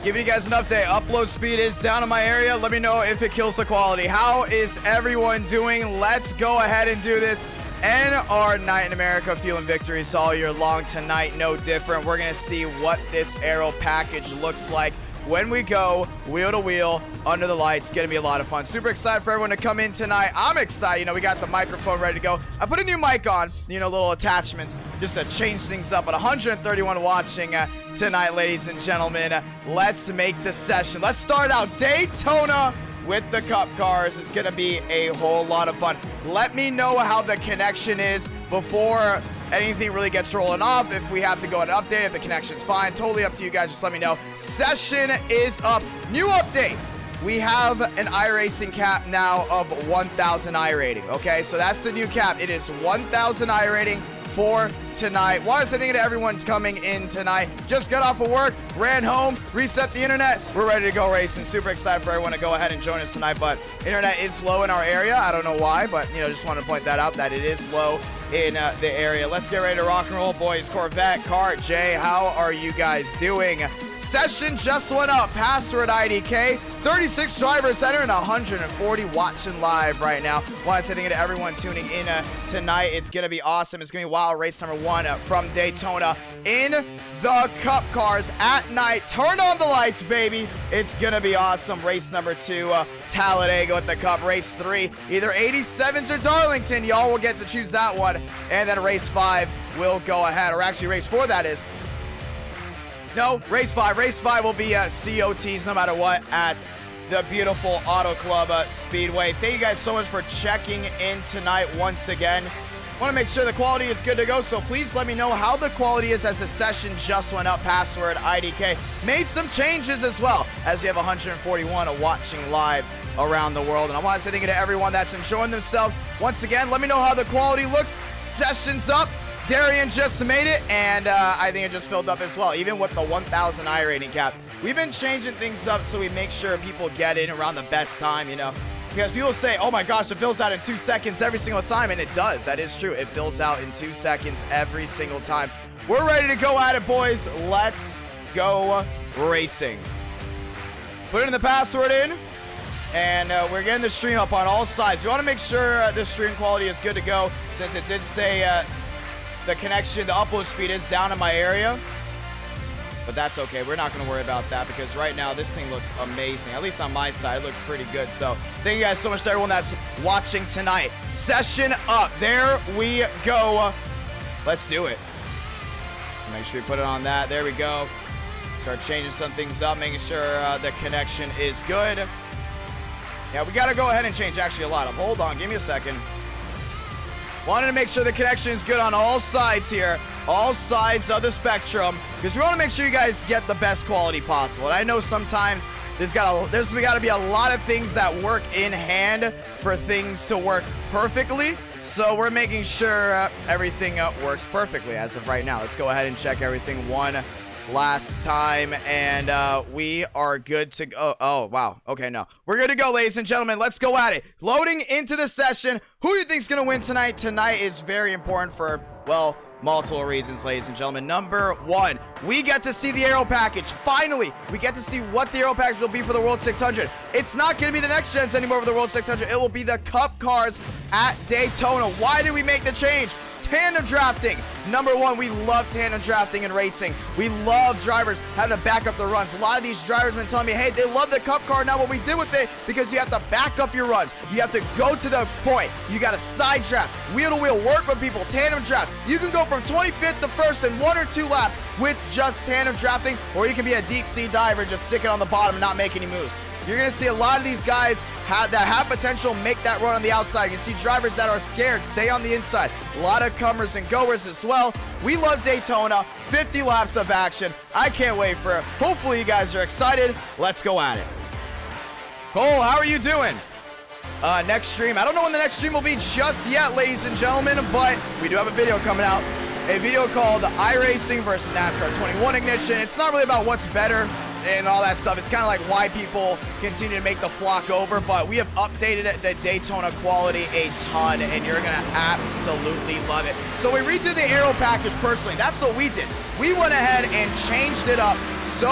Giving you guys an update. Upload speed is down in my area. Let me know if it kills the quality. How is everyone doing? Let's go ahead and do this. And our night in America, feeling victories all year long. Tonight, no different. We're going to see what this Aero package looks like when we go wheel to wheel under the lights. Gonna be a lot of fun. Super excited for everyone to come in tonight. I'm excited. You know, we got the microphone ready to go. I put a new mic on, you know, little attachments just to change things up. But 131 watching tonight, ladies and gentlemen. Let's make the session. Let's start out Daytona with the cup cars. It's gonna be a whole lot of fun. Let me know how the connection is before anything really gets rolling off. If we have to go and update, if the connection's fine, totally up to you guys. Just let me know. Session is up. New update. We have an iRacing cap now of 1,000 iRating. Okay, so that's the new cap. It is 1,000 iRating for tonight. Want to say thank you to everyone coming in tonight. Just got off of work, ran home, reset the internet. We're ready to go racing. Super excited for everyone to go ahead and join us tonight. But internet is slow in our area. I don't know why, but you know, just want to point that out that it is slow in the area. Let's get ready to rock and roll, boys. Corvette, Cart, Jay, how are you guys doing? Session just went up. Password IDK. 36 drivers entering, 140 watching live right now. Want to say thank you to everyone tuning in tonight. It's going to be awesome. It's going to be wild. Race number 1 from Daytona in the cup cars at night. Turn on the lights, baby. It's going to be awesome. Race number 2, Talladega with the cup. Race 3, either 87s or Darlington. Y'all will get to choose that one. And then race 5 will go ahead, or actually race 4 that is. No, race 5. Race 5 will be COTs no matter what at the beautiful Auto Club Speedway. Thank you guys so much for checking in tonight once again. Want to make sure the quality is good to go, so please let me know how the quality is as the session just went up. Password IDK made some changes as well, as we have 141 watching live around the world. And I want to say thank you to everyone that's enjoying themselves. Once again, let me know how the quality looks. Session's up. Darian just made it, and I think it just filled up as well, even with the 1,000 iRating cap. We've been changing things up so we make sure people get in around the best time, you know. Because people say, oh my gosh, it fills out in 2 seconds every single time, and it does. That is true. It fills out in 2 seconds every single time. We're ready to go at it, boys. Let's go racing. Put in the password in, and we're getting the stream up on all sides. We want to make sure the stream quality is good to go, since it did say the connection, the upload speed is down in my area. But that's okay. We're not going to worry about that because right now this thing looks amazing. At least on my side, it looks pretty good. So thank you guys so much to everyone that's watching tonight. Session up. There we go. Let's do it. Make sure you put it on that. There we go. Start changing some things up, making sure the connection is good. Yeah, we got to go ahead and change actually a lot of. Hold on. Give me a second. Wanted to make sure the connection is good on all sides here. All sides of the spectrum. Because we want to make sure you guys get the best quality possible. And I know sometimes there's got to be a lot of things that work in hand for things to work perfectly. So we're making sure everything works perfectly as of right now. Let's go ahead and check everything one last time, and we are good to go. Oh, wow. Okay, no. We're good to go, ladies and gentlemen. Let's go at it. Loading into the session. Who do you think's going to win tonight? Tonight is very important for, well, multiple reasons, ladies and gentlemen. Number 1, we get to see the Aero package. Finally, we get to see what the Aero package will be for the World 600. It's not going to be the next gens anymore for the World 600. It will be the Cup cars at Daytona. Why did we make the change? Tandem drafting. Number 1, we love tandem drafting and racing. We love drivers having to back up their runs. A lot of these drivers have been telling me, hey, they love the cup car. Now what we did with it, because you have to back up your runs. You have to go to the point. You got to side draft, wheel to wheel, work with people, tandem draft. You can go from 25th to 1st in 1 or 2 laps with just tandem drafting, or you can be a deep sea diver, just stick it on the bottom and not make any moves. You're going to see a lot of these guys that have potential make that run on the outside. You can see drivers that are scared stay on the inside. A lot of comers and goers as well. We love Daytona. 50 laps of action. I can't wait for it. Hopefully you guys are excited. Let's go at it. Cole, how are you doing? Next stream. I don't know when the next stream will be just yet, ladies and gentlemen, but we do have a video coming out. A video called Iracing versus Nascar 21 Ignition. It's not really about what's better and all that stuff. It's kind of like why people continue to make the flock over, but we have updated the Daytona quality a ton, and you're going to absolutely love it. So we redid the Aero package personally. That's what we did. We went ahead and changed it up so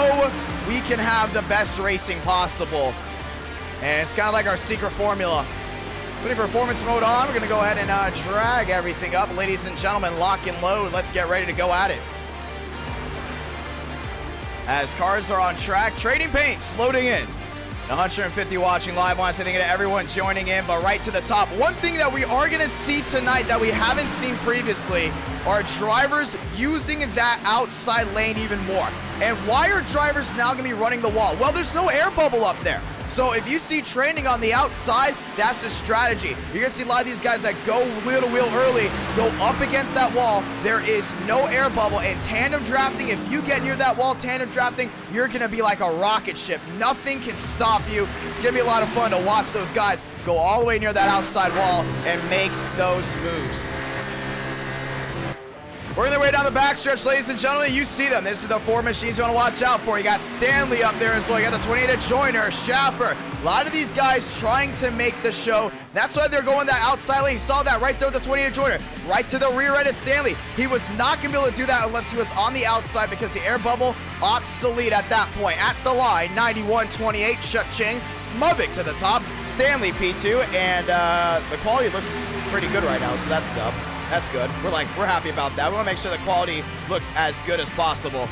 we can have the best racing possible. And it's kind of like our secret formula. Putting performance mode on, we're going to go ahead and drag everything up. Ladies and gentlemen, lock and load. Let's get ready to go at it. As cars are on track, trading paints loading in. 150 watching live. I want to say thank you to everyone joining in, but right to the top. One thing that we are going to see tonight that we haven't seen previously are drivers using that outside lane even more. And why are drivers now going to be running the wall? Well, there's no air bubble up there. So if you see training on the outside, that's the strategy. You're going to see a lot of these guys that go wheel to wheel early, go up against that wall. There is no air bubble. And tandem drafting, if you get near that wall, tandem drafting, you're going to be like a rocket ship. Nothing can stop you. It's going to be a lot of fun to watch those guys go all the way near that outside wall and make those moves. Working their way down the backstretch, ladies and gentlemen, you see them. This is the four machines you want to watch out for. You got Stanley up there as well. You got the 28 Joyner, Schaffer. A lot of these guys trying to make the show. That's why they're going that outside lane. You saw that right there with the 28 Joyner. Right to the rear end of Stanley. He was not going to be able to do that unless he was on the outside because the air bubble obsolete at that point. At the line, 91-28, Ching. Muvik to the top. Stanley P2. And the quality looks pretty good right now, so that's dub. That's good. We're happy about that. We want to make sure the quality looks as good as possible.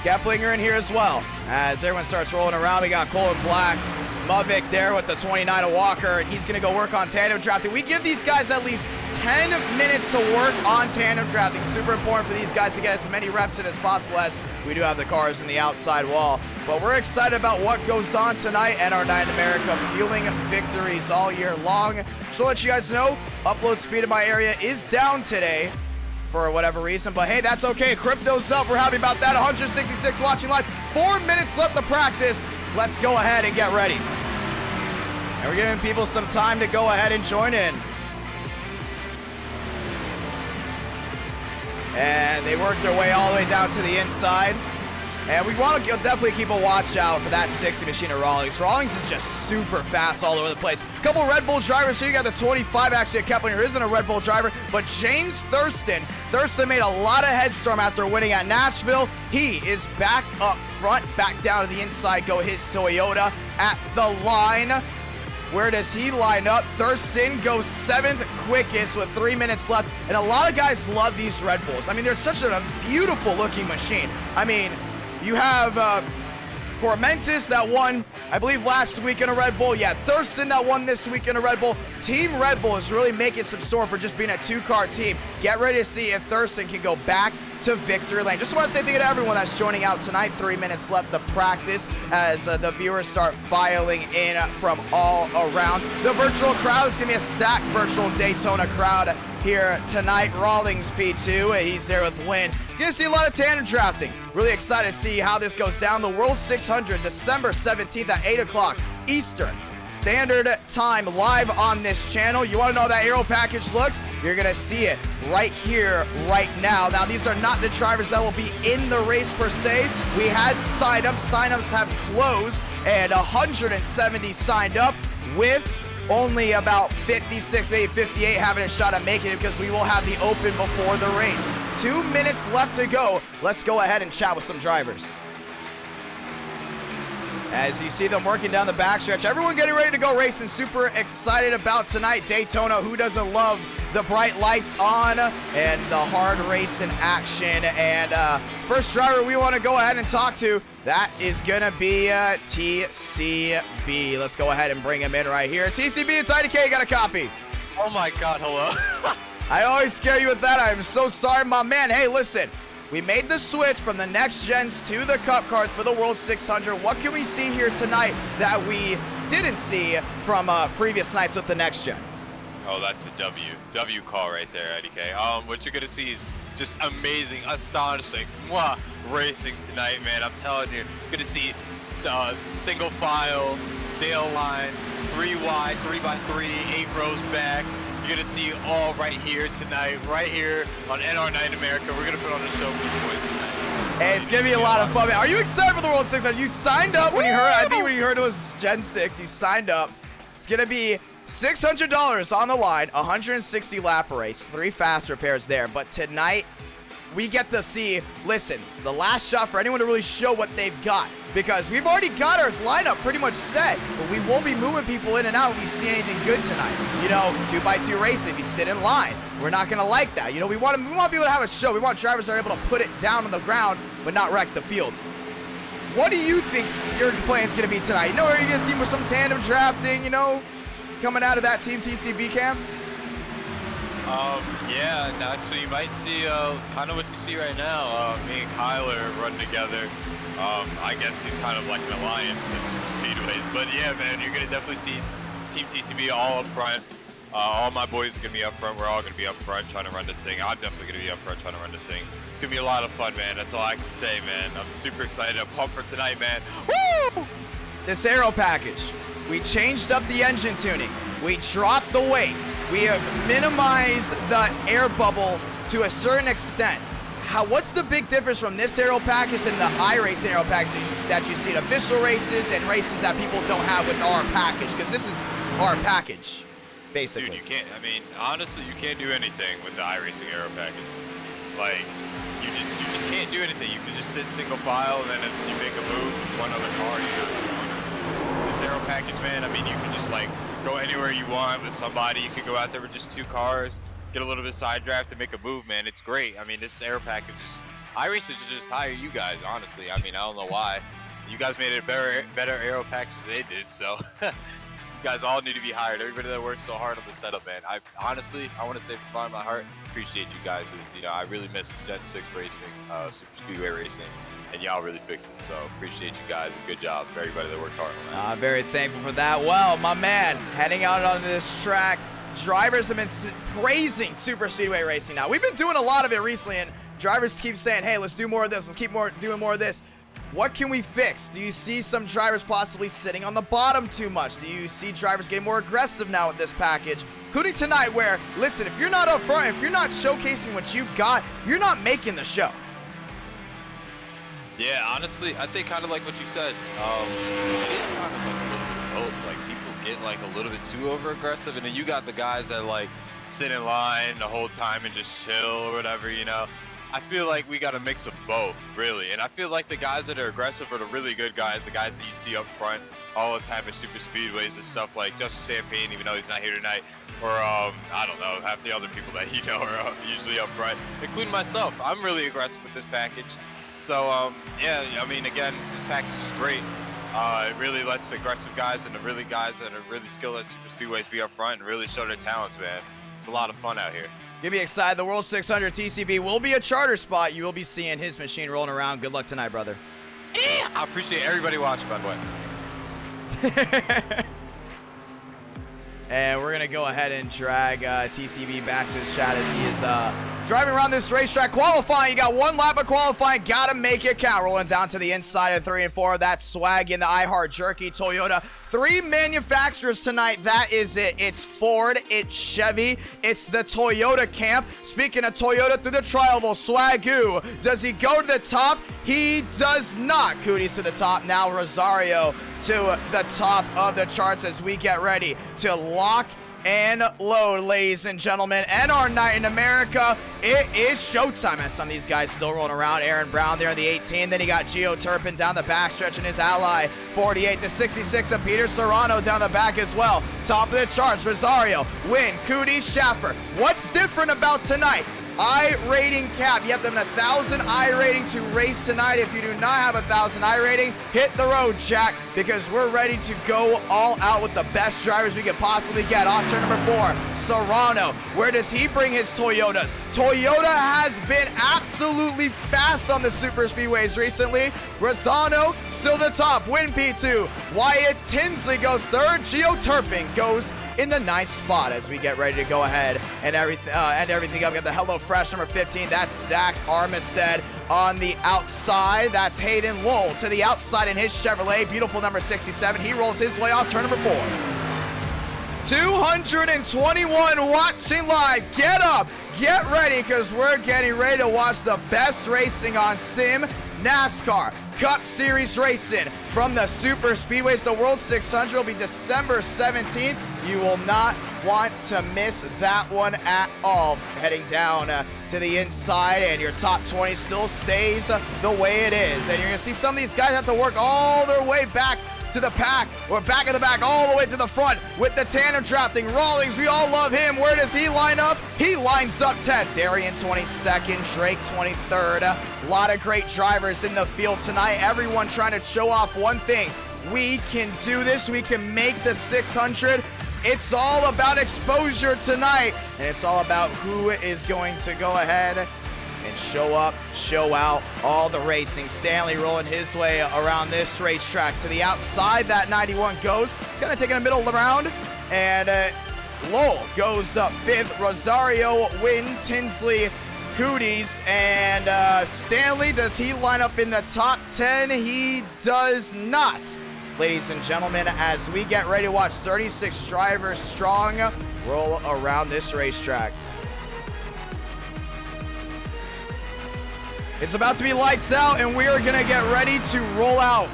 Keplinger in here as well. As everyone starts rolling around, we got Colin Black. Muvik there with the 29 of Walker, and he's going to go work on tandem drafting. We give these guys at least 10 minutes to work on tandem drafting. Super important for these guys to get as many reps in as possible, as we do have the cars in the outside wall. But we're excited about what goes on tonight and our Night in America, fueling victories all year long. Just to let you guys know, upload speed in my area is down today for whatever reason, but hey, that's okay. Crypto's up. We're happy about that. 166 watching live. 4 minutes left to practice. Let's go ahead and get ready. And we're giving people some time to go ahead and join in. And they work their way all the way down to the inside. And we want to definitely keep a watch out for that 60 machine of Rawlings. Rawlings is just super fast all over the place. A couple Red Bull drivers here. You got the 25 actually at Keplinger, who isn't a Red Bull driver, but James Thurston. Thurston made a lot of headstorm after winning at Nashville. He is back up front, back down to the inside. Go his Toyota at the line. Where does he line up? Thurston goes 7th quickest with 3 minutes left. And a lot of guys love these Red Bulls. I mean, they're such a beautiful looking machine. I mean, you have Cormentis that won, I believe, last week in a Red Bull. Yeah, Thurston that won this week in a Red Bull. Team Red Bull is really making some storm for just being a two-car team. Get ready to see if Thurston can go back to victory lane. Just want to say thank you to everyone that's joining out tonight. 3 minutes left to practice as the viewers start filing in from all around. The virtual crowd is going to be a stacked virtual Daytona crowd here tonight. Rawlings P2, he's there with Win. Gonna see a lot of tandem drafting. Really excited to see how this goes down. The World 600, December 17th at 8 o'clock Eastern Standard Time, live on this channel. You want to know how that Aero package looks? You're going to see it right here, right now. Now, these are not the drivers that will be in the race per se. We had sign-ups. Sign-ups have closed, and 170 signed up, with only about 56, maybe 58 having a shot at making it, because we will have the open before the race. 2 minutes left to go. Let's go ahead and chat with some drivers. As you see them working down the backstretch, everyone getting ready to go racing. Super excited about tonight. Daytona, who doesn't love the bright lights on and the hard racing action? And first driver we want to go ahead and talk to, that is going to be TCB. Let's go ahead and bring him in right here. TCB, it's IDK. You got a copy? Oh my God, hello. I always scare you with that. I'm so sorry, my man. Hey, listen. We made the switch from the next gens to the Cup cars for the World 600. What can we see here tonight that we didn't see from previous nights with the next gen? Oh, that's a W call right there, IDK. What you're gonna see is just amazing, astonishing, racing tonight, man. I'm telling you, you're gonna see single file, Dale line, 3 wide, 3x3, 8 rows back. You're gonna see all right here tonight, right here on NR Night in America. We're gonna put on a show for you boys tonight. Hey, it's gonna be a lot of fun, man. Are you excited for the World 600? You signed up when you heard, I think when you heard it was Gen 6, you signed up. It's gonna be $600 on the line, 160 lap race, 3 fast repairs there. But tonight, we get to see, listen, it's the last shot for anyone to really show what they've got. Because we've already got our lineup pretty much set, but we won't be moving people in and out if we see anything good tonight. You know, 2x2 racing, if you sit in line, we're not going to like that. You know, we want to be able to have a show. We want drivers that are able to put it down on the ground, but not wreck the field. What do you think your plan is going to be tonight? You know, are you going to see some tandem drafting, you know, coming out of that Team TCB camp? Yeah, and actually you might see kind of what you see right now. Me and Kyler run together. I guess he's kind of like an alliance as speedways. But yeah, man, you're going to definitely see Team TCB all up front. All my boys are going to be up front. We're all going to be up front trying to run this thing. I'm definitely going to be up front trying to run this thing. It's going to be a lot of fun, man. That's all I can say, man. I'm super excited. I'm pumped for tonight, man. Woo! This Aero package, we changed up the engine tuning. We dropped the weight. We have minimized the air bubble to a certain extent. What's the big difference from this Aero package and the iRacing Aero package that you see in official races and races that people don't have with our package? Because this is our package, basically. Dude, you can't, I mean, honestly, you can't do anything with the iRacing Aero package. Like, you just can't do anything. You can just sit single file, and then if you make a move with one other car, you go this Aero package, man, I mean, you can just, like, go anywhere you want with somebody. You could go out there with just 2 cars, get a little bit side draft and make a move, man. It's great. I mean, this Aero package is, iRacing should just hire you guys, honestly. I mean, I don't know why. You guys made it a better Aero package than they did, so you guys all need to be hired. Everybody that works so hard on the setup, man. I honestly, I want to say from the bottom of my heart, appreciate you guys. You know, I really miss Gen 6 racing, Super Speedway racing, and y'all really fixed it. So appreciate you guys and good job for everybody that worked hard on that. I'm very thankful for that. Well, my man, heading out on this track, drivers have been praising Super Speedway racing now. We've been doing a lot of it recently, and drivers keep saying, hey, let's do more of this. Let's keep doing more of this. What can we fix? Do you see some drivers possibly sitting on the bottom too much? Do you see drivers getting more aggressive now with this package? Including tonight where, listen, if you're not up front, if you're not showcasing what you've got, you're not making the show. Yeah, honestly, I think kind of like what you said. It is kind of like a little bit of both. Like, people get like a little bit too over aggressive, and then you got the guys that like sit in line the whole time and just chill or whatever, you know. I feel like we got a mix of both, really. And I feel like the guys that are aggressive are the really good guys, the guys that you see up front all the time at super speedways and stuff, like Justin Champagne, even though he's not here tonight, or I don't know, half the other people that you know are usually up front, including myself. I'm really aggressive with this package. So yeah, I mean, again, this package is great. It really lets the aggressive guys and the really guys that are really skilled at super speedways be up front and really show their talents, man. It's a lot of fun out here. Get me excited. The World 600 TCB will be a charter spot. You will be seeing his machine rolling around. Good luck tonight, brother. Yeah, I appreciate everybody watching, by the way. And we're going to go ahead and drag TCB back to his chat as he is driving around this racetrack. Qualifying, you got 1 lap of qualifying. Got to make it count. Rolling down to the inside of 3 and 4. That's swag in the iHeart Jerky Toyota. 3 manufacturers tonight. That is it. It's Ford. It's Chevy. It's the Toyota camp. Speaking of Toyota, through the trial, Swagoo. Does he go to the top? He does not. Cooties to the top. Now Rosario to the top of the charts as we get ready to lock and load, ladies and gentlemen, and our night in America. It is showtime as some of these guys still rolling around. Aaron Brown there in the 18. Then you got Gio Turpin down the backstretch and his ally 48 to 66 of Peter Serrano down the back as well. Top of the charts, Rosario, Win, Cooties, Schaffer. What's different about tonight? I rating cap. You have to have 1,000 I rating to race tonight. If you do not have 1,000 I rating, hit the road, Jack, because we're ready to go all out with the best drivers we could possibly get. On turn number 4, Serrano. Where does he bring his Toyotas? Toyota has been absolutely fast on the super speedways recently. Rosano still the top. Win P2. Wyatt Tinsley goes 3rd. Gio Turpin goes in the 9th spot as we get ready to go ahead and everything up. We got the Hello Fresh number 15. That's Zach Armistead on the outside. That's Hayden Lowell to the outside in his Chevrolet. Beautiful number 67. He rolls his way off turn number 4. 221 watching live. Get up, get ready, because we're getting ready to watch the best racing on sim. NASCAR Cup Series racing from the super speedways. The World 600 will be December 17th. You will not want to miss that one at all. Heading down to the inside, and your top 20 still stays the way it is. And you're going to see some of these guys have to work all their way back to the pack, or back of the back all the way to the front with the tandem drafting. Rawlings, we all love him. Where does he line up? He lines up 10th. Darian 22nd, Drake 23rd. A lot of great drivers in the field tonight. Everyone trying to show off one thing. We can do this. We can make the 600. It's all about exposure tonight, and it's all about who is going to go ahead and show up, show out all the racing. Stanley rolling his way around this racetrack. To the outside, that 91 goes. It's going to take in the middle of the round, and Lowell goes up 5th. Rosario, Wynn, Tinsley, Cooties, and Stanley, does he line up in the top 10? He does not. Ladies and gentlemen, as we get ready to watch 36 drivers strong roll around this racetrack. It's about to be lights out, and we are going to get ready to roll out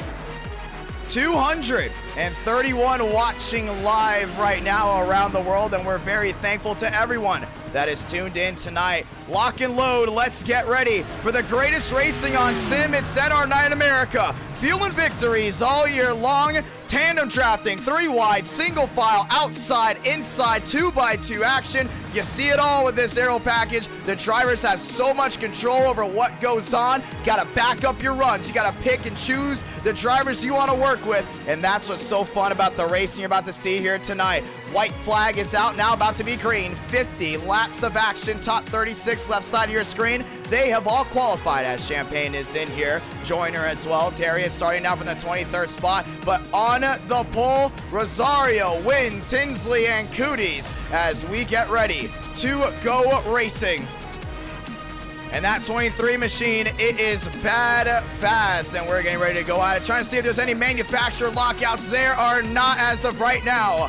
231 watching live right now around the world, and we're very thankful to everyone that is tuned in tonight. Lock and load. Let's get ready for the greatest racing on sim. It's NR Night in America. Fueling victories all year long. Tandem drafting, 3 wide, single file, outside, inside, 2x2 action. You see it all with this Aero package. The drivers have so much control over what goes on. Got to back up your runs. You got to pick and choose the drivers you want to work with, and that's what's so fun about the racing you're about to see here tonight. White flag is out now, about to be green. 50 laps of action, top 36 left side of your screen. They have all qualified, as Champagne is in here. Joiner as well. Darius starting now from the 23rd spot, but on the pole, Rosario, Wynn, Tinsley, and Cooties as we get ready to go racing. And that 23 machine, it is bad fast, and we're getting ready to go at it. Trying to see if there's any manufacturer lockouts. There are not as of right now.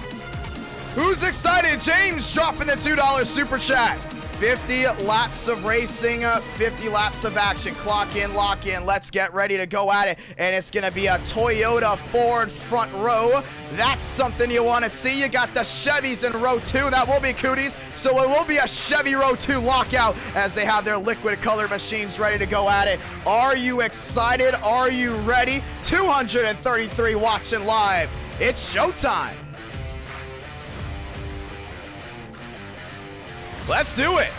Who's excited? James dropping the $2 super chat. 50 laps of racing, 50 laps of action. Clock in, lock in. Let's get ready to go at it. And it's going to be a Toyota Ford front row. That's something you want to see. You got the Chevys in row 2. That will be Cooties. So it will be a Chevy row 2 lockout as they have their liquid color machines ready to go at it. Are you excited? Are you ready? 233 watching live. It's showtime. Let's do it.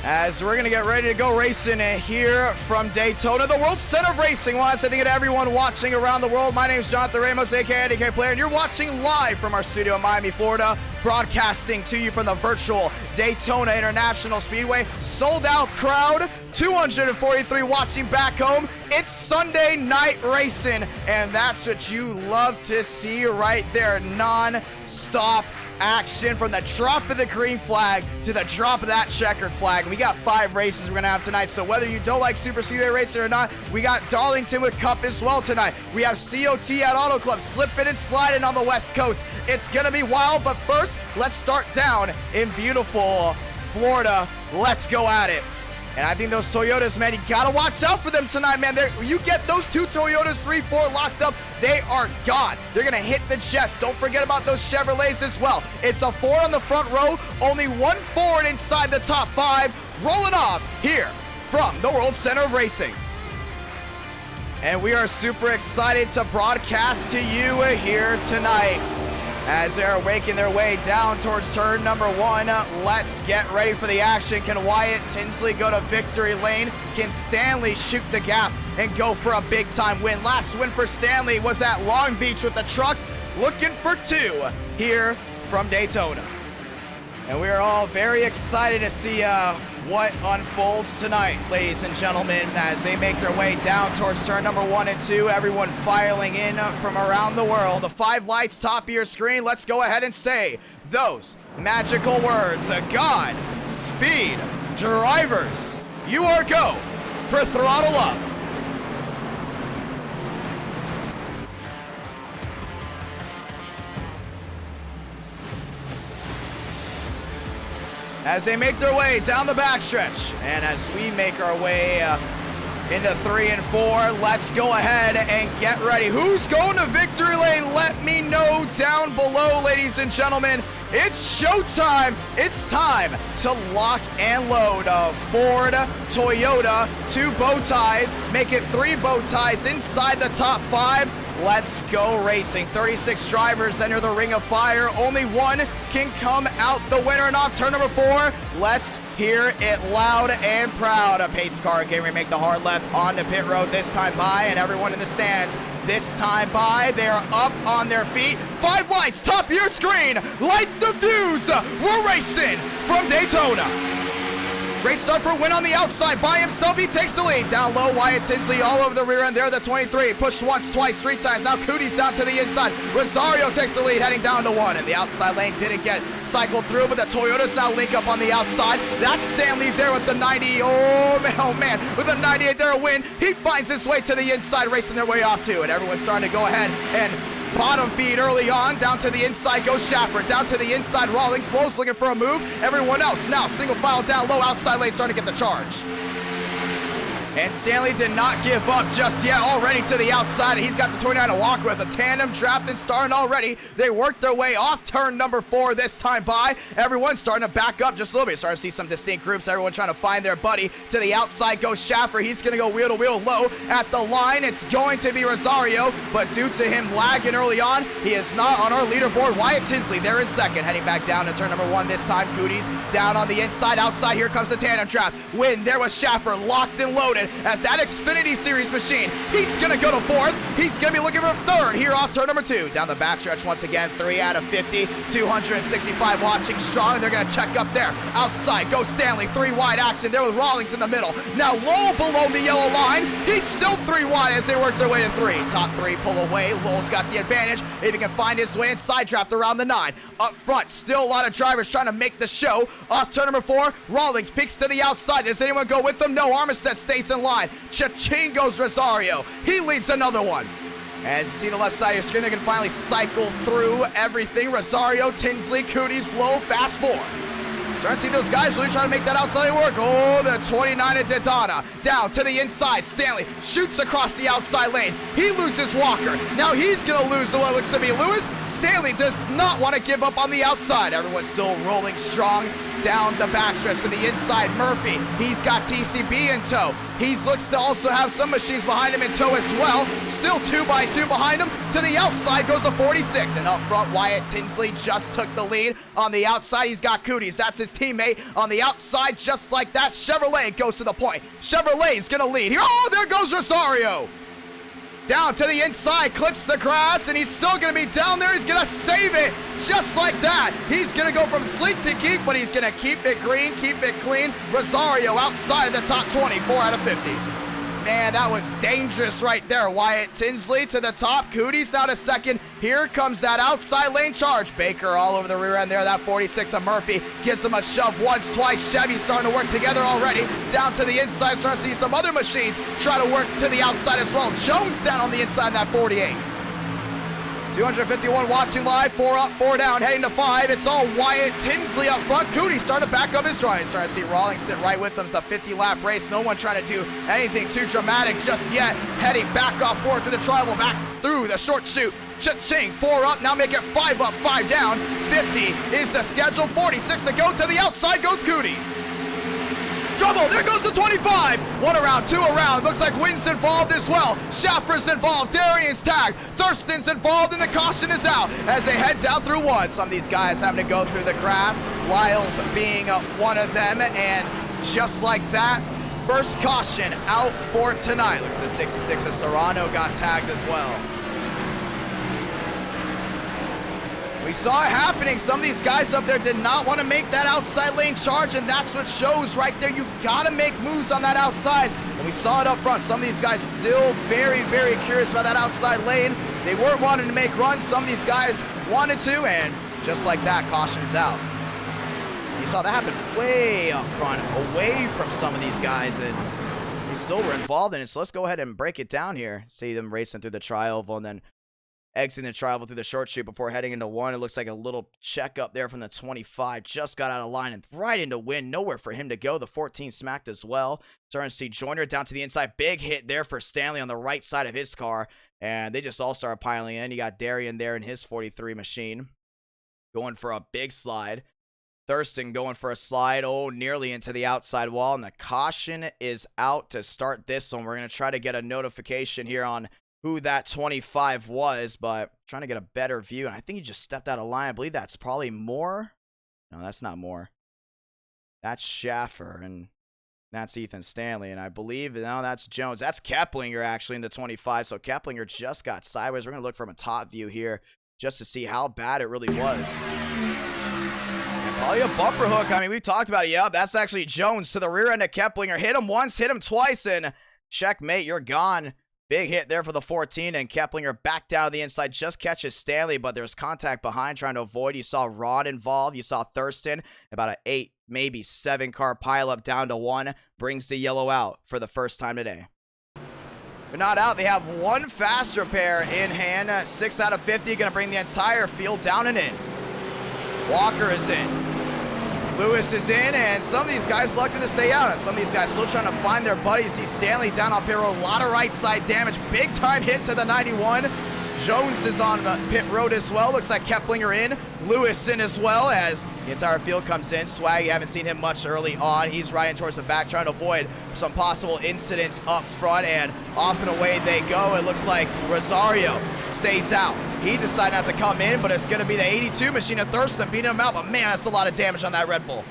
As we're going to get ready to go racing here from Daytona, the World Center of Racing. I want to say thank you to everyone watching around the world. My name is Jonathan Ramos, aka Idk Player, and you're watching live from our studio in Miami, Florida, broadcasting to you from the virtual Daytona International Speedway. Sold out crowd, 243 watching back home. It's Sunday night racing, and that's what you love to see right there. Non-stop action from the drop of the green flag to the drop of that checkered flag. We got 5 races we're gonna have tonight, so whether you don't like super speedway racing or not, we got Darlington with Cup as well tonight. We have COT at Auto Club, slipping and sliding on the West Coast. It's gonna be wild, but first, let's start down in beautiful Florida. Let's go at it. And I think those Toyotas, man, you gotta watch out for them tonight, man. You get those 2 Toyotas, 3-4 locked up, they are gone. They're gonna hit the jets. Don't forget about those Chevrolets as well. It's a Ford on the front row, only 1 Ford inside the top 5, rolling off here from the World Center of Racing. And we are super excited to broadcast to you here tonight as they're making their way down towards turn number 1. Let's get ready for the action. Can Wyatt Tinsley go to victory lane? Can Stanley shoot the gap and go for a big time win? Last win for Stanley was at Long Beach with the trucks, looking for 2 here from Daytona. And we are all very excited to see what unfolds tonight, ladies and gentlemen, as they make their way down towards turn number 1 and 2. Everyone filing in from around the world. The 5 lights top of your screen. Let's go ahead and say those magical words. God, speed, drivers, you are go for throttle up. As they make their way down the backstretch, and as we make our way into 3 and 4. Let's go ahead and get ready. Who's going to victory lane? Let me know down below, ladies and gentlemen. It's showtime. It's time to lock and load Ford, Toyota, 2 bow ties. Make it 3 bow ties inside the top 5. Let's go racing. 36 drivers enter the ring of fire. Only one can come out the winner. And off turn number 4, let's hear it loud and proud. A pace car can remake the hard left onto pit road, this time by, and everyone in the stands this time by. They're up on their feet. 5 lights, top of your screen. Light the fuse. We're racing from Daytona. Great start for a win on the outside. By himself, he takes the lead. Down low, Wyatt Tinsley all over the rear end there, the 23. Pushed once, twice, 3 times. Now Cooties down to the inside. Rosario takes the lead, heading down to 1. And the outside lane didn't get cycled through, but the Toyotas now link up on the outside. That's Stanley there with the 90. Oh man, with the 98 there, a win. He finds his way to the inside, racing their way off too. And everyone's starting to go ahead and bottom feed early on. Down to the inside goes Schaffer. Down to the inside, Rawlings. Slow's looking for a move. Everyone else now single file down low. Outside lane starting to get the charge. And Stanley did not give up just yet. Already to the outside. He's got the 29 to walk with. A tandem drafting starting already. They worked their way off turn number 4 this time by. Everyone starting to back up just a little bit. Starting to see some distinct groups. Everyone trying to find their buddy. To the outside goes Schaffer. He's going to go wheel to wheel low. At the line, it's going to be Rosario. But due to him lagging early on, he is not on our leaderboard. Wyatt Tinsley there in second. Heading back down to turn number 1 this time. Cooties down on the inside. Outside, here comes the tandem draft. Win. There was Schaffer locked and loaded as that Xfinity Series machine. He's going to go to 4th. He's going to be looking for 3rd here off turn number 2. Down the backstretch once again. 3 out of 50. 265 watching strong. They're going to check up there. Outside goes Stanley. 3 wide action there with Rawlings in the middle. Now low below the yellow line. He's still 3 wide as they work their way to 3. Top 3 pull away. Lowell's got the advantage. If he can find his way inside draft around the 9. Up front, still a lot of drivers trying to make the show. Off turn number 4, Rawlings peeks to the outside. Does anyone go with him? No. Armistead stays in line. Cha-ching goes Rosario. He leads another one. As you see the left side of your screen, they can finally cycle through everything. Rosario, Tinsley, Cooties, Low, fast 4. Starting to see those guys really trying to make that outside work. Oh, the 29 of Daytona. Down to the inside. Stanley shoots across the outside lane. He loses Walker. Now he's going to lose to what looks to be Lewis. Stanley does not want to give up on the outside. Everyone's still rolling strong down the backstretch to the inside. Murphy, he's got TCB in tow. He looks to also have some machines behind him in tow as well. Still 2 by 2 behind him. To the outside goes the 46. And up front, Wyatt Tinsley just took the lead. On the outside, he's got Cooties. That's his teammate. On the outside, just like that, Chevrolet goes to the point. Chevrolet's going to lead here. Oh, there goes Rosario. Down to the inside, clips the grass, and he's still going to be down there. He's going to save it just like that. He's going to go from sleek to geek, but he's going to keep it green, keep it clean. Rosario outside of the top 20, 4 out of 50. Man, that was dangerous right there. Wyatt Tinsley to the top. Cooties now to second. Here comes that outside lane charge. Baker all over the rear end there. That 46 of Murphy gives him a shove once, twice. Chevy starting to work together already. Down to the inside, starting to see some other machines try to work to the outside as well. Jones down on the inside in that 48. 251 watching live, 4 up, 4 down, heading to 5. It's all Wyatt Tinsley up front. Cootie starting to back up his drive. Starting to see Rawlings sit right with him. It's a 50-lap race. No one trying to do anything too dramatic just yet. Heading back off forward to the tribal, back through the short chute. Cha-ching, 4 up, now make it 5 up, 5 down. 50 is the schedule, 46 to go. To the outside goes Cooties. Trouble, there goes the 25. 1 around, 2 around. Looks like Wynn's involved as well. Schaffer's involved. Darian's tagged. Thurston's involved, and the caution is out as they head down through 1. Some of these guys having to go through the grass. Lyles being one of them, and just like that, first caution out for tonight. Looks like the 66 of Serrano got tagged as well. We saw it happening. Some of these guys up there did not want to make that outside lane charge, and that's what shows right there. You got to make moves on that outside. And we saw it up front. Some of these guys still very, very curious about that outside lane. They weren't wanting to make runs. Some of these guys wanted to, and just like that, caution is out. You saw that happen way up front, away from some of these guys, and they still were involved in it. So let's go ahead and break it down here. See them racing through the tri-oval, and then exiting the travel through the short chute before heading into 1. It looks like a little check up there from the 25. Just got out of line and right into win. Nowhere for him to go. The 14 smacked as well. Starting to see Joyner down to the inside. Big hit there for Stanley on the right side of his car. And they just all started piling in. You got Darian there in his 43 machine. Going for a big slide. Thurston going for a slide. Oh, nearly into the outside wall. And the caution is out to start this one. We're going to try to get a notification here on who that 25 was, but trying to get a better view. And I think he just stepped out of line. I believe that's probably Moore. No, that's not Moore. That's Schaffer, and that's Ethan Stanley. And I believe, no, that's Jones. That's Keplinger, actually, in the 25. So Keplinger just got sideways. We're going to look from a top view here just to see how bad it really was. And probably a bumper hook. I mean, we've talked about it. Yep, that's actually Jones to the rear end of Keplinger. Hit him once, hit him twice, and checkmate, you're gone. Big hit there for the 14, and Keplinger back down to the inside. Just catches Stanley, but there's contact behind trying to avoid. You saw Ron involved. You saw Thurston. About an 8, maybe 7 car pileup down to 1. Brings the yellow out for the first time today. But not out. They have one fast repair in hand. 6 out of 50. Going to bring the entire field down and in. Walker is in. Lewis is in, and some of these guys selected to stay out. And some of these guys still trying to find their buddies. See Stanley down on pit road. A lot of right side damage. Big time hit to the 91. Jones is on the pit road as well. Looks like Keplinger in. Lewis in as well as the entire field comes in. Swag, you haven't seen him much early on. He's riding towards the back trying to avoid some possible incidents up front, and off and away they go. It looks like Rosario stays out. He decided not to come in, but it's going to be the 82 machine of Thurston beating him out. But man, that's a lot of damage on that Red Bull.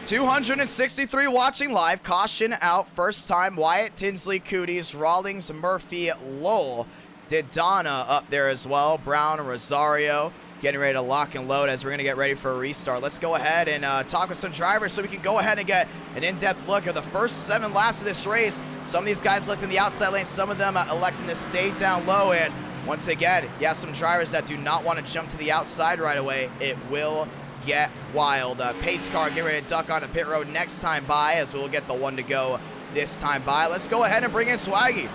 263 watching live. Caution out. First time Wyatt, Tinsley, Cooties, Rawlings, Murphy, Lowell. Didana up there as well. Brown, Rosario getting ready to lock and load as we're going to get ready for a restart. Let's go ahead and talk with some drivers so we can go ahead and get an in-depth look at the first 7 laps of this race. Some of these guys looked in the outside lane. Some of them electing to stay down low. And once again, you have some drivers that do not want to jump to the outside right away. It will get wild. Pace car getting ready to duck onto pit road next time by, as we'll get the 1 to go this time by. Let's go ahead and bring in Swaggy.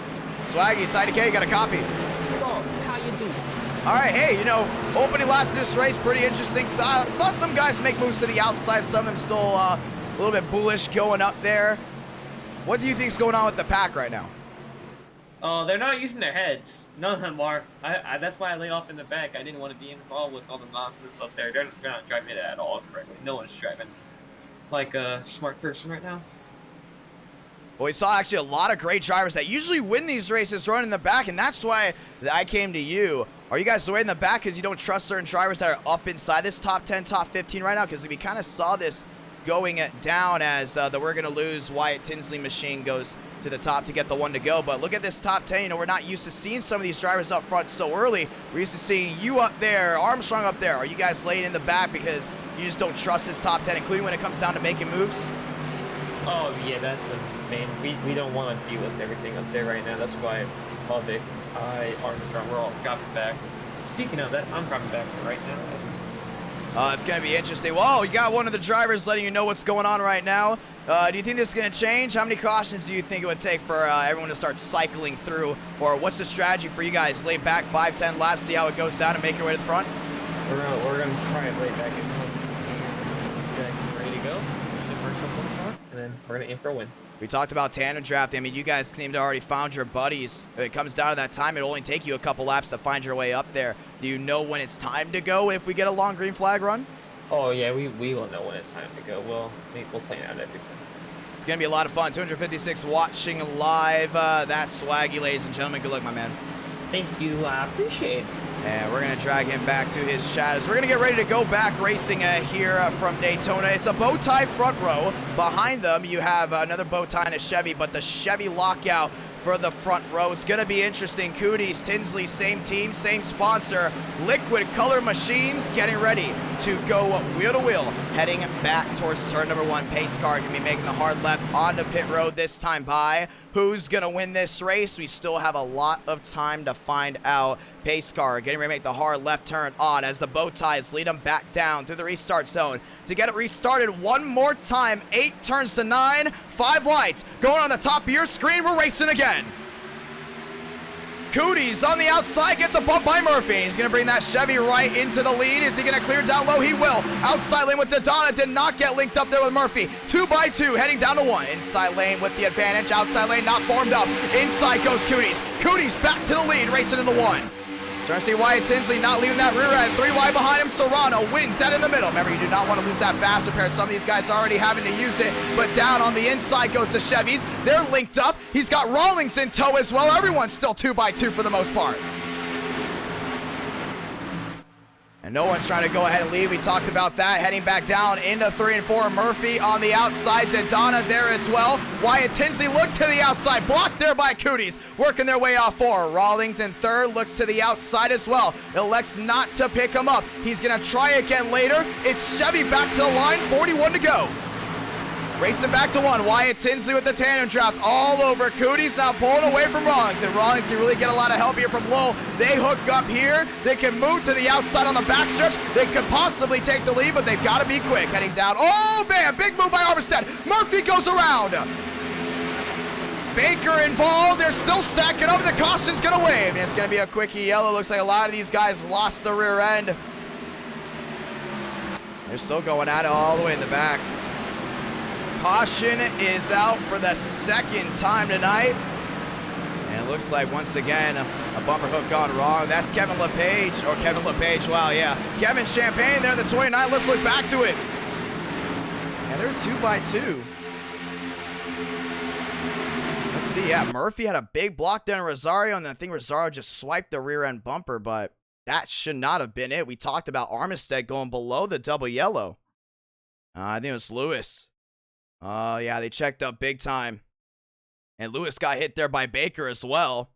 Swaggy, it's IDK, got a copy. How you doing? All right, hey, you know, opening laps of this race, pretty interesting. Saw some guys make moves to the outside. Some of them still a little bit bullish going up there. What do you think's going on with the pack right now? They're not using their heads. None of them are. That's why I laid off in the back. I didn't want to be involved with all the nonsense up there. They're not driving it at all correctly. No one's driving like a smart person right now. Well, we saw actually a lot of great drivers that usually win these races running in the back, and that's why I came to you. Are you guys way in the back because you don't trust certain drivers that are up inside this top 10, top 15 right now? Because we kind of saw this going down as we're going to lose. Wyatt Tinsley machine goes to the top to get the 1 to go. But look at this top 10. You know, we're not used to seeing some of these drivers up front so early. We're used to seeing you up there, Armstrong up there. Are you guys laying in the back because you just don't trust this top 10, including when it comes down to making moves? Oh, yeah, that's the main. We don't want to deal with everything up there right now. That's why Lovick, Armstrong, we're all dropping back. Speaking of that, I'm dropping back right now. It's going to be interesting. Whoa, you got one of the drivers letting you know what's going on right now. Do you think this is going to change? How many cautions do you think it would take for everyone to start cycling through? Or what's the strategy for you guys? Lay back 5-10 laps, see how it goes down, and make your way to the front? We're gonna try and lay back and ready to go. And then we're going to aim for a win. We talked about tandem drafting. I mean, you guys seem to already found your buddies. If it comes down to that time, it'll only take you a couple laps to find your way up there. Do you know when it's time to go if we get a long green flag run? Oh, yeah, we will know when it's time to go. We'll plan out everything. It's going to be a lot of fun. 256 watching live. That's Swaggy, ladies and gentlemen. Good luck, my man. Thank you. I appreciate it. And we're going to drag him back to his chat as we're going to get ready to go back racing here from Daytona. It's a bow tie front row. Behind them, you have another bow tie and a Chevy, but the Chevy lockout for the front row. It's going to be interesting. Cooties, Tinsley, same team, same sponsor. Liquid Color Machines getting ready to go wheel to wheel, heading back towards turn number 1. Pace car can be making the hard left onto pit road this time by. Who's going to win this race? We still have a lot of time to find out. Pace car getting ready to make the hard left turn on as the bow ties lead them back down through the restart zone to get it restarted one more time. 8 turns to 9, 5 lights going on the top of your screen. We're racing again. Cooties on the outside gets a bump by Murphy. He's going to bring that Chevy right into the lead. Is he going to clear down low? He will. Outside lane with Daytona. Did not get linked up there with Murphy. 2 by 2 heading down to 1. Inside lane with the advantage. Outside lane not formed up. Inside goes Cooties. Cooties back to the lead, racing into 1. Trying to see Wyatt Tinsley not leaving that rear end. 3 wide behind him. Serrano win dead in the middle. Remember, you do not want to lose that fast repair. Some of these guys already having to use it. But down on the inside goes the Chevys. They're linked up. He's got Rawlings in tow as well. Everyone's still 2 by 2 for the most part. And no one's trying to go ahead and leave. We talked about that. Heading back down into 3 and 4. Murphy on the outside. Daytona there as well. Wyatt Tinsley looked to the outside. Blocked there by Cooties. Working their way off 4. Rawlings in 3rd. Looks to the outside as well. Elects not to pick him up. He's going to try again later. It's Chevy back to the line. 41 to go. Racing back to 1. Wyatt Tinsley with the tandem draft all over Cooties. Now pulling away from Rawlings. And Rawlings can really get a lot of help here from Lowell. They hook up here. They can move to the outside on the backstretch. They could possibly take the lead, but they've got to be quick. Heading down. Oh, man. Big move by Armistead. Murphy goes around. Baker involved. They're still stacking up. The caution's going to wave. And it's going to be a quickie yellow. Looks like a lot of these guys lost the rear end. They're still going at it all the way in the back. Caution is out for the 2nd time tonight. And it looks like once again a bumper hook gone wrong. That's Kevin LePage, or Kevin LePage, wow, yeah. Kevin Champagne there, the 29. Let's look back to it. And they're 2 by 2. Let's see, yeah, Murphy had a big block there on Rosario, and then I think Rosario just swiped the rear end bumper, but that should not have been it. We talked about Armistead going below the double yellow. I think it was Lewis. Oh, yeah, they checked up big time. And Lewis got hit there by Baker as well.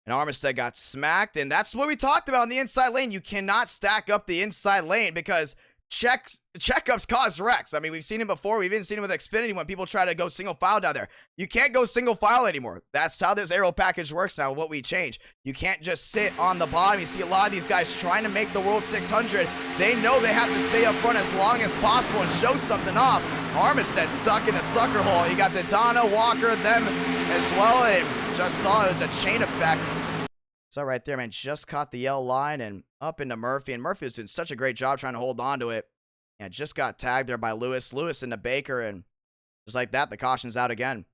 And Armistead got smacked. And that's what we talked about in the inside lane. You cannot stack up the inside lane because checkups cause wrecks. I mean, we've seen it before. We've even seen it with Xfinity when people try to go single file down there. You can't go single file anymore. That's how this Aero package works now, what we changed. You can't just sit on the bottom. You see a lot of these guys trying to make the World 600. They know they have to stay up front as long as possible and show something off. Armistead stuck in the sucker hole. You got Daytona, Walker, them as well, and just saw it was a chain effect. So right there, man, just caught the yellow line and up into Murphy. And Murphy was doing such a great job trying to hold on to it. And just got tagged there by Lewis. Lewis into Baker, and just like that, the caution's out again.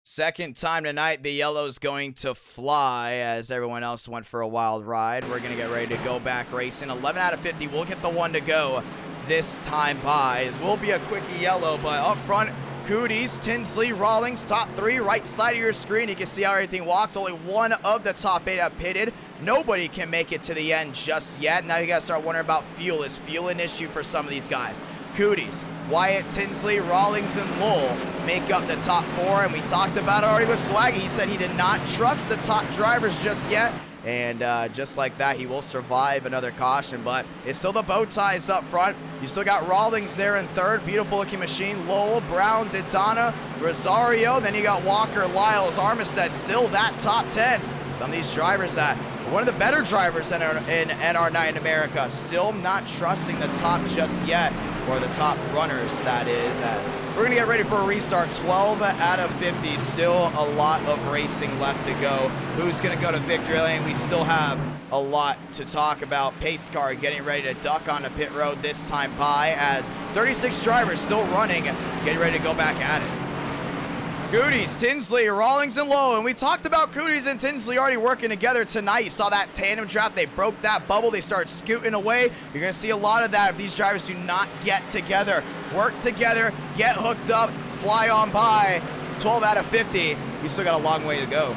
2nd time tonight, the yellow's going to fly as everyone else went for a wild ride. We're going to get ready to go back racing. 11 out of 50. We'll get the 1 to go this time by. It will be a quickie yellow, but up front, Cooties, Tinsley, Rawlings, top 3, right side of your screen. You can see how everything walks. Only 1 of the top 8 have pitted. Nobody can make it to the end just yet. Now you got to start wondering about fuel. Is fuel an issue for some of these guys? Cooties, Wyatt Tinsley, Rawlings, and Lowell make up the top 4. And we talked about it already with Swaggy. He said he did not trust the top drivers just yet. And just like that, he will survive another caution. But it's still the bow ties up front. You still got Rawlings there in 3rd. Beautiful looking machine. Lowell, Brown, Daytona, Rosario. Then you got Walker, Lyles, Armistead. Still that top 10. Some of these drivers that one of the better drivers in NR9 in America. Still not trusting the top just yet. Or the top runners, that is. As we're going to get ready for a restart. 12 out of 50. Still a lot of racing left to go. Who's going to go to victory lane? We still have a lot to talk about. Pace car getting ready to duck onto pit road this time by, as 36 drivers still running, getting ready to go back at it. Cooties, Tinsley, Rawlings, and Lowe. And we talked about Cooties and Tinsley already working together tonight. You saw that tandem draft. They broke that bubble. They started scooting away. You're going to see a lot of that if these drivers do not get together. Work together, get hooked up, fly on by. 12 out of 50. You still got a long way to go.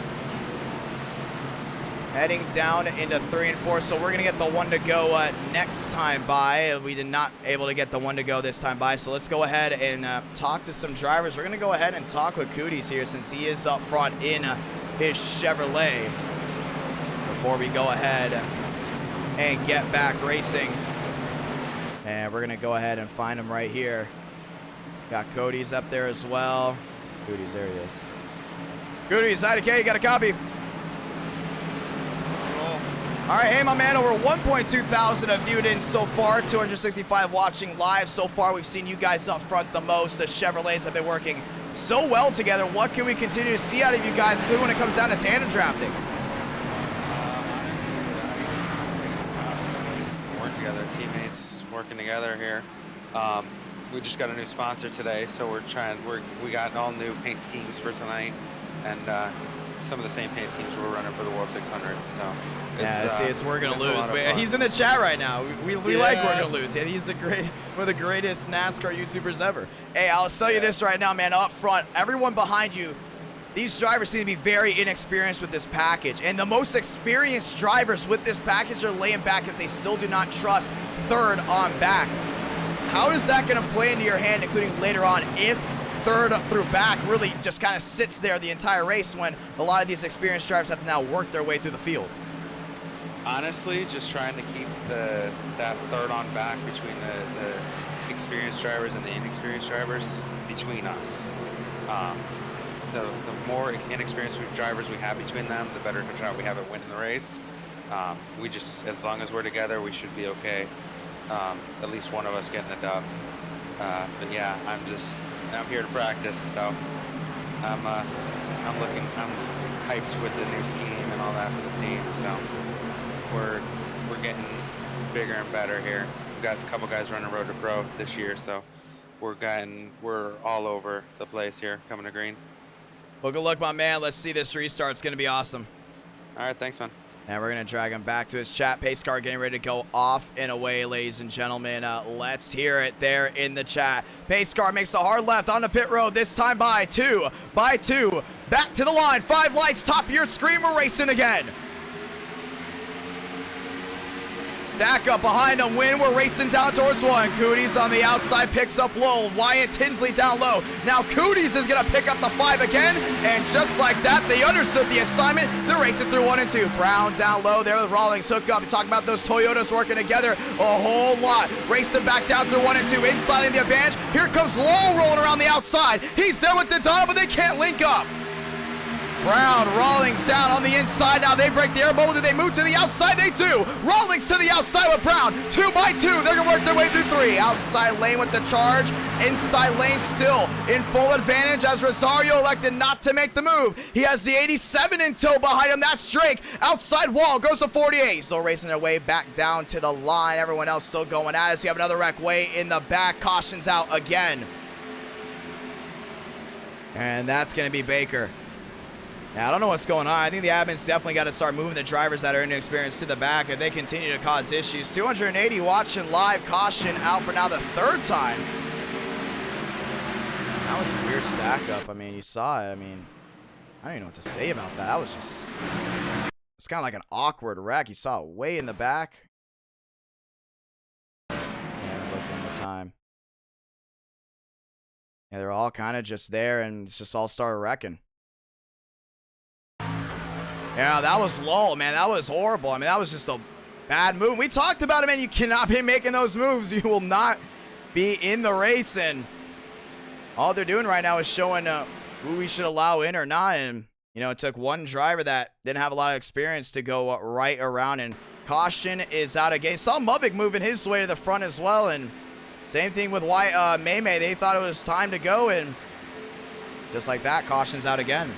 Heading down into 3 and 4, so we're going to get the 1 to go next time by. We did not able to get the 1 to go this time by, so let's go ahead and talk to some drivers. We're going to go ahead and talk with Cooties here since he is up front in his Chevrolet before we go ahead and get back racing. And we're going to go ahead and find him right here. Got Cooties up there as well. Cooties, there he is. Cooties, IDK, you got a copy? All right, hey, my man, over 1.2 thousand have viewed in so far, 265 watching live. So far, we've seen you guys up front the most. The Chevrolets have been working so well together. What can we continue to see out of you guys, including when it comes down to tandem drafting? teammates working together here. We just got a new sponsor today, so we got all new paint schemes for tonight, and some of the same paint schemes we're running for the World 600. So yeah, see, it's we're gonna lose. He's in the chat right now. We like we're gonna lose. Yeah, he's one of the greatest NASCAR YouTubers ever. Hey, I'll tell you this right now, man. Up front, everyone behind you, these drivers seem to be very inexperienced with this package, and the most experienced drivers with this package are laying back because they still do not trust third on back. How is that going to play into your hand, including later on, if third through back really just kind of sits there the entire race when a lot of these experienced drivers have to now work their way through the field? Honestly, just trying to keep that third on back between the experienced drivers and the inexperienced drivers between us. The more inexperienced drivers we have between them, the better chance we have at winning the race. We just, as long as we're together, we should be okay. At least one of us getting a dub. But yeah, I'm here to practice, so I'm hyped with the new scheme and all that for the team. So we're getting bigger and better here. We've got a couple guys running Road to Pro this year, so we're all over the place here coming to green. Well, good luck, my man. Let's see this restart. It's going to be awesome. All right, thanks, man. And we're going to drag him back to his chat. Pace car getting ready to go off and away, ladies and gentlemen. Let's hear it there in the chat. Pace car makes the hard left on the pit road, this time by two. Back to the line. 5 lights, top of your screen. We're racing again. Stack up behind him, Win. We're racing down towards one. Cooties on the outside picks up Lowell. Wyatt Tinsley down low. Now Cooties is going to pick up the 5 again. And just like that, they understood the assignment. They're racing through 1 and 2. Brown down low there with Rawlings. Hook up. Talking about those Toyotas working together a whole lot. Racing back down through 1 and 2. Inside in the advantage. Here comes Lowell rolling around the outside. He's there with Daytona, but they can't link up. Brown, Rawlings down on the inside. Now they break the air bubble. Do they move to the outside? They do. Rawlings to the outside with Brown. 2 by 2. They're going to work their way through 3. Outside lane with the charge. Inside lane still in full advantage as Rosario elected not to make the move. He has the 87 in tow behind him. That's Drake. Outside wall goes to 48. Still racing their way back down to the line. Everyone else still going at us. You have another wreck way in the back. Cautions out again. And that's going to be Baker. Now, I don't know what's going on. I think the admins definitely got to start moving the drivers that are inexperienced to the back if they continue to cause issues. 280 watching live. Caution out for now the 3rd time. That was a weird stack up. I mean, you saw it. I mean, I don't even know what to say about that. That was just... It's kind of like an awkward wreck. You saw it way in the back. Yeah, look at the time. Yeah, they're all kind of just there, and it's just all started wrecking. Yeah, that was low, man. That was horrible. I mean, that was just a bad move. We talked about it, man. You cannot be making those moves. You will not be in the race. And all they're doing right now is showing who we should allow in or not. And, you know, it took one driver that didn't have a lot of experience to go right around. And caution is out again. Saw Mubik moving his way to the front as well. And same thing with May. They thought it was time to go. And just like that, caution's out again.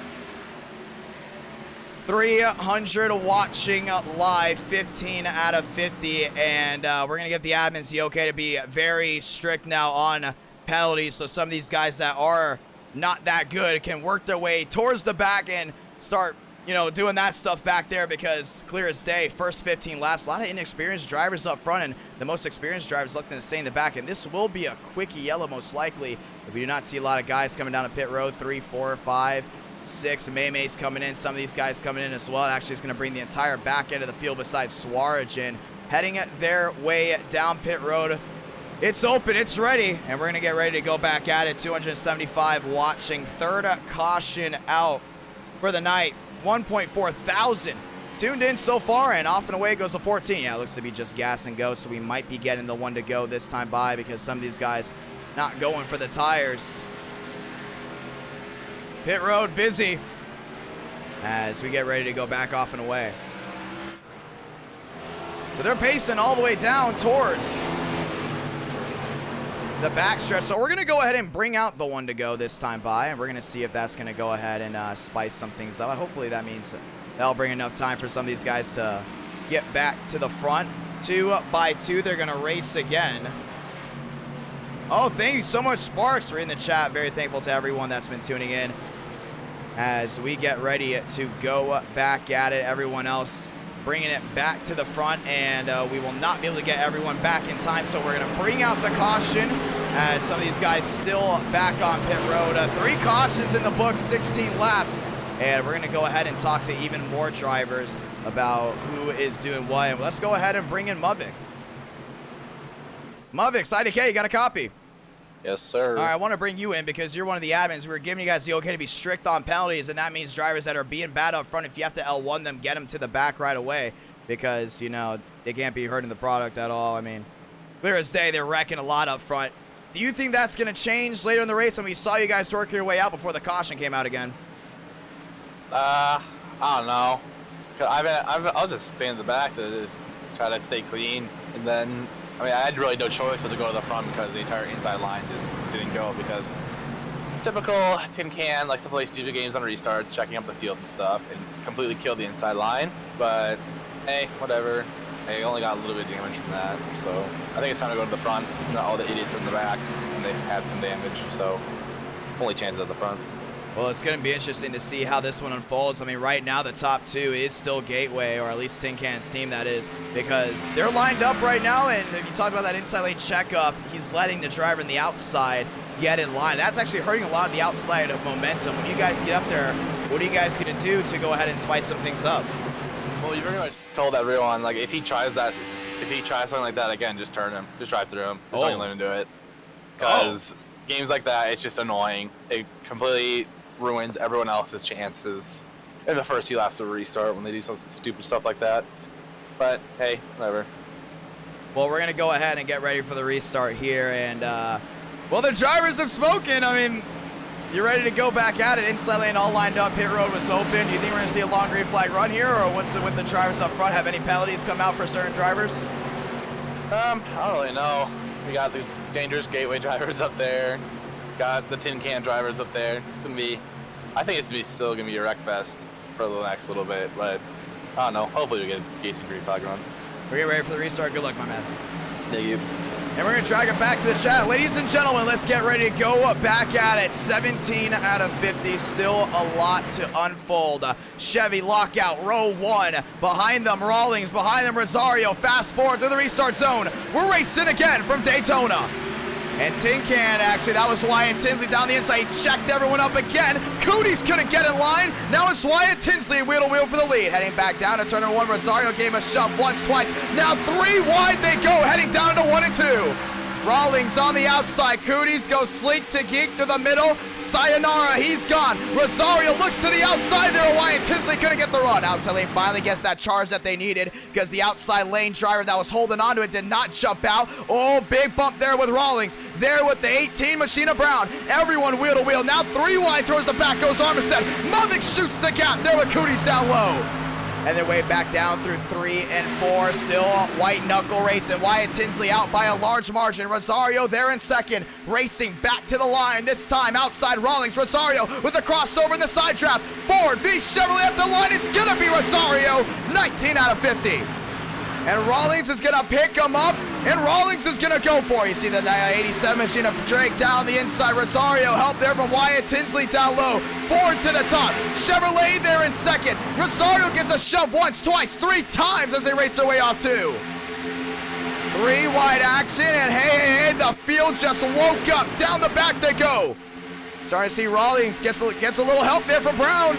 300 watching live, 15 out of 50, and we're going to give the admins the okay to be very strict now on penalties, so some of these guys that are not that good can work their way towards the back and start, you know, doing that stuff back there, because clear as day, first 15 laps, a lot of inexperienced drivers up front, and the most experienced drivers looking to stay in the back, and this will be a quickie yellow most likely if we do not see a lot of guys coming down to pit road. 3, 4, 5, 6. May's coming in. Some of these guys coming in as well. Actually, it's going to bring the entire back end of the field besides Suarez in. Heading their way down pit road. It's open. It's ready. And we're going to get ready to go back at it. 275 watching. 3rd caution out for the night. 1.4 thousand tuned in so far, and off and away goes a 14. Yeah, it looks to be just gas and go, so we might be getting the 1 to go this time by because some of these guys not going for the tires. Pit road busy as we get ready to go back off and away. So they're pacing all the way down towards the backstretch. So we're going to go ahead and bring out the 1 to go this time by, and we're going to see if that's going to go ahead and spice some things up. Hopefully that means that'll bring enough time for some of these guys to get back to the front. 2 by 2. They're going to race again. Oh, thank you so much, Sparks, for in the chat. Very thankful to everyone that's been tuning in as we get ready to go back at it. Everyone else bringing it back to the front, and we will not be able to get everyone back in time, so we're going to bring out the caution as some of these guys still back on pit road. 3 cautions in the books, 16 laps, and we're going to go ahead and talk to even more drivers about who is doing what. And let's go ahead and bring in Muvik. Muvik, IDK, you got a copy? Yes, sir. All right, I want to bring you in because you're one of the admins. We were giving you guys the okay to be strict on penalties, and that means drivers that are being bad up front, if you have to L1 them, get them to the back right away because, you know, they can't be hurting the product at all. I mean, clear as day, they're wrecking a lot up front. Do you think that's going to change later in the race? And we saw you guys work your way out before the caution came out again. I don't know. I was just staying in the back to just try to stay clean, and then I mean I had really no choice but to go to the front because the entire inside line just didn't go because typical tin can likes to play stupid games on restart, checking up the field and stuff, and completely killed the inside line. But hey, whatever. They only got a little bit of damage from that, so I think it's time to go to the front. Not all the idiots are in the back, and they had some damage, so only chances at the front. Well, it's going to be interesting to see how this one unfolds. I mean, right now the top 2 is still Gateway, or at least Tin Can's team, that is, because they're lined up right now, and if you talk about that inside lane checkup, he's letting the driver in the outside get in line. That's actually hurting a lot of the outside of momentum. When you guys get up there, what are you guys going to do to go ahead and spice some things up? Well, you pretty much told everyone, like, if he tries something like that again, just turn him. Just drive through him. Just don't even let him do it. Because games like that, it's just annoying. It completely ruins everyone else's chances in the first few laps of a restart when they do some stupid stuff like that. But, hey, whatever. Well, we're going to go ahead and get ready for the restart here. And, well, the drivers have spoken. I mean, you're ready to go back at it. Inside lane all lined up. Pit road was open. Do you think we're going to see a long green flag run here? Or what's it with the drivers up front? Have any penalties come out for certain drivers? I don't really know. We got the dangerous Gateway drivers up there. Got the tin can drivers up there. It's gonna be, I think it's still gonna be a wreck fest for the next little bit, but I don't know. Hopefully we get a decent green flag run. We're getting ready for the restart. Good luck, my man. Thank you. And we're gonna drag it back to the chat. Ladies and gentlemen, let's get ready to go back at it. 17 out of 50, still a lot to unfold. Chevy lockout, row 1. Behind them, Rawlings. Behind them, Rosario. Fast forward to the restart zone. We're racing again from Daytona. And Tin Can, actually, that was Wyatt Tinsley down the inside. He checked everyone up again. Cooties couldn't get in line. Now it's Wyatt Tinsley wheel to wheel for the lead. Heading back down to turn 1. Rosario gave a shove once, twice. Now 3 wide they go, heading down to 1 and 2. Rawlings on the outside. Cooties goes sleek to geek to the middle. Sayonara, he's gone. Rosario looks to the outside there. Wyatt Tinsley couldn't get the run. Outside lane finally gets that charge that they needed because the outside lane driver that was holding onto it did not jump out. Oh, big bump there with Rawlings. There with the 18, Machina Brown. Everyone wheel to wheel. Now 3 wide towards the back goes Armistead. Mothick shoots the gap there with Cooties down low. And their way back down through 3 and 4. Still white knuckle racing. Wyatt Tinsley out by a large margin. Rosario there in second. Racing back to the line. This time outside Rawlings. Rosario with a crossover in the side draft. Ford v Chevrolet up the line. It's going to be Rosario. 19 out of 50. And Rawlings is going to pick him up. And Rawlings is going to go for it. You see the 87 machine of Drake down the inside. Rosario help there from Wyatt Tinsley down low. Ford to the top. Chevrolet there in second. Rosario gets a shove once, twice, 3 times as they race their way off 2. 3 wide action. And hey, the field just woke up. Down the back they go. Starting to see Rawlings gets a little help there from Brown.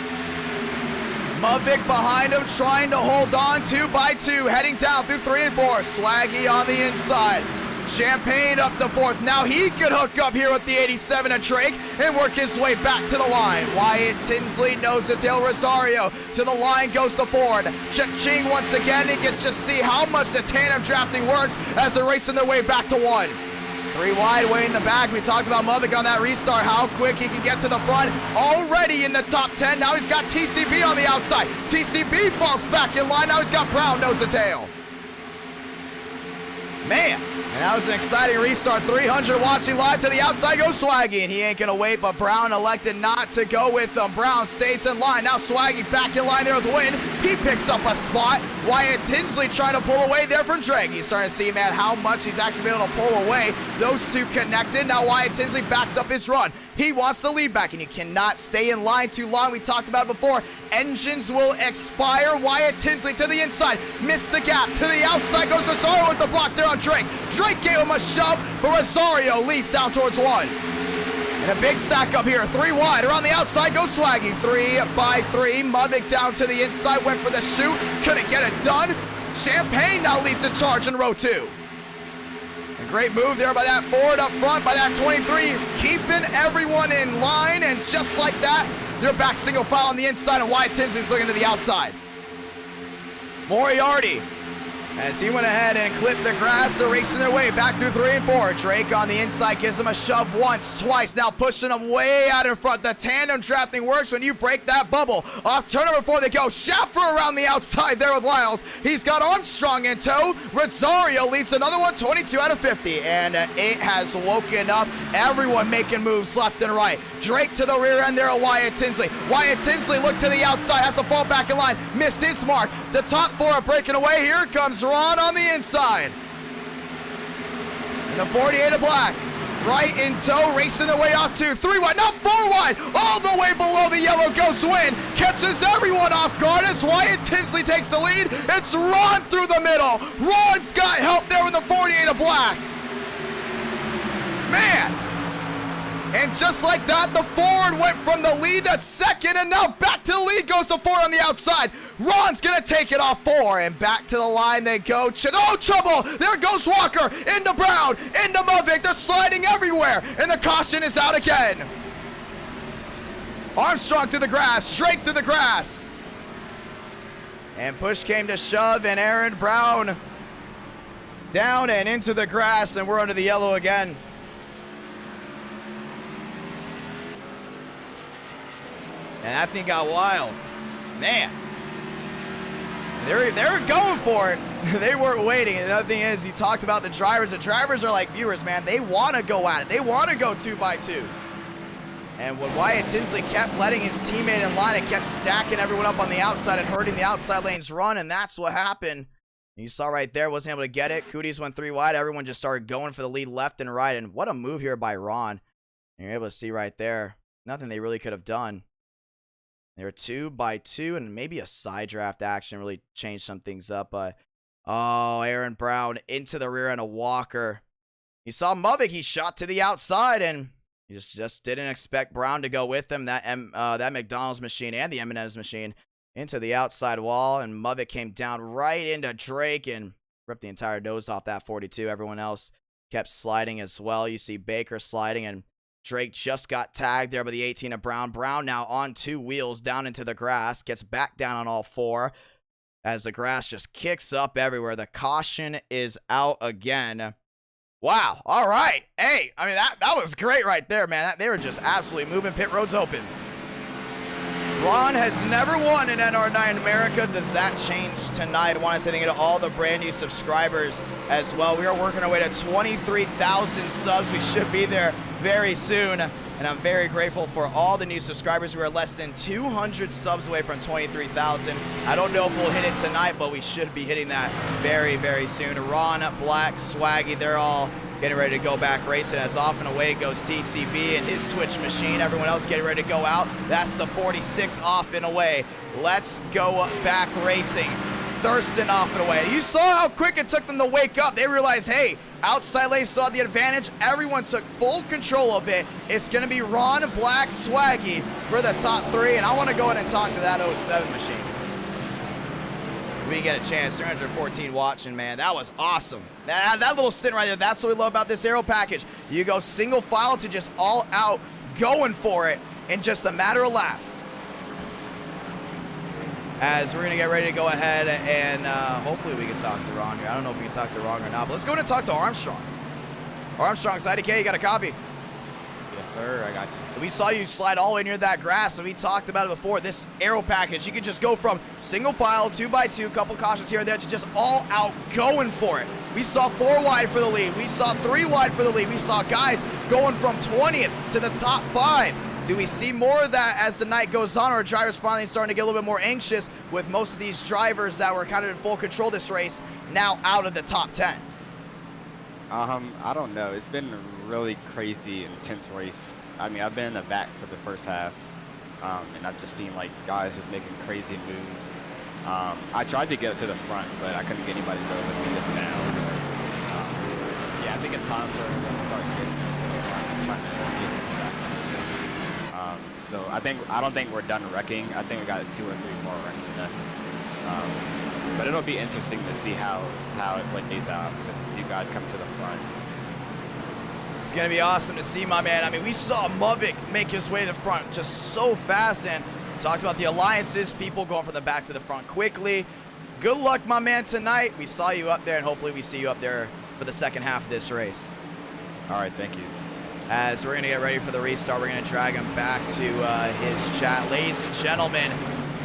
Muvik behind him, trying to hold on 2 by 2, heading down through 3 and 4. Swaggy on the inside. Champagne up to 4th. Now he could hook up here with the 87 of Drake and work his way back to the line. Wyatt Tinsley nose to tail Rosario. To the line goes the Ford. Cha-ching once again. He gets to see how much the tandem drafting works as they're racing their way back to 1. 3 wide way in the back. We talked about Muvik on that restart, how quick he can get to the front. Already in the top 10. Now he's got TCB on the outside. TCB falls back in line. Now he's got Brown nose to tail. Man, and that was an exciting restart. 300 watching live. To the outside goes Swaggy, and he ain't gonna wait, but Brown elected not to go with them. Brown stays in line. Now Swaggy back in line there with the win. He picks up a spot. Wyatt Tinsley trying to pull away there from Drake. He's starting to see, man, how much he's actually been able to pull away. Those two connected. Now Wyatt Tinsley backs up his run. He wants the lead back, and you cannot stay in line too long. We talked about it before. Engines will expire. Wyatt Tinsley to the inside. Missed the gap. To the outside goes Rosario with the block there on Drake. Drake gave him a shove, but Rosario leads down towards one. And a big stack up here. 3 wide. Around the outside goes Swaggy. 3 by 3. Mudvik down to the inside. Went for the shoot. Couldn't get it done. Champagne now leads the charge in row 2. Great move there by that Ford up front, by that 23, keeping everyone in line, and just like that, they're back single file on the inside, and Wyatt Tinsley's looking to the outside. Moriarty, as he went ahead and clipped the grass, they're racing their way back through 3 and 4. Drake on the inside gives him a shove once, twice, now pushing him way out in front. The tandem drafting works when you break that bubble. Off turn number 4 they go. Schaffer around the outside there with Lyles. He's got Armstrong in tow. Rosario leads another one, 22 out of 50. And it has woken up. Everyone making moves left and right. Drake to the rear end there of Wyatt Tinsley. Wyatt Tinsley looked to the outside, has to fall back in line. Missed his mark. The top 4 are breaking away. Here comes Ron on the inside. And the 48 of black. Right in tow, racing their way off to 3 wide, now 4 wide, all the way below the yellow goes Win. Catches everyone off guard as Wyatt Tinsley takes the lead. It's Ron through the middle. Ron's got help there in the 48 of black. Man. And just like that, the Ford went from the lead to second, and now back to the lead goes the Ford on the outside. Ron's gonna take it off 4, and back to the line they go. Oh, trouble! There goes Walker, into Brown, into Mudvik. They're sliding everywhere, and the caution is out again. Armstrong through the grass, straight through the grass. And push came to shove, and Aaron Brown down and into the grass, and we're under the yellow again. And that thing got wild. Man. They were going for it. They weren't waiting. And the other thing is, you talked about the drivers. The drivers are like viewers, man. They want to go at it. They want to go 2 by 2. And when Wyatt Tinsley kept letting his teammate in line, it kept stacking everyone up on the outside and hurting the outside lanes run, and that's what happened. You saw right there, wasn't able to get it. Cooties went 3 wide. Everyone just started going for the lead left and right, and what a move here by Ron. And you're able to see right there, nothing they really could have done. They were 2 by 2, and maybe a side draft action really changed some things up. But oh, Aaron Brown into the rear end of Walker. He saw Mudvik. He shot to the outside, and he just didn't expect Brown to go with him. That McDonald's machine and the M&M's machine into the outside wall, and Mudvik came down right into Drake and ripped the entire nose off that 42. Everyone else kept sliding as well. You see Baker sliding, and Drake just got tagged there by the 18 of Brown. Brown now on 2 wheels down into the grass. Gets back down on all 4 as the grass just kicks up everywhere. The caution is out again. Wow. All right. Hey, I mean, that was great right there, man. They were just absolutely moving. Pit road's open. Ron has never won an NR9 in America. Does that change tonight? I want to say thank you to all the brand new subscribers as well. We are working our way to 23,000 subs. We should be there very soon. And I'm very grateful for all the new subscribers. We are less than 200 subs away from 23,000. I don't know if we'll hit it tonight, but we should be hitting that very, very soon. Ron, Black, Swaggy, they're all getting ready to go back racing. As off and away goes TCB and his Twitch machine. Everyone else getting ready to go out. That's the 46 off and away. Let's go back racing. Thurston off and away. You saw how quick it took them to wake up. They realized, hey, outside lane saw the advantage. Everyone took full control of it. It's going to be Ron, Black, Swaggy for the top 3. And I want to go ahead and talk to that 07 machine. We get a chance. 314 watching, man. That was awesome. That little stint right there, that's what we love about this Aero package. You go single file to just all out going for it in just a matter of laps. As we're going to get ready to go ahead and hopefully we can talk to Ron here. I don't know if we can talk to Ron or not, but let's go ahead and talk to Armstrong. Armstrong's IDK, you got a copy? Yes, sir. I got you. We saw you slide all the way near that grass, and we talked about it before. This Aero package, you can just go from single file, 2x2, couple cautions here and there, to just all out going for it. We saw 4 wide for the lead. We saw 3 wide for the lead. We saw guys going from 20th to the top 5. Do we see more of that as the night goes on, or are drivers finally starting to get a little bit more anxious with most of these drivers that were kind of in full control this race now out of the top 10? I don't know. It's been a really crazy, intense race. I mean, I've been in the back for the first half, and I've just seen like guys just making crazy moves. I tried to get up to the front, but I couldn't get anybody to go with me just now. Yeah, I think it's time for them to start getting so I don't think we're done wrecking. I think we got 2 or 3 more wrecks in us. But it'll be interesting to see how it plays out if you guys come to the front. It's going to be awesome to see, my man. I mean, we saw Muvik make his way to the front just so fast, and talked about the alliances, people going from the back to the front quickly. Good luck, my man, tonight. We saw you up there, and hopefully we see you up there for the second half of this race. All right, thank you. As we're going to get ready for the restart, we're going to drag him back to his chat. Ladies and gentlemen,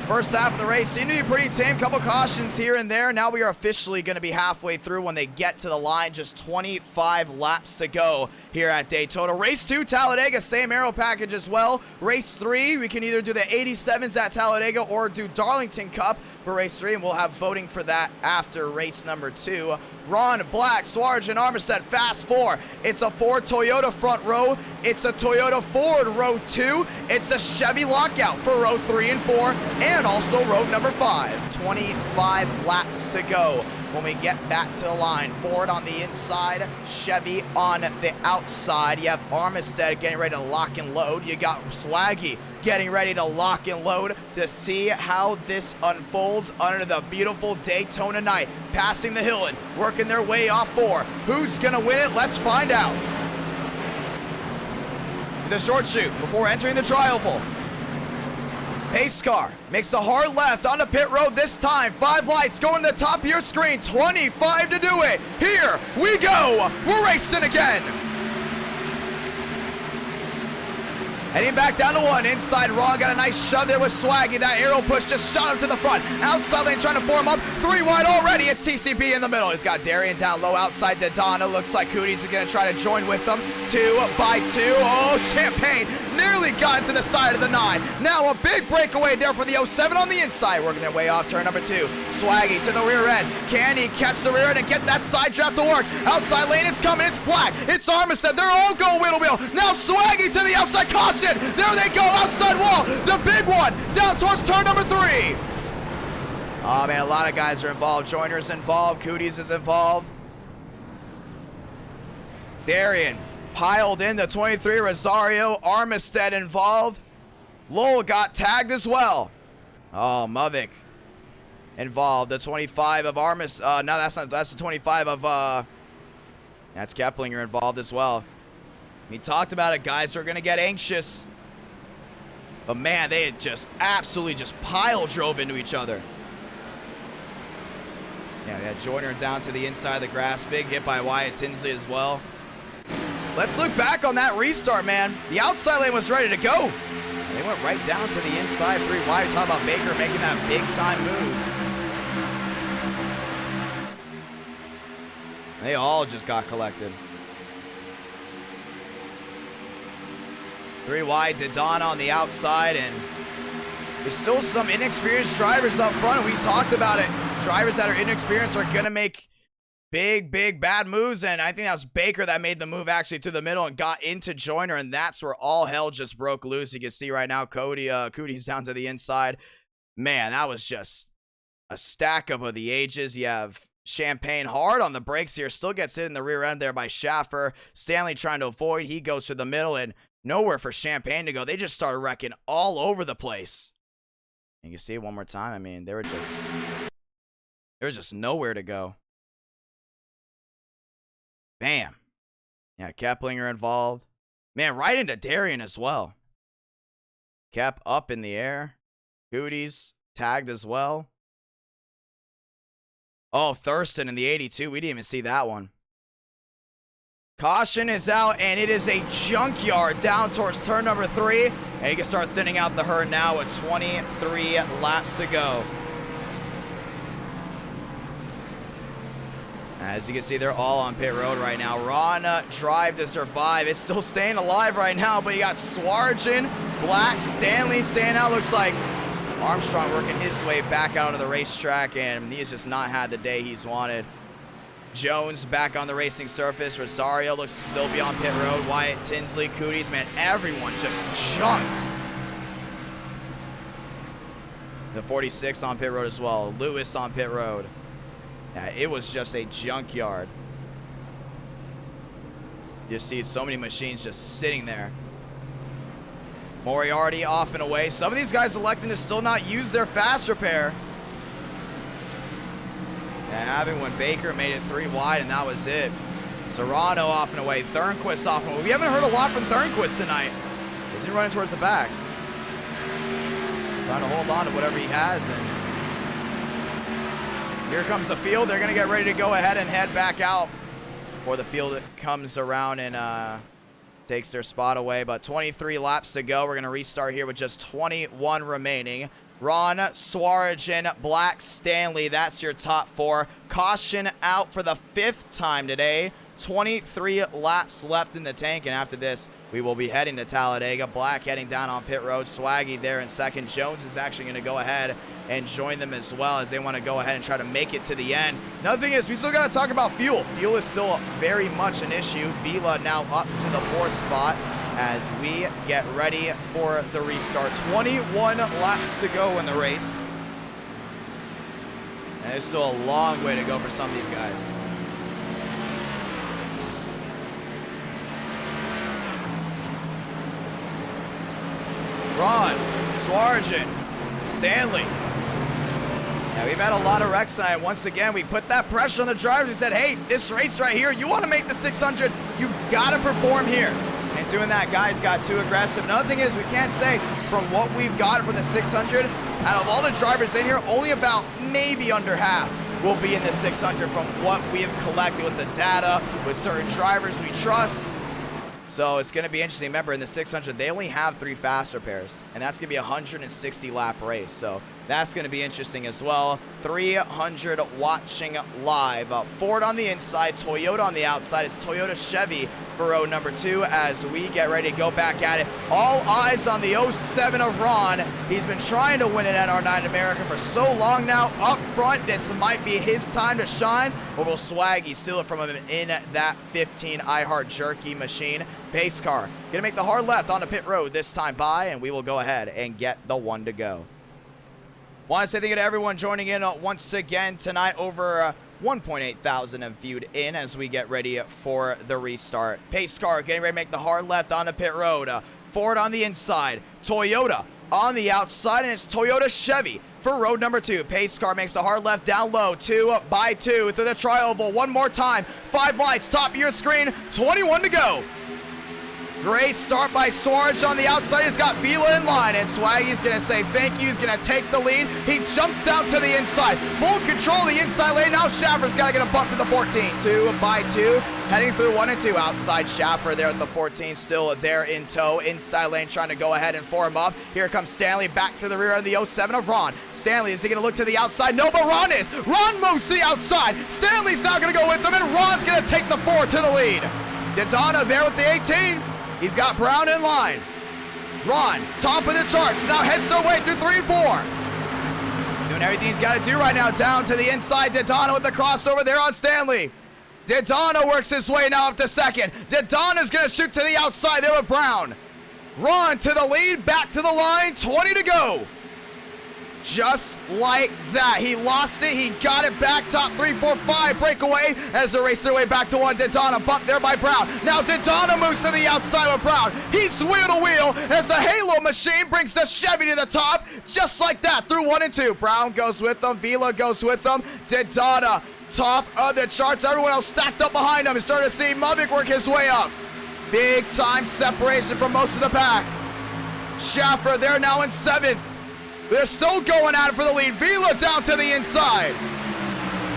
first half of the race seemed to be pretty tame. Couple cautions here and there. Now we are officially going to be halfway through when they get to the line. Just 25 laps to go here at Daytona. Race 2, Talladega, same Aero package as well. Race 3, we can either do the 87s at Talladega or do Darlington Cup for race 3, and we'll have voting for that after race number 2. Ron, Black, Swarge, and Armistead, fast 4. It's a Ford Toyota front row. It's a Toyota Ford row 2. It's a Chevy lockout for row 3 and 4, and also row number 5. 25 laps to go when we get back to the line. Ford on the inside, Chevy on the outside. You have Armistead getting ready to lock and load. You got Swaggy getting ready to lock and load to see how this unfolds under the beautiful Daytona night. Passing the hill and working their way off 4. Who's gonna win it? Let's find out. The short chute before entering the trial pole. Pace car makes the hard left onto pit road this time. 5 lights going to the top of your screen. 25 to do it. Here we go. We're racing again. Heading back down to 1. Inside, Ron got a nice shove there with Swaggy. That Aero push just shot him to the front. Outside lane trying to form up. 3 wide already. It's TCB in the middle. He's got Darian down low outside to Donna. Looks like Cooties is going to try to join with them. 2 by 2. Oh, Champagne nearly got into the side of the 9. Now a big breakaway there for the 07 on the inside. Working their way off turn number 2. Swaggy to the rear end. Can he catch the rear end and get that side draft to work? Outside lane is coming. It's Black. It's Armistead. They're all going wheel. Now Swaggy to the outside caution. There they go, outside wall. The big one down towards turn number 3. Oh man, a lot of guys are involved. Joyner's involved. Cooties is involved. Darian piled in the 23. Rosario, Armistead involved. Lowell got tagged as well. Oh, Muvik involved. The 25 of Armistead. No, that's the 25 of that's Keplinger involved as well. He talked about it, guys are going to get anxious. But man, they had just absolutely just pile drove into each other. Yeah, we had Joyner down to the inside of the grass. Big hit by Wyatt Tinsley as well. Let's look back on that restart, man. The outside lane was ready to go. They went right down to the inside 3 wide. Talk about Baker making that big time move. They all just got collected. 3 wide to Donna on the outside, and there's still some inexperienced drivers up front. We talked about it. Drivers that are inexperienced are going to make big bad moves, and I think that was Baker that made the move actually to the middle and got into Joyner, and that's where all hell just broke loose. You can see right now Cody's down to the inside. Man, that was just a stack up of the ages. You have Champagne hard on the brakes here, still gets hit in the rear end there by Schaffer. Stanley trying to avoid. He goes to the middle, and nowhere for Champagne to go. They just started wrecking all over the place. And you can see it one more time. I mean, there was just nowhere to go. Bam. Yeah, Keplinger involved. Man, right into Darian as well. Kep up in the air. Cooties tagged as well. Oh, Thurston in the 82. We didn't even see that one. Caution is out, and it is a junkyard down towards turn number 3. And you can start thinning out the herd now with 23 laps to go. As you can see, they're all on pit road right now. Ron Drive to Survive. It's still staying alive right now, but you got Swarjan, Black, Stanley staying out. Looks like Armstrong working his way back out of the racetrack, and he has just not had the day he's wanted. Jones back on the racing surface. Rosario looks to still be on pit road. Wyatt, Tinsley, Cooties, man, everyone just junked. The 46 on pit road as well. Lewis on pit road. Yeah, it was just a junkyard. You see so many machines just sitting there. Moriarty off and away. Some of these guys electing to still not use their fast repair. And having when Baker made it 3 wide, and that was it. Serrano off and away. Thornquist off and away. We haven't heard a lot from Thornquist tonight. Is he running towards the back? Trying to hold on to whatever he has. And here comes the field. They're going to get ready to go ahead and head back out before the field comes around and takes their spot away. But 23 laps to go. We're going to restart here with just 21 remaining. Ron, Swarjan, Black, Stanley. That's your top 4. Caution out for the 5th time today. 23 laps left in the tank, and after this, we will be heading to Talladega. Black heading down on pit road. Swaggy there in second. Jones is actually going to go ahead and join them as well, as they want to go ahead and try to make it to the end. Another thing is, we still got to talk about fuel. Fuel is still very much an issue. Vila now up to the 4th spot as we get ready for the restart. 21 laps to go in the race. And there's still a long way to go for some of these guys. Ron, Swarjan, Stanley. Now, we've had a lot of wrecks tonight. Once again, we put that pressure on the drivers. We said, hey, this race right here, you want to make the 600, you've got to perform here. And doing that, guys got too aggressive. Another thing is, we can't say from what we've got from the 600, out of all the drivers in here, only about maybe under half will be in the 600 from what we have collected with the data, with certain drivers we trust. So it's going to be interesting. Remember, in the 600, they only have 3 fast repairs, and that's going to be a 160 lap race. So that's going to be interesting as well. 300 watching live. Ford on the inside, Toyota on the outside. It's Toyota Chevy for row number 2 as we get ready to go back at it. All eyes on the 07 of Ron. He's been trying to win it at R9 America for so long now. Up front, this might be his time to shine, or will Swaggy steal it from him in that 15 iHeart Jerky machine? Pace car gonna make the hard left onto pit road this time by, and we will go ahead and get the 1 to go. Want to say thank you to everyone joining in once again tonight. Over 1.8 thousand have viewed in as we get ready for the restart. Pace car getting ready to make the hard left onto pit road. Ford on the inside, Toyota on the outside, and it's Toyota Chevy for road number 2. Pace car makes the hard left down low, 2 by 2 through the tri-oval. One more time, 5 lights, top of your screen, 21 to go. Great start by Swaraj on the outside. He's got Vila in line, and Swaggy's going to say thank you. He's going to take the lead. He jumps down to the inside. Full control of the inside lane. Now Schaffer's got to get a bump to the 14. 2 by 2. Heading through 1 and 2. Outside Schaffer there at the 14. Still there in tow. Inside lane trying to go ahead and form up. Here comes Stanley back to the rear of the 07 of Ron. Stanley, is he going to look to the outside? No, but Ron is. Ron moves to the outside. Stanley's now going to go with them, and Ron's going to take the 4 to the lead. Daytona there with the 18. He's got Brown in line. Ron, top of the charts, now heads their way through 3 and 4. Doing everything he's got to do right now, down to the inside. Daytona with the crossover there on Stanley. Daytona works his way now up to second. Daytona's going to shoot to the outside there with Brown. Ron to the lead, back to the line, 20 to go. Just like that. He lost it. He got it back. Top 3, 4, 5 breakaway as they race their way back to 1. Daytona bumped there by Brown. Now Daytona moves to the outside with Brown. He's wheel to wheel as the Halo machine brings the Chevy to the top. Just like that through 1 and 2. Brown goes with them. Vila goes with them. Daytona top of the charts. Everyone else stacked up behind him. He's starting to see Mavik work his way up. Big time separation from most of the pack. Schaffer there now in 7th. They're still going at it for the lead. Vila down to the inside.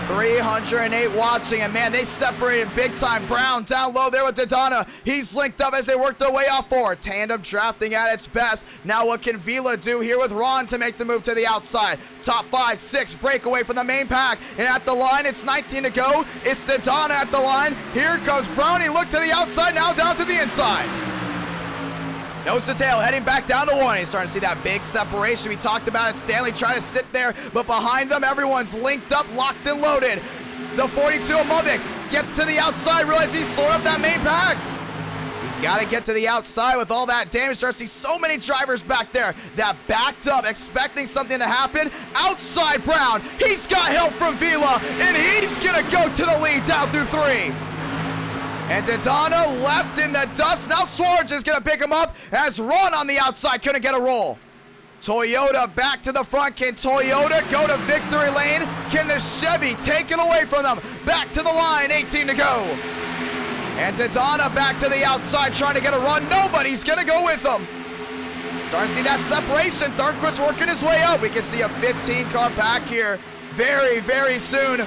308 watching, and man, they separated big time. Brown down low there with Daytona. He's linked up as they work their way off forward. Tandem drafting at its best. Now what can Vila do here with Ron to make the move to the outside? Top 5, 6 breakaway from the main pack, and at the line, it's 19 to go. It's Daytona at the line. Here comes Brown. He looked to the outside, now down to the inside. Nose to tail, heading back down to 1. He's starting to see that big separation. We talked about it. Stanley trying to sit there, but behind them, everyone's linked up, locked and loaded. The 42 of Movic gets to the outside, realizes he's slowed up that main pack. He's got to get to the outside with all that damage. Starting to see so many drivers back there that backed up, expecting something to happen. Outside Brown, he's got help from Vila, and he's going to go to the lead down through 3. And Daytona left in the dust. Now Swartz is going to pick him up as Ron on the outside couldn't get a roll. Toyota back to the front. Can Toyota go to victory lane? Can the Chevy take it away from them? Back to the line, 18 to go. And Daytona back to the outside trying to get a run. Nobody's going to go with them. Starting to see that separation. Thornquist working his way up. We can see a 15-car pack here very, very soon.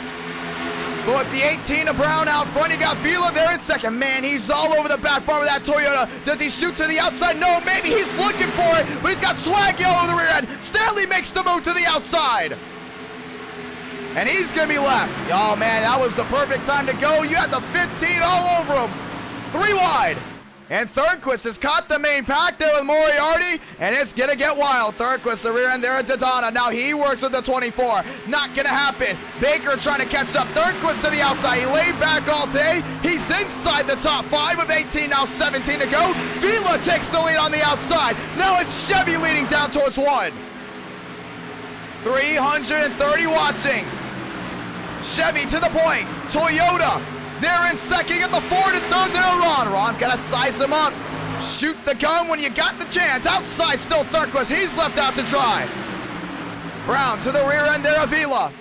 But with the 18 of Brown out front, you got Vila there in second. Man, he's all over the back bar with that Toyota. Does he shoot to the outside? No, maybe he's looking for it, but he's got swag all over the rear end. Stanley makes the move to the outside. And he's going to be left. Oh, man, that was the perfect time to go. You had the 15 all over him. 3 wide. And Thornquist has caught the main pack there with Moriarty, and it's going to get wild. Thornquist, the rear end there at Daytona. Now he works with the 24. Not going to happen. Baker trying to catch up. Thornquist to the outside. He laid back all day. He's inside the top 5 with 18, now 17 to go. Vila takes the lead on the outside. Now it's Chevy leading down towards 1. 330 watching. Chevy to the point. Toyota. They're in second, get the forward and third there, Ron. Ron's got to size him up. Shoot the gun when you got the chance. Outside still Thornquist. He's left out to dry. Brown to the rear end there of Vila.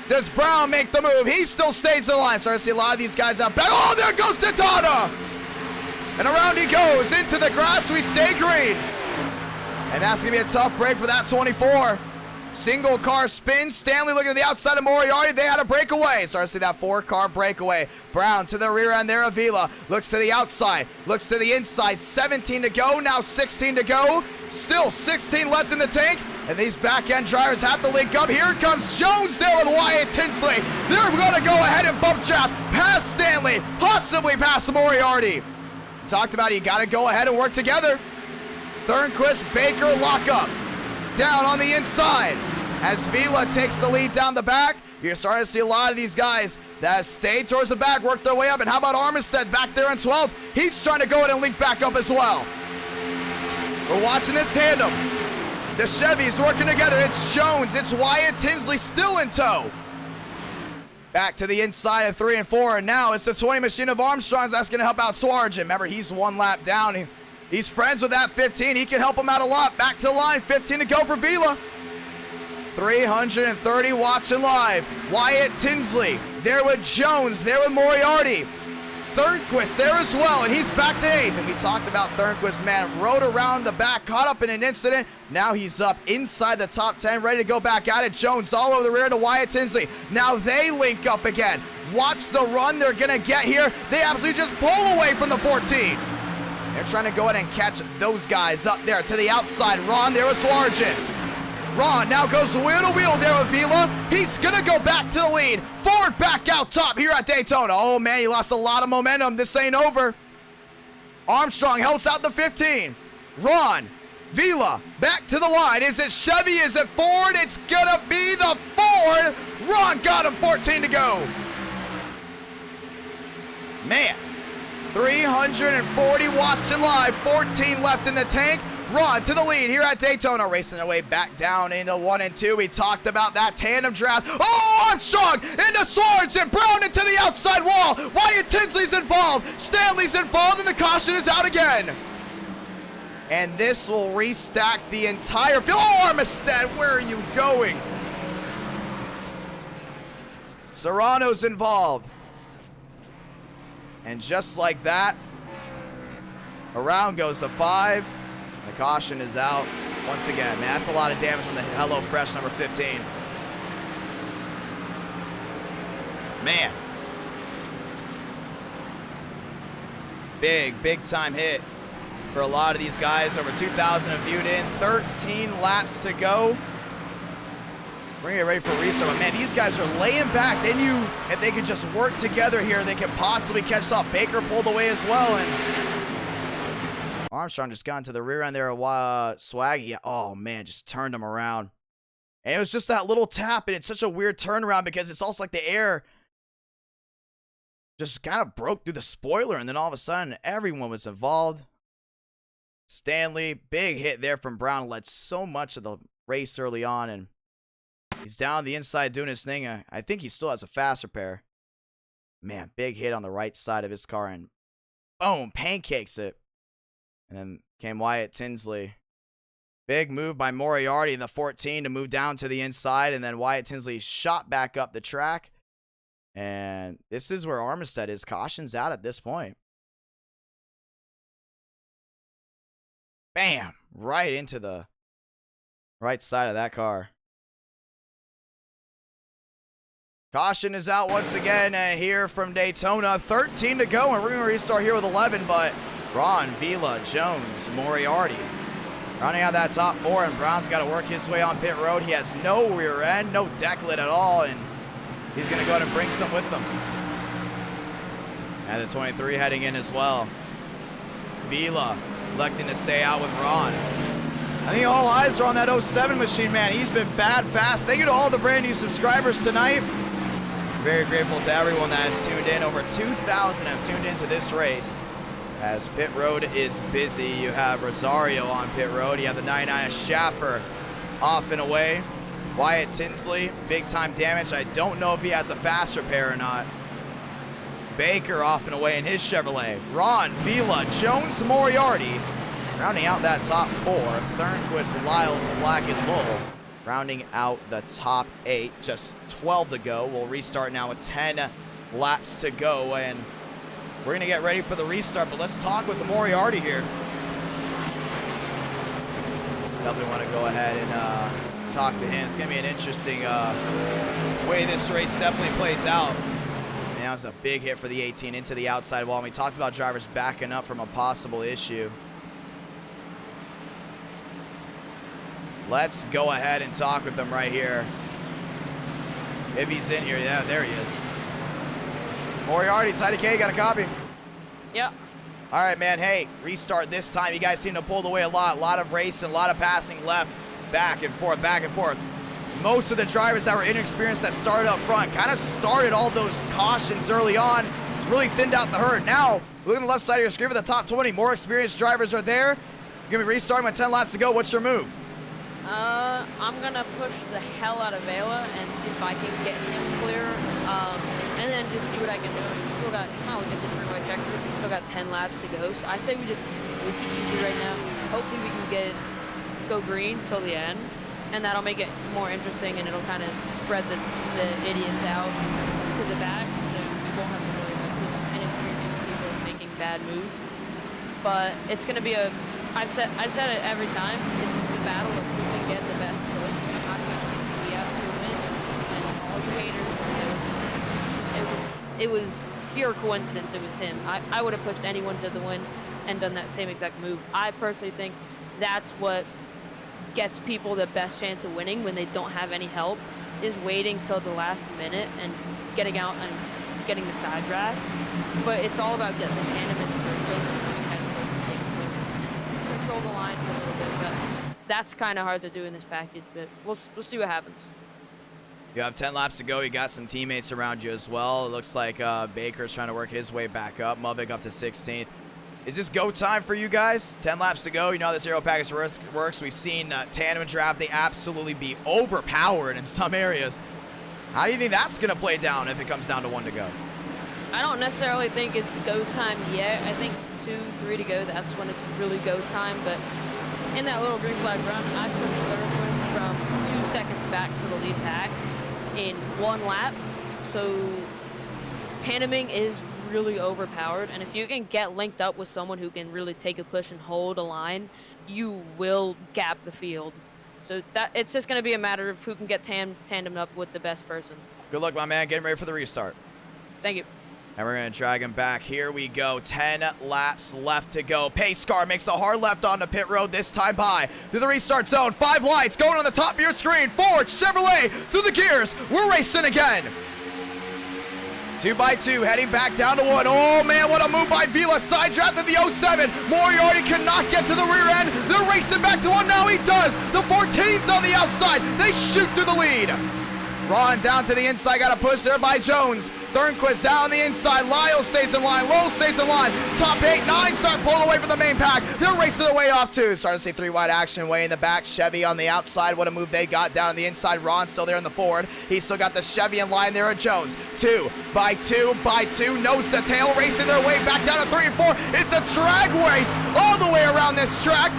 Does Brown make the move? He still stays in the line. Starting to see a lot of these guys out back. Oh, there goes Daytona. And around he goes into the grass. We stay green. And that's going to be a tough break for that 24. Single car spin. Stanley looking to the outside of Moriarty. They had a breakaway. Starting to see that 4-car breakaway. Brown to the rear end there of Vila. Looks to the outside. Looks to the inside. 17 to go. Now 16 to go. Still 16 left in the tank. And these back end drivers have to link up. Here comes Jones there with Wyatt Tinsley. They're going to go ahead and bump draft past Stanley. Possibly past Moriarty. Talked about it. You got to go ahead and work together. Thornquist, Baker, lock up. Down on the inside as Vila takes the lead down the back. You're starting to see a lot of these guys that stay towards the back, work their way up. And how about Armistead back there in 12th? He's trying to go ahead and link back up as well. We're watching this tandem. The Chevys working together. It's Jones. It's Wyatt Tinsley still in tow. Back to the inside of 3 and 4. And now it's the 20 machine of Armstrong's that's going to help out Swarge. Remember, he's 1 lap down. He's friends with that 15. He can help him out a lot. Back to the line. 15 to go for Vila. 330 watching live. Wyatt Tinsley there with Jones. There with Moriarty. Thornquist there as well. And he's back to 8th. And we talked about Thornquist, man. Rode around the back. Caught up in an incident. Now he's up inside the top 10. Ready to go back at it. Jones all over the rear to Wyatt Tinsley. Now they link up again. Watch the run they're going to get here. They absolutely just pull away from the 14. They're trying to go ahead and catch those guys up there to the outside. Ron there with Swargent. Ron now goes wheel to wheel there with Vila. He's going to go back to the lead. Forward back out top here at Daytona. Oh, man, he lost a lot of momentum. This ain't over. Armstrong helps out the 15. Ron, Vila, back to the line. Is it Chevy? Is it Ford? It's going to be the Ford. Ron got him, 14 to go. Man. 340 watts in live, 14 left in the tank. Ron to the lead here at Daytona, racing their way back down into 1 and 2. We talked about that tandem draft. Oh, Armstrong into Swartz and Brown into the outside wall. Wyatt Tinsley's involved. Stanley's involved, and the caution is out again. And this will restack the entire field. Oh, Armistead, where are you going? Serrano's involved. And just like that, around goes the 5. The caution is out once again. Man, that's a lot of damage from the Hello Fresh number 15. Man. Big time hit for a lot of these guys. Over 2,000 have viewed in. 13 laps to go. We're gonna get ready for a restart. But man, these guys are laying back. They knew if they could just work together here, they could possibly catch up. Baker pulled away as well, and Armstrong just got into the rear end there. Swaggy, oh man, just turned him around. And it was just that little tap, and it's such a weird turnaround because it's also like the air just kind of broke through the spoiler, and then all of a sudden, everyone was involved. Stanley, big hit there from Brown, led so much of the race early on, and he's down on the inside doing his thing. I think he still has a fast repair. Man, big hit on the right side of his car, and boom, pancakes it. And then came Wyatt Tinsley. Big move by Moriarty in the 14 to move down to the inside, and then Wyatt Tinsley shot back up the track. And this is where Armistead is. Caution's out at this point. Bam! Right into the right side of that car. Caution is out once again here from Daytona. 13 to go, and we're going to restart here with 11, but Ron, Vila, Jones, Moriarty rounding out that top four, and Brown's got to work his way on pit road. He has no rear end, no deck lid at all, and he's going to go ahead and bring some with him. And the 23 heading in as well. Vila electing to stay out with Ron. I think all eyes are on that 07 machine, man. He's been bad fast. Thank you to all the brand new subscribers tonight. Very grateful to everyone that has tuned in. Over 2,000 have tuned into this race. As pit road is busy, you have Rosario on pit road. You have the 99 Schaffer off and away. Wyatt Tinsley, big time damage. I don't know if he has a fast repair or not. Baker off and away in his Chevrolet. Ron, Vila, Jones, Moriarty. Rounding out that top four. Thornquist, Lyles, Black, and Lowell. Rounding out the top 8. Just 12 to go. We'll restart now with 10 laps to go. And we're going to get ready for the restart. But let's talk with Moriarty here. Definitely want to go ahead and talk to him. It's going to be an interesting way this race definitely plays out. That was a big hit for the 18 into the outside wall. And we talked about drivers backing up from a possible issue. Let's go ahead and talk with them right here. If he's in here. Yeah, there he is. Moriarty, it's IDK, got a copy? Yep. All right, man. Hey, restart this time. You guys seem to pull away a lot of racing, a lot of passing left, back and forth, back and forth. Most of the drivers that were inexperienced that started up front kind of started all those cautions early on. It's really thinned out the herd. Now, look at the left side of your screen for the top 20. More experienced drivers are there. You're going to be restarting with 10 laps to go. What's your move? I'm going to push the hell out of Vela and see if I can get him clear. And then just see what I can do. He's still got, it's not like it's a three-way checker. He's still got 10 laps to go. So I say we just move it easy right now. Hopefully we can go green till the end. And that'll make it more interesting, and it'll kind of spread the idiots out to the back, so we won't have to worry about inexperienced people making bad moves. But it's going to be I've said it every time, it's the battle of who can get the best push. I'm not going to get CB out to win, and all you haters it was pure coincidence it was him. I would have pushed anyone to the win and done that same exact move. I personally think that's what gets people the best chance of winning when they don't have any help, is waiting till the last minute and getting out and getting the side drag. But it's all about getting the tandem in the first place and control the lines a little bit. But that's kind of hard to do in this package, but we'll see what happens. You have 10 laps to go. You got some teammates around you as well. It looks like Baker's trying to work his way back up. Mubig up to 16th. Is this go time for you guys? 10 laps to go. You know how this Aero package works. We've seen tandem drafting absolutely be overpowered in some areas. How do you think that's going to play down if it comes down to 1 to go? I don't necessarily think it's go time yet. I think 2, 3 to go, that's when it's really go time. But in that little green flag run, I pushed third from 2 seconds back to the lead pack in 1 lap. So tandeming is really overpowered, and if you can get linked up with someone who can really take a push and hold a line, you will gap the field. So that it's just going to be a matter of who can get tandemed up with the best person. Good luck, my man. Getting ready for the restart. Thank you. And we're going to drag him back. Here we go. 10 laps left to go. Pace car makes a hard left onto pit road, this time by through the restart zone. 5 lights going on the top of your screen. Ford, Chevrolet, through the gears. We're racing again. 2x2 heading back down to 1. Oh, man, what a move by Vila. Side draft at the 07. Moriarty cannot get to the rear end. They're racing back to 1. Now he does. The 14's on the outside. They shoot through the lead. Ron down to the inside, got a push there by Jones. Thornquist down the inside, Lyle stays in line, Lowell stays in line. Top 8, 9 start pulling away from the main pack. They're racing their way off too. Starting to see 3 wide action way in the back. Chevy on the outside, what a move they got down on the inside. Ron still there in the Ford. He's still got the Chevy in line there at Jones. 2x2, nose to tail, racing their way back down to 3 and 4. It's a drag race all the way around this track.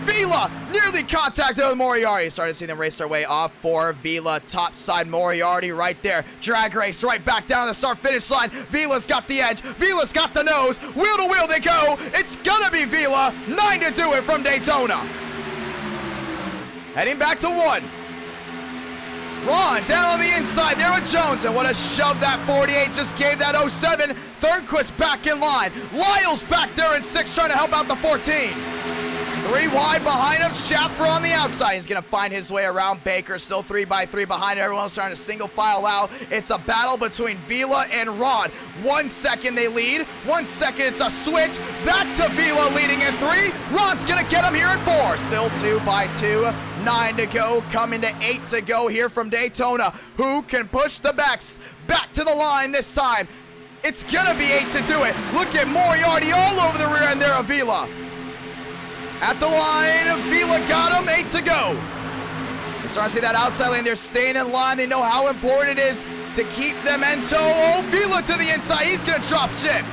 Vila nearly contacted with Moriarty. Starting to see them race their way off for Vila. Top side Moriarty right there. Drag race right back down to the start finish line. Vila's got the edge. Vila's got the nose. Wheel to wheel they go. It's gonna be Vila. 9 to do it from Daytona. Heading back to 1. Ron down on the inside there with Jones, and what a shove that 48 just gave that 07. Thornquist back in line. Lyle's back there in 6 trying to help out the 14. 3 wide behind him. Schaffer on the outside. He's going to find his way around Baker. Still 3x3 behind him. Everyone else trying to single file out. It's a battle between Vila and Ron. 1 second they lead. 1 second it's a switch. Back to Vila leading in 3. Ron's going to get him here in 4. Still 2x2. 9 to go. Coming to 8 to go here from Daytona. Who can push the backs back to the line this time? It's going to be 8 to do it. Look at Moriarty all over the rear end there of Vila. At the line, Vila got him, 8 to go. You're starting to see that outside lane. They're staying in line. They know how important it is to keep them in tow. Oh, Vila to the inside. He's going to drop chip.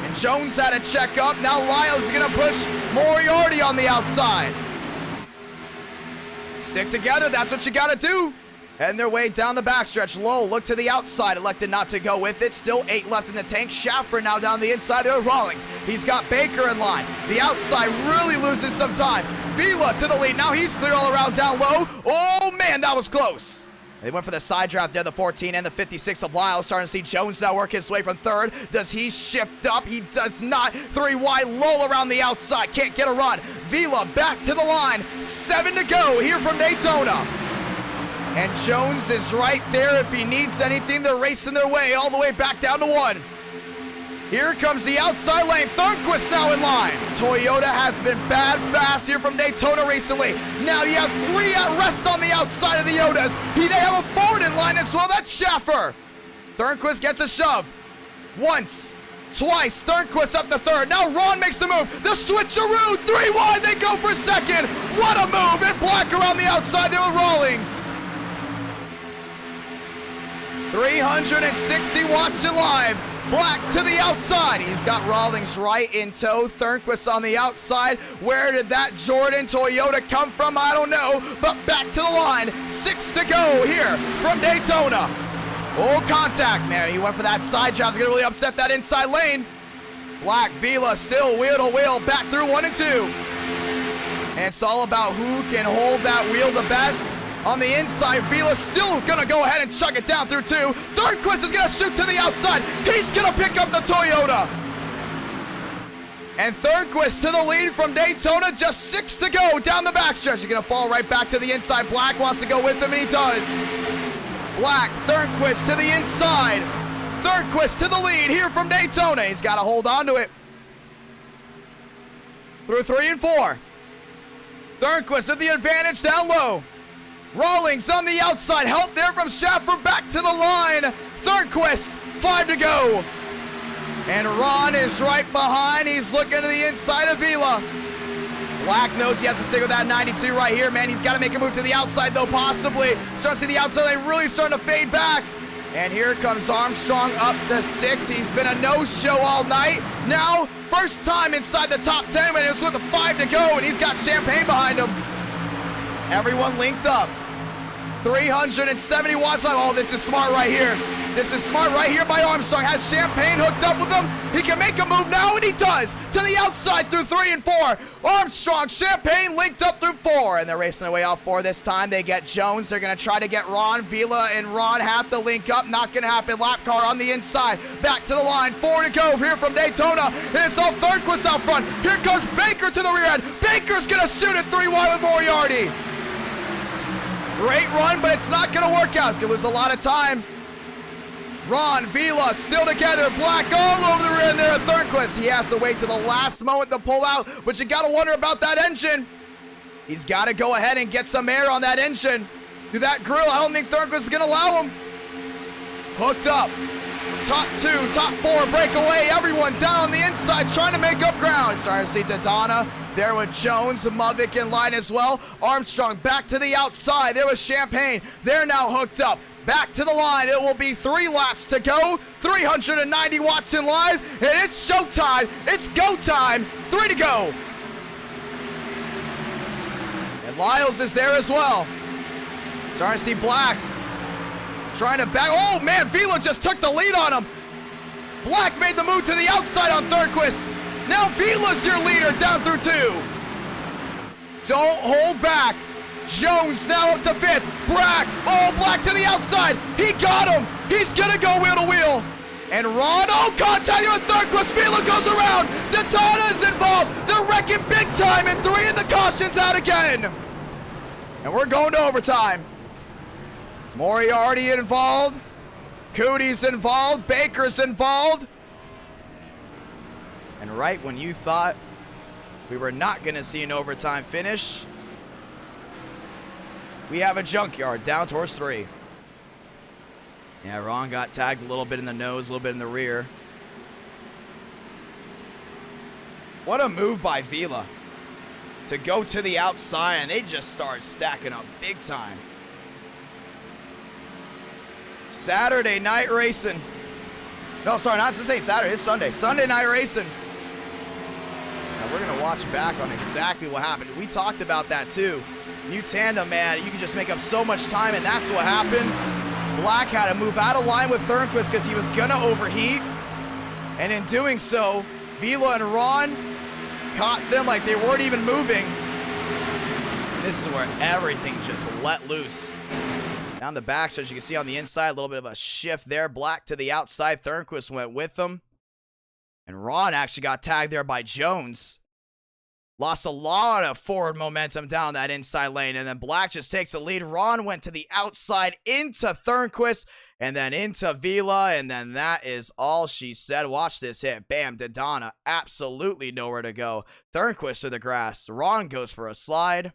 And Jones had to check up. Now Lyle's going to push Moriarty on the outside. Stick together. That's what you got to do. Heading their way down the backstretch. Lowell looked to the outside, elected not to go with it. Still 8 left in the tank. Schaffer now down the inside there with Rawlings. He's got Baker in line. The outside really losing some time. Vila to the lead. Now he's clear all around down low. Oh, man, that was close. They went for the side draft there, the 14 and the 56 of Lyle. Starting to see Jones now work his way from 3rd. Does he shift up? He does not. 3 wide, Lowell around the outside. Can't get a run. Vila back to the line. 7 to go here from Daytona. And Jones is right there if he needs anything. They're racing their way all the way back down to 1. Here comes the outside lane. Thornquist now in line. Toyota has been bad fast here from Daytona recently. Now you have 3 at rest on the outside of the Yodas. They have a Ford in line as well. That's Schaffer. Thornquist gets a shove. Once, twice. Thornquist up to 3rd. Now Ron makes the move. The switcheroo. 3 wide. They go for 2nd. What a move. And Black around the outside there with Rawlings. 360 watching live. Black to the outside. He's got Rawlings right in tow. Thornquist on the outside. Where did that Jordan Toyota come from? I don't know. But back to the line. 6 to go here from Daytona. Oh, contact, man. He went for that side draft. He's going to really upset that inside lane. Black, Vila still wheel to wheel. Back through 1 and 2. And it's all about who can hold that wheel the best. On the inside, Vila's still gonna go ahead and chuck it down through 2. Thornquist is gonna shoot to the outside. He's gonna pick up the Toyota. And Thornquist to the lead from Daytona. Just 6 to go down the backstretch. He's gonna fall right back to the inside. Black wants to go with him, and he does. Black, Thornquist to the inside. Thornquist to the lead here from Daytona. He's got to hold on to it. Through 3 and 4. Thornquist at the advantage down low. Rawlings on the outside. Help there from Schaffer back to the line. Thornquist, 5 to go. And Ron is right behind. He's looking to the inside of Vila. Black knows he has to stick with that 92 right here, man. He's got to make a move to the outside, though, possibly. Starting to see the outside lane really starting to fade back. And here comes Armstrong up to 6. He's been a no-show all night. Now, first time inside the top 10 when it was with a 5 to go, and he's got Champagne behind him. Everyone linked up. 370 watts. Oh, this is smart right here. This is smart right here by Armstrong. Has Champagne hooked up with him. He can make a move now, and he does. To the outside through 3 and 4. Armstrong, Champagne linked up through 4. And they're racing their way out 4 this time. They get Jones. They're going to try to get Ron. Vila and Ron have to link up. Not going to happen. Lap car on the inside. Back to the line. 4 to go here from Daytona. And it's all Thornquist out front. Here comes Baker to the rear end. Baker's going to shoot it 3 wide with Moriarty. Great run, but it's not going to work out. It's going to lose a lot of time. Ron, Vila, still together. Black all over the rear end there at Thornquist. He has to wait to the last moment to pull out, but you got to wonder about that engine. He's got to go ahead and get some air on that engine. Through that grill, I don't think Thornquist is going to allow him. Hooked up. Top 2, top 4, breakaway. Everyone down on the inside trying to make up ground. Starting to see Daytona there with Jones, Movic in line as well. Armstrong back to the outside. There was Champagne. They're now hooked up. Back to the line. It will be 3 laps to go. 390 watts in line. And it's showtime. It's go time. 3 to go. And Lyles is there as well. Starting to see Black. Trying to back. Oh, man. Vila just took the lead on him. Black made the move to the outside on Thornquist. Now Vila's your leader down through 2. Don't hold back. Jones now up to 5th. Black to the outside. He got him. He's going to go wheel to wheel. And Ron, contact here with Thornquist. Vila goes around. Daytona is involved. They're wrecking big time, and 3 of the cautions out again. And we're going to overtime. Moriarty involved. Cootie's involved. Baker's involved. And right when you thought we were not going to see an overtime finish, we have a junkyard down towards 3. Yeah, Ron got tagged a little bit in the nose, a little bit in the rear. What a move by Vila to go to the outside, and they just start stacking up big time. Saturday night racing. No, sorry, not to say Saturday. It's Sunday. Sunday night racing. Now we're going to watch back on exactly what happened. We talked about that too. New tandem, man, you can just make up so much time, and that's what happened. Black had to move out of line with Thornquist because he was going to overheat. And in doing so, Vila and Ron caught them like they weren't even moving. And this is where everything just let loose. Down the back, so as you can see on the inside, a little bit of a shift there. Black to the outside. Thornquist went with them. And Ron actually got tagged there by Jones. Lost a lot of forward momentum down that inside lane. And then Black just takes the lead. Ron went to the outside into Thornquist. And then into Vila. And then that is all she said. Watch this hit. Bam. Daytona. Absolutely nowhere to go. Thornquist to the grass. Ron goes for a slide.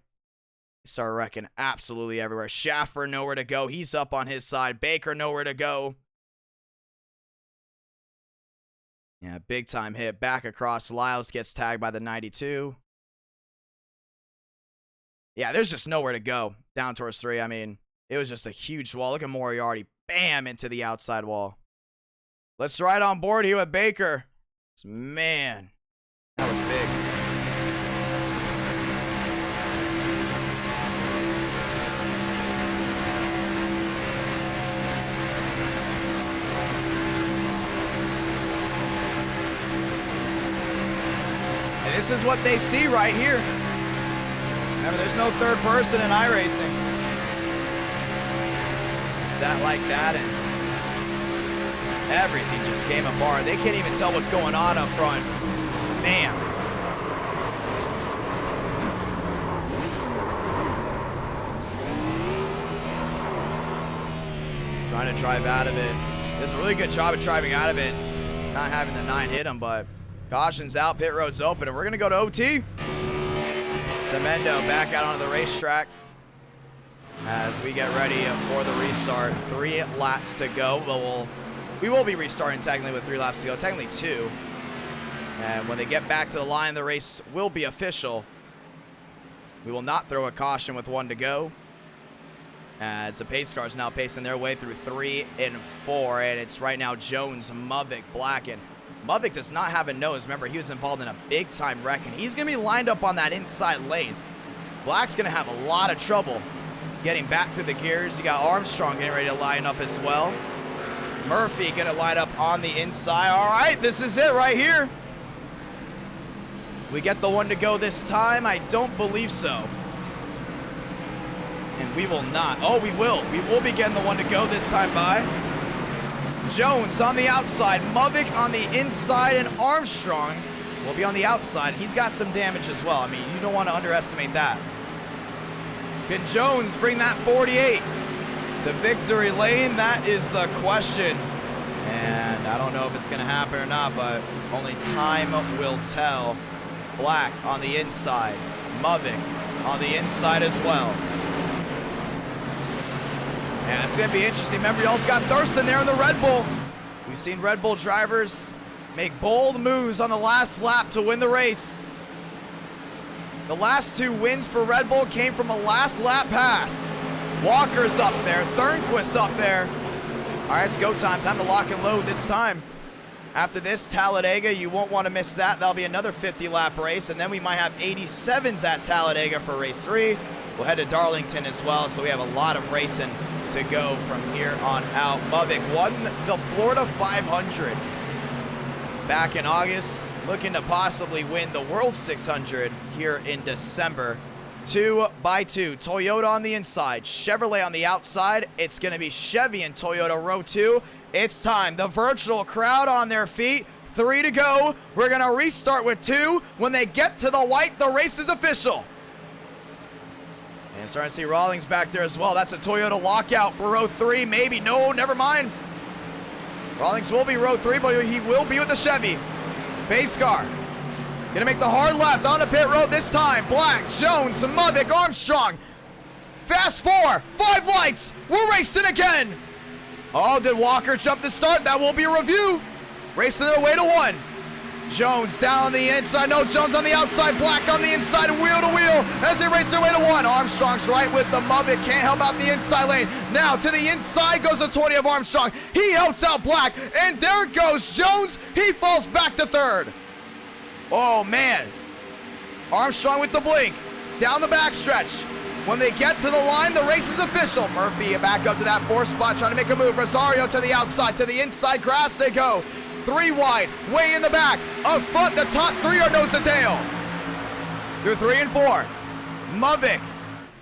Start wrecking absolutely everywhere. Schaffer nowhere to go. He's up on his side. Baker nowhere to go. Yeah, big time hit. Back across. Lyles gets tagged by the 92. Yeah, there's just nowhere to go down towards 3. I mean, it was just a huge wall. Look at Moriarty. Bam, into the outside wall. Let's ride on board here with Baker. Man, that was big. And this is what they see right here. Remember, there's no third person in iRacing. Sat like that, and everything just came apart. They can't even tell what's going on up front. Man. Trying to drive out of it. Does a really good job of driving out of it. Not having the 9 hit him, but caution's out, pit road's open, and we're going to go to OT. Semendo back out onto the racetrack as we get ready for the restart. 3 laps to go, but we will be restarting technically with 3 laps to go, technically 2. And when they get back to the line, the race will be official. We will not throw a caution with 1 to go, as the pace cars now pacing their way through 3 and 4, and it's right now Jones, Movic, Black, and Movic does not have a nose. Remember, he was involved in a big-time wreck, and he's going to be lined up on that inside lane. Black's going to have a lot of trouble getting back to the gears. You got Armstrong getting ready to line up as well. Murphy going to line up on the inside. All right, this is it right here. We get the one to go this time. I don't believe so. And we will not. Oh, we will. We will be getting the one to go this time by. Jones on the outside. Muvik on the inside. And Armstrong will be on the outside. He's got some damage as well. I mean, you don't want to underestimate that. Can Jones bring that 48 to victory lane? That is the question. And I don't know if it's going to happen or not, but only time will tell. Black on the inside. Muvik on the inside as well. And it's going to be interesting. Remember, you also got Thurston there in the Red Bull. We've seen Red Bull drivers make bold moves on the last lap to win the race. The last 2 wins for Red Bull came from a last lap pass. Walker's up there. Thornquist's up there. All right, it's go time. Time to lock and load this time. After this, Talladega, you won't want to miss that. That'll be another 50-lap race, and then we might have 87s at Talladega for race 3. We'll head to Darlington as well, so we have a lot of racing to go from here on out. Muvik won the Florida 500 back in August, looking to possibly win the World 600 here in December. 2 by 2. Toyota on the inside, Chevrolet on the outside. It's going to be Chevy and Toyota row 2. It's time. The virtual crowd on their feet. 3 to go. We're going to restart with 2. When they get to the white, the race is official. And starting to see Rawlings back there as well. That's a Toyota lockout for row 3. Maybe. No, never mind. Rawlings will be row 3, but he will be with the Chevy. Base car. Gonna make the hard left on the pit road this time. Black, Jones, Muvik, Armstrong. Fast 4. 5 lights. We're racing again. Oh, did Walker jump the start? That will be a review. Racing their way to 1. Jones down on the inside. No, Jones on the outside. Black on the inside, wheel to wheel as they race their way to 1. Armstrong's right with the Muvik. Can't help out the inside lane. Now to the inside goes the 20 of Armstrong. He helps out Black, and there goes Jones. He falls back to 3rd. Oh, man. Armstrong with the blink. Down the backstretch. When they get to the line, the race is official. Murphy back up to that 4th spot, trying to make a move. Rosario to the outside, to the inside grass they go. 3 wide, way in the back. Up front, the top 3 are nose to tail. Through 3 and 4. Muvik,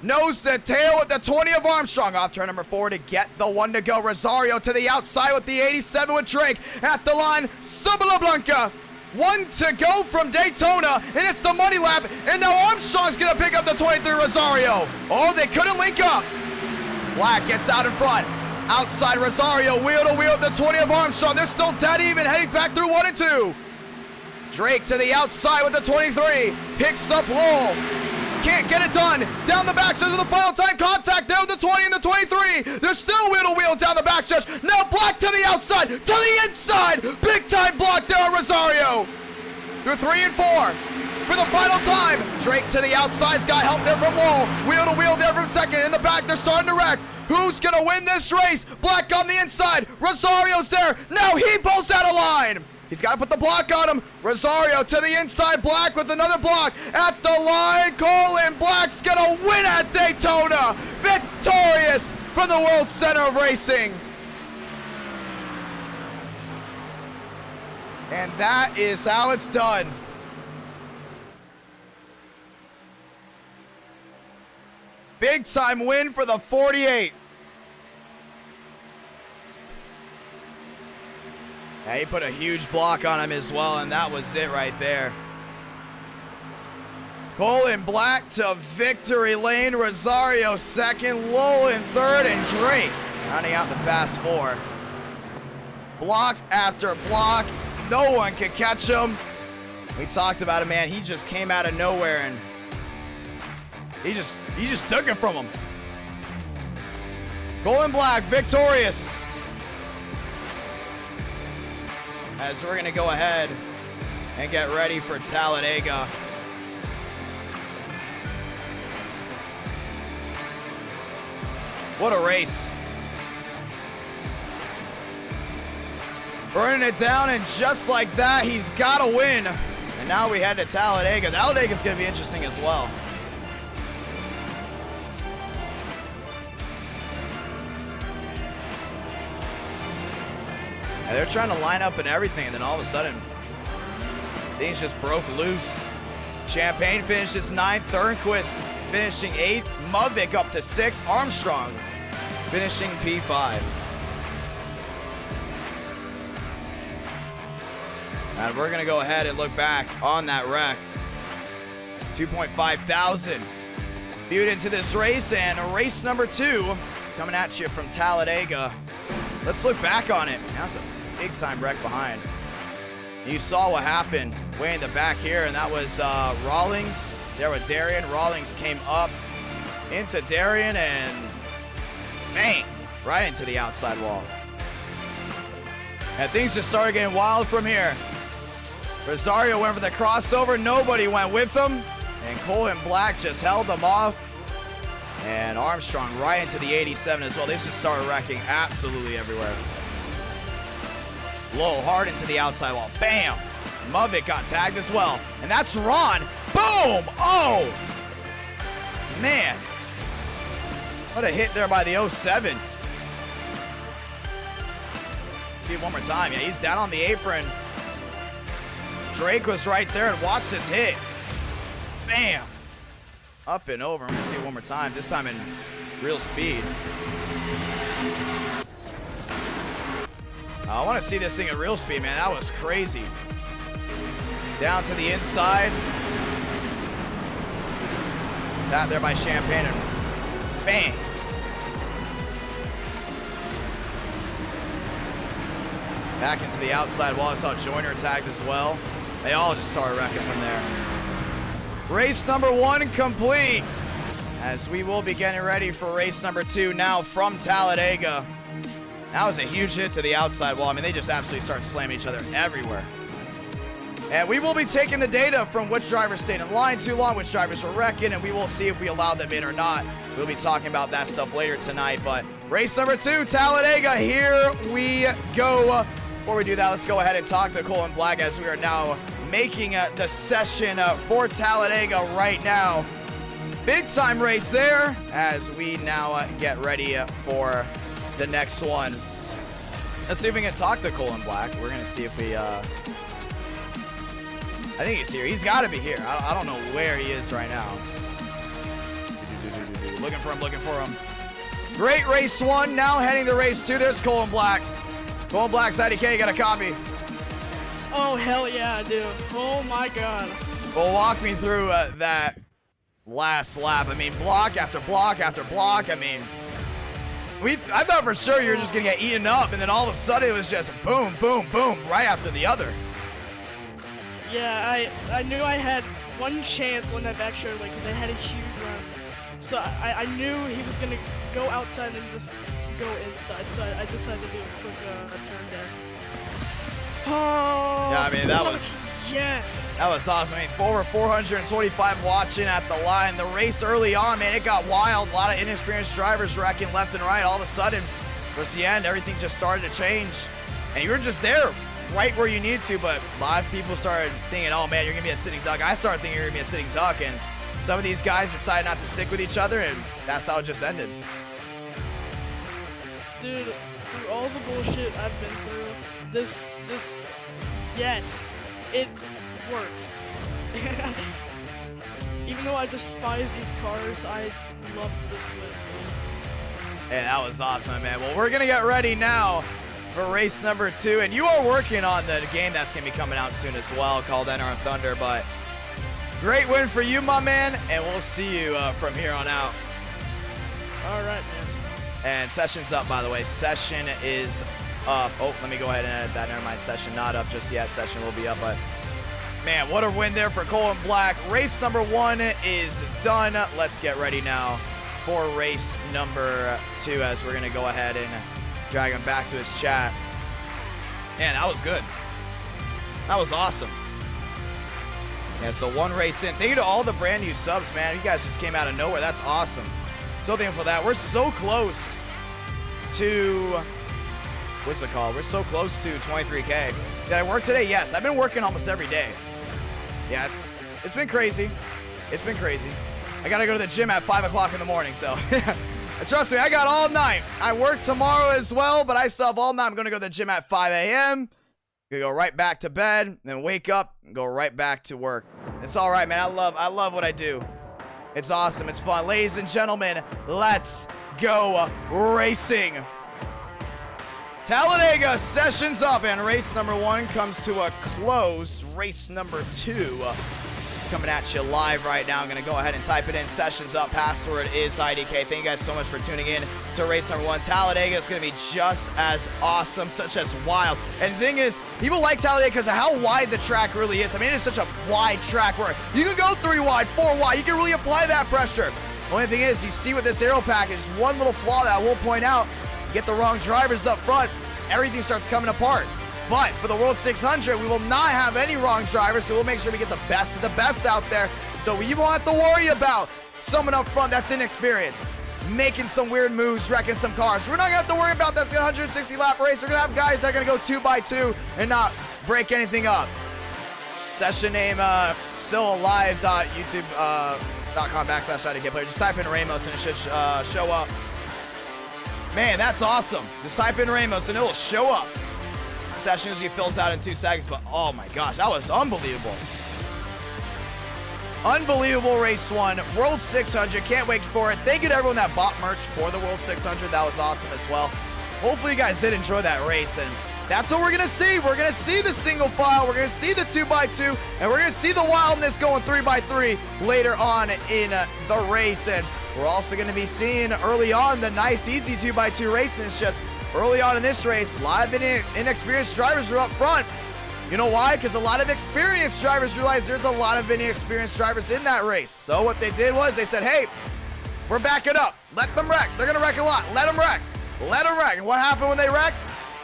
nose to tail with the 20 of Armstrong. Off turn number 4 to get the 1 to go. Rosario to the outside with the 87 with Drake. At the line, Sabla Blanca. 1 to go from Daytona, and it's the money lap, and now Armstrong's gonna pick up the 23 Rosario. Oh, they couldn't link up. Black gets out in front. Outside Rosario, wheel to wheel, the 20 of Armstrong. They're still dead even, heading back through 1 and 2. Drake to the outside with the 23. Picks up Lowell. Can't get it done. Down the backstretch with the final time contact there with the 20 and the 23. They're still wheel to wheel down the backstretch. Now Black to the outside, to the inside. Big time block there on Rosario. Through 3 and 4. For the final time, Drake to the outside's got help there from Lowell. Wheel to wheel there from 2nd. In the back, they're starting to wreck. Who's gonna win this race? Black on the inside. Rosario's there. Now he pulls out a line. He's got to put the block on him. Rosario to the inside. Black with another block. At the line, Colin Black's going to win at Daytona. Victorious from the World Center of Racing. And that is how it's done. Big time win for the 48. Yeah, he put a huge block on him as well, and that was it right there. Colin Black to victory lane. Rosario 2nd, Lowell in 3rd, and Drake rounding out the fast 4. Block after block. No one could catch him. We talked about it, man. He just came out of nowhere, and he just took it from him. Colin Black victorious. As we're gonna go ahead and get ready for Talladega. What a race. Burning it down, and just like that, he's got to win. And now we head to Talladega. Talladega's gonna be interesting as well. And they're trying to line up and everything, and then all of a sudden, things just broke loose. Champagne finishes 9th, Thornquist finishing 8th, Mudvik up to 6th, Armstrong finishing P5. And we're gonna go ahead and look back on that wreck. 2.5 thousand viewed into this race, and race number 2 coming at you from Talladega. Let's look back on it. That's a big time wreck behind. You saw what happened way in the back here, and that was Rawlings there with Darian. Rawlings came up into Darian and bang, right into the outside wall. And things just started getting wild from here. Rosario went for the crossover. Nobody went with him. And Colin Black just held them off. And Armstrong right into the 87 as well. They just started wrecking absolutely everywhere. Low, hard into the outside wall. Bam! Mudvik got tagged as well. And that's Ron. Boom! Oh! Man. What a hit there by the 07. See it one more time. Yeah, he's down on the apron. Drake was right there, and watch this hit. Bam! Up and over. I'm gonna see it one more time, this time in real speed. I want to see this thing at real speed, man. That was crazy. Down to the inside. Tap there by Champagne, and bang! Back into the outside wall. I saw Joyner tagged as well. They all just started wrecking from there. Race number 1 complete, as we will be getting ready for race number 2 now from Talladega. That was a huge hit to the outside wall. I mean, they just absolutely started slamming each other everywhere. And we will be taking the data from which drivers stayed in line too long, which drivers were wrecking, and we will see if we allowed them in or not. We'll be talking about that stuff later tonight. But race number 2, Talladega, here we go. Before we do that, let's go ahead and talk to Colin Black, as we are now making the session for Talladega right now. Big time race there, as we now get ready for the next one. Let's see if we can talk to Colin Black. We're going to see if we... I think he's here. He's got to be here. I don't know where he is right now. Looking for him. Great race 1. Now heading to race 2. There's Colin Black. Colin Black's IDK, got a copy. Oh, hell yeah, I do. Oh, my God. Well, walk me through that last lap. I mean, block after block after block. I mean, I thought for sure you were just going to get eaten up, and then all of a sudden it was just boom, boom, boom, right after the other. Yeah, I knew I had one chance on that back straightaway because I had a huge run. So I knew he was going to go outside and just go inside. So I decided to do a quick turn there. Oh, Yeah, I mean, that was... Yes. That was awesome. I mean, over 425 watching at the line. The race early on, man, it got wild. A lot of inexperienced drivers wrecking left and right. All of a sudden, towards the end, everything just started to change. And you were just there, right where you need to, but a lot of people started thinking, oh, man, you're going to be a sitting duck. I started thinking you're going to be a sitting duck, and some of these guys decided not to stick with each other, and that's how it just ended. Dude, through all the bullshit I've been through, this, yes, it works. Even though I despise these cars, I love this win. Hey, that was awesome, man. Well, we're going to get ready now for race number 2, and you are working on the game that's going to be coming out soon as well, called NR Thunder, but great win for you, my man, and we'll see you from here on out. All right, man. And session's up, by the way. Session is up. Oh, let me go ahead and edit that. Never mind. Session not up just yet. Session will be up, but man, what a win there for Colin Black. Race number 1 is done. Let's get ready now for race number 2, as we're going to go ahead and drag him back to his chat. Man, that was good. That was awesome. Yeah, so 1 race in. Thank you to all the brand new subs, man. You guys just came out of nowhere. That's awesome. So thankful for that. We're so close to, what's it called? We're so close to 23K. Did I work today? Yes. I've been working almost every day. Yeah, it's been crazy. It's been crazy. I got to go to the gym at 5 o'clock in the morning, so Trust me, I got all night. I work tomorrow as well, but I still have all night. I'm going to go to the gym at 5 a.m. Gonna go right back to bed, then wake up and go right back to work. It's all right, man. I love what I do. It's awesome. It's fun. Ladies and gentlemen, let's go racing. Talladega sessions up, and race number 1 comes to a close. Race number 2 coming at you live right now. I'm going to go ahead and type it in. Sessions up. Password is IDK. Thank you guys so much for tuning in to race number 1. Talladega is going to be just as awesome, such as wild. And the thing is, people like Talladega because of how wide the track really is. I mean, it is such a wide track where you can go 3 wide, 4 wide. You can really apply that pressure. The only thing is, you see with this Aero package, one little flaw that I will point out, you get the wrong drivers up front, everything starts coming apart. But for the World 600, we will not have any wrong drivers, so we'll make sure we get the best of the best out there. So you won't have to worry about someone up front that's inexperienced, making some weird moves, wrecking some cars. We're not going to have to worry about that. It's a 160-lap race. We're going to have guys that are going to go 2 by 2 and not break anything up. Session name, still alive.youtube.com/IDK Player. Just type in Ramos and it should show up. Man, that's awesome. Just type in Ramos and it'll show up. Session usually fills out in 2 seconds, but oh my gosh, that was unbelievable. Unbelievable race 1, World 600. Can't wait for it. Thank you to everyone that bought merch for the World 600. That was awesome as well. Hopefully you guys did enjoy that race, and that's what we're going to see. We're going to see the single file, we're going to see the 2 by 2, and we're going to see the wildness going 3 by 3 later on in the race. And we're also going to be seeing early on the nice, easy 2 by 2 racing. It's just early on in this race, a lot of inexperienced drivers are up front. You know why? Because a lot of experienced drivers realize there's a lot of inexperienced drivers in that race. So what they did was they said, hey, we're backing up. Let them wreck. They're going to wreck a lot. Let them wreck. Let them wreck. And what happened when they wrecked?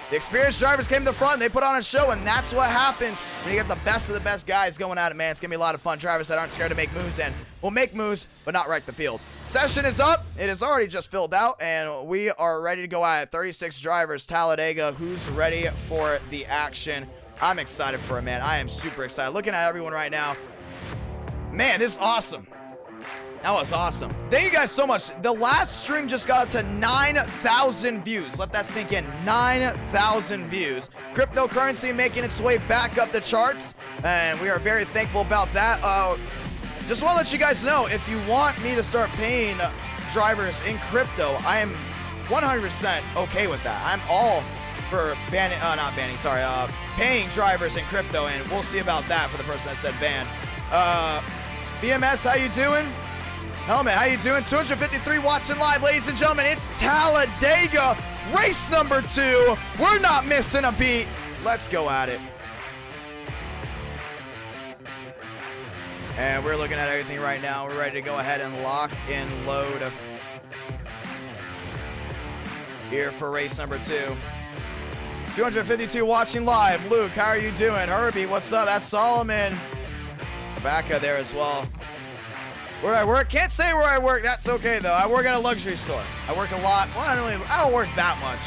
The experienced drivers came to the front, and they put on a show, and that's what happens when you get the best of the best guys going at it, man. It's going to be a lot of fun. Drivers that aren't scared to make moves and will make moves, but not wreck the field. Session is up. It is already just filled out, and we are ready to go at it. 36 drivers, Talladega. Who's ready for the action? I'm excited for it, man. I am super excited. Looking at everyone right now. Man, this is awesome. That was awesome. Thank you guys so much. The last stream just got up to 9,000 views. Let that sink in. 9,000 views. Cryptocurrency making its way back up the charts, and we are very thankful about that. Just want to let you guys know, if you want me to start paying drivers in crypto, I am 100% okay with that. I'm all for paying drivers in crypto, and we'll see about that for the person that said ban. BMS, how you doing? Helmet, how you doing? 253 watching live, ladies and gentlemen. It's Talladega, race number 2. We're not missing a beat. Let's go at it. And we're looking at everything right now. We're ready to go ahead and lock and load here for race number 2. 252 watching live. Luke, how are you doing? Herbie, what's up? That's Solomon. Rebecca there as well. Where I work? Can't say where I work. That's okay though. I work at a luxury store. I work a lot. Well, I don't work that much.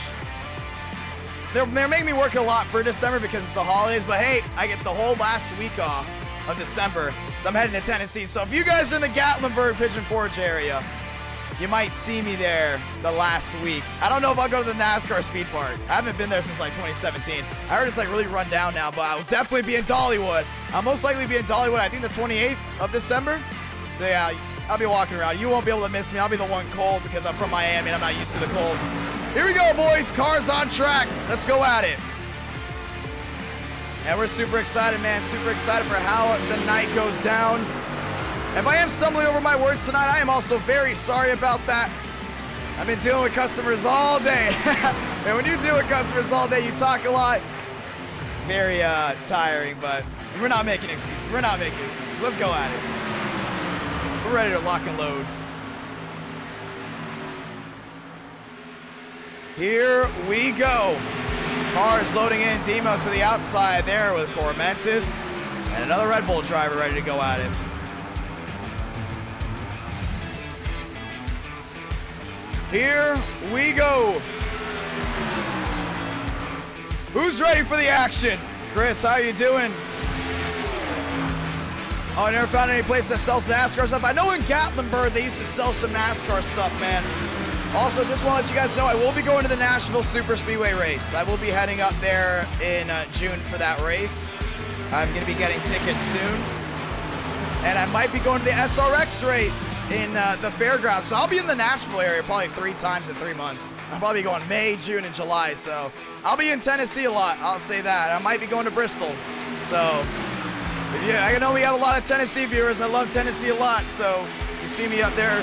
They're making me work a lot for December because it's the holidays. But hey, I get the whole last week off of December, so I'm heading to Tennessee. So if you guys are in the Gatlinburg Pigeon Forge area, you might see me there the last week. I don't know if I'll go to the Nascar Speed Park. I haven't been there since like 2017. I heard it's like really run down now, but I'll definitely be in Dollywood. I'll most likely be in Dollywood, I think the 28th of December. So yeah, I'll be walking around. You won't be able to miss me. I'll be the one cold because I'm from Miami and I'm not used to the cold. Here we go, boys. Cars on track. Let's go at it. And we're super excited, man. Super excited for how the night goes down. If I am stumbling over my words tonight, I am also very sorry about that. I've been dealing with customers all day. And when you deal with customers all day, you talk a lot. Very tiring, but we're not making excuses. We're not making excuses. Let's go at it. We're ready to lock and load. Here we go. Cars loading in. Demos to the outside there with Cormentis. And another Red Bull driver ready to go at it. Here we go. Who's ready for the action? Chris, how you doing? Oh, I never found any place that sells NASCAR stuff. I know in Gatlinburg they used to sell some NASCAR stuff, man. Also, just want to let you guys know, I will be going to the Nashville Super Speedway race. I will be heading up there in June for that race. I'm going to be getting tickets soon. And I might be going to the SRX race in the fairgrounds. So I'll be in the Nashville area probably 3 times in 3 months. I'll probably be going May, June, and July. So I'll be in Tennessee a lot. I'll say that. I might be going to Bristol. So yeah, I know we have a lot of Tennessee viewers. I love Tennessee a lot. So you see me up there,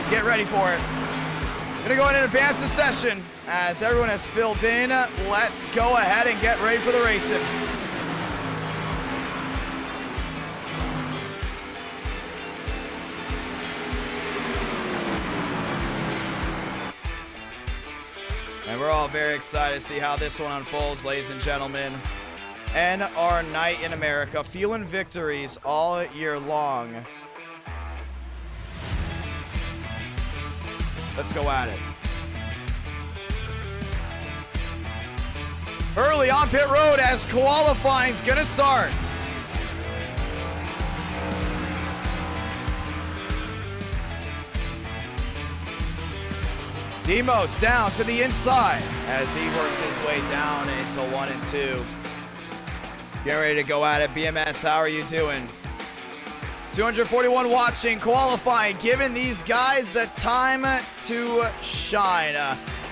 get ready for it. I'm gonna go ahead and advance the session as everyone has filled in. Let's go ahead and get ready for the racing. And we're all very excited to see how this one unfolds, ladies and gentlemen. And our night in America, feeling victories all year long. Let's go at it. Early on pit road as qualifying's gonna start. Demos down to the inside as he works his way down into 1 and 2. Get ready to go at it. BMS, how are you doing? 241 watching, qualifying, giving these guys the time to shine.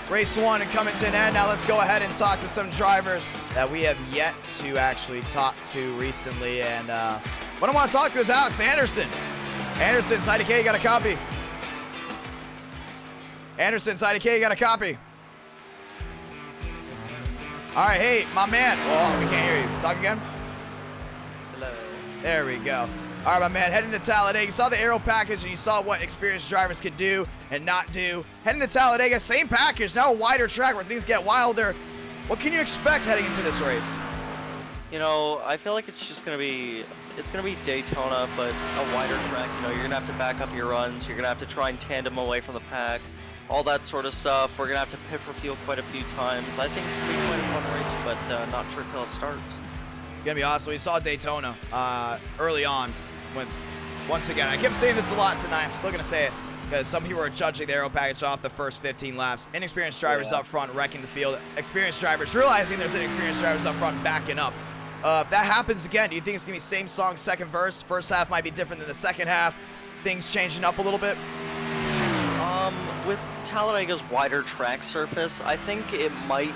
Race 1 coming to an end. Now let's go ahead and talk to some drivers that we have yet to actually talk to recently. And what I want to talk to is Alex Anderson. Anderson, Idk, you got a copy? Anderson, Idk, you got a copy? All right, hey, my man. Oh, we can't hear you. Talk again. Hello. There we go. All right, my man, heading to Talladega. You saw the Aero package and you saw what experienced drivers can do and not do. Heading to Talladega, same package, now a wider track where things get wilder. What can you expect heading into this race? You know, I feel like it's gonna be Daytona, but a wider track. You know, you're gonna have to back up your runs. You're gonna have to try and tandem away from the pack, all that sort of stuff. We're gonna have to pit for fuel quite a few times. I think it's gonna be quite a fun race, but not sure till it starts. It's gonna be awesome. We saw Daytona early on. Once again, I kept saying this a lot tonight. I'm still gonna say it because some people are judging the Aero package off the first 15 laps. Inexperienced drivers up front wrecking the field. Experienced drivers realizing there's inexperienced drivers up front backing up. If that happens again, do you think it's gonna be same song, second verse? First half might be different than the second half. Things changing up a little bit. With Talladega's wider track surface, I think it might.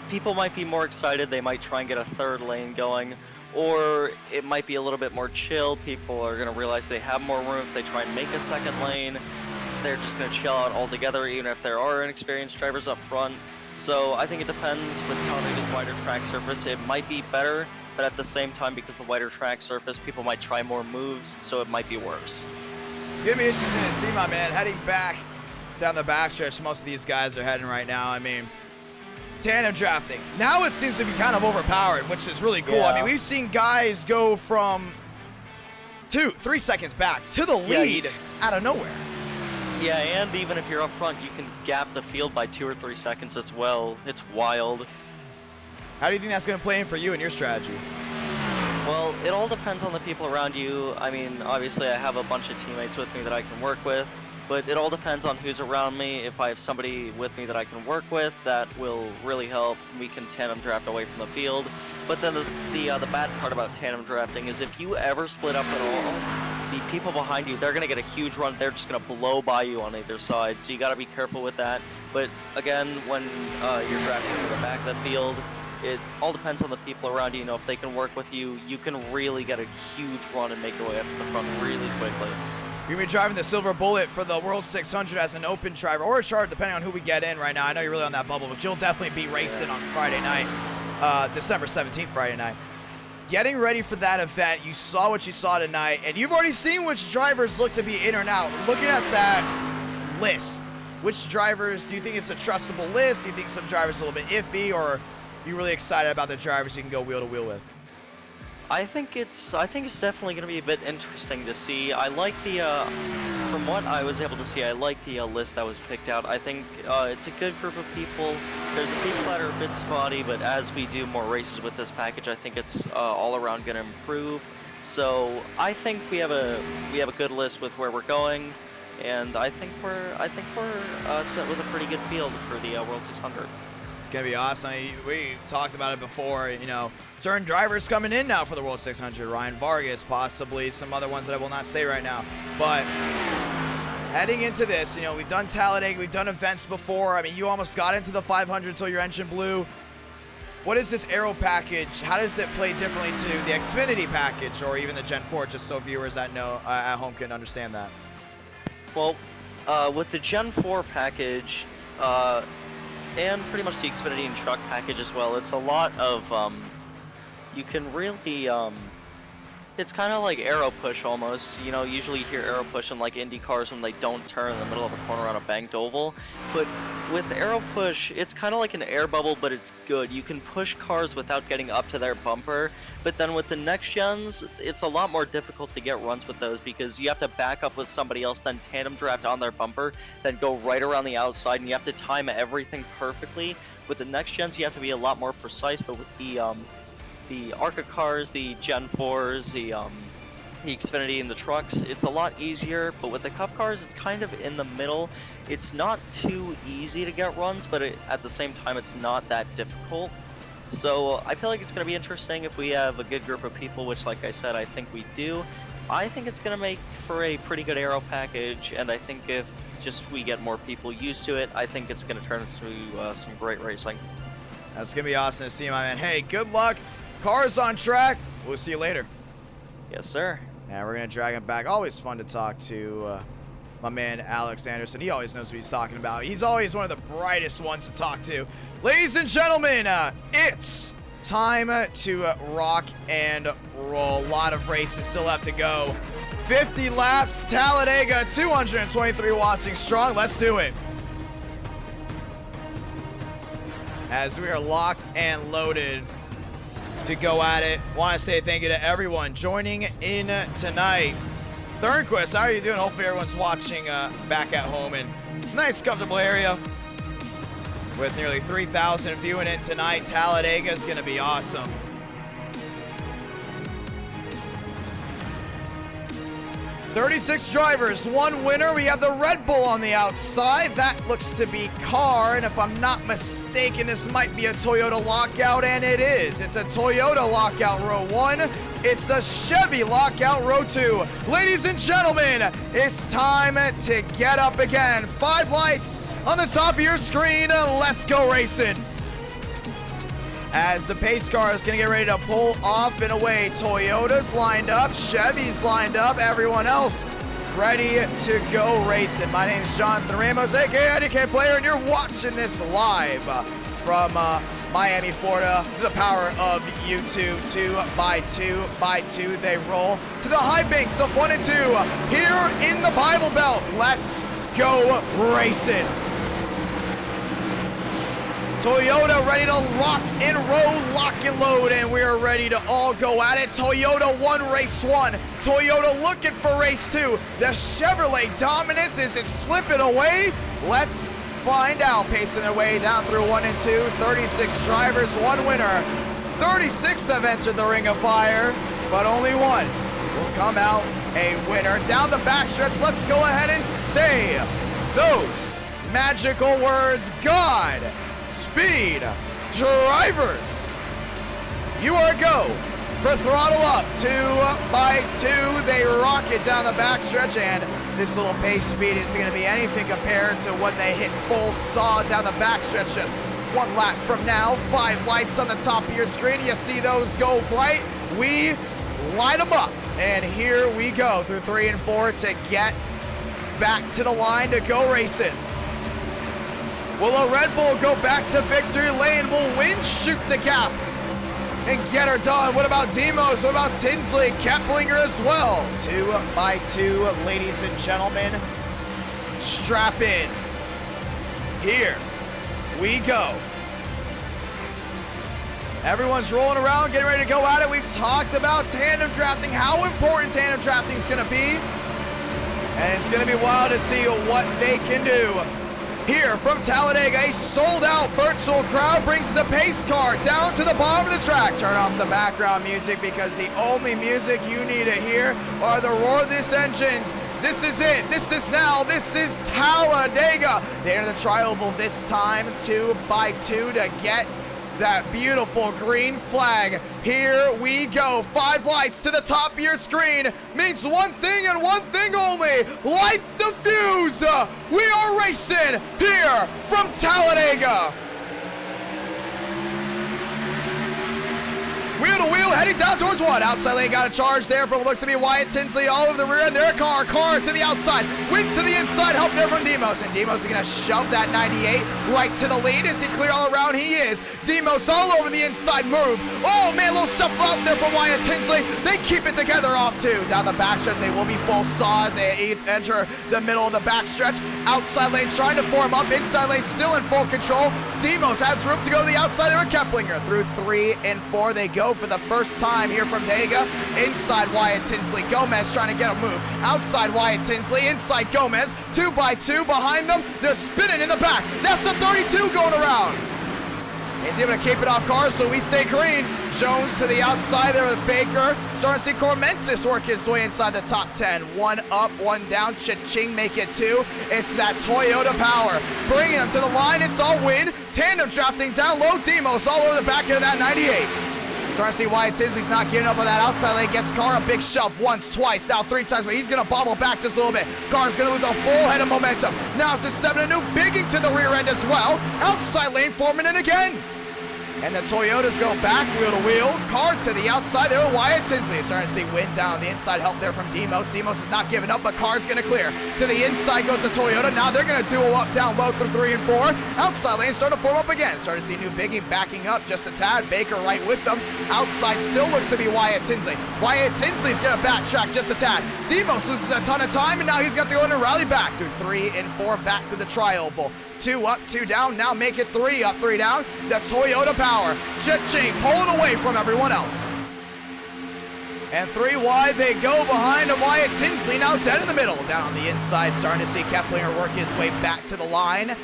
People might be more excited. They might try and get a third lane going. Or it might be a little bit more chill. People are going to realize they have more room if they try and make a second lane. They're just going to chill out altogether, even if there are inexperienced drivers up front. So I think it depends. With Talladega's wider track surface, it might be better, but at the same time, because the wider track surface, people might try more moves, so it might be worse. It's going to be interesting to see, my man, heading back down the backstretch. Most of these guys are heading right now. I mean, tandem drafting. Now it seems to be kind of overpowered, which is really cool. Yeah. I mean, we've seen guys go from 2-3 seconds back to the lead out of nowhere. Yeah, and even if you're up front, you can gap the field by 2 or 3 seconds as well. It's wild. How do you think that's going to play in for you and your strategy? Well, it all depends on the people around you. I mean, obviously I have a bunch of teammates with me that I can work with, but it all depends on who's around me. If I have somebody with me that I can work with, that will really help. We can tandem draft away from the field. But then the bad part about tandem drafting is if you ever split up at all, the people behind you, they're going to get a huge run. They're just going to blow by you on either side. So you got to be careful with that. But again, when you're drafting to the back of the field, it all depends on the people around you. You know, if they can work with you, you can really get a huge run and make your way up to the front really quickly. You're going to be driving the Silver Bullet for the World 600 as an open driver or a chart, depending on who we get in right now. I know you're really on that bubble, but you'll definitely be racing on Friday night, December 17th, Friday night. Getting ready for that event, you saw what you saw tonight, and you've already seen which drivers look to be in or out. Looking at that list, which drivers, do you think it's a trustable list? Do you think some drivers are a little bit iffy, or are you really excited about the drivers you can go wheel to wheel with? I think it's definitely going to be a bit interesting to see. I like the, from what I was able to see, I like the list that was picked out. I think it's a good group of people. There's people that are a bit spotty, but as we do more races with this package, I think it's all around going to improve. So I think we have a good list with where we're going. and I think we're set with a pretty good field for the World 600. It's going to be awesome. We talked about it before, you know, certain drivers coming in now for the World 600. Ryan Vargas, possibly some other ones that I will not say right now. But heading into this, you know, we've done Talladega, we've done events before. I mean, you almost got into the 500 until your engine blew. What is this Aero package? How does it play differently to the Xfinity package or even the Gen 4, just so viewers that know at home can understand that? Well, with the Gen 4 package, and pretty much the Xfinity and truck package as well, it's a lot of, you can really, it's kind of like Aero push almost. You know, usually you hear Aero push in like Indy cars when they don't turn in the middle of a corner on a banked oval. But with Aero push, it's kind of like an air bubble, but it's good. You can push cars without getting up to their bumper. But then with the next gens, it's a lot more difficult to get runs with those because you have to back up with somebody else, then tandem draft on their bumper, then go right around the outside, and you have to time everything perfectly. With the next gens, you have to be a lot more precise, but with the ARCA cars, the Gen 4s, the Xfinity and the trucks, it's a lot easier, but with the Cup cars, it's kind of in the middle. It's not too easy to get runs, but at the same time, it's not that difficult. So I feel like it's going to be interesting if we have a good group of people, which, like I said, I think we do. I think it's going to make for a pretty good Aero package, and I think if just we get more people used to it, I think it's going to turn into some great racing. That's going to be awesome to see, my man. Hey, good luck. Cars on track. We'll see you later. Yes, sir. And we're going to drag him back. Always fun to talk to my man Alex Anderson. He always knows what he's talking about. He's always one of the brightest ones to talk to. Ladies and gentlemen, it's time to rock and roll. A lot of races still have to go. 50 laps, Talladega, 223 watts strong. Let's do it. As we are locked and loaded to go at it. Want to say thank you to everyone joining in tonight. Thornquist, how are you doing? Hopefully everyone's watching back at home in a nice, comfortable area. With nearly 3,000 viewing in tonight, Talladega is going to be awesome. "36 drivers, 1 winner." We have the Red Bull on the outside. That looks to be car, and if I'm not mistaken, this might be a Toyota lockout, and it is. It's a Toyota lockout row 1. It's a Chevy lockout row 2. Ladies and gentlemen, it's time to get up again. 5 lights on the top of your screen. Let's go racing. As the pace car is going to get ready to pull off and away. Toyota's lined up, Chevy's lined up, everyone else ready to go racing. My name is Jonathan Ramos, aka Idk Player, and you're watching this live from Miami, Florida. The power of YouTube. 2x2 they roll to the high banks of 1 and 2 here in the Bible Belt. Let's go racing. Toyota ready to rock and roll, lock and load, and we're ready to all go at it. Toyota won race 1. Toyota looking for race 2. The Chevrolet dominance, is it slipping away? Let's find out. Pacing their way down through 1 and 2. 36 drivers, 1 winner. 36 have entered the ring of fire, but only 1 will come out a winner. Down the backstretch, let's go ahead and say those magical words. God speed drivers, you are go for throttle up. 2x2 they rock it down the backstretch, and this little pace speed is going to be anything compared to what they hit full saw down the backstretch just 1 lap from now. 5 lights on the top of your screen, you see those go bright, we light them up, and here we go through 3 and 4 to get back to the line to go racing. Will a Red Bull go back to victory lane? Will Win shoot the gap and get her done? What about Demos? What about Tinsley? Keplinger as well. 2x2, ladies and gentlemen. Strap in. Here we go. Everyone's rolling around, getting ready to go at it. We've talked about tandem drafting, how important tandem drafting is going to be. And it's going to be wild to see what they can do. Here from Talladega, a sold-out virtual crowd brings the pace car down to the bottom of the track. Turn off the background music because the only music you need to hear are the roar of these engines This is it. This is now. This is Talladega. They enter the tri-oval this time 2 by 2 to get that beautiful green flag. Here we go. 5 lights to the top of your screen means one thing and one thing only. Light the fuse. We are racing here from Talladega. Wheel to wheel, heading down towards one. Outside lane got a charge there from what looks to be Wyatt Tinsley all over the rear end. Their car to the outside. Wind to the inside, help there from Demos. And Demos is going to shove that 98 right to the lead. Is he clear all around? He is. Demos all over the inside move. Oh, man, a little shuffle out there from Wyatt Tinsley. They keep it together off two. Down the backstretch, they will be full saws. They enter the middle of the backstretch. Outside lane trying to form up. Inside lane still in full control. Demos has room to go to the outside there with Keplinger. Through 3 and 4 they go for the first time here from Daytona. Inside Wyatt Tinsley. Gomez trying to get a move. Outside Wyatt Tinsley. Inside Gomez. 2 by 2 behind them. They're spinning in the back. That's the 32 going around. He's able to keep it off cars, so we stay green. Jones to the outside there with Baker. Starting to see Cormentis work his way inside the top 10. 1 up, 1 down. Cha-ching, make it 2. It's that Toyota power. Bringing him to the line. It's all win. Tandem drafting down low. Demos all over the back end of that 98. Starting to see Wyatt Tinsley's not giving up on that outside lane. Gets Carr a big shove once, twice, now 3 times, but he's going to bobble back just a little bit. Carr's going to lose a full head of momentum. Now it's just 7 a new bigging to the rear end as well. Outside lane forming it again. And the Toyotas go back, wheel to wheel. Carr to the outside there with Wyatt Tinsley. Starting to see wind down the inside, help there from Demos. Demos is not giving up, but Carr's going to clear. To the inside goes the Toyota. Now they're going to duo up down low through 3 and 4. Outside lane starting to form up again. Starting to see new biggie backing up just a tad. Baker right with them. Outside still looks to be Wyatt Tinsley. Wyatt Tinsley's going to backtrack just a tad. Demos loses a ton of time, and now he's got to go in and rally back through 3 and 4 back to the tri-oval. 2 up, 2 down, now make it 3 up, 3 down. The Toyota power. Cha-ching, pulling away from everyone else. And 3 wide, they go behind Wyatt Tinsley, now dead in the middle. Down on the inside, starting to see Keplinger work his way back to the line.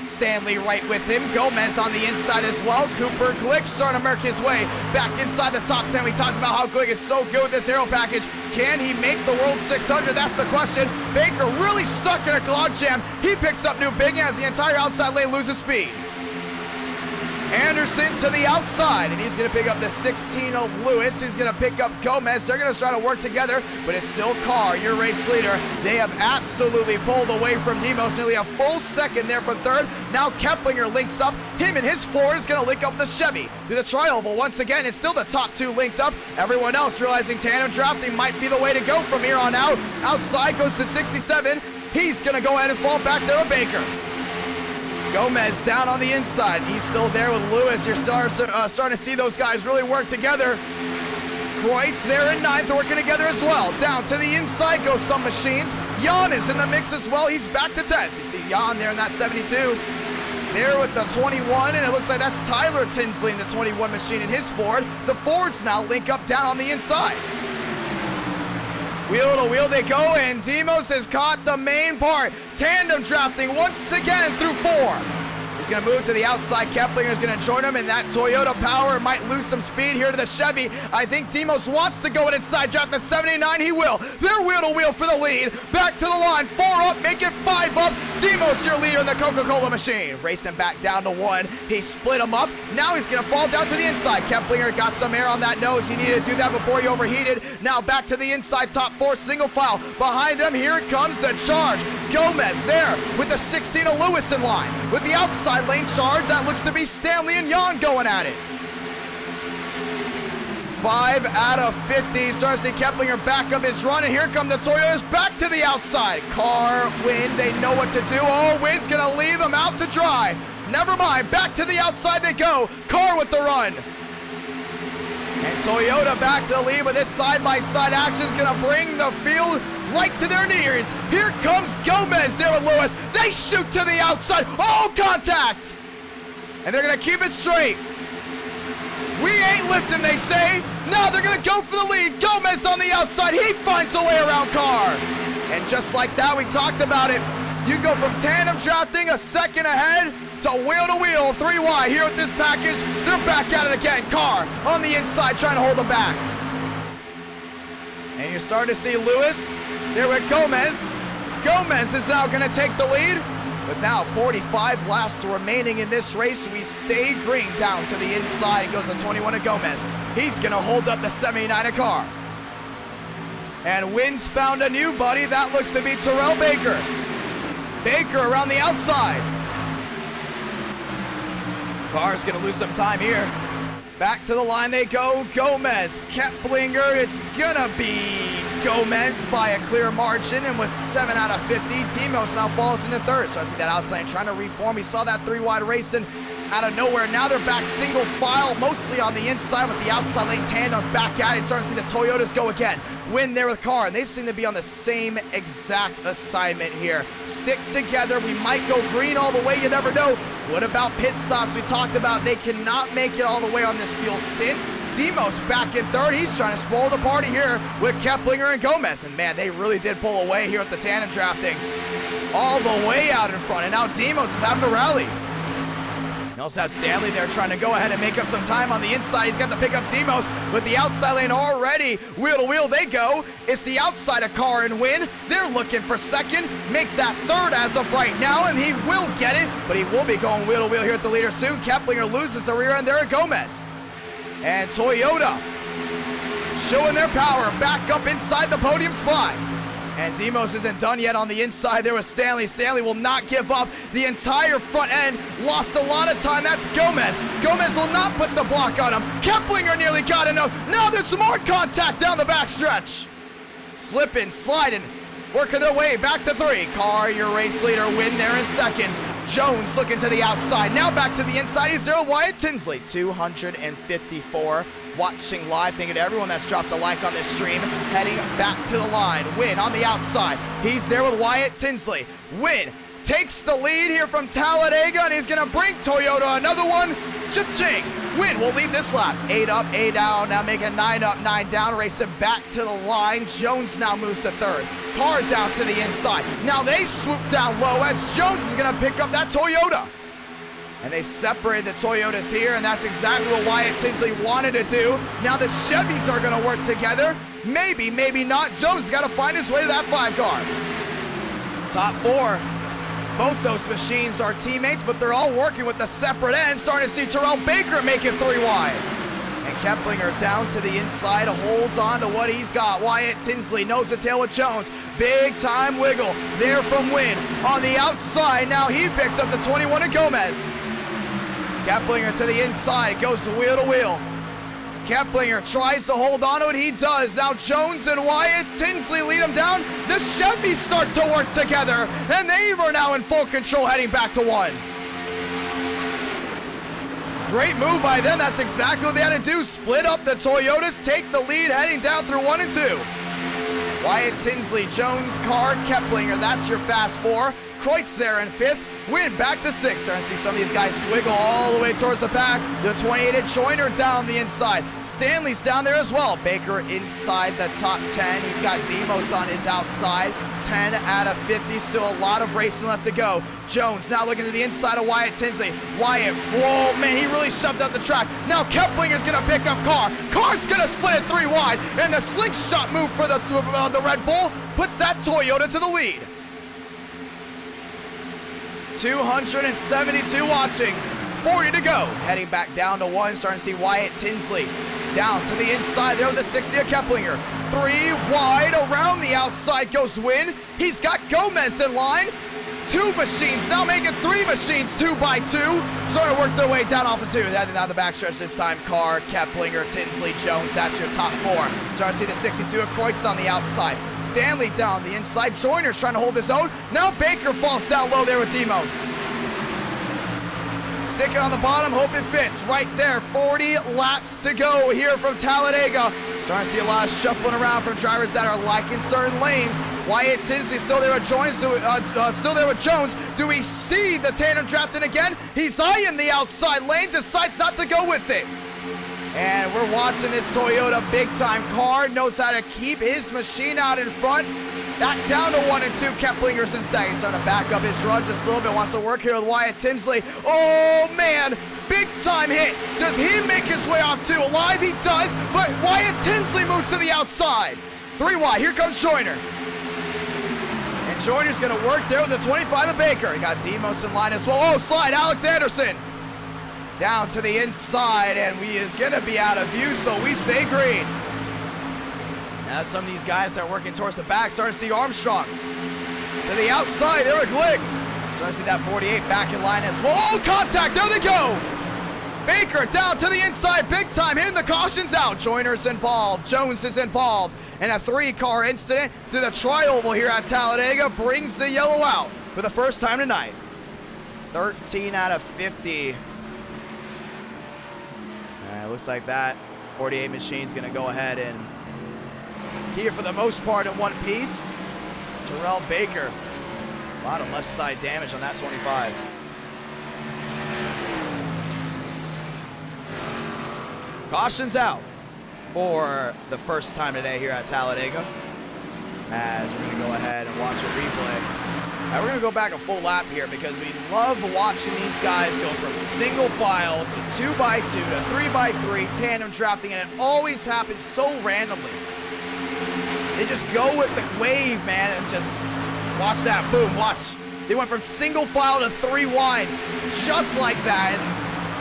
Stanley right with him. Gomez on the inside as well. Cooper Glick starting to mark his way back inside the top 10. We talked about how Glick is so good with this Aero package. Can he make the World 600? That's the question. Baker really stuck in a log jam. He picks up new big as the entire outside lane loses speed. Anderson to the outside, and he's going to pick up the 16 of Lewis. He's going to pick up Gomez. They're going to try to work together, but it's still Carr, your race leader. They have absolutely pulled away from Demos. Nearly a full second there from third. Now Keplinger links up. Him and his Ford is going to link up with the Chevy. Through the tri-oval, once again, it's still the top 2 linked up. Everyone else realizing tandem drafting might be the way to go from here on out. Outside goes to 67. He's going to go ahead and fall back there with Baker. Gomez down on the inside. He's still there with Lewis. You're starting to see those guys really work together. Kreutz there in 9th, working together as well. Down to the inside goes some machines. Jan is in the mix as well. He's back to 10th. You see Jan there in that 72. There with the 21, and it looks like that's Tyler Tinsley in the 21 machine in his Ford. The Fords now link up down on the inside. Wheel to wheel they go, and Demos has caught the main part. Tandem drafting once again through 4. He's going to move to the outside. Keplinger is going to join him, and that Toyota power might lose some speed here to the Chevy. I think Demos wants to go inside draft the 79. He will. They're wheel to wheel for the lead. Back to the line. 4 up, make it 5 up. Demos your leader in the Coca-Cola machine. Racing back down to 1. He split him up. Now he's going to fall down to the inside. Keplinger got some air on that nose. He needed to do that before he overheated. Now back to the inside, top 4, single file. Behind him, here it comes the charge. Gomez there with the 16 of Lewis in line. With the outside lane charge, that looks to be Stanley and Jan going at it. 5 out of 50. Starting to see Keplinger back up his run, and here come the Toyotas back to the outside. Carr, Wind, they know what to do. Oh, Wind's gonna leave him out to dry. Never mind, back to the outside they go. Carr with the run. And Toyota back to the lead, but this side-by-side action is gonna bring the field right to their knees. Here comes Gomez there with Lewis. They shoot to the outside. Oh, contact! And they're gonna keep it straight. We ain't lifting, they say. Now they're gonna go for the lead. Gomez on the outside. He finds a way around Carr. And just like that, we talked about it. You go from tandem drafting a second ahead to wheel 3 wide. Here with this package, they're back at it again. Carr on the inside trying to hold them back. And you're starting to see Lewis there with Gomez. Gomez is now going to take the lead. With now 45 laps remaining in this race, we stay green down to the inside. It goes to 21 of Gomez. He's going to hold up the 79 car. And Wynn's found a new buddy. That looks to be Terrell Baker. Baker around the outside. Car's going to lose some time here. Back to the line they go. Gomez, Keplinger. It's going to be Gomez by a clear margin, and with 7 out of 50. Demos now falls into third. So I see that outside trying to reform. We saw that 3-wide racing out of nowhere. Now they're back single file, mostly on the inside with the outside lane tandem back at it. Starting to see the Toyotas go again. Win there with Carr, and they seem to be on the same exact assignment here. Stick together. We might go green all the way. You never know. What about pit stops? We talked about they cannot make it all the way on this fuel stint. Demos back in third. He's trying to spoil the party here with Keplinger and Gomez. And man, they really did pull away here at the tandem drafting. All the way out in front. And now Demos is having to rally. You also have Stanley there trying to go ahead and make up some time on the inside. He's got to pick up Demos with the outside lane already. Wheel to wheel they go. It's the outside of Carr and Wynn. They're looking for second. Make that third as of right now, and he will get it. But he will be going wheel to wheel here at the leader soon. Keplinger loses the rear end there at Gomez. And Toyota showing their power back up inside the podium spot. And Demos isn't done yet on the inside. There was Stanley. Stanley will not give up. The entire front end lost a lot of time. That's Gomez. Gomez will not put the block on him. Keplinger nearly got enough. Now there's some more contact down the backstretch. Slipping, sliding, working their way back to 3. Carr, your race leader, Win there in second. Jones looking to the outside. Now back to the inside. He's there with Wyatt Tinsley. 254. Watching live, thank you to everyone that's dropped a like on this stream. Heading back to the line. Win on the outside. He's there with Wyatt Tinsley. Win takes the lead here from Talladega, and he's going to bring Toyota another one. Cha-ching. Win will lead this lap. 8 up, 8 down. Now making 9 up, 9 down. Racing back to the line. Jones now moves to third. Carr down to the inside. Now they swoop down low as Jones is going to pick up that Toyota. And they separated the Toyotas here, and that's exactly what Wyatt Tinsley wanted to do. Now the Chevys are going to work together. Maybe, maybe not. Jones has got to find his way to that 5 car. Top 4. Both those machines are teammates, but they're all working with the separate ends. Starting to see Terrell Baker make it 3 wide. And Keplinger down to the inside, holds on to what he's got. Wyatt Tinsley nose to tail with Jones. Big time wiggle there from Wynn. On the outside, now he picks up the 21 of Gomez. Keplinger to the inside, goes wheel to wheel. Keplinger tries to hold on to it, he does. Now Jones and Wyatt Tinsley lead him down. The Chevys start to work together, and they are now in full control heading back to 1. Great move by them, that's exactly what they had to do. Split up the Toyotas, take the lead heading down through 1 and 2. Wyatt Tinsley, Jones, Carr, Keplinger, that's your fast 4. Kreutz there in 5th. Win back to 6th. Starting to see some of these guys swiggle all the way towards the back. The 28 Joyner down on the inside. Stanley's down there as well. Baker inside the top 10. He's got Demos on his outside. 10 out of 50. Still a lot of racing left to go. Jones now looking to the inside of Wyatt Tinsley. Wyatt, whoa, man, he really shoved up the track. Now Keplinger's going to pick up Carr. Carr's going to split it 3 wide. And the slingshot move for the Red Bull puts that Toyota to the lead. 272 watching, 40 to go. Heading back down to 1, starting to see Wyatt Tinsley down to the inside there with the 60 of Keplinger. 3 wide, around the outside goes Wynn. He's got Gomez in line. 2 machines, now making 3 machines, 2 by 2. Starting to work their way down off of 2. Heading down the backstretch this time. Carr, Keplinger, Tinsley, Jones, that's your top 4. Starting to see the 62 of Kreutz on the outside. Stanley down the inside. Joyner's trying to hold his own. Now Baker falls down low there with Demos. Stick it on the bottom, hope it fits. Right there, 40 laps to go here from Talladega. Starting to see a lot of shuffling around from drivers that are liking certain lanes. Wyatt Tinsley still there with Jones. Do we see the tandem drafting again? He's eyeing the outside lane, decides not to go with it. And we're watching this Toyota big time. Carr knows how to keep his machine out in front. Back down to 1 and 2. Keplinger's in second. Starting to back up his run just a little bit. Wants to work here with Wyatt Tinsley. Oh man, big time hit. Does he make his way off too? Alive he does, but Wyatt Tinsley moves to the outside. 3 wide. Here comes Joyner. And Joyner's going to work there with the 25 of Baker. He got Demos in line as well. Oh, slide. Alex Anderson down to the inside, and he is going to be out of view, so we stay green. Now some of these guys that are working towards the back, starting to see Armstrong. To the outside, Eric Glick. Starting to see that 48 back in line as well. Oh, contact. There they go. Baker down to the inside, big time, hitting the cautions out. Joyner's involved, Jones is involved, and a 3-car incident through the tri-oval here at Talladega brings the yellow out for the first time tonight. 13 out of 50. It looks like that 48 machine's gonna go ahead and here for the most part in one piece. Terrell Baker, a lot of left side damage on that 25. Caution's out for the first time today here at Talladega. As we're going to go ahead and watch a replay. Now we're going to go back a full lap here because we love watching these guys go from single file to 2x2 to 3x3 tandem drafting, and it always happens so randomly. They just go with the wave, man, and just watch that. Boom, watch. They went from single file to 3 wide just like that.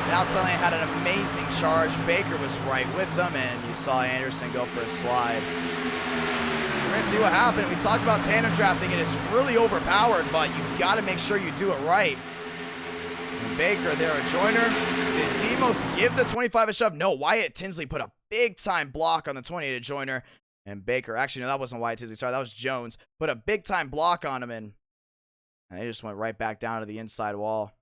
And outside lane had an amazing charge. Baker was right with them, and you saw Anderson go for a slide. We're going to see what happened. We talked about tandem drafting. It is really overpowered, but you got to make sure you do it right. And Baker there, a Joyner. Did Demos give the 25 a shove? No, Wyatt Tinsley put a big-time block on the 28 to Joyner. And Baker, actually, no, that wasn't Wyatt Tinsley. Sorry, that was Jones. Put a big-time block on him, and they just went right back down to the inside wall.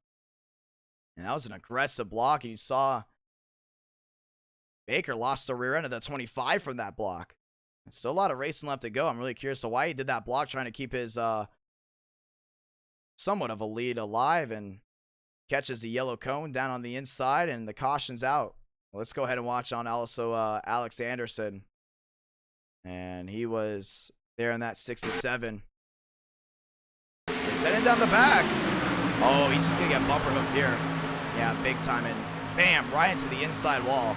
And that was an aggressive block, and you saw Baker lost the rear end of the 25 from that block. There's still a lot of racing left to go. I'm really curious to why he did that block, trying to keep his somewhat of a lead alive, and catches the yellow cone down on the inside, and the caution's out. Well, let's go ahead and watch on also Alex Anderson. And he was there in that 67. He's heading down the back. Oh, he's just going to get bumper hooked here. Yeah, big time, and bam, right into the inside wall.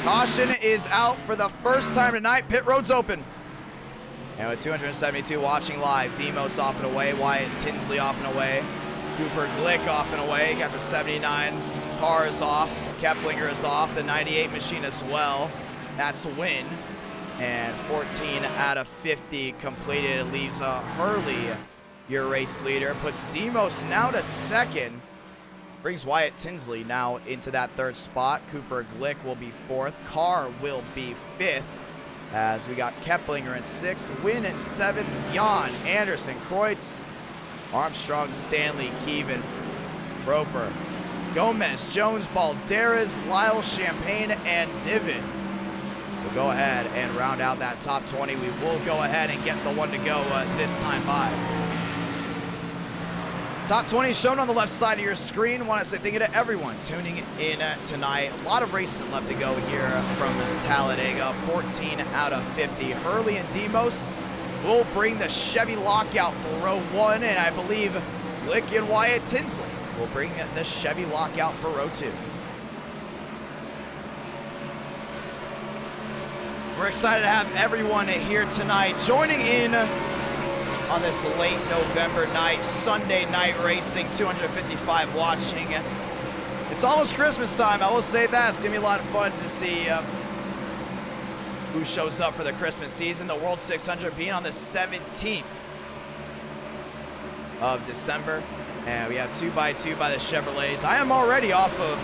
Caution is out for the first time tonight. Pit road's open. And with 272 watching live, Demos off and away, Wyatt Tinsley off and away, Cooper Glick off and away. Got the 79 car is off, Keplinger is off, the 98 machine as well. That's a win. And 14 out of 50 completed. It leaves Hurley your race leader. Puts Demos now to second. Brings Wyatt Tinsley now into that third spot. Cooper Glick will be fourth. Carr will be fifth. As we got Keplinger in sixth. Wynn in seventh. Jan, Anderson, Kreutz, Armstrong, Stanley, Keevan, Roper, Gomez, Jones, Balderas, Lyle, Champagne, and Divin. We'll go ahead and round out that top 20. We will go ahead and get the one to go this time by. Top 20 shown on the left side of your screen. Want to say thank you to everyone tuning in tonight. A lot of racing left to go here from Talladega. 14 out of 50. Hurley and Demos will bring the Chevy lockout for row 1, and I believe Glick and Wyatt Tinsley will bring the Chevy lockout for row 2. We're excited to have everyone here tonight joining in on this late November night, Sunday night racing, 255 watching. It's almost Christmas time, I will say that. It's going to be a lot of fun to see who shows up for the Christmas season. The World 600 being on the 17th of December. And we have 2x2 by the Chevrolets. I am already off of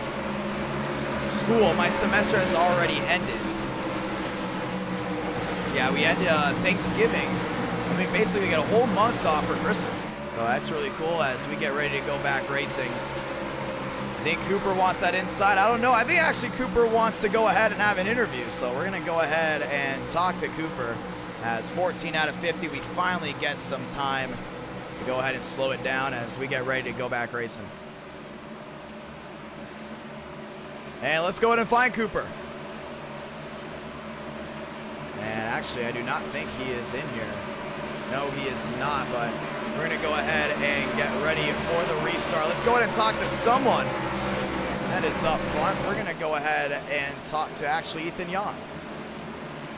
school. My semester has already ended. Yeah, we ended Thanksgiving. I mean, basically we get a whole month off for Christmas. So that's really cool as we get ready to go back racing. I think Cooper wants that inside. I don't know. I think actually Cooper wants to go ahead and have an interview. So we're going to go ahead and talk to Cooper. As 14 out of 50, we finally get some time to go ahead and slow it down as we get ready to go back racing. And let's go ahead and find Cooper. And actually, I do not think he is in here. No, he is not, but we're going to go ahead and get ready for the restart. Let's go ahead and talk to someone that is up front. We're going to go ahead and talk to actually Ethan Jan.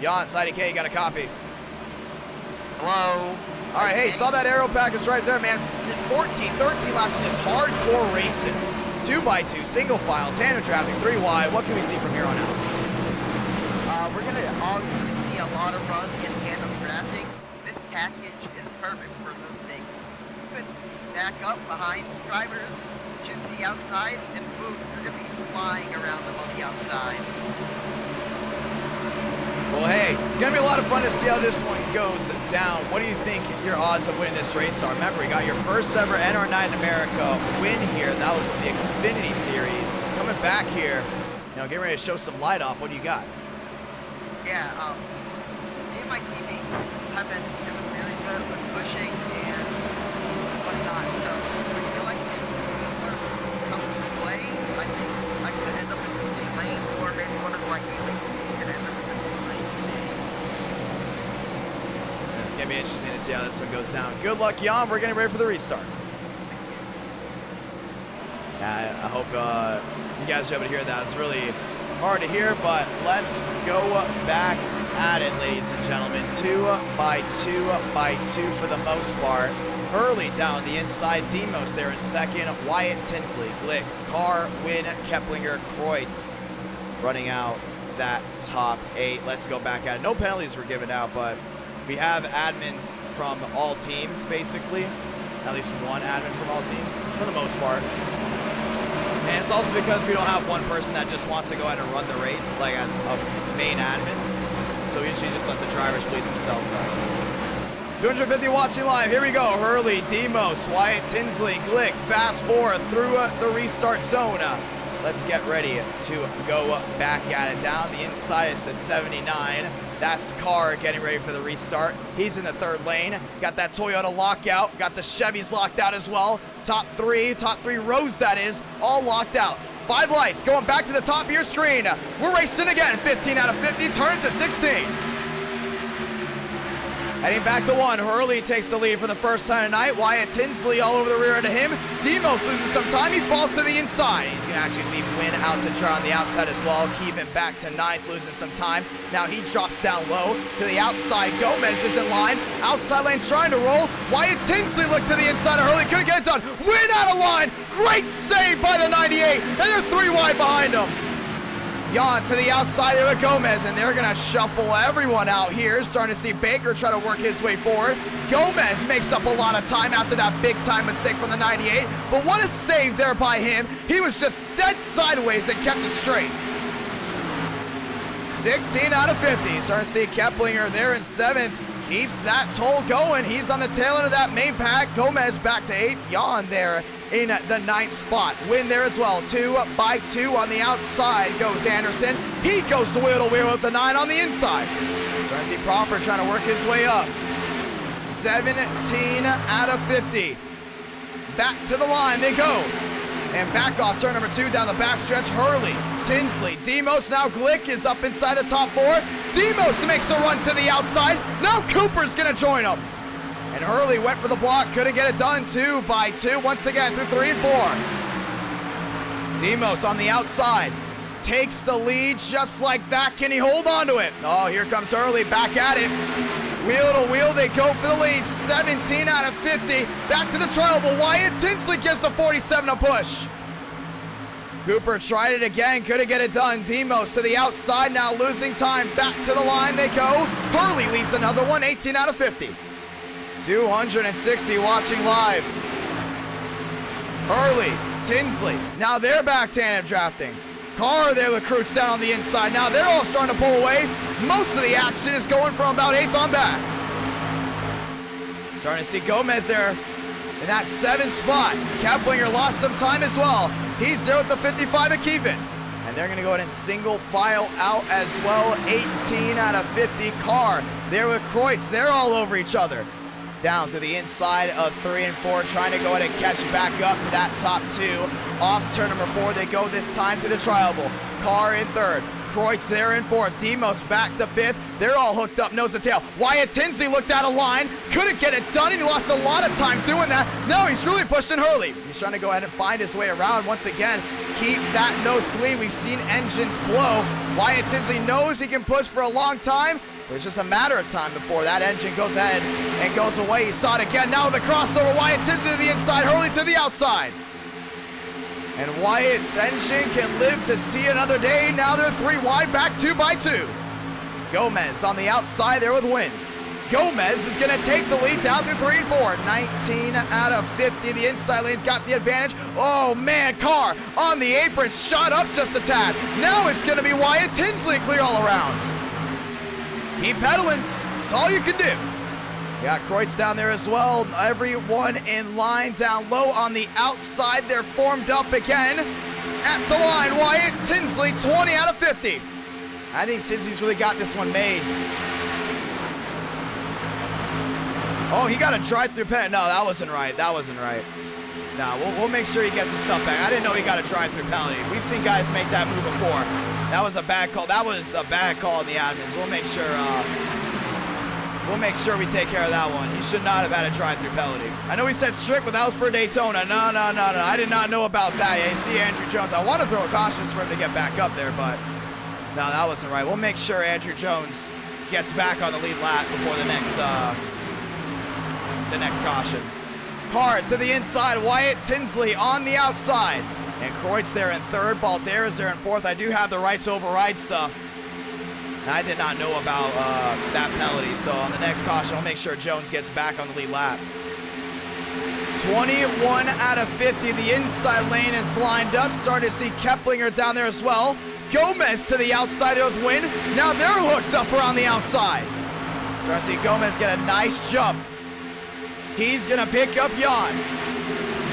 Jan, Idk, you got a copy. Hello. All right, hey, saw that Aero package right there, man. 13 laps of just hardcore racing. 2x2, single file, tandem drafting, 3 wide. What can we see from here on out? We're gonna obviously see a lot of runs in tandem drafting. This package is perfect for those things. You could back up behind drivers, shoot to the outside, and boom, you're gonna be flying around them on the outside. Well, hey, it's going to be a lot of fun to see how this one goes down. What do you think your odds of winning this race are? Remember, you got your first ever NR9 in America win here. That was with the Xfinity Series. Coming back here, getting ready to show some light off. What do you got? Yeah, me and my teammates have been doing really good with pushing and whatnot, so I feel like if this comes to play, I think I could end up in the lead lane, or maybe one of my teammates could end up in the lead lane today. It's going to be interesting to see how this one goes down. Good luck, Jan. We're getting ready for the restart. I hope you guys are able to hear that. It's really hard to hear, but let's go back at it, ladies and gentlemen. 2x2 for the most part. Hurley down the inside. Demos there in second. Wyatt Tinsley, Glick, Carr, Wynn, Keplinger, Kreutz running out that top 8. Let's go back at it. No penalties were given out, but we have admins from all teams, basically. At least one admin from all teams, for the most part. And it's also because we don't have one person that just wants to go ahead and run the race, like as a main admin. So we usually just let the drivers police themselves out. 250 watching live. Here we go. Hurley, Demos, Wyatt Tinsley, Glick, fast forward through the restart zone. Let's get ready to go back at it. Down the inside is the 79. That's Carr getting ready for the restart. He's in the third lane. Got that Toyota lockout. Got the Chevys locked out as well. Top three rows, that is, all locked out. 5 lights going back to the top of your screen. We're racing again. 15 out of 50, turn to 16. Heading back to 1, Hurley takes the lead for the first time tonight. Wyatt Tinsley all over the rear end of him. Demos loses some time, he falls to the inside. He's gonna actually leave Wynn out to try on the outside as well. Keep him back to 9th, losing some time. Now he drops down low to the outside. Gomez is in line. Outside lane trying to roll. Wyatt Tinsley looked to the inside of Hurley, couldn't get it done. Wynn out of line, great save by the 98, and they're 3 wide behind him. Jan to the outside there with Gomez, and they're going to shuffle everyone out here. Starting to see Baker try to work his way forward. Gomez makes up a lot of time after that big-time mistake from the 98, but what a save there by him. He was just dead sideways and kept it straight. 16 out of 50. Starting to see Keplinger there in 7th. Keeps that toll going. He's on the tail end of that main pack. Gomez back to 8th. Jan there in the 9th spot. Win there as well. 2x2 on the outside goes Anderson. He goes to wheel to wheel with the 9 on the inside. Starting to see Proper trying to work his way up. 17 out of 50. Back to the line they go. And back off turn number 2 down the backstretch. Hurley, Tinsley, Demos. Now Glick is up inside the top 4. Demos makes a run to the outside. Now Cooper's gonna join him. And Hurley went for the block, couldn't get it done. 2x2 once again through 3 and 4. Demos on the outside. Takes the lead just like that. Can he hold on to it? Oh, here comes Hurley back at it. Wheel to wheel, they go for the lead. 17 out of 50. Back to the trial, but Wyatt Tinsley gives the 47 a push. Cooper tried it again, couldn't get it done. Demos to the outside, now losing time. Back to the line they go. Hurley leads another one, 18 out of 50. 260 watching live. Hurley, Tinsley, now they're back tandem drafting. Carr there, the recruits down on the inside. Now they're all starting to pull away. Most of the action is going from about 8th on back. Starting to see Gomez there in that 7th spot. Keplinger lost some time as well. He's there with the 55 at Keevan. And they're going to go ahead and single file out as well. 18 out of 50. Carr there with Kreutz. They're all over each other. Down to the inside of 3 and 4, trying to go ahead and catch back up to that top 2. Off turn number 4, they go this time to the trial. Carr in 3rd. Kreutz there in 4th. Demos back to 5th. They're all hooked up nose to tail. Wyatt Tinsley looked out of line. Couldn't get it done, and he lost a lot of time doing that. No, he's really pushing Hurley. He's trying to go ahead and find his way around once again. keep that nose clean. We've seen engines blow. Wyatt Tinsley knows he can push for a long time, but it's just a matter of time before that engine goes ahead and goes away. He saw it again. Now with the crossover, Wyatt Tinsley to the inside, Hurley to the outside. And Wyatt's engine can live to see another day. Now they're 3 wide, back 2 by 2. Gomez on the outside there with Wynn. Gomez is going to take the lead down through 3 and 4. 19 out of 50. The inside lane's got the advantage. Oh, man, Carr on the apron, shot up just a tad. Now it's going to be Wyatt Tinsley clear all around. Keep pedaling. It's all you can do. You got Kreutz down there as well. Everyone in line down low on the outside. They're formed up again. At the line, Wyatt Tinsley, 20 out of 50. I think Tinsley's really got this one made. Oh, he got a drive-through penalty. No, that wasn't right. That wasn't right. No, we'll make sure he gets his stuff back. I didn't know he got a drive-through penalty. We've seen guys make that move before. That was a bad call. That was a bad call in the admins. We'll make sure we take care of that one. He should not have had a drive-through penalty. I know he said strict, but that was for Daytona. No. I did not know about that. Yeah, you see Andrew Jones. I want to throw a caution for him to get back up there, but no, that wasn't right. We'll make sure Andrew Jones gets back on the lead lap before the next caution. Carr to the inside, Wyatt Tinsley on the outside. And Kreutz there in third, Balderas there in fourth. I do have the right to override stuff. And I did not know about that penalty, so on the next caution, I'll make sure Jones gets back on the lead lap. 21 out of 50, the inside lane is lined up. Starting to see Keplinger down there as well. Gomez to the outside there with Wynn. Now they're hooked up around the outside. Starting to see Gomez get a nice jump. He's going to pick up Jan.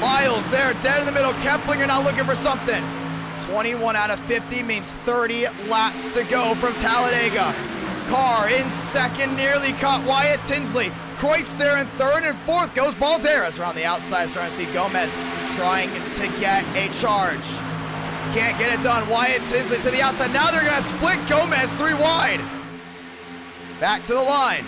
Lyles there, dead in the middle. Keplinger now looking for something. 21 out of 50 means 30 laps to go from Talladega. Carr in second, nearly caught Wyatt Tinsley. Kreutz there in third, and fourth goes Balderas around the outside. Starting to see Gomez trying to get a charge. Can't get it done. Wyatt Tinsley to the outside. Now they're going to split Gomez 3 wide. Back to the line.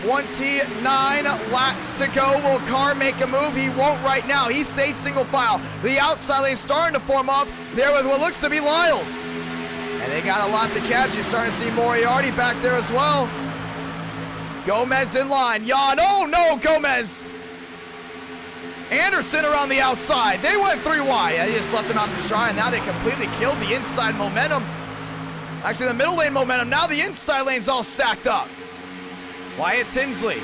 29 laps to go. Will Carr make a move? He won't right now. He stays single file. The outside lane starting to form up there with what looks to be Lyles. And they got a lot to catch. You're starting to see Moriarty back there as well. Gomez in line. Jan. Oh no, Gomez. Anderson around the outside. They went 3 wide. Yeah, they just left him out to try, and now they completely killed the inside momentum. Actually, the middle lane momentum. Now the inside lane's all stacked up. Wyatt Tinsley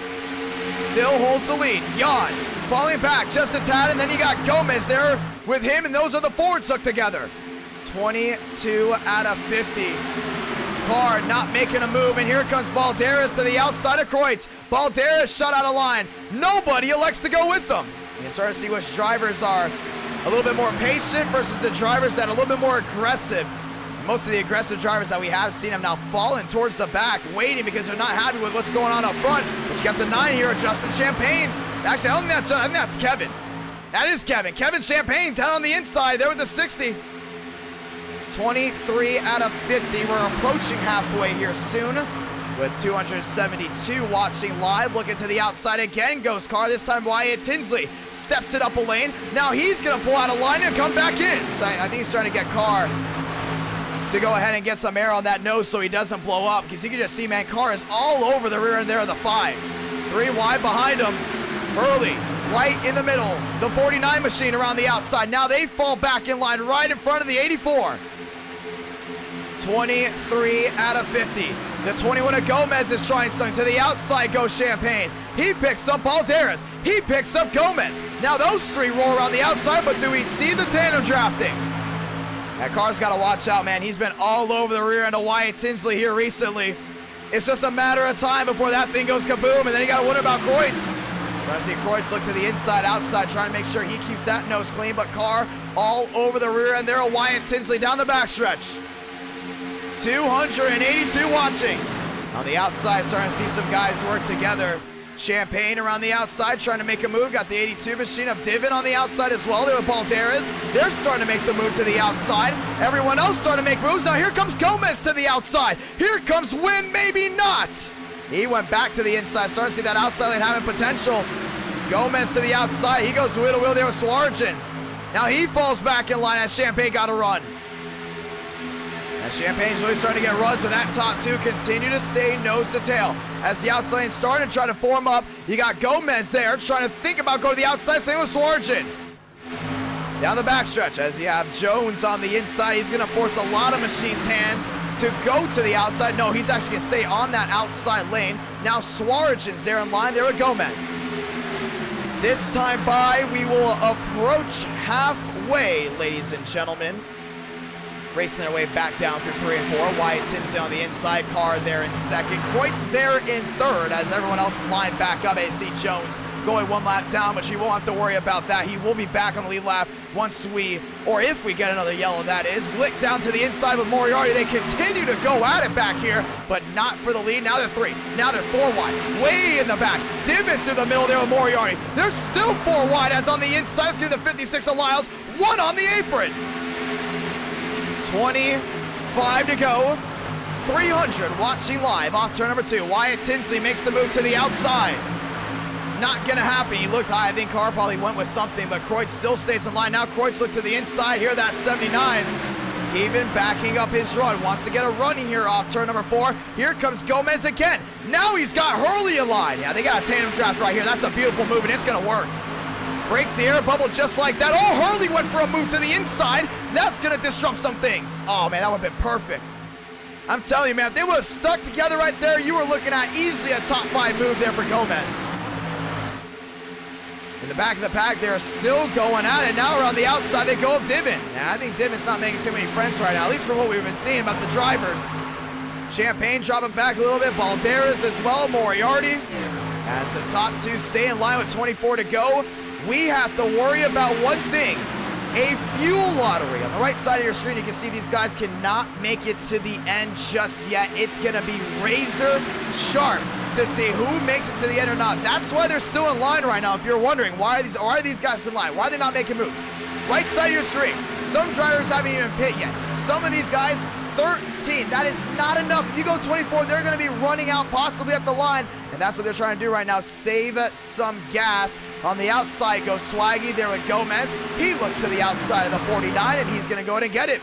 still holds the lead. Jan falling back just a tad, and then you got Gomez there with him, and those are the Fords hooked together. 22 out of 50. Carr not making a move, and here comes Balderas to the outside of Kreutz. Balderas shut out of line. Nobody elects to go with them. You start to see which drivers are a little bit more patient versus the drivers that are a little bit more aggressive. Most of the aggressive drivers that we have seen have now fallen towards the back, waiting because they're not happy with what's going on up front. But you got the 9 here, Justin Champagne. Actually, I think that's Kevin. That is Kevin. Kevin Champagne down on the inside there with the 60. 23 out of 50. We're approaching halfway here soon with 272 watching live. Looking to the outside again goes Carr. This time Wyatt Tinsley steps it up a lane. Now he's going to pull out a line and come back in. So I think he's trying to get Carr to go ahead and get some air on that nose so he doesn't blow up, because you can just see, man, Carr is all over the rear end there of the 5. 3 wide behind him. Early, right in the middle. The 49 machine around the outside. Now they fall back in line right in front of the 84. 23 out of 50. The 21 of Gomez is trying something. To the outside goes Champagne. He picks up Balderas. He picks up Gomez. Now those 3 roll around the outside, but do we see the tandem drafting? That Carr's got to watch out, man. He's been all over the rear end of Wyatt Tinsley here recently. It's just a matter of time before that thing goes kaboom, and then you got to wonder about Kreutz. Trying to see Kreutz look to the inside, outside, trying to make sure he keeps that nose clean, but Carr all over the rear end there of Wyatt Tinsley down the backstretch. 282 watching. On the outside, starting to see some guys work together. Champagne around the outside trying to make a move. Got the 82 machine of Divin on the outside as well. There with Balderas. They're starting to make the move to the outside. Everyone else starting to make moves. Now here comes Gomez to the outside. Here comes Wynn, maybe not. He went back to the inside. Starting to see that outside lane having potential. Gomez to the outside. He goes wheel to wheel there with Swarjan. Now he falls back in line as Champagne got a run. And Champagne's really starting to get runs, but that top two continue to stay nose to tail. As the outside lane starting to try to form up, you got Gomez there trying to think about going to the outside, same with Swarjan. Down the backstretch as you have Jones on the inside. He's gonna force a lot of Machine's hands to go to the outside. No, he's actually gonna stay on that outside lane. Now Swarjan's there in line there with Gomez. This time by, we will approach halfway, ladies and gentlemen. Racing their way back down through 3 and 4. Wyatt Tinsley on the inside, Carr there in second. Kreutz there in third as everyone else lined back up. AC Jones going 1 lap down, but you won't have to worry about that. He will be back on the lead lap once we, or if we get another yellow, that is. Lick down to the inside with Moriarty. They continue to go at it back here, but not for the lead. Now they're 3. Now they're 4 wide. Way in the back. Divot through the middle there with Moriarty. They're still 4 wide as on the inside. It's getting the 56 of Lyles. 1 on the apron. 25 to go. 300 watching live off turn number 2. Wyatt Tinsley makes the move to the outside. Not gonna happen. He looked high. I think Carr probably went with something, but Kreutz still stays in line. Now Kreutz looks to the inside here. That's 79. Keevan backing up his run. Wants to get a run here off turn number 4. Here comes Gomez again. Now he's got Hurley in line. Yeah, they got a tandem draft right here. That's a beautiful move, and it's gonna work. Breaks the air bubble just like that. Oh, Hurley went for a move to the inside. That's gonna disrupt some things. Oh man, that would've been perfect. I'm telling you, man, if they would've stuck together right there, you were looking at easily a top 5 move there for Gomez. In the back of the pack, they're still going at it. Now we're on the outside, they go up Divin. Yeah, I think Divin's not making too many friends right now, at least from what we've been seeing about the drivers. Champagne dropping back a little bit. Balderas as well, Moriarty. As the top 2 stay in line with 24 to go. We have to worry about one thing, a fuel lottery. On the right side of your screen, you can see these guys cannot make it to the end just yet. It's gonna be razor sharp to see who makes it to the end or not. That's why they're still in line right now. If you're wondering, why are these guys in line? Why are they not making moves? Right side of your screen, some drivers haven't even pit yet. Some of these guys, 13. That is not enough. If you go 24, they're going to be running out possibly at the line, and that's what they're trying to do right now, save some gas. On the outside goes Swaggy there with Gomez. He looks to the outside of the 49, and he's going to go ahead and get it.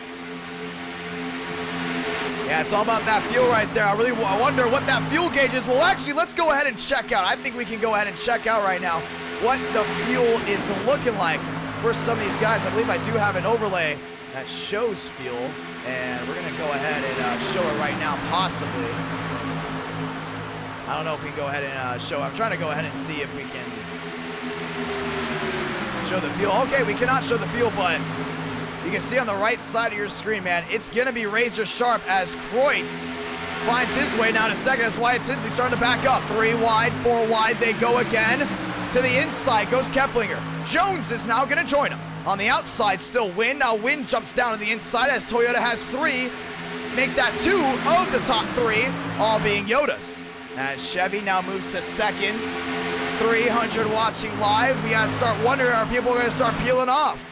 Yeah, it's all about that fuel right there. I really wonder what that fuel gauge is. Well, actually, let's go ahead and check out. I think we can go ahead and check out right now what the fuel is looking like for some of these guys. I believe I do have an overlay that shows fuel, and we're gonna go ahead and show it right now, possibly. I don't know if we can go ahead and show. I'm trying to go ahead and see if we can show the fuel. Okay, we cannot show the fuel, but you can see on the right side of your screen, man, it's gonna be razor sharp as Kreutz finds his way now to second. As Wyatt Tinsley starting to back up. 3 wide, 4 wide, they go again. To the inside goes Keplinger. Jones is now gonna join him. On the outside, still Wynn. Now Wynn jumps down to the inside as Toyota has 3. Make that 2 of the top 3, all being Yoda's. As Chevy now moves to second. 300 watching live. We gotta start wondering, are people gonna start peeling off?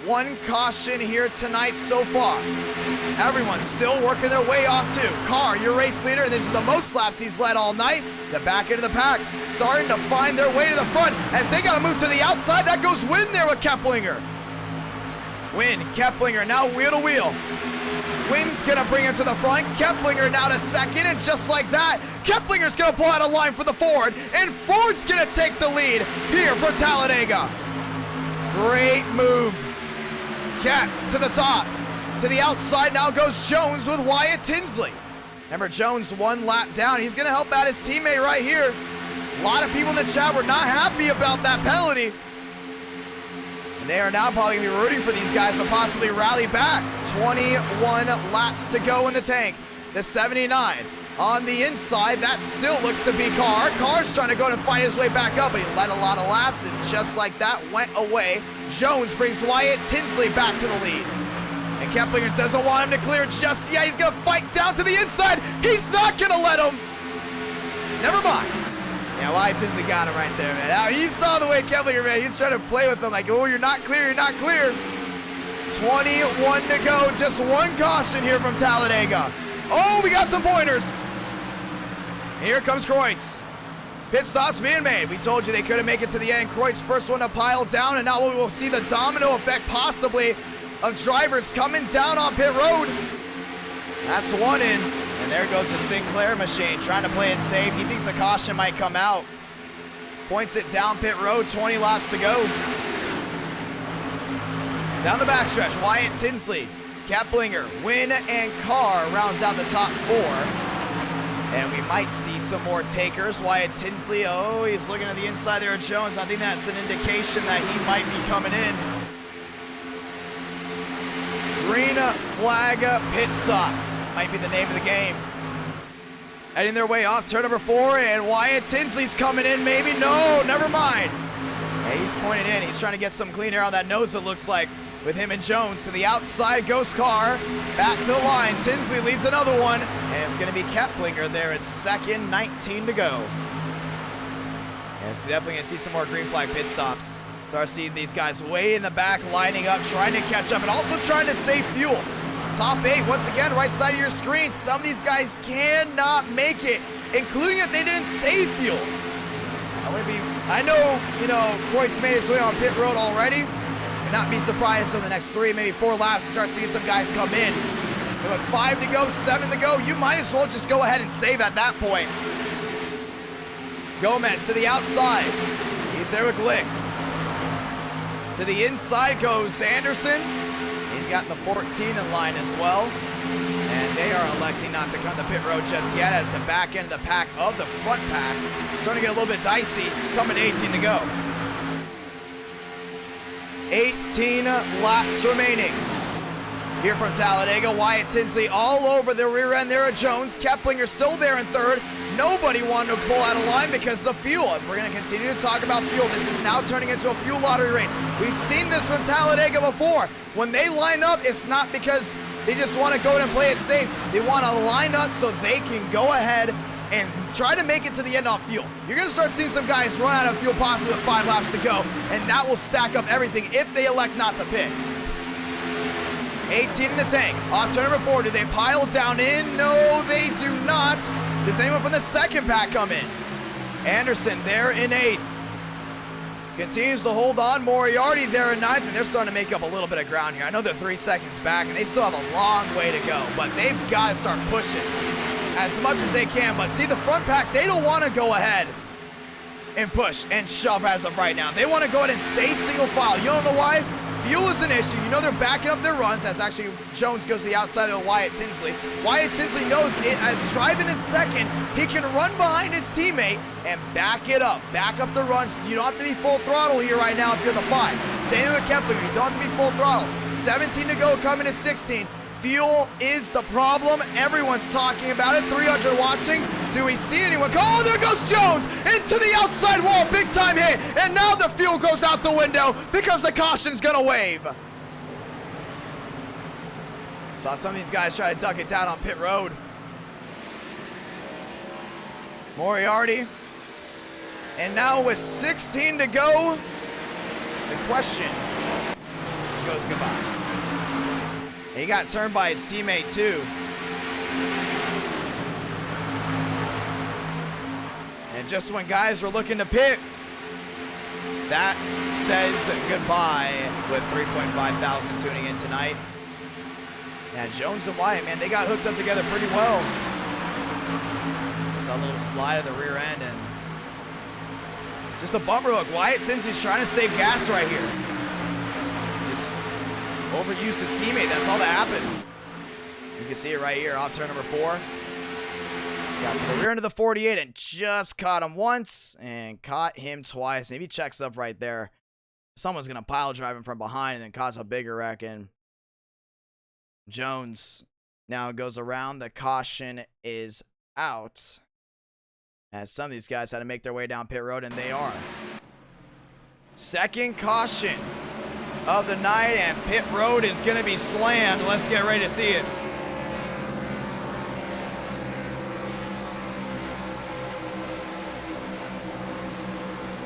1 caution here tonight so far. Everyone's still working their way off too. Carr, your race leader, and this is the most laps he's led all night. The back end of the pack starting to find their way to the front as they gotta move to the outside. That goes Wynn there with Keplinger. Wynn, Keplinger now wheel to wheel. Wynn's gonna bring him to the front. Keplinger now to second, and just like that, Keplinger's gonna pull out a line for the Ford, and Ford's gonna take the lead here for Talladega. Great move. Cat to the top. To the outside now goes Jones with Wyatt Tinsley. Remember, Jones 1 lap down. He's going to help out his teammate right here. A lot of people in the chat were not happy about that penalty. And they are now probably going to be rooting for these guys to possibly rally back. 21 laps to go in the tank. The 79 on the inside. That still looks to be Carr. Carr's trying to go and find his way back up, but he led a lot of laps, and just like that, went away. Jones brings Wyatt Tinsley back to the lead. And Keplinger doesn't want him to clear just yet. He's going to fight down to the inside. He's not going to let him. Never mind. Yeah, Wyatt Tinsley got him right there, man. Now, he saw the way Keplinger, man, he's trying to play with him like, oh, you're not clear, you're not clear. 21 to go. Just 1 caution here from Talladega. Oh, we got some pointers. And here comes Kreutz. Pit stops being made. We told you they couldn't make it to the end. Kreut's first one to pile down, and now we will see the domino effect possibly of drivers coming down on pit road. That's one in, and there goes the Sinclair machine trying to play it safe. He thinks a caution might come out. Points it down pit road, 20 laps to go. Down the backstretch, Wyatt Tinsley, Keplinger, Wynn, and Carr rounds out the top 4. And we might see some more takers. Wyatt Tinsley, oh, he's looking at the inside there of Jones. I think that's an indication that he might be coming in. Green flag pit stops might be the name of the game. Heading their way off turn number 4, and Wyatt Tinsley's coming in, maybe. No, never mind. Hey, he's pointing in. He's trying to get some clean air on that nose, it looks like, with him and Jones. To the outside goes Carr. Back to the line. Tinsley leads another one, and it's going to be Keplinger there at second, 19 to go. And it's definitely going to see some more green flag pit stops. Start seeing these guys way in the back, lining up, trying to catch up, and also trying to save fuel. Top 8, once again, right side of your screen. Some of these guys cannot make it, including if they didn't save fuel. I know, Kreut's made his way on pit road already. Would not be surprised in the next 3, maybe 4 laps to start seeing some guys come in. With 5 to go, 7 to go, you might as well just go ahead and save at that point. Gomez to the outside. He's there with Glick. To the inside goes Anderson. He's got the 14 in line as well. And they are electing not to come to pit road just yet, as the back end of the pack of the front pack starting to get a little bit dicey, coming 18 to go. 18 laps remaining. Here from Talladega, Wyatt Tinsley all over the rear end there of Jones. Keplinger still there in third. Nobody wanted to pull out of line because of the fuel. We're going to continue to talk about fuel. This is now turning into a fuel lottery race. We've seen this from Talladega before. When they line up, it's not because they just want to go in and play it safe. They want to line up so they can go ahead and try to make it to the end off fuel. You're going to start seeing some guys run out of fuel possibly with 5 laps to go, and that will stack up everything if they elect not to pit. 18 in the tank. Off turn number 4. Do they pile down in? No, they do not. Does anyone from the second pack come in? Anderson there in 8th. Continues to hold on. Moriarty there in 9th, and they're starting to make up a little bit of ground here. I know they're 3 seconds back, and they still have a long way to go, but they've got to start pushing as much as they can. But see, the front pack, they don't want to go ahead and push and shove as of right now. They want to go ahead and stay single file. You don't know why? Fuel is an issue. You know they're backing up their runs, as actually Jones goes to the outside of Wyatt Tinsley. Wyatt Tinsley knows it, as driving in second, he can run behind his teammate and back it up. Back up the runs. You don't have to be full throttle here right now if you're the 5. Same with Keplinger. You don't have to be full throttle. 17 to go, coming to 16. Fuel is the problem. Everyone's talking about it. 300 watching. Do we see anyone? Oh, there goes Jones into the outside wall. Big time hit. And now the fuel goes out the window because the caution's going to wave. Saw some of these guys try to duck it down on pit road. Moriarty. And now with 16 to go, the question goes goodbye. He got turned by his teammate too. And just when guys were looking to pit, that says goodbye with 3.5 thousand tuning in tonight. And Jones and Wyatt, man, they got hooked up together pretty well. Saw a little slide of the rear end and just a bumper hook. Wyatt Tinsley's trying to save gas right here. Overused his teammate, that's all that happened. You can see it right here, off turn number 4. Got to the rear end of the 48 and just caught him once and caught him twice. Maybe checks up right there. Someone's going to pile drive him from behind and then cause a bigger wreck. And Jones now goes around. The caution is out, as some of these guys had to make their way down pit road, and they are. Second caution of the night, and pit road is going to be slammed. Let's get ready to see it.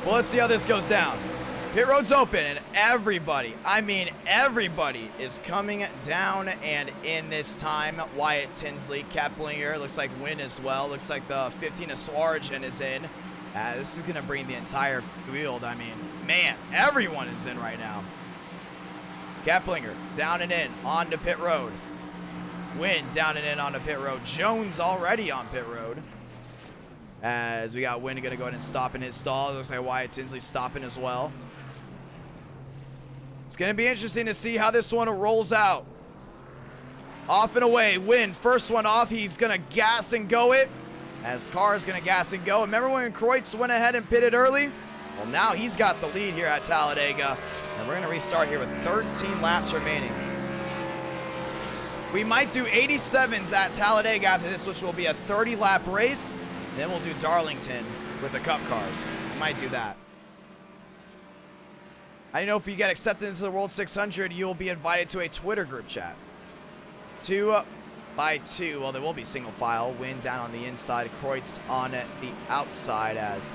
Well, let's see how this goes down. Pit road's open, and everybody, I mean everybody, is coming down and in this time. Wyatt Tinsley, Keplinger, looks like Wynn as well. Looks like the 15 of Swargen is in. This is going to bring the entire field. I mean, man, everyone is in right now. Keplinger down and in onto pit road. Wynn down and in onto pit road. Jones already on pit road. As we got Wynn going to go ahead and stop in his stall. It looks like Wyatt Tinsley's stopping as well. It's going to be interesting to see how this one rolls out. Off and away. Wynn, first one off. He's going to gas and go it. As Carr's going to gas and go. Remember when Kreutz went ahead and pitted early? Well, now he's got the lead here at Talladega. And we're going to restart here with 13 laps remaining. We might do 87s at Talladega after this, which will be a 30-lap race. Then we'll do Darlington with the Cup cars. We might do that. I don't know if you get accepted into the World 600, you'll be invited to a Twitter group chat. 2 by 2. Well, there will be single file. Wynn down on the inside. Kreutz on the outside as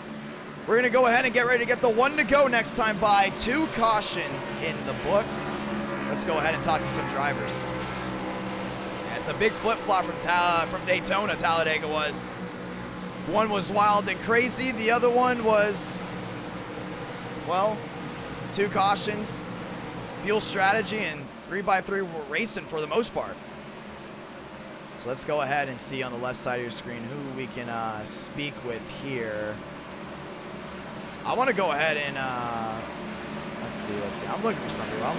we're going to go ahead and get ready to get the one to go next time by. 2 cautions in the books. Let's go ahead and talk to some drivers. Yeah, it's a big flip-flop from Daytona, Talladega was. One was wild and crazy. The other one was, well, 2 cautions, fuel strategy, and 3x3 racing for the most part. So let's go ahead and see on the left side of your screen who we can speak with here. I want to go ahead and, let's see. I'm looking for some people.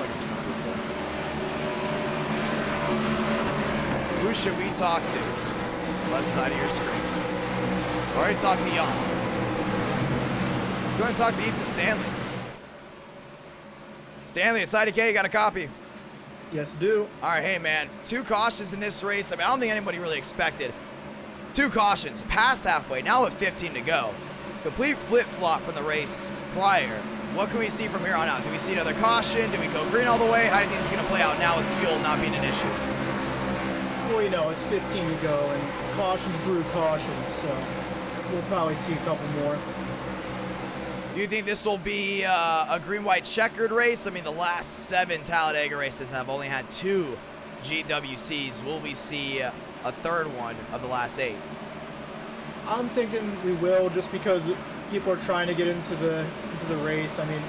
Who should we talk to? Left side of your screen. I already talked to Young. Let's go ahead and talk to Ethan Stanley. Stanley, it's IDK, you got a copy? Yes, do. All right, hey, man. 2 cautions in this race. I mean, I don't think anybody really expected. 2 cautions, past halfway, now with 15 to go. Complete flip-flop from the race prior. What can we see from here on out? Do we see another caution? Do we go green all the way? How do you think it's going to play out now with fuel not being an issue? Well, you know, it's 15 to go, and cautions brew cautions, so we'll probably see a couple more. Do you think this will be a green-white checkered race? I mean, the last 7 Talladega races have only had 2 GWCs. Will we see a third one of the last 8? I'm thinking we will, just because people are trying to get into the race. I mean,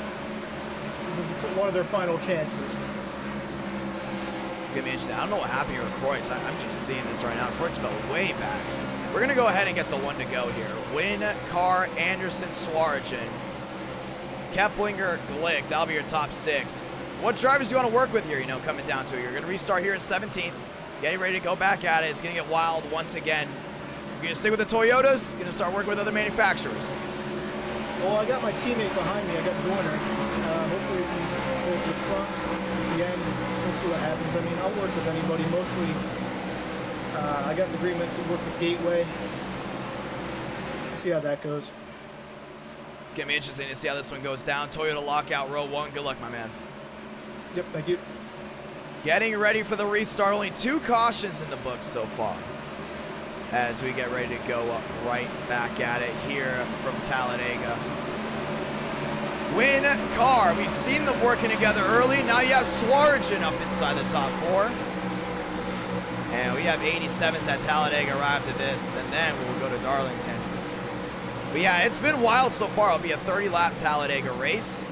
this is one of their final chances. It's gonna be interesting. I don't know what happened here with Kreutz. I'm just seeing this right now. Kreutz fell way back. We're gonna go ahead and get the one to go here. Wynn, Carr, Anderson, Swarjan, Keplinger, Glick. That'll be your top 6. What drivers do you want to work with here? You know, coming down to it. You're gonna restart here in 17th. Getting ready to go back at it. It's gonna get wild once again. You're gonna stick with the Toyotas. You're gonna start working with other manufacturers. Well, I got my teammate behind me. I got Dorner. Hopefully we can go to the front at the end. We'll see what happens. I mean, I'll work with anybody. Mostly, I got an agreement to work with Gateway. See how that goes. It's gonna be interesting to see how this one goes down. Toyota lockout row 1. Good luck, my man. Yep, thank you. Getting ready for the restart. Only 2 cautions in the books so far. As we get ready to go up right back at it here from Talladega. Wynn, Carr. We've seen them working together early. Now you have Swarjan up inside the top 4. And we have 87s at Talladega right after this. And then we'll go to Darlington. But yeah, it's been wild so far. It'll be a 30-lap Talladega race.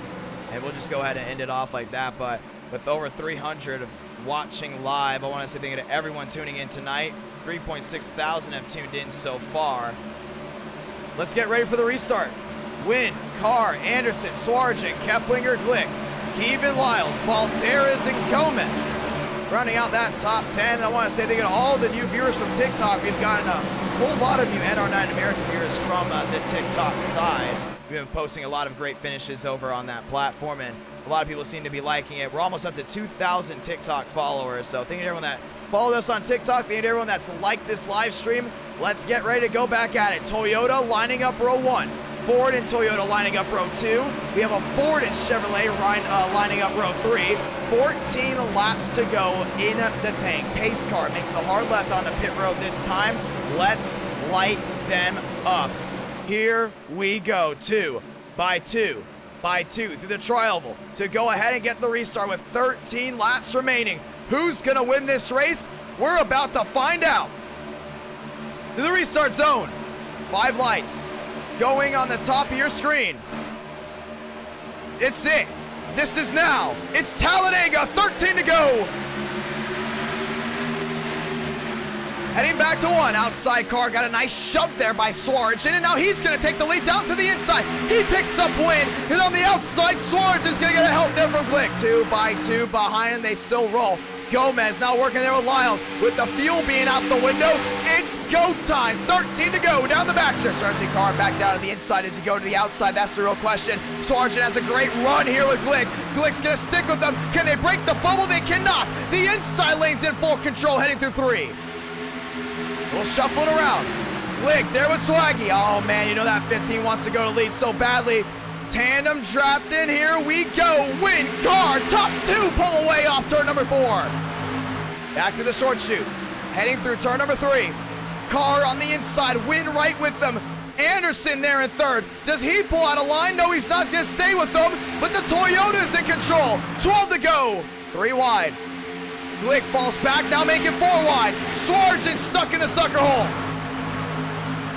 And we'll just go ahead and end it off like that. But with over 300 watching live, I want to say thank you to everyone tuning in tonight. 3.6 thousand have tuned in so far. Let's get ready for the restart. Wynn, Carr, Anderson, Swarjan, Keplinger, Glick, Kevin Lyles, Balderas, and Gomez. Rounding out that top 10, I want to say thank you to all the new viewers from TikTok. We've gotten a whole lot of new NR9 American viewers from the TikTok side. We've been posting a lot of great finishes over on that platform, and a lot of people seem to be liking it. We're almost up to 2,000 TikTok followers, so thank you to everyone that followed us on TikTok. Thank you to everyone that's liked this live stream. Let's get ready to go back at it. Toyota lining up row 1. Ford and Toyota lining up row 2. We have a Ford and Chevrolet lining up row 3. 14 laps to go in the tank. Pace car makes the hard left onto pit road this time. Let's light them up. Here we go. 2 by 2 by 2 through the tri-oval to go ahead and get the restart with 13 laps remaining. Who's gonna win this race? We're about to find out. To the restart zone. 5 lights. going on the top of your screen. It's it. This is now. It's Talladega, 13 to go. Heading back to one. Outside car got a nice shove there by Swartz, and now he's going to take the lead down to the inside. He picks up Win, and on the outside, Swartz is going to get a help there from Glick. 2 by 2 behind him. They still roll. Gomez now working there with Lyles. With the fuel being out the window, it's go time. 13 to go down the backstretch. Starts the car back down to the inside. As he go to the outside? That's the real question. Sargent has a great run here with Glick. Glick's going to stick with them. Can they break the bubble? They cannot. The inside lane's in full control heading through 3. We'll shuffle it around. Glick there with Swaggy. Oh man, you know that 15 wants to go to lead so badly. Tandem trapped in, here we go. Win car, top 2, pull away off turn number 4. Back to the short chute. Heading through turn number 3. Car on the inside, Win right with them. Anderson there in 3rd. Does he pull out a line? No, he's not. He's gonna stay with them, but the Toyota's in control. 12 to go, 3 wide. Glick falls back, now making 4 wide. Swartz stuck in the sucker hole.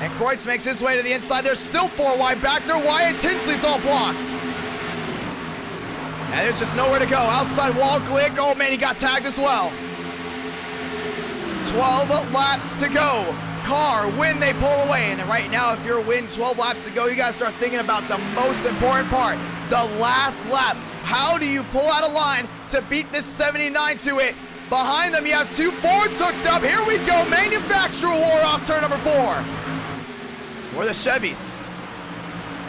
And Kreutz makes his way to the inside. There's still 4 wide back there. Wyatt Tinsley's all blocked. And there's just nowhere to go. Outside wall, Glick. Oh man, he got tagged as well. 12 laps to go. Car, Win, they pull away. And right now, if you're Win, 12 laps to go, you gotta start thinking about the most important part. The last lap. How do you pull out a line to beat this 79 to it? Behind them, you have 2 Fords hooked up. Here we go. Manufacturer war off turn number 4. Or the Chevys.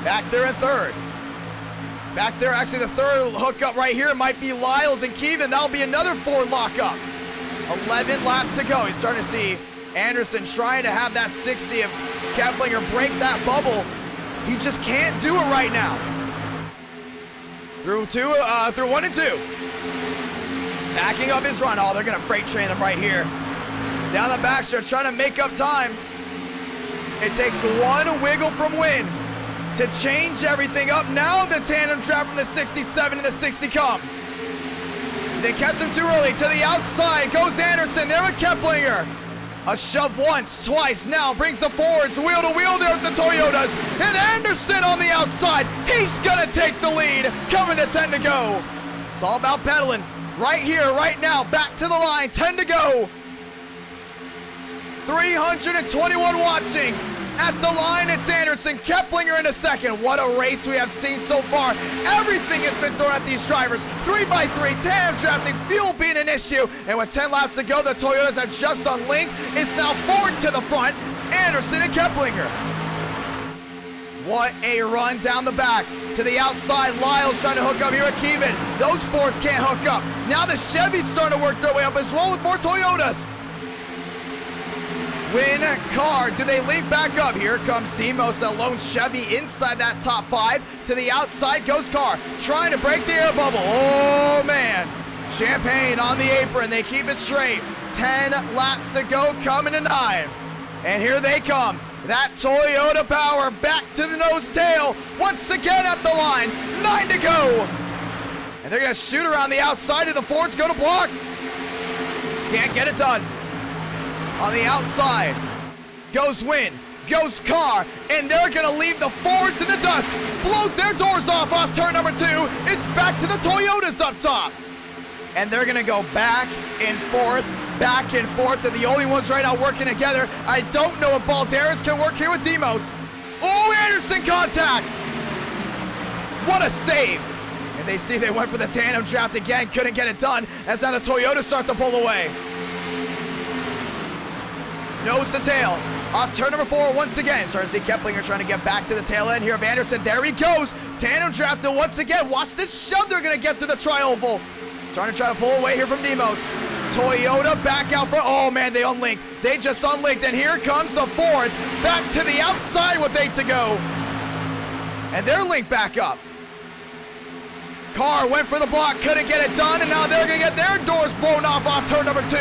Back there in 3rd. Back there, actually the 3rd hookup right here might be Lyles and Keevan. That'll be another Ford lockup. 11 laps to go. He's starting to see Anderson trying to have that 60 of Keplinger break that bubble. He just can't do it right now. Through 1 and 2. Backing up his run. Oh, they're going to freight train him right here. Down the backstretch, trying to make up time. It takes 1 wiggle from Win to change everything up. Now the tandem trap from the 67 and the 60 come. They catch him too early. To the outside goes Anderson there with Keplinger. A shove once, twice, now brings the Fords wheel to wheel there with the Toyotas. And Anderson on the outside. He's going to take the lead. Coming to 10 to go. It's all about pedaling. Right here, right now, back to the line, 10 to go. 321 watching. At the line, it's Anderson. Keplinger in a second. What a race we have seen so far. Everything has been thrown at these drivers. 3 by 3, tandem drafting, fuel being an issue. And with 10 laps to go, the Toyotas have just unlinked. It's now Ford to the front. Anderson and Keplinger. What a run down the back. To the outside, Lyles trying to hook up here with Keevan. Those Fords can't hook up. Now the Chevys starting to work their way up as well with more Toyotas. Win car, do they leap back up? Here comes Demos, a lone Chevy inside that top 5. To the outside goes Car, trying to break the air bubble. Oh man, Champagne on the apron, they keep it straight. 10 laps to go, coming to 9. And here they come. That Toyota power back to the nose tail. Once again at the line. 9 to go. And they're going to shoot around the outside of the Fords go to block. Can't get it done. On the outside goes Win, goes Car, and they're going to leave the Fords in the dust. Blows their doors off turn number 2. It's back to the Toyotas up top. And they're going to go back and forth. Back and forth. They're the only ones right now working together. I don't know if Balderas can work here with Demos. Oh, Anderson contacts. What a save. And they see they went for the tandem draft again. Couldn't get it done as now the Toyotas start to pull away. Nose to tail. Off turn number 4 once again. Starting to see Keplinger trying to get back to the tail end here of Anderson. There he goes. Tandem drafted once again. Watch this shove they're going to get to the tri-oval. Trying to pull away here from Demos. Toyota back out front. Oh man, they unlinked. They just unlinked, and here comes the Fords back to the outside with 8 to go. And they're linked back up. Car went for the block, couldn't get it done, and now they're gonna get their doors blown off turn number 2.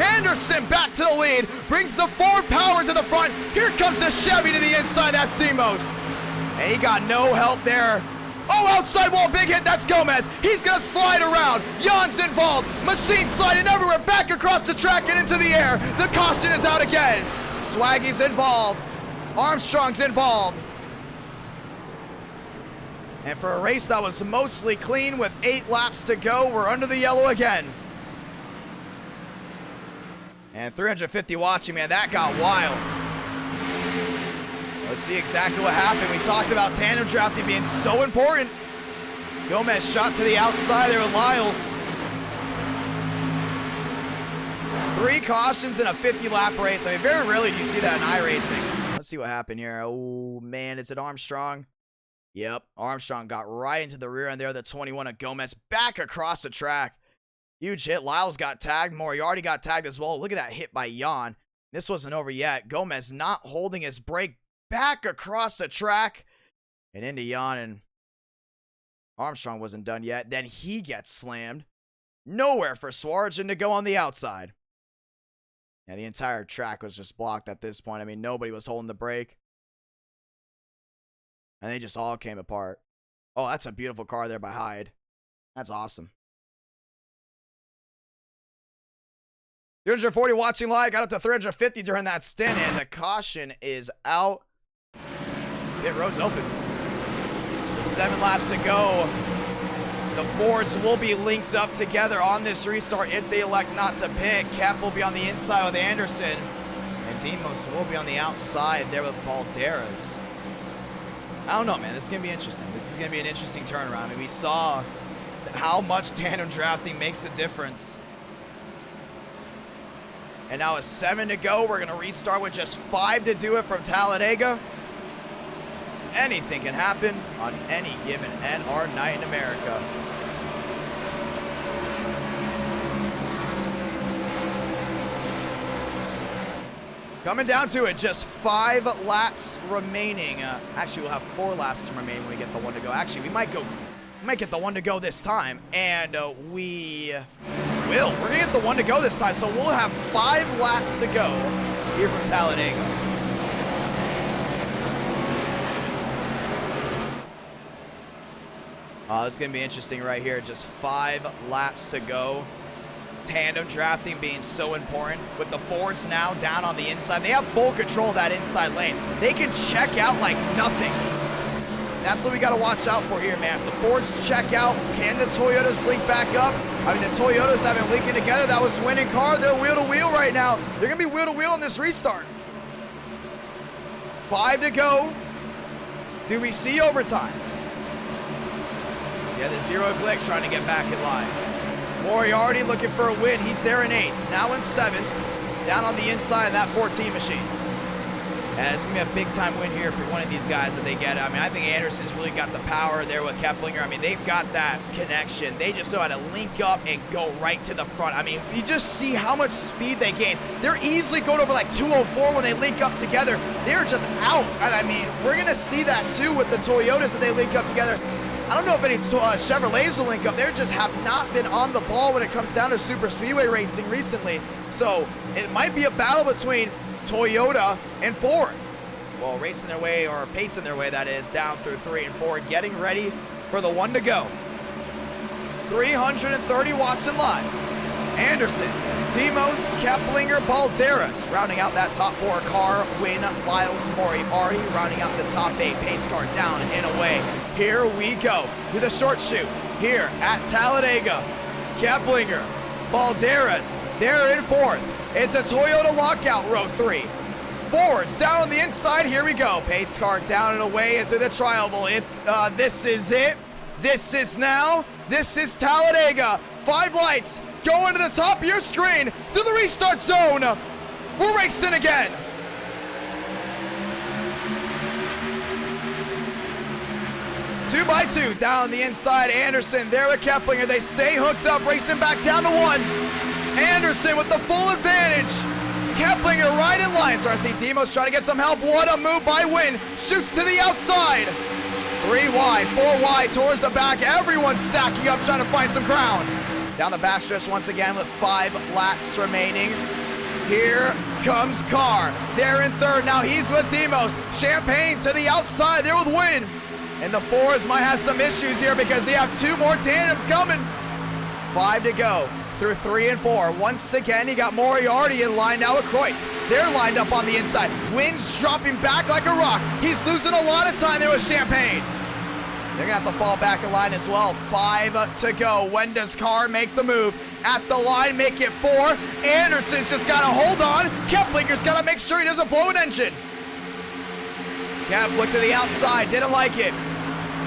Anderson back to the lead, brings the Ford power to the front. Here comes the Chevy to the inside, that's Demos. And he got no help there. Oh, outside wall, big hit, that's Gomez. He's gonna slide around. Jan's involved. Machine sliding everywhere, back across the track and into the air. The caution is out again. Swaggy's involved. Armstrong's involved. And for a race that was mostly clean with 8 laps to go, we're under the yellow again. And 350 watching, man, that got wild. Let's see exactly what happened. We talked about tandem drafting being so important. Gomez shot to the outside there with Lyles. 3 cautions in a 50-lap race. I mean, very rarely do you see that in iRacing. Let's see what happened here. Oh, man, is it Armstrong? Yep, Armstrong got right into the rear end there. The 21 of Gomez back across the track. Huge hit. Lyles got tagged. Moriarty got tagged as well. Look at that hit by Jan. This wasn't over yet. Gomez not holding his brake back across the track and into Jan, and Armstrong wasn't done yet. Then he gets slammed. Nowhere for Swarjan to go on the outside. Yeah, the entire track was just blocked at this point. I mean, nobody was holding the brake. And they just all came apart. Oh, that's a beautiful car there by Hyde. That's awesome. 340 watching live. Got up to 350 during that stint, and the caution is out. Pit road's open. With 7 laps to go. The Fords will be linked up together on this restart if they elect not to pit. Kep will be on the inside with Anderson. And Demos will be on the outside there with Balderas. I don't know, man. This is going to be interesting. This is going to be an interesting turnaround. I mean, we saw how much tandem drafting makes a difference. And now with 7 to go, we're going to restart with just 5 to do it from Talladega. Anything can happen on any given NR night in America. Coming down to it, just 5 laps remaining. Actually, we'll have 4 laps remaining when we get the 1 to go. Actually, we might get the 1 to go this time, and we will. We're gonna get the 1 to go this time, so we'll have 5 laps to go here from Talladega. This is gonna be interesting right here. Just 5 laps to go. Tandem drafting being so important. With the Fords now down on the inside, they have full control of that inside lane. They can check out like nothing. That's what we got to watch out for here, man. If the Fords check out, can the Toyotas link back up? I mean, the Toyotas have been linking together. That was winning car. They're wheel to wheel right now. They're going to be wheel to wheel on this restart. 5 to go. Do we see overtime? So yeah, the 0 click trying to get back in line. Moriarty looking for a win. He's there in 8th. Now in 7th. Down on the inside of that 14 machine. And it's going to be a big-time win here for one of these guys that they get. I mean, I think Anderson's really got the power there with Keplinger. I mean, they've got that connection. They just know how to link up and go right to the front. I mean, you just see how much speed they gain. They're easily going over like 204 when they link up together. They're just out. And I mean, we're going to see that too with the Toyotas that they link up together. I don't know if any Chevrolets will link up. They just have not been on the ball when it comes down to super speedway racing recently. So it might be a battle between Toyota and Ford. Well, racing their way, or pacing their way, that is, down through 3 and 4, getting ready for the 1 to go. 330 watts in line. Anderson, Demos, Keplinger, Balderas, rounding out that top 4 car. Win, Lyles, Moriarty, rounding out the top 8. Pace car down and away. Here we go with a short shoot here at Talladega. Keplinger, Balderas, they're in 4th. It's a Toyota lockout, row 3. Fords down on the inside. Here we go. Pace car down and away into the tri-oval. This is it. This is now. This is Talladega. 5 lights going to the top of your screen through the restart zone. We're racing again. Two by two down the inside. Anderson there with Keplinger. They stay hooked up, racing back down to 1. Anderson with the full advantage. Keplinger right in line. So I see Demos trying to get some help. What a move by Wynn. Shoots to the outside. 3 wide, 4 wide towards the back. Everyone's stacking up trying to find some ground. Down the backstretch once again with 5 laps remaining. Here comes Carr. They're in 3rd. Now he's with Demos. Champagne to the outside there with Wynn. And the Fords might have some issues here because they have 2 more tandems coming. 5 to go. Through 3 and 4. Once again, he got Moriarty in line now with Kreutz. They're lined up on the inside. Wynn's dropping back like a rock. He's losing a lot of time there with Champagne. They're going to have to fall back in line as well. 5 to go. When does Carr make the move? At the line, make it 4. Anderson's just got to hold on. Keplinger's got to make sure he doesn't blow an engine. Kep looked to the outside, didn't like it.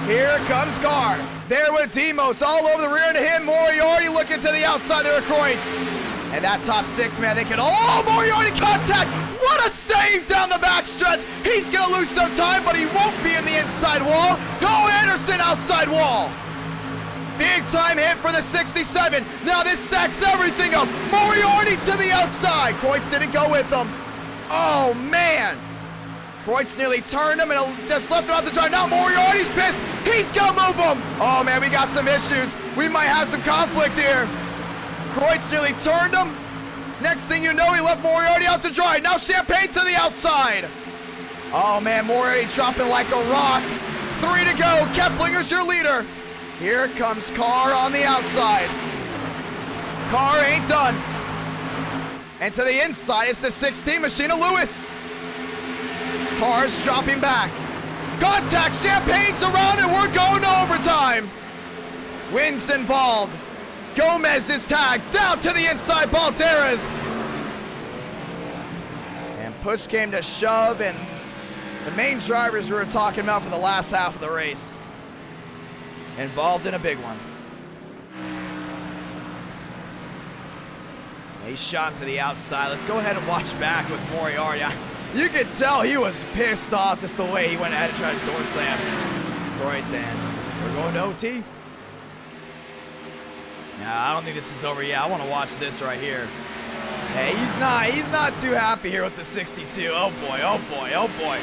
Here comes Carr. There with Demos all over the rear to him. Moriarty looking to the outside there with Kreutz. And that top 6, man, they can, oh, Moriarty contact. What a save down the backstretch. He's going to lose some time, but he won't be in the inside wall. Go Anderson, outside wall. Big time hit for the 67. Now this stacks everything up. Moriarty to the outside. Kreutz didn't go with him. Oh, man. Kreutz nearly turned him and just left him out to dry. Now Moriarty's pissed. He's going to move him. Oh, man, we got some issues. We might have some conflict here. Kreutz nearly turned him. Next thing you know, he left Moriarty out to dry. Now Champagne to the outside. Oh, man, Moriarty dropping like a rock. 3 to go. Keplinger's your leader. Here comes Carr on the outside. Carr ain't done. And to the inside, it's the 16 machine of Lewis. Carr's dropping back. Contact, Champagne's around, and we're going to overtime. Wins involved. Gomez is tagged down to the inside, Balderas. And push came to shove, and the main drivers we were talking about for the last half of the race involved in a big one. He shot to the outside. Let's go ahead and watch back with Moriarty. You could tell he was pissed off just the way he went ahead and tried to door slam Kreutz, and we're going to OT. Nah, I don't think this is over yet. I want to watch this right here. Hey, he's not too happy here with the 62. Oh boy, oh boy, oh boy.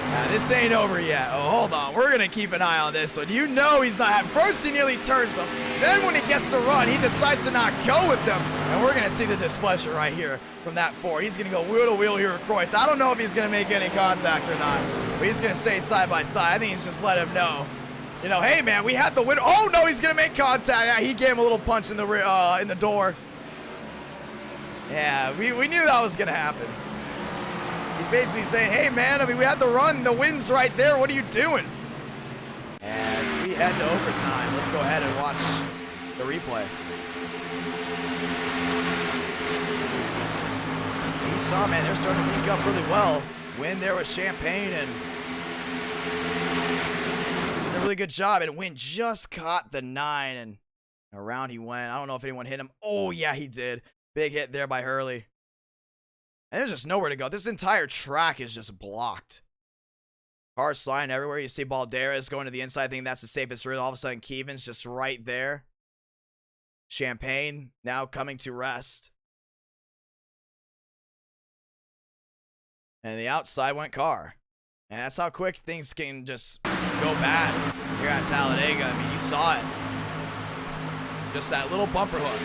Nah, this ain't over yet. Oh, hold on. We're going to keep an eye on this one. You know he's not happy. First, he nearly turns him. Then when he gets to run, he decides to not go with them. And we're going to see the displeasure right here from that 4. He's going to go wheel to wheel here with Kreutz. I don't know if he's going to make any contact or not. But he's going to stay side by side. I think he's just let him know. You know, hey, man, we had the win. Oh, no, he's going to make contact. Yeah, he gave him a little punch in the door. Yeah, we knew that was going to happen. He's basically saying, hey, man, I mean, we had the run. The win's right there. What are you doing? As we head to overtime, let's go ahead and watch the replay. You saw, man, they're starting to link up really well. Win there with Champagne, and did a really good job. And Win just caught the 9, and around he went. I don't know if anyone hit him. Oh, yeah, he did. Big hit there by Hurley. And there's just nowhere to go. This entire track is just blocked. Cars flying everywhere. You see Balderas going to the inside. I think that's the safest route. All of a sudden, Keevan's just right there. Champagne now coming to rest. And the outside went Carr. And that's how quick things can just go bad here at Talladega. I mean, you saw it. Just that little bumper hook.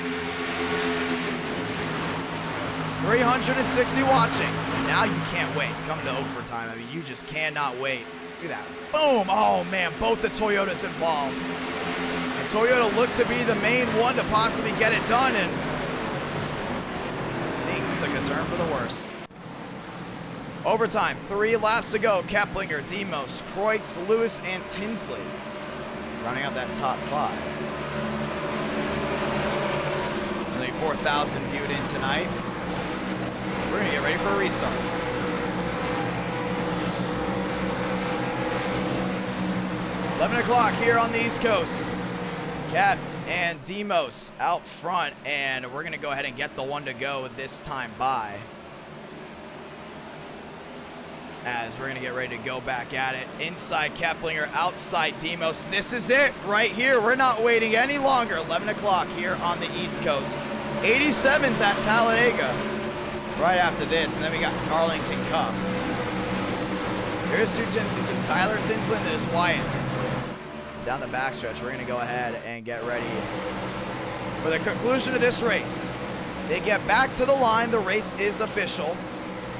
360 watching. And now you can't wait. Coming to overtime. I mean, you just cannot wait. Look at that. Boom. Oh, man. Both the Toyotas involved. And Toyota looked to be the main one to possibly get it done. And things took a turn for the worst. Overtime. 3 laps to go. Keplinger, Demos, Kreutz, Lewis, and Tinsley. Running out that top 5. There's only 4,000 viewed in tonight. We're going to get ready for a restart. $11 here on the East Coast. Cat and Demos out front, and we're going to go ahead and get the 1 to go this time by. As we're going to get ready to go back at it. Inside Keplinger, outside Demos. This is it right here. We're not waiting any longer. 11 o'clock here on the East Coast. 87's at Talladega. Right after this, and then we got Darlington Cup. Here's 2 Tinsleys. There's Tyler Tinsley and there's Wyatt Tinsley. Down the backstretch, we're going to go ahead and get ready for the conclusion of this race. They get back to the line. The race is official.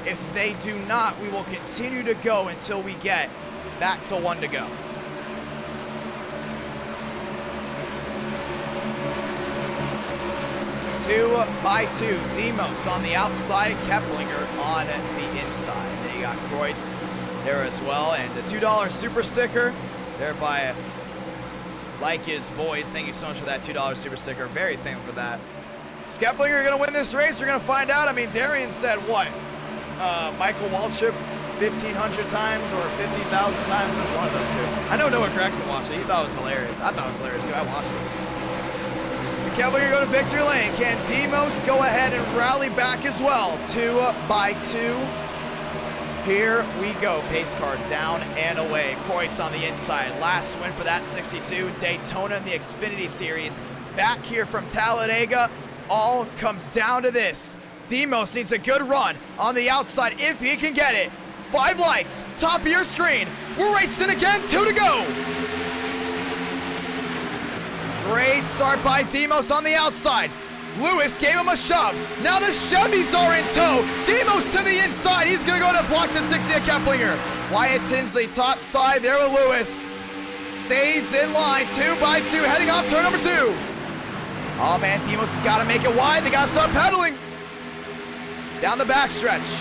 If they do not, we will continue to go until we get back to 1 to go. 2 by 2. Demos on the outside, Keplinger on the inside. Then you got Kreutz there as well. And the $2 super sticker there by Like His Boys. Thank you so much for that $2 super sticker. Very thankful for that. Is Keplinger going to win this race? We're going to find out. I mean, Darian said what? Michael Waltrip 1,500 times or 15,000 times. It was one of those two. I know Noah Gregson watched it. He thought it was hilarious. I thought it was hilarious too. I watched it. Keplinger go to victory lane. Can Demos go ahead and rally back as well? 2 by 2. Here we go. Pace car down and away. Kreutz on the inside. Last win for that 62. Daytona in the Xfinity Series. Back here from Talladega. All comes down to this. Demos needs a good run on the outside if he can get it. 5 lights, top of your screen. We're racing again, 2 to go. Great start by Demos on the outside. Lewis gave him a shove. Now the Chevys are in tow. Demos to the inside. He's going to go to block the 60 of Keplinger. Wyatt Tinsley top side there with Lewis. Stays in line, 2 by 2, heading off turn number 2. Oh man, Demos has got to make it wide. They got to start pedaling. Down the backstretch.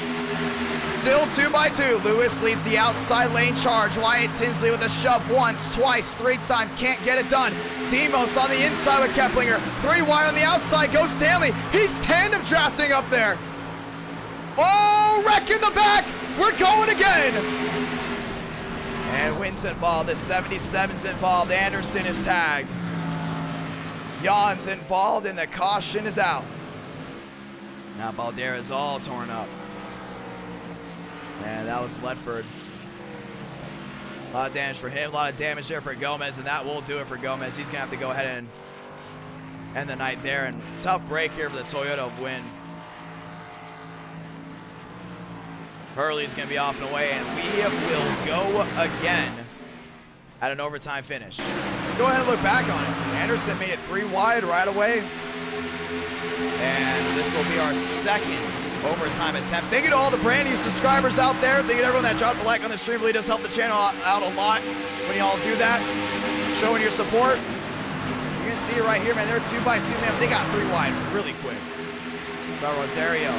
Still 2 by 2. Lewis leads the outside lane charge. Wyatt Tinsley with a shove once, twice, 3 times. Can't get it done. Demos on the inside with Keplinger. 3 wide on the outside goes Stanley. He's tandem drafting up there. Oh, wreck in the back. We're going again. And Wynn's involved. The 77's involved. Anderson is tagged. Jan's involved and the caution is out. Now Baldera's all torn up. And that was Ledford. A lot of damage for him, a lot of damage there for Gomez, and that will do it for Gomez. He's gonna have to go ahead and end the night there. And tough break here for the Toyota of Wynn. Hurley's gonna be off and away, and we will go again at an overtime finish. Let's go ahead and look back on it. Anderson made it 3 wide right away. And this will be our second overtime attempt. Thank you to all the brand new subscribers out there. Thank you to everyone that dropped a like on the stream. Really does help the channel out a lot when you all do that. Showing your support. You're going to see it right here, man. They're 2 by 2, man. They got 3 wide really quick. So Rosario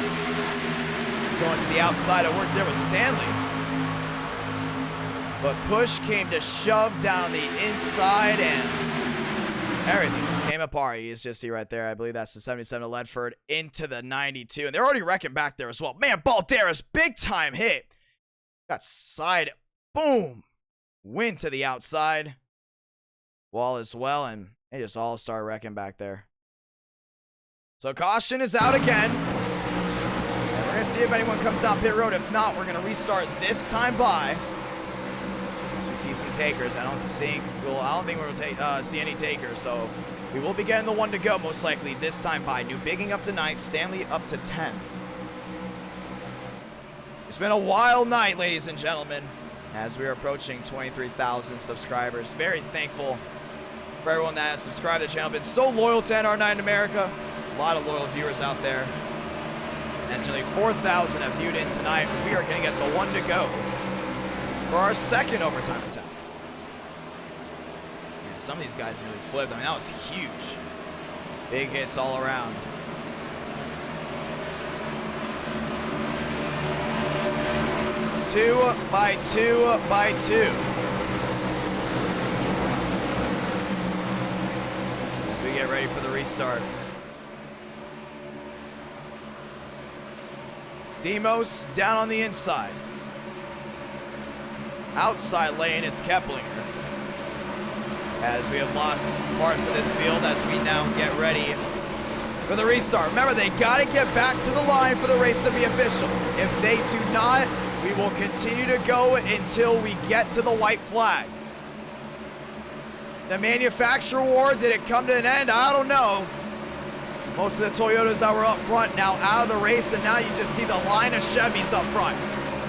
going to the outside. I worked there with Stanley. But push came to shove down on the inside, and everything just came apart. You just see right there. I believe that's the 77 of Ledford into the 92. And they're already wrecking back there as well. Man, Baldera's big time hit. Got side. Boom. Win to the outside. Wall as well. And they just all start wrecking back there. So caution is out again. And we're going to see if anyone comes down pit road. If not, we're going to restart this time by. We see some takers. I don't think we'll see any takers, so we will be getting the 1 to go most likely this time by. New Bigging up to 9th, Stanley up to 10th. It's been a wild night, ladies and gentlemen, as we are approaching 23,000 subscribers. Very thankful for everyone that has subscribed to the channel. Been so loyal to NR9 in America. A lot of loyal viewers out there. That's nearly 4,000 have viewed in tonight. We are going to get the 1 to go for our second overtime attempt. Yeah, some of these guys really flipped. I mean, that was huge. Big hits all around. Two by 2 by 2. As we get ready for the restart. Demos down on the inside. Outside lane is Keplinger. As we have lost parts of this field as we now get ready for the restart. Remember, they got to get back to the line for the race to be official. If they do not, we will continue to go until we get to the white flag. The manufacturer war, did it come to an end? I don't know. Most of the Toyotas that were up front now out of the race, and now you just see the line of Chevys up front.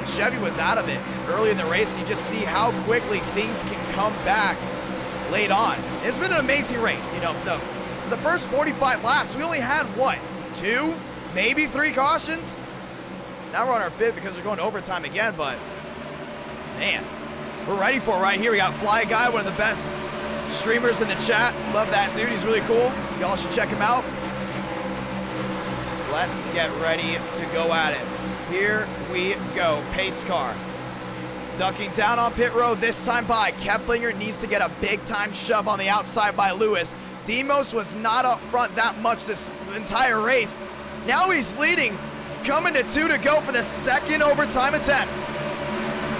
Chevy was out of it early in the race. You just see how quickly things can come back late on. It's been an amazing race. You know, for the first 45 laps, we only had, what, 2, maybe 3 cautions? Now we're on our 5th because we're going to overtime again, but, man, we're ready for it right here. We got Fly Guy, one of the best streamers in the chat. Love that dude. He's really cool. Y'all should check him out. Let's get ready to go at it. Here we go. Pace car. Ducking down on pit road this time by Keplinger. Needs to get a big time shove on the outside by Lewis. Demos was not up front that much this entire race. Now he's leading, coming to 2 to go for the second overtime attempt.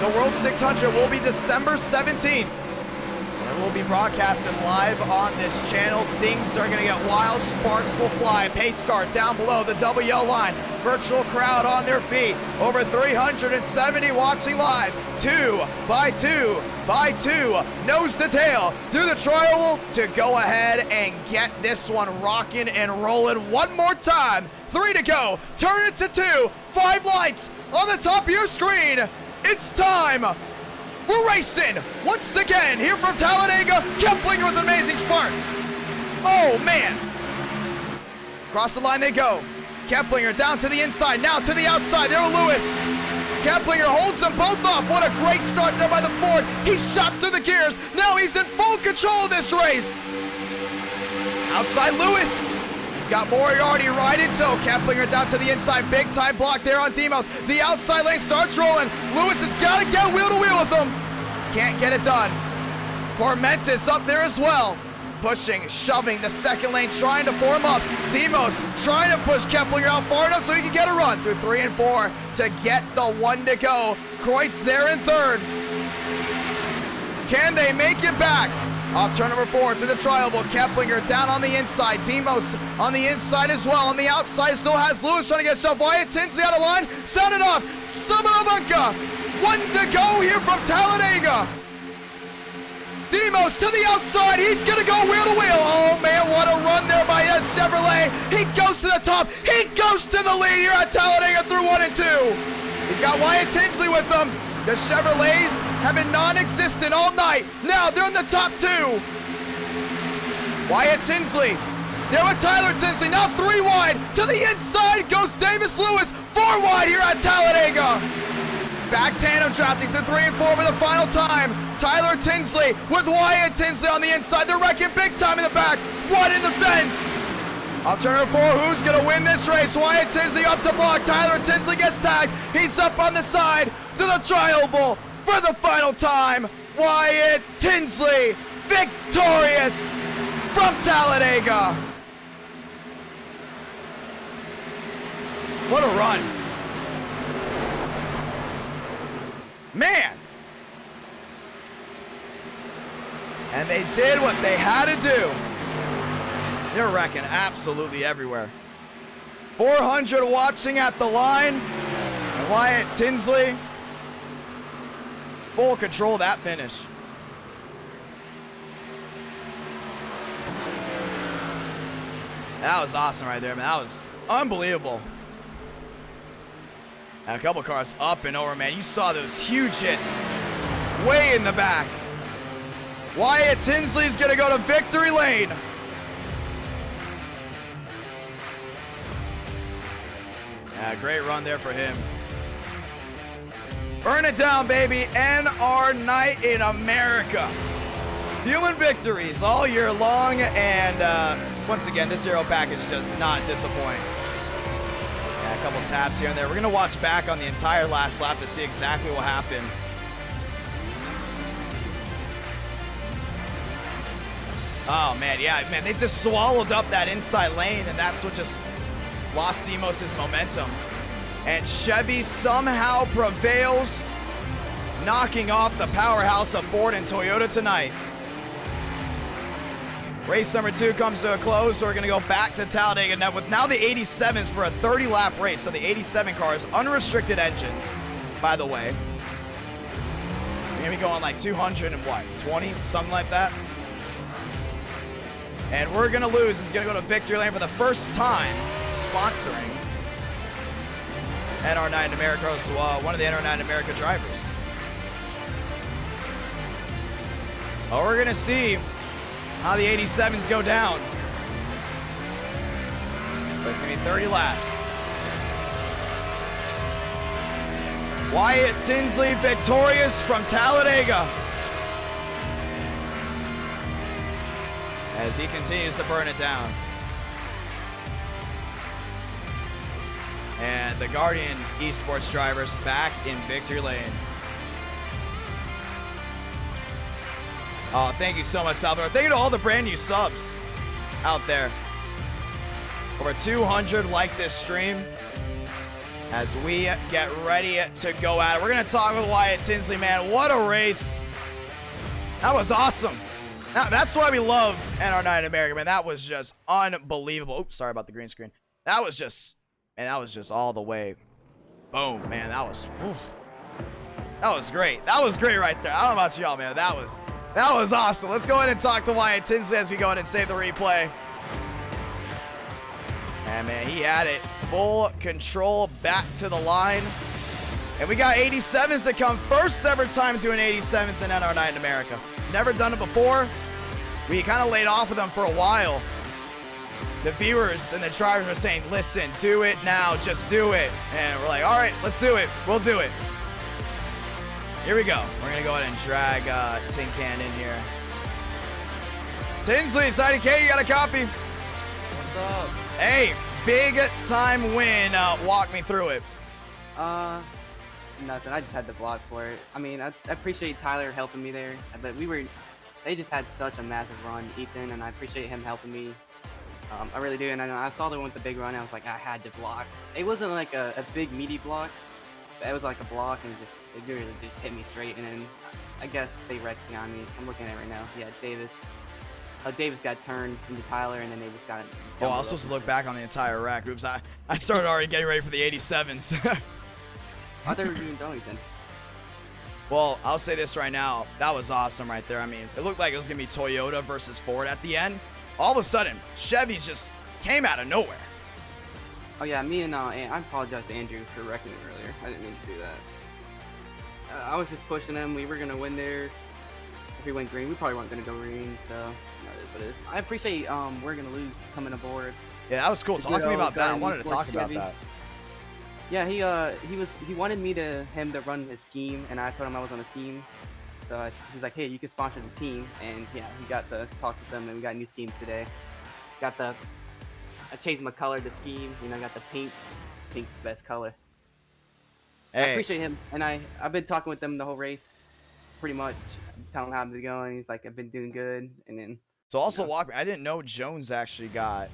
The World 600 will be December 17th. It will be broadcasted live on this channel. Things are going to get wild. Sparks will fly. Pace car down below the double yellow line. Virtual crowd on their feet. Over 370 watching live. 2 by 2 by 2. Nose to tail through the trial to go ahead and get this one rocking and rolling one more time. 3 to go. Turn it to 2. 5 lights on the top of your screen. It's time. We're racing once again here from Talladega. Keplinger with an amazing spark. Oh, man. Across the line they go. Keplinger down to the inside, now to the outside. There Lewis. Keplinger holds them both off. What a great start there by the Ford. He shot through the gears. Now he's in full control of this race. Outside Lewis. He's got Moriarty right in tow. Keplinger down to the inside. Big time block there on Demos. The outside lane starts rolling. Lewis has got to get wheel to wheel with him. Can't get it done. Pormentis up there as well. Pushing, shoving the second lane, trying to form up. Demos trying to push Keplinger out far enough so he can get a run through 3 and 4 to get the 1 to go. Kreutz there in third. Can they make it back? Off turn number 4 through the trial. Keplinger down on the inside. Demos on the inside as well. On the outside still has Lewis trying to get shoved. Wyatt Tinsley out of line. Sounded off. Sumanabanka. 1 to go here from Talladega. Demos to the outside. He's going to go wheel to wheel. Oh, man, what a run there by Chevrolet. He goes to the top. He goes to the lead here at Talladega through 1 and 2. He's got Wyatt Tinsley with him. The Chevrolets have been non-existent all night. Now they're in the top 2. Wyatt Tinsley. There with Tyler Tinsley. Now 3 wide. To the inside goes Davis Lewis. 4 wide here at Talladega. Back tandem drafting through 3 and 4 for the final time. Tyler Tinsley with Wyatt Tinsley on the inside. They're wrecking big time in the back. 1 in the fence. Alternative 4, who's going to win this race? Wyatt Tinsley up to block. Tyler Tinsley gets tagged. He's up on the side to the tri-oval for the final time. Wyatt Tinsley victorious from Talladega. What a run. Man. And they did what they had to do. They're wrecking absolutely everywhere. 400 watching at the line. And Wyatt Tinsley, full control of that finish. That was awesome right there, man. That was unbelievable. And a couple cars up and over, man. You saw those huge hits way in the back. Wyatt Tinsley's gonna go to victory lane. Yeah, great run there for him. Burn it down, baby. NR Night in America. Fueling victories all year long, and once again, this Aero package does not disappoint. Yeah, a couple taps here and there. We're gonna watch back on the entire last lap to see exactly what happened. Oh man, yeah, man, they just swallowed up that inside lane, and that's what just lost Demos' momentum. And Chevy somehow prevails, knocking off the powerhouse of Ford and Toyota tonight. Race number 2 comes to a close, so we're gonna go back to Talladega now with now the 87s for a 30-lap race. So the 87 cars, unrestricted engines, by the way. We're gonna be going like 200 and what, 20, something like that. And we're gonna lose. It's gonna go to victory lane for the first time, sponsoring NR Night in America, one of the NR Night in America drivers. Well, we're gonna see how the 87s go down. So it's gonna be 30 laps. Wyatt Tinsley victorious from Talladega, as he continues to burn it down. And the Guardian Esports drivers back in victory lane. Oh, thank you so much, Salvador. Thank you to all the brand new subs out there. Over 200 like this stream as we get ready to go at it. We're going to talk with Wyatt Tinsley, man. What a race. That was awesome. That's why we love NR Night in America, man. That was just unbelievable. Oops, sorry about the green screen. That was just, man, that was just all the way. Boom, man. That was great. That was great right there. I don't know about y'all, man. That was awesome. Let's go ahead and talk to Wyatt Tinsley as we go ahead and save the replay. And man, he had it full control back to the line. And we got 87s to come. First ever time doing 87s in NR Night in America. Never done it before. We kind of laid off with them for a while. The viewers and the drivers were saying, listen, do it now, just do it. And we're like, all right, let's do it. We'll do it. Here we go. We're going to go ahead and drag Tin Can in here. Tinsley, IDK, you got a copy? What's up? Hey, big time win. Walk me through it. Nothing. I just had the block for it. I mean, I appreciate Tyler helping me there, but they just had such a massive run, Ethan, and I appreciate him helping me. I really do, and I saw them with the big run, and I was like, I had to block. It wasn't like a big meaty block, but it was like a block, and it really just hit me straight, and then I guess they wrecked me on me. I'm looking at it right now. Yeah, Davis got turned into Tyler, and then they just got it. Oh, I was supposed to look back on the entire rack. Oops, I started already getting ready for the 87s. I thought they were doing Darlington. Well, I'll say this right now. That was awesome right there. I mean, it looked like it was going to be Toyota versus Ford at the end. All of a sudden, Chevys just came out of nowhere. Oh, yeah, me and I apologize to Andrew for wrecking it earlier. I didn't mean to do that. I was just pushing them. We were going to win there. If we went green, we probably weren't going to go green, so that is what it is. I appreciate we're going to lose coming aboard. Yeah, that was cool. Talk to me about that. I wanted to talk about that. Yeah, he wanted him to run his scheme, and I told him I was on a team. So he's like, hey, you can sponsor the team, and yeah, he got to talk with them, and we got new schemes today. I changed my color to scheme. You know, I got the pink. Pink's the best color. Hey. I appreciate him, and I've been talking with them the whole race, pretty much telling him how they're going. He's like, I've been doing good, and then. So also, walk me. I didn't know Jones actually got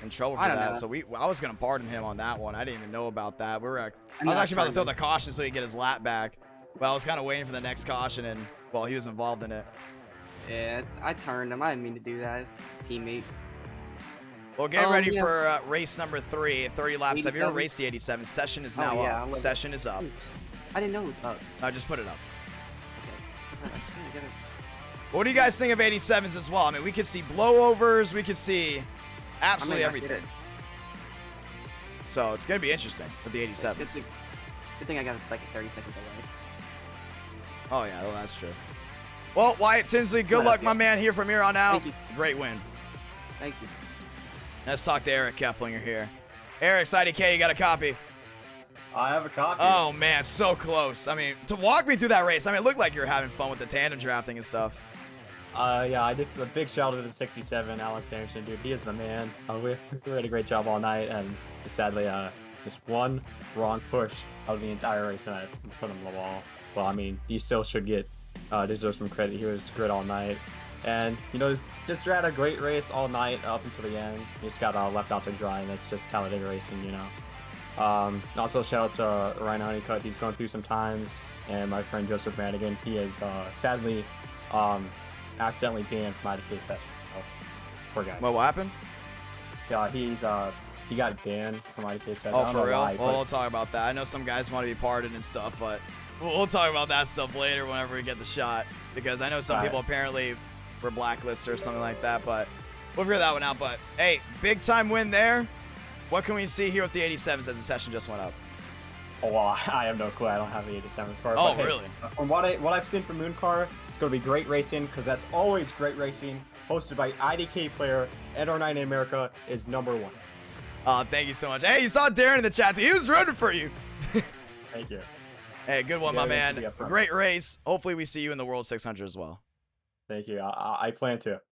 in trouble for that, so I was gonna pardon him on that one. I didn't even know about that. I was actually about to throw the caution so he could get his lap back. Well, I was kind of waiting for the next caution, and well, he was involved in it. Yeah, I turned him. I didn't mean to do that. It's teammates. Well, get ready for race number 3, 30 laps. 87? Have you ever raced the 87? Session is now up. Session is up. I didn't know it was up. No, just put it up. Okay. What do you guys think of 87s as well? I mean, we could see blowovers. We could see absolutely everything. So it's going to be interesting with the 87s. Good thing I got like a 30 seconds away. Oh, yeah, well, that's true. Well, Wyatt Tinsley, good luck, my man, here from here on out. Great win. Thank you. Let's talk to Eric Keplinger here. Eric, IDK, you got a copy? I have a copy. Oh, man, so close. I mean, to walk me through that race, I mean, it looked like you were having fun with the tandem drafting and stuff. Yeah, I just a big shout out to the 67, Alex Anderson, dude. He is the man. We had a great job all night, and sadly, just one wrong push of the entire race, and I put him on the wall. Well, I mean, he still should get deserves some credit. He was good all night, and you know, just had a great race all night up until the end. He just got left out to dry, and that's just Talladega racing, you know. Also, shout out to Ryan Honeycutt. He's going through some times, and my friend Joseph Madigan. He is sadly accidentally banned from IDK sessions. So poor guy. What happened? Yeah, he got banned from IDK sessions. Oh, for real? Why, well, we'll talk about that. I know some guys want to be pardoned and stuff, but we'll talk about that stuff later whenever we get the shot, because I know some people apparently were blacklisted or something like that, but we'll figure that one out. But hey, big time win there. What can we see here with the 87s as the session just went up? Oh, well, I have no clue. I don't have the 87s car. Oh, but, really? Hey, from what I've seen from Moon Car, it's going to be great racing, because that's always great racing. Hosted by IDK Player, NR9 in America is #1. Oh, thank you so much. Hey, you saw Darren in the chat. He was rooting for you. Thank you. Hey, good one, my man. Great race. Hopefully we see you in the World 600 as well. Thank you. I plan to.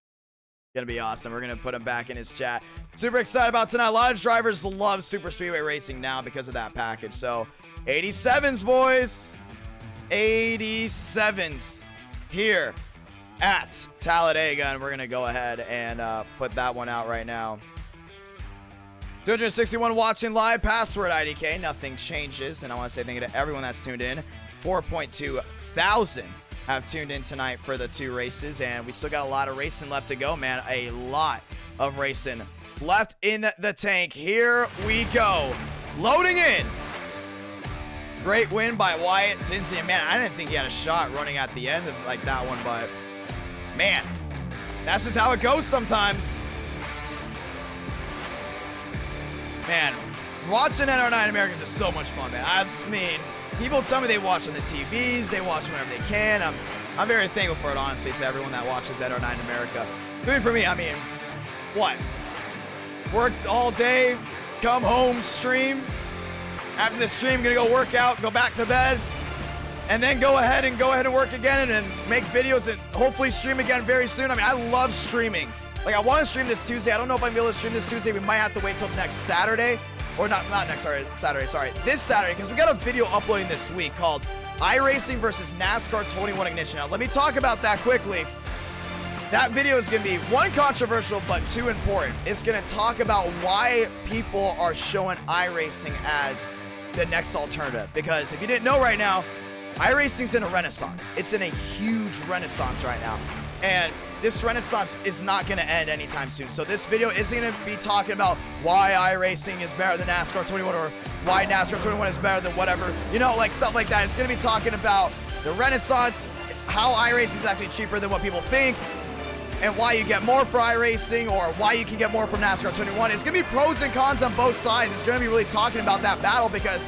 Gonna be awesome. We're gonna put him back in his chat. Super excited about tonight. A lot of drivers love super speedway racing now because of that package. So 87s, boys. 87s here at Talladega, and we're going to go ahead and put that one out right now. 261 watching live, password IDK, nothing changes, and I want to say thank you to everyone that's tuned in. 4.2 thousand have tuned in tonight for the 2 races, and we still got a lot of racing left to go, man. A lot of racing left in the tank. Here we go. Loading in. Great win by Wyatt Tinsley. Man, I didn't think he had a shot running at the end of like that one, but man, that's just how it goes sometimes. Man, watching NR9 America is just so much fun, man. I mean, people tell me they watch on the TVs, they watch whenever they can. I'm very thankful for it, honestly, to everyone that watches NR9 America. For me, I mean, what? Worked all day, come home, stream. After the stream, gonna go work out, go back to bed, and then go ahead and work again and make videos and hopefully stream again very soon. I mean, I love streaming. Like, I want to stream this Tuesday. I don't know if I'm able to stream this Tuesday. We might have to wait till next Saturday. Or not next Saturday, sorry. This Saturday, because we got a video uploading this week called Iracing versus Nascar 21 Ignition. Now, let me talk about that quickly. That video is going to be, 1, controversial, but 2, important. It's going to talk about why people are showing iRacing as the next alternative. Because if you didn't know right now, iRacing's in a renaissance. It's in a huge renaissance right now. And this renaissance is not going to end anytime soon. So this video isn't going to be talking about why iRacing is better than NASCAR 21 or why NASCAR 21 is better than whatever. You know, like stuff like that. It's going to be talking about the renaissance, how iRacing is actually cheaper than what people think, and why you get more for iRacing or why you can get more from NASCAR 21. It's going to be pros and cons on both sides. It's going to be really talking about that battle because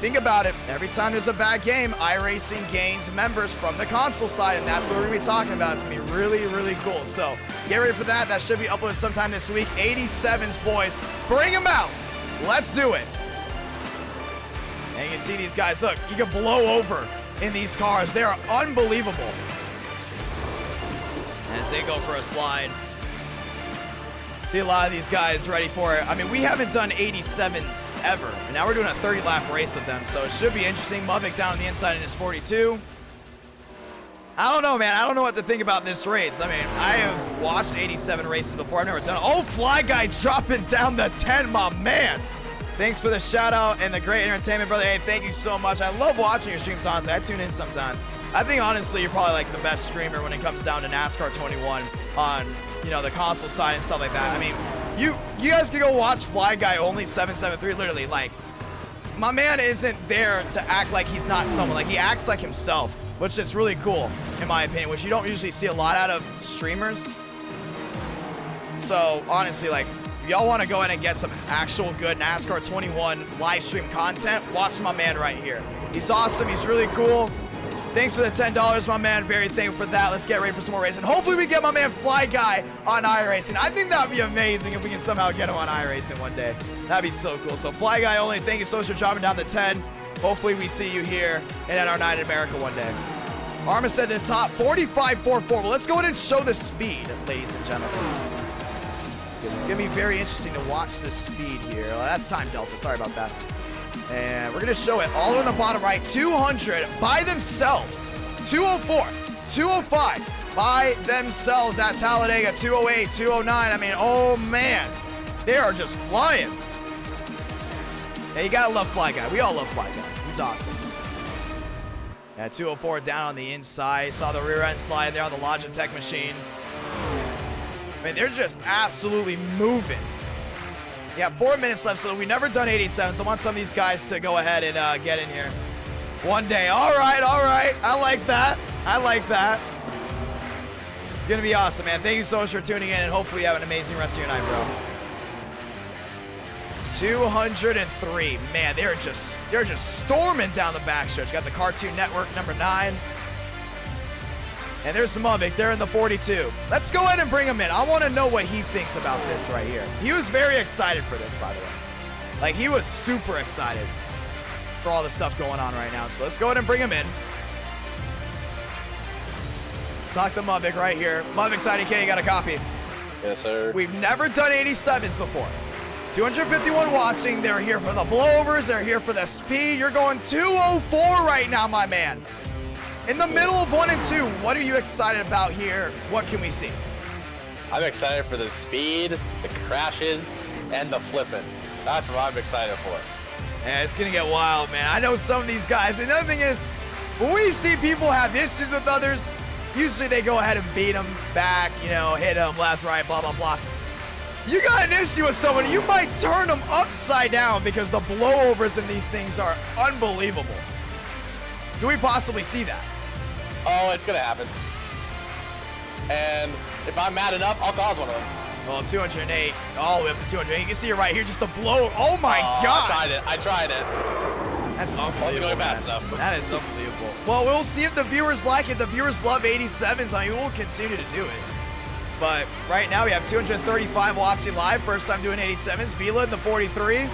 think about it. Every time there's a bad game, iRacing gains members from the console side, and that's what we're going to be talking about. It's going to be really, really cool. So get ready for that. That should be uploaded sometime this week. 87s, boys. Bring them out. Let's do it. And you can see these guys. Look, you can blow over in these cars. They are unbelievable. As they go for a slide. See a lot of these guys ready for it. I mean, we haven't done 87s ever, and now we're doing a 30-lap race with them, so it should be interesting. Muvik down on the inside in his 42. I don't know, man. I don't know what to think about this race. I mean, I have watched 87 races before. I've never done it. Oh, Fly Guy dropping down the 10, my man. Thanks for the shout-out and the great entertainment, brother. Hey, thank you so much. I love watching your streams, honestly. I tune in sometimes. I think, honestly, you're probably, like, the best streamer when it comes down to NASCAR 21 on, you know, the console side and stuff like that. I mean, you guys can go watch Fly Guy Only 773. Literally, like, my man isn't there to act like he's not someone. Like, he acts like himself, which is really cool, in my opinion, which you don't usually see a lot out of streamers. So, honestly, like, if y'all want to go ahead and get some actual good NASCAR 21 live stream content, watch my man right here. He's awesome. He's really cool. Thanks for the $10, my man. Very thankful for that. Let's get ready for some more racing. Hopefully we get my man Fly Guy on iRacing. I think that would be amazing if we can somehow get him on iRacing one day. That'd be so cool. So Fly Guy Only, thank you so much for dropping down the 10. Hopefully we see you here in NR9 in America one day. Arma said the top 45.44. Well, let's go ahead and show the speed, ladies and gentlemen. It's going to be very interesting to watch the speed here. Well, that's time delta. Sorry about that. And we're going to show it all in the bottom right. 200 by themselves. 204, 205 by themselves at Talladega. 208, 209. I mean, oh, man. They are just flying. Yeah, you got to love Fly Guy. We all love Fly Guy. He's awesome. Yeah, 204 down on the inside. Saw the rear end slide there on the Logitech machine. I mean, they're just absolutely moving. Yeah, 4 minutes left, so we've never done 87, so I want some of these guys to go ahead and get in here one day. All right. I like that. It's going to be awesome, man. Thank you so much for tuning in, and hopefully you have an amazing rest of your night, bro. 203. Man, they're just storming down the backstretch. Got the Cartoon Network number 9. And there's Muvik. They're in the 42. Let's go ahead and bring him in. I want to know what he thinks about this right here. He was very excited for this, by the way. Like, he was super excited for all the stuff going on right now. So let's go ahead and bring him in. Let's talk to Muvik right here. Muvik's IDK, you got a copy? Yes, sir. We've never done 87s before. 251 watching. They're here for the blowovers. They're here for the speed. You're going 204 right now, my man. In the middle of 1 and 2, what are you excited about here? What can we see? I'm excited for the speed, the crashes, and the flipping. That's what I'm excited for. Yeah, it's gonna get wild, man. I know some of these guys. Another thing is, when we see people have issues with others, usually they go ahead and beat them back, you know, hit them left, right, blah, blah, blah. You got an issue with someone, you might turn them upside down because the blowovers in these things are unbelievable. Do we possibly see that? Oh, it's gonna happen. And if I'm mad enough, I'll cause one of them. Well, 208, all the way up to 208. You can see it right here, just a blow. Oh my God. I tried it. That's unbelievable. Going fast enough. That is unbelievable. Well, we'll see if the viewers like it. The viewers love 87s. I mean, we'll continue to do it. But right now, we have 235 watching live. First time doing 87s. Vila in the 43. And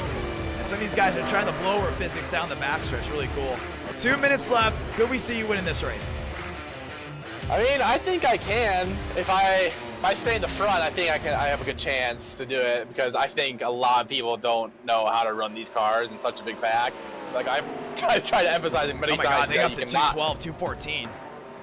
some of these guys are trying to blow over physics down the backstretch. Really cool. 2 minutes left. Could we see you winning this race? I mean, I think I can. If I stay in the front, I think I have a good chance to do it because I think a lot of people don't know how to run these cars in such a big pack. Like I try to emphasize it many times. Oh my God, they got that up to 212, 214.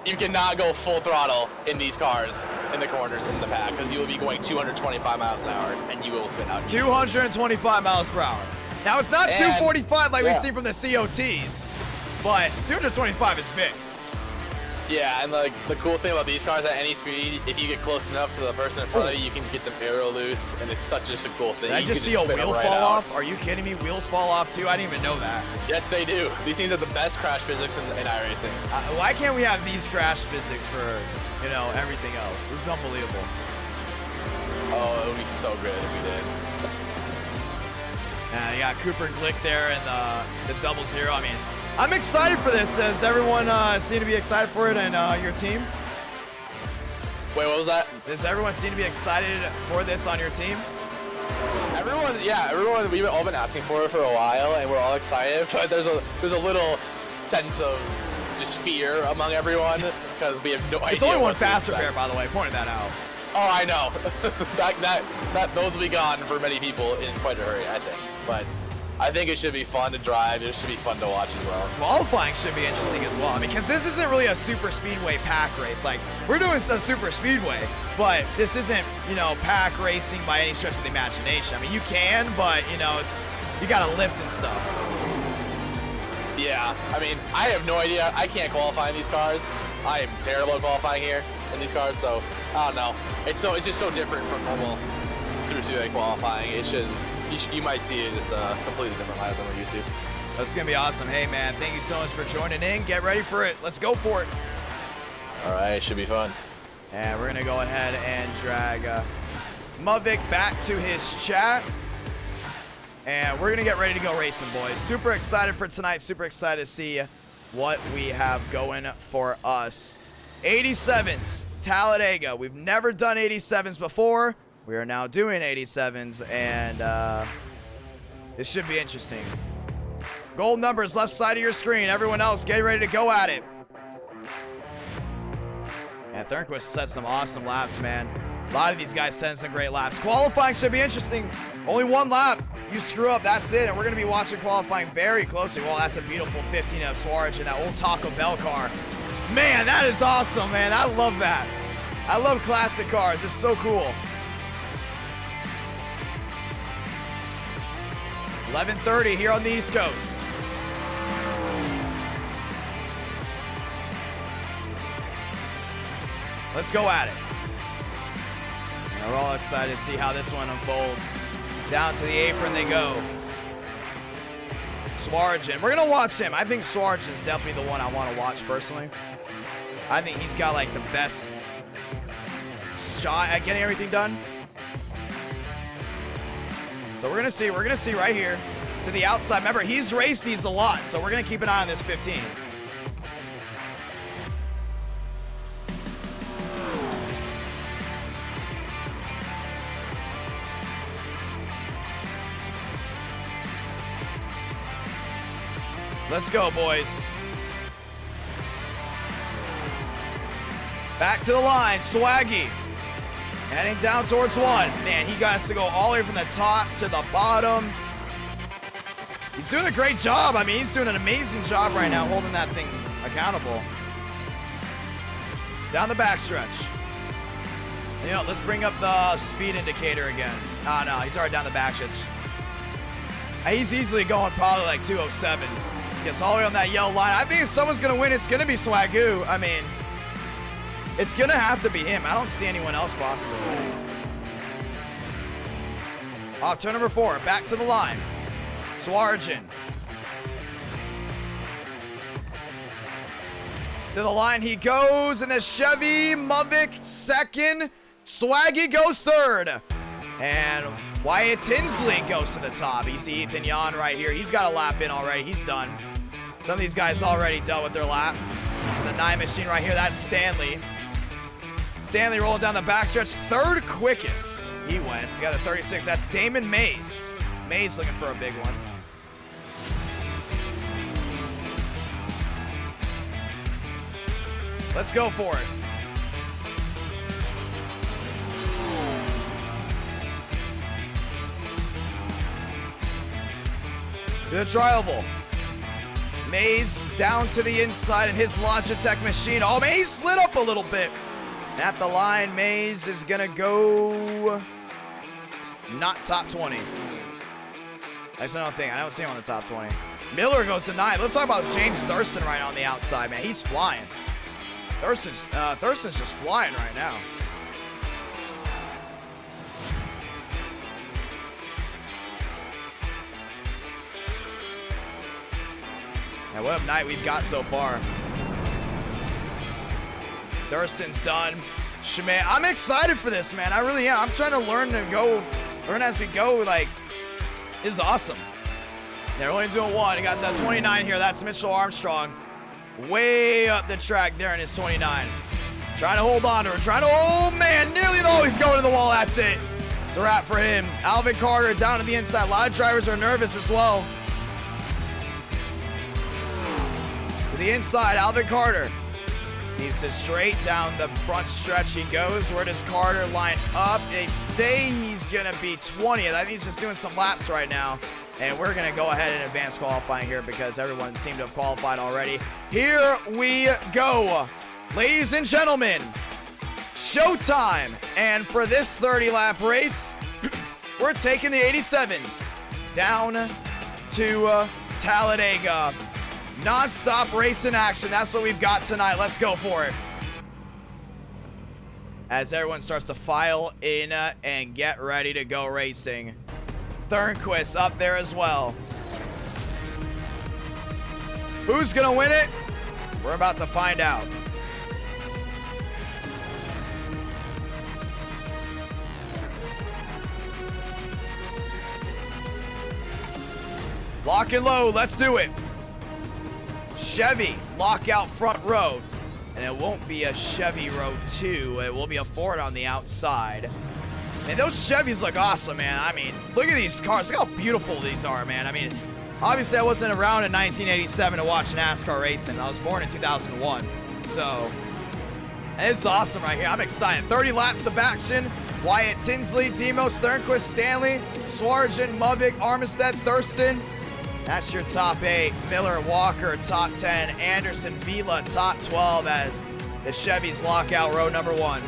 You cannot go full throttle in these cars in the corners in the pack because you will be going 225 miles an hour and you will spin out. 225 miles per hour. Now it's not 245 like we've seen from the COTs, but 225 is big. Yeah, and like the cool thing about these cars at any speed, if you get close enough to the person in front of you, you can get the Aero loose, and it's just a cool thing. Did I just see a wheel fall off? Are you kidding me? Wheels fall off too? I didn't even know that. Yes, they do. These things are the best crash physics in iRacing. Why can't we have these crash physics for, you know, everything else? This is unbelievable. Oh, it would be so good if we did. You got Cooper Glick there and the 00. I mean, I'm excited for this. Does everyone seem to be excited for it and your team? Wait, what was that? Does everyone seem to be excited for this on your team? Everyone, we've all been asking for it for a while, and we're all excited. But there's a little sense of just fear among everyone because we have no idea. It's only one fast repair, by the way. Pointed that out. Oh, I know. those will be gone for many people in quite a hurry, I think. But I think it should be fun to drive. It should be fun to watch as well. Qualifying should be interesting as well. I mean, because this isn't really a super speedway pack race. Like, we're doing a super speedway, but this isn't, you know, pack racing by any stretch of the imagination. I mean, you can, but, you know, you got to lift and stuff. Yeah, I mean, I have no idea. I can't qualify in these cars. I am terrible at qualifying here in these cars, so I don't know. It's just so different from normal super speedway qualifying. It's just, you might see it just a completely different lineup than we're used to. That's going to be awesome. Hey, man, thank you so much for joining in. Get ready for it. Let's go for it. All right, it should be fun. And we're going to go ahead and drag Muvik back to his chat. And we're going to get ready to go racing, boys. Super excited for tonight. Super excited to see what we have going for us. 87s, Talladega. We've never done 87s before. We are now doing 87s, and this should be interesting. Gold numbers left side of your screen. Everyone else, get ready to go at it. And Thornquist set some awesome laps, man. A lot of these guys send some great laps. Qualifying should be interesting. Only one lap. You screw up, that's it. And we're going to be watching qualifying very closely. Well, that's a beautiful 15 of Suarez in that old Taco Bell car. Man, that is awesome, man. I love that. I love classic cars. They're so cool. 11:30 here on the East Coast. Let's go at it. And we're all excited to see how this one unfolds. Down to the apron they go. Swarjan. We're going to watch him. I think Swarjan is definitely the one I want to watch personally. I think he's got like the best shot at getting everything done. So we're going to see right here. It's to the outside. Remember, he's raced these a lot, so we're going to keep an eye on this 15. Let's go, boys. Back to the line, Swaggy. Heading down towards one. Man, he got to go all the way from the top to the bottom. He's doing a great job. I mean, he's doing an amazing job right now holding that thing accountable. down the backstretch. You know, let's bring up the speed indicator again. Oh, no, he's already down the backstretch. He's easily going probably like 207. Gets all the way on that yellow line. I think if someone's going to win, it's going to be Swagoo. I mean, it's going to have to be him. I don't see anyone else possibly winning. Off turn number 4, back to the line. Swarjan. To the line he goes, and the Chevy Mavic second. Swaggy goes third. And Wyatt Tinsley goes to the top. You see Ethan Yan right here. He's got a lap in already. He's done. Some of these guys already dealt with their lap. The 9 machine right here, that's Stanley. Stanley rolling down the backstretch. Third quickest. He went. We got the 36. That's Damon Mays. Mays looking for a big one. Let's go for it. To the tri-oval. Mays down to the inside in his Logitech machine. Oh, Mays slid up a little bit. At the line, Mays is gonna go not top 20. I don't see him on the top 20. Miller goes to 9. Let's talk about James Thurston right on the outside, man. He's flying. Thurston's just flying right now. And what a night we've got so far. Thurston's done. Shimei, I'm excited for this, man. I really am. I'm trying to learn as we go. Like, this is awesome. They're only doing one. I got the 29 here. That's Mitchell Armstrong. Way up the track there in his 29. Trying to hold on to her. Oh, man. Nearly though. He's going to the wall. That's it. It's a wrap for him. Alvin Carter down to the inside. A lot of drivers are nervous as well. To the inside, Alvin Carter. Keeps it straight down the front stretch he goes. Where does Carter line up? They say he's going to be 20th. I think he's just doing some laps right now. And we're going to go ahead and advance qualifying here because everyone seemed to have qualified already. Here we go. Ladies and gentlemen, showtime. And for this 30-lap race, we're taking the 87s down to Talladega. Non-stop racing action. That's what we've got tonight. Let's go for it. As everyone starts to file in and get ready to go racing. Thornquist up there as well. Who's going to win it? We're about to find out. Lock and load. Let's do it. Chevy, lock out front row. And it won't be a Chevy row 2. It will be a Ford on the outside. Man, those Chevys look awesome, man. I mean, look at these cars. Look how beautiful these are, man. I mean, obviously I wasn't around in 1987 to watch NASCAR racing. I was born in 2001. So, it's awesome right here. I'm excited. 30 laps of action. Wyatt Tinsley, Demos, Thornquist, Stanley, Swarjan, Mavic, Armistead, Thurston. That's your top 8. Miller, Walker, top 10. Anderson, Vila, top 12 as the Chevys lock out row number 1.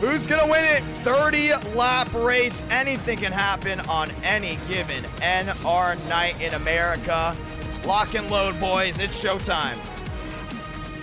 Who's going to win it? 30-lap race. Anything can happen on any given NR night in America. Lock and load, boys. It's showtime.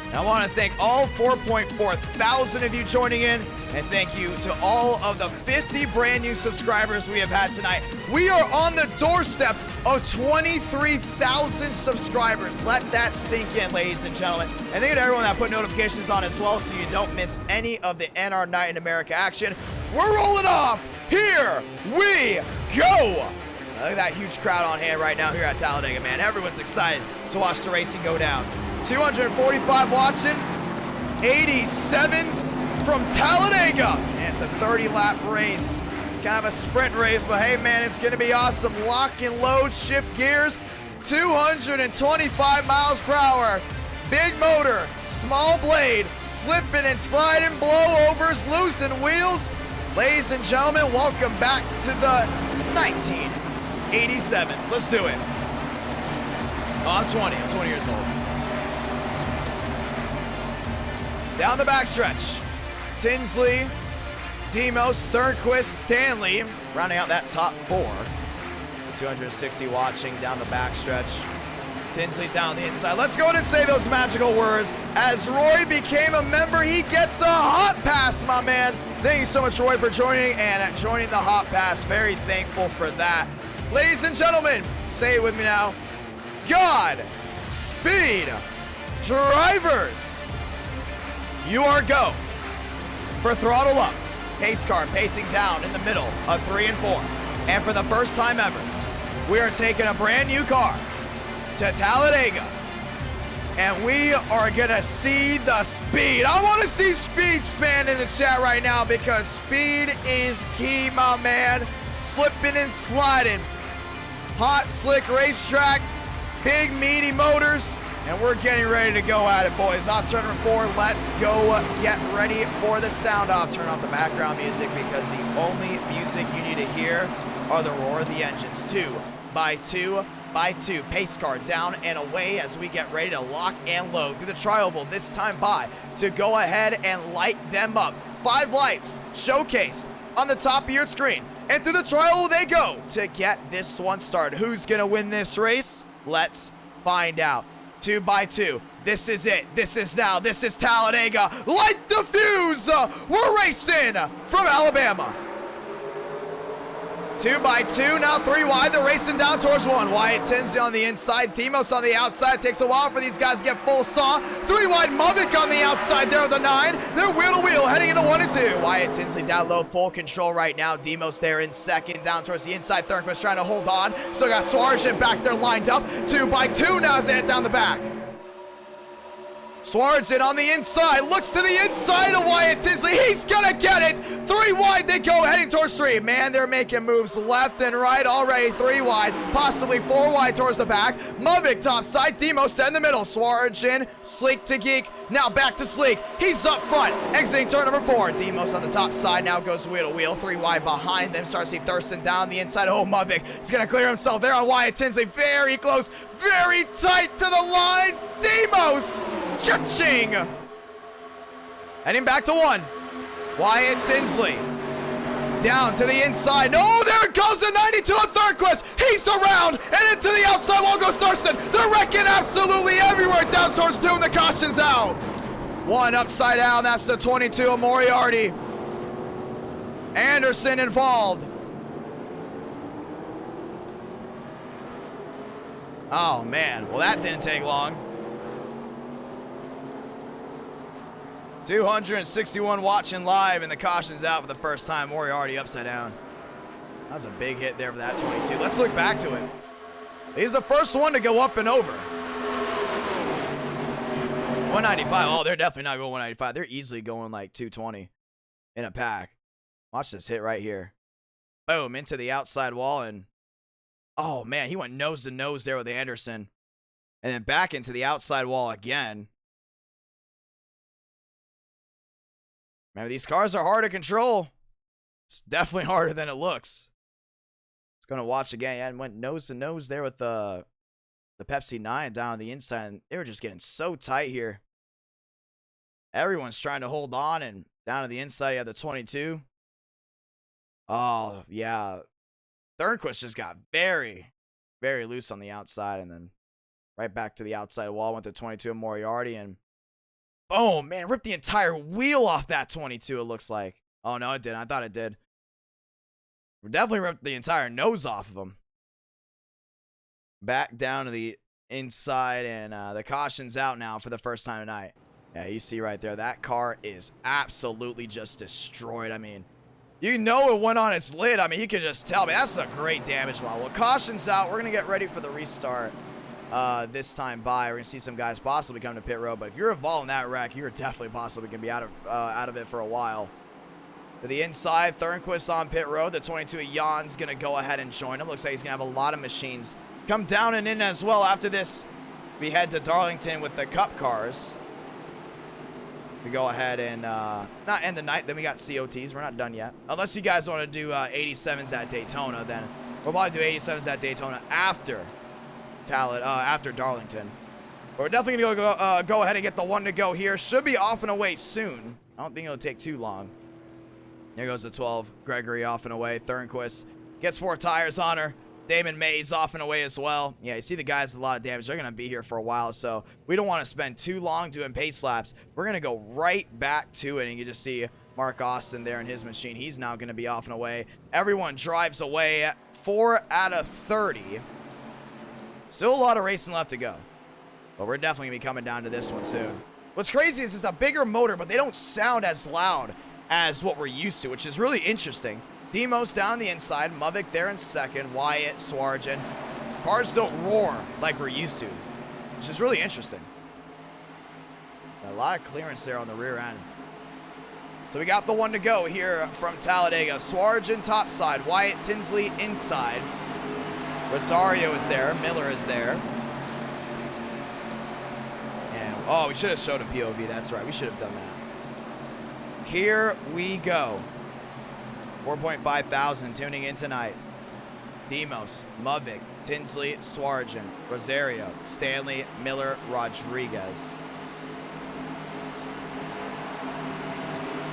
And I want to thank all 4.4 thousand of you joining in. And thank you to all of the 50 brand new subscribers we have had tonight. We are on the doorstep of 23,000 subscribers. Let that sink in, ladies and gentlemen. And thank you to everyone that put notifications on as well so you don't miss any of the NR Night in America action. We're rolling off. Here we go. Look at that huge crowd on hand right now here at Talladega, man. Everyone's excited to watch the racing go down. 245 watching, 87s from Talladega. And it's a 30-lap race. It's kind of a sprint race, but hey, man, it's going to be awesome. Lock and load, shift gears, 225 miles per hour. Big motor, small blade, slipping and sliding, blowovers, losing wheels. Ladies and gentlemen, welcome back to the 1987s. Let's do it. Oh, I'm 20 years old. Down the backstretch. Tinsley, Demos, Thornquist, Stanley, rounding out that top 4. 260 watching down the backstretch. Tinsley down the inside. Let's go ahead and say those magical words. As Roy became a member, he gets a hot pass, my man. Thank you so much, Roy, for joining and joining the hot pass. Very thankful for that. Ladies and gentlemen, say it with me now. God, speed, drivers. You are go for throttle up. Pace car pacing down in the middle of 3 and 4. And for the first time ever, we are taking a brand new car to Talladega. And we are gonna see the speed. I wanna see speed span in the chat right now because speed is key, my man. Slipping and sliding. Hot, slick racetrack, big, meaty motors, and we're getting ready to go at it, boys. Off turn number 4, let's go get ready for the sound off. Turn off the background music because the only music you need to hear are the roar of the engines. 2 by 2 by 2. Pace car down and away as we get ready to lock and load through the tri-oval this time by to go ahead and light them up. 5 lights showcased on the top of your screen. And through the tri-oval they go to get this one started. Who's going to win this race? Let's find out. 2 by 2. This is it. This is now. This is Talladega. Light the fuse. We're racing from Alabama. 2 by 2, now 3 wide. They're racing down towards 1. Wyatt Tinsley on the inside. Demos on the outside. It takes a while for these guys to get full saw. 3 wide. Muvik on the outside there with the 9. They're wheel to wheel heading into 1 and 2. Wyatt Tinsley down low, full control right now. Demos there in second, down towards the inside. Thornquist trying to hold on. Still got Swarzin back there lined up. 2 by 2 now as they head down the back. Swarzin on the inside, looks to the inside of Wyatt Tinsley. He's gonna get it. 3 wide they go, heading towards 3. Man, they're making moves left and right already. 3 wide, possibly 4 wide towards the back. Muvik top side, Demos in the middle. Swarzin, Sleek to Geek, now back to Sleek. He's up front, exiting turn number 4. Demos on the top side, now goes wheel to wheel. 3 wide behind them, starts to see Thurston down the inside. Oh, Muvik is gonna clear himself there on Wyatt Tinsley. Very close, very tight to the line. Demos! Cha-ching! Heading back to 1. Wyatt Tinsley. Down to the inside. No, there goes the 92 of Thornquist. He's around, and into the outside wall goes Thurston. They're wrecking absolutely everywhere. Down towards 2, and the caution's out. 1 upside down. That's the 22 of Moriarty. Anderson involved. Oh, man. Well, that didn't take long. 261 watching live, and the caution's out for the first time. Moriarty upside down. That was a big hit there for that 22. Let's look back to it. He's the first one to go up and over. 195. Oh, they're definitely not going 195. They're easily going like 220 in a pack. Watch this hit right here. Boom, into the outside wall, and oh, man, he went nose to nose there with Anderson. And then back into the outside wall again. Man, these cars are hard to control. It's definitely harder than it looks. It's going to watch again. Yeah, and went nose to nose there with the Pepsi 9 down on the inside. And they were just getting so tight here. Everyone's trying to hold on, and down to the inside, you have the 22. Oh, yeah. Thornquist just got very, very loose on the outside, and then right back to the outside wall went the 22 of Moriarty, and oh, man, ripped the entire wheel off that 22, it looks like. Oh, no, it didn't. I thought it did. Definitely ripped the entire nose off of him. Back down to the inside, and the caution's out now for the first time tonight. Yeah, you see right there, that car is absolutely just destroyed. I mean, you know it went on its lid. I mean, you can just tell. Me that's a great damage model. Well, caution's out. We're going to get ready for the restart. This time by, we're gonna see some guys possibly come to pit road, but if you're involved in that wreck, you're definitely possibly gonna be out of it for a while. To the inside, Thornquist on pit road. The 22 of Jan's gonna go ahead and join him. Looks like he's gonna have a lot of machines come down and in as well. After this, we head to Darlington with the Cup cars to go ahead and not end the night. Then we got COTs. We're not done yet, unless you guys want to do 87s at Daytona. Then we'll probably do 87s at Daytona after after Darlington. But we're definitely going to go ahead and get the one to go here. Should be off and away soon. I don't think it'll take too long. There goes the 12. Gregory off and away. Thornquist gets 4 tires on her. Damon Mays off and away as well. Yeah, you see the guys with a lot of damage. They're going to be here for a while, so we don't want to spend too long doing pace laps. We're going to go right back to it, and you just see Mark Austin there in his machine. He's now going to be off and away. Everyone drives away. 4 out of 30. Still a lot of racing left to go, but we're definitely going to be coming down to this one soon. What's crazy is it's a bigger motor, but they don't sound as loud as what we're used to, which is really interesting. Demos down the inside, Muvik there in second, Wyatt, Swarjan. Cars don't roar like we're used to, which is really interesting. A lot of clearance there on the rear end. So we got the one to go here from Talladega. Swarjan top side, Wyatt Tinsley inside. Rosario is there, Miller is there. And, oh, we should have showed a POV, that's right, we should have done that. Here we go. 4.5 thousand tuning in tonight. Demos, Muvik, Tinsley, Swarjan, Rosario, Stanley, Miller, Rodriguez.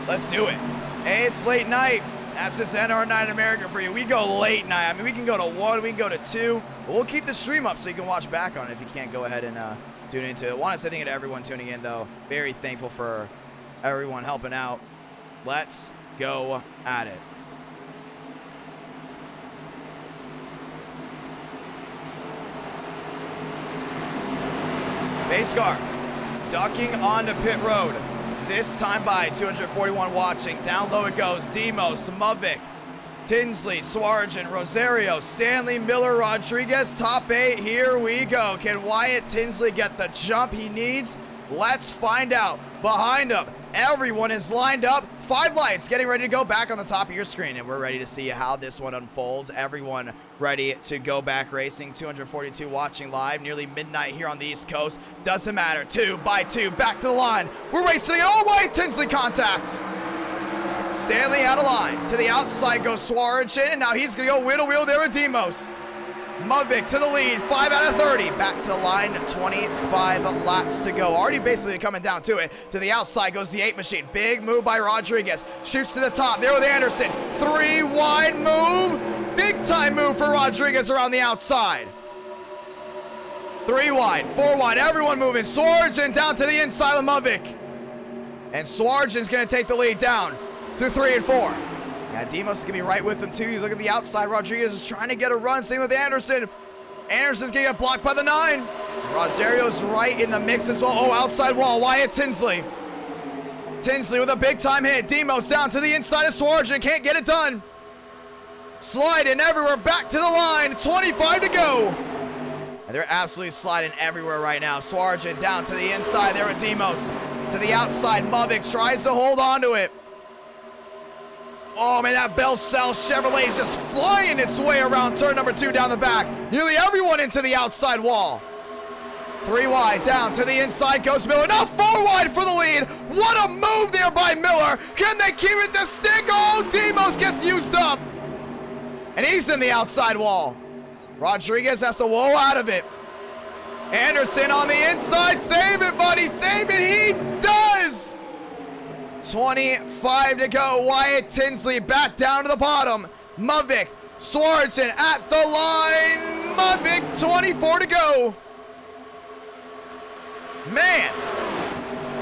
Let's do it. Hey, it's late night. That's just NR Night in America for you. We go late night. I mean, we can go to 1, we can go to 2. But we'll keep the stream up so you can watch back on it if you can't go ahead and tune into it. I want to say thank you to everyone tuning in, though. Very thankful for everyone helping out. Let's go at it. Base car ducking onto pit road. This time by 241 watching. Down low it goes. Demos, Muvik, Tinsley, Swarjan, Rosario, Stanley, Miller, Rodriguez. Top 8. Here we go. Can Wyatt Tinsley get the jump he needs? Let's find out. Behind him, everyone is lined up. 5 lights getting ready to go back on the top of your screen, and we're ready to see how this one unfolds. Everyone ready to go back racing. 242 watching live. Nearly midnight here on the East Coast. Doesn't matter. 2 by 2 back to the line. We're racing it all Wyatt Tinsley contact. Stanley out of line. To the outside goes Swarjan, and now he's going to go wheel there with Demos. Muvik to the lead, 5 out of 30. Back to the line, 25 laps to go. Already basically coming down to it. To the outside goes the 8 machine. Big move by Rodriguez. Shoots to the top. There with Anderson. 3 wide move. Big time move for Rodriguez around the outside. 3 wide, 4 wide. Everyone moving. Swarjan down to the inside of Muvik. And Swarjan's going to take the lead down through 3 and 4. Yeah, Demos is going to be right with him, too. He's looking at the outside. Rodriguez is trying to get a run. Same with Anderson. Anderson's going to get blocked by the 9. Rosario's right in the mix as well. Oh, outside wall. Wyatt Tinsley. Tinsley with a big-time hit. Demos down to the inside of Swarjan. Can't get it done. Sliding everywhere. Back to the line. 25 to go. And they're absolutely sliding everywhere right now. Swarjan down to the inside there with Demos. To the outside. Muvik tries to hold on to it. Oh, man, that Bell South Chevrolet is just flying its way around turn number 2 down the back. Nearly everyone into the outside wall. 3 wide, down to the inside goes Miller. Now 4 wide for the lead. What a move there by Miller. Can they keep it the stick? Oh, Demos gets used up. And he's in the outside wall. Rodriguez has to woe out of it. Anderson on the inside. Save it, buddy. Save it. He does. 25 to go. Wyatt Tinsley back down to the bottom. Muvik, Swarjan at the line. Muvik, 24 to go. Man.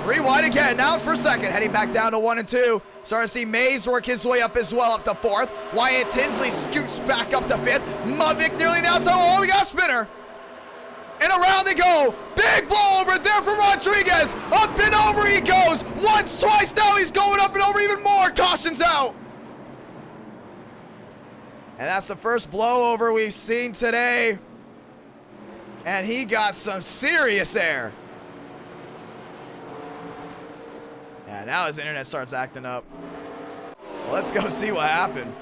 3 wide again. Now it's for second. Heading back down to 1 and 2. Starting to see Mays work his way up as well, up to 4th. Wyatt Tinsley scoots back up to 5th. Muvik nearly the outside. Oh, we got a spinner. And around they go. Big blow over there from Rodriguez. Up and over he goes. Once, twice, now he's going up and over even more. Caution's out. And that's the first blowover we've seen today. And he got some serious air. Yeah, now his internet starts acting up. Well, let's go see what happened.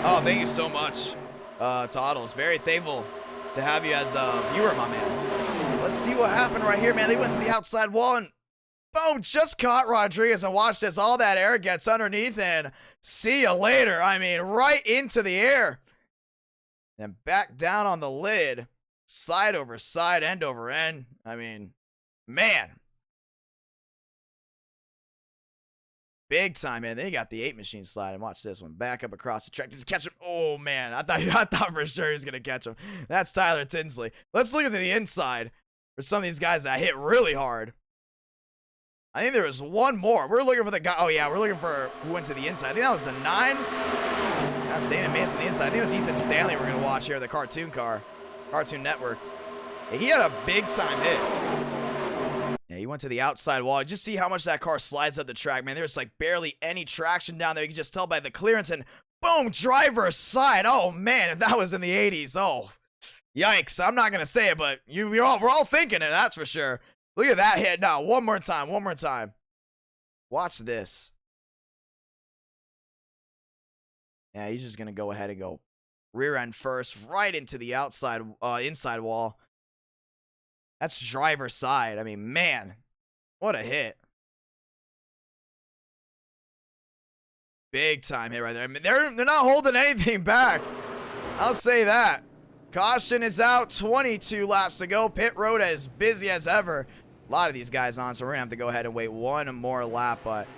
Oh, thank you so much, Toddles. Very thankful to have you as a viewer, my man. Let's see what happened right here, man. They went to the outside wall and boom, just caught Rodriguez. And watch this. All that air gets underneath and see you later. I mean, right into the air. And back down on the lid. Side over side, end over end. I mean, man. Big time, man. They got the 8 machine slide. And watch this one. Back up across the track. Just catch him. Oh, man. I thought for sure he was going to catch him. That's Tyler Tinsley. Let's look at the inside for some of these guys that hit really hard. I think there was one more. We're looking for the guy. Oh, yeah. We're looking for who went to the inside. I think that was the 9. That's Damon Mason on the inside. I think it was Ethan Stanley we're going to watch here, the Cartoon Network. Yeah, he had a big time hit. Yeah, he went to the outside wall. Just see how much that car slides up the track, man. There's like barely any traction down there. You can just tell by the clearance and boom, driver side. Oh, man, if that was in the 80s. Oh, yikes. I'm not going to say it, but we're all thinking it, that's for sure. Look at that hit. Now, one more time. Watch this. Yeah, he's just going to go ahead and go rear end first, right into the inside wall. That's driver side. I mean, man, what a hit. Big time hit right there. I mean, they're not holding anything back. I'll say that. Caution is out. 22 laps to go. Pit road as busy as ever. A lot of these guys on, so we're going to have to go ahead and wait one more lap, but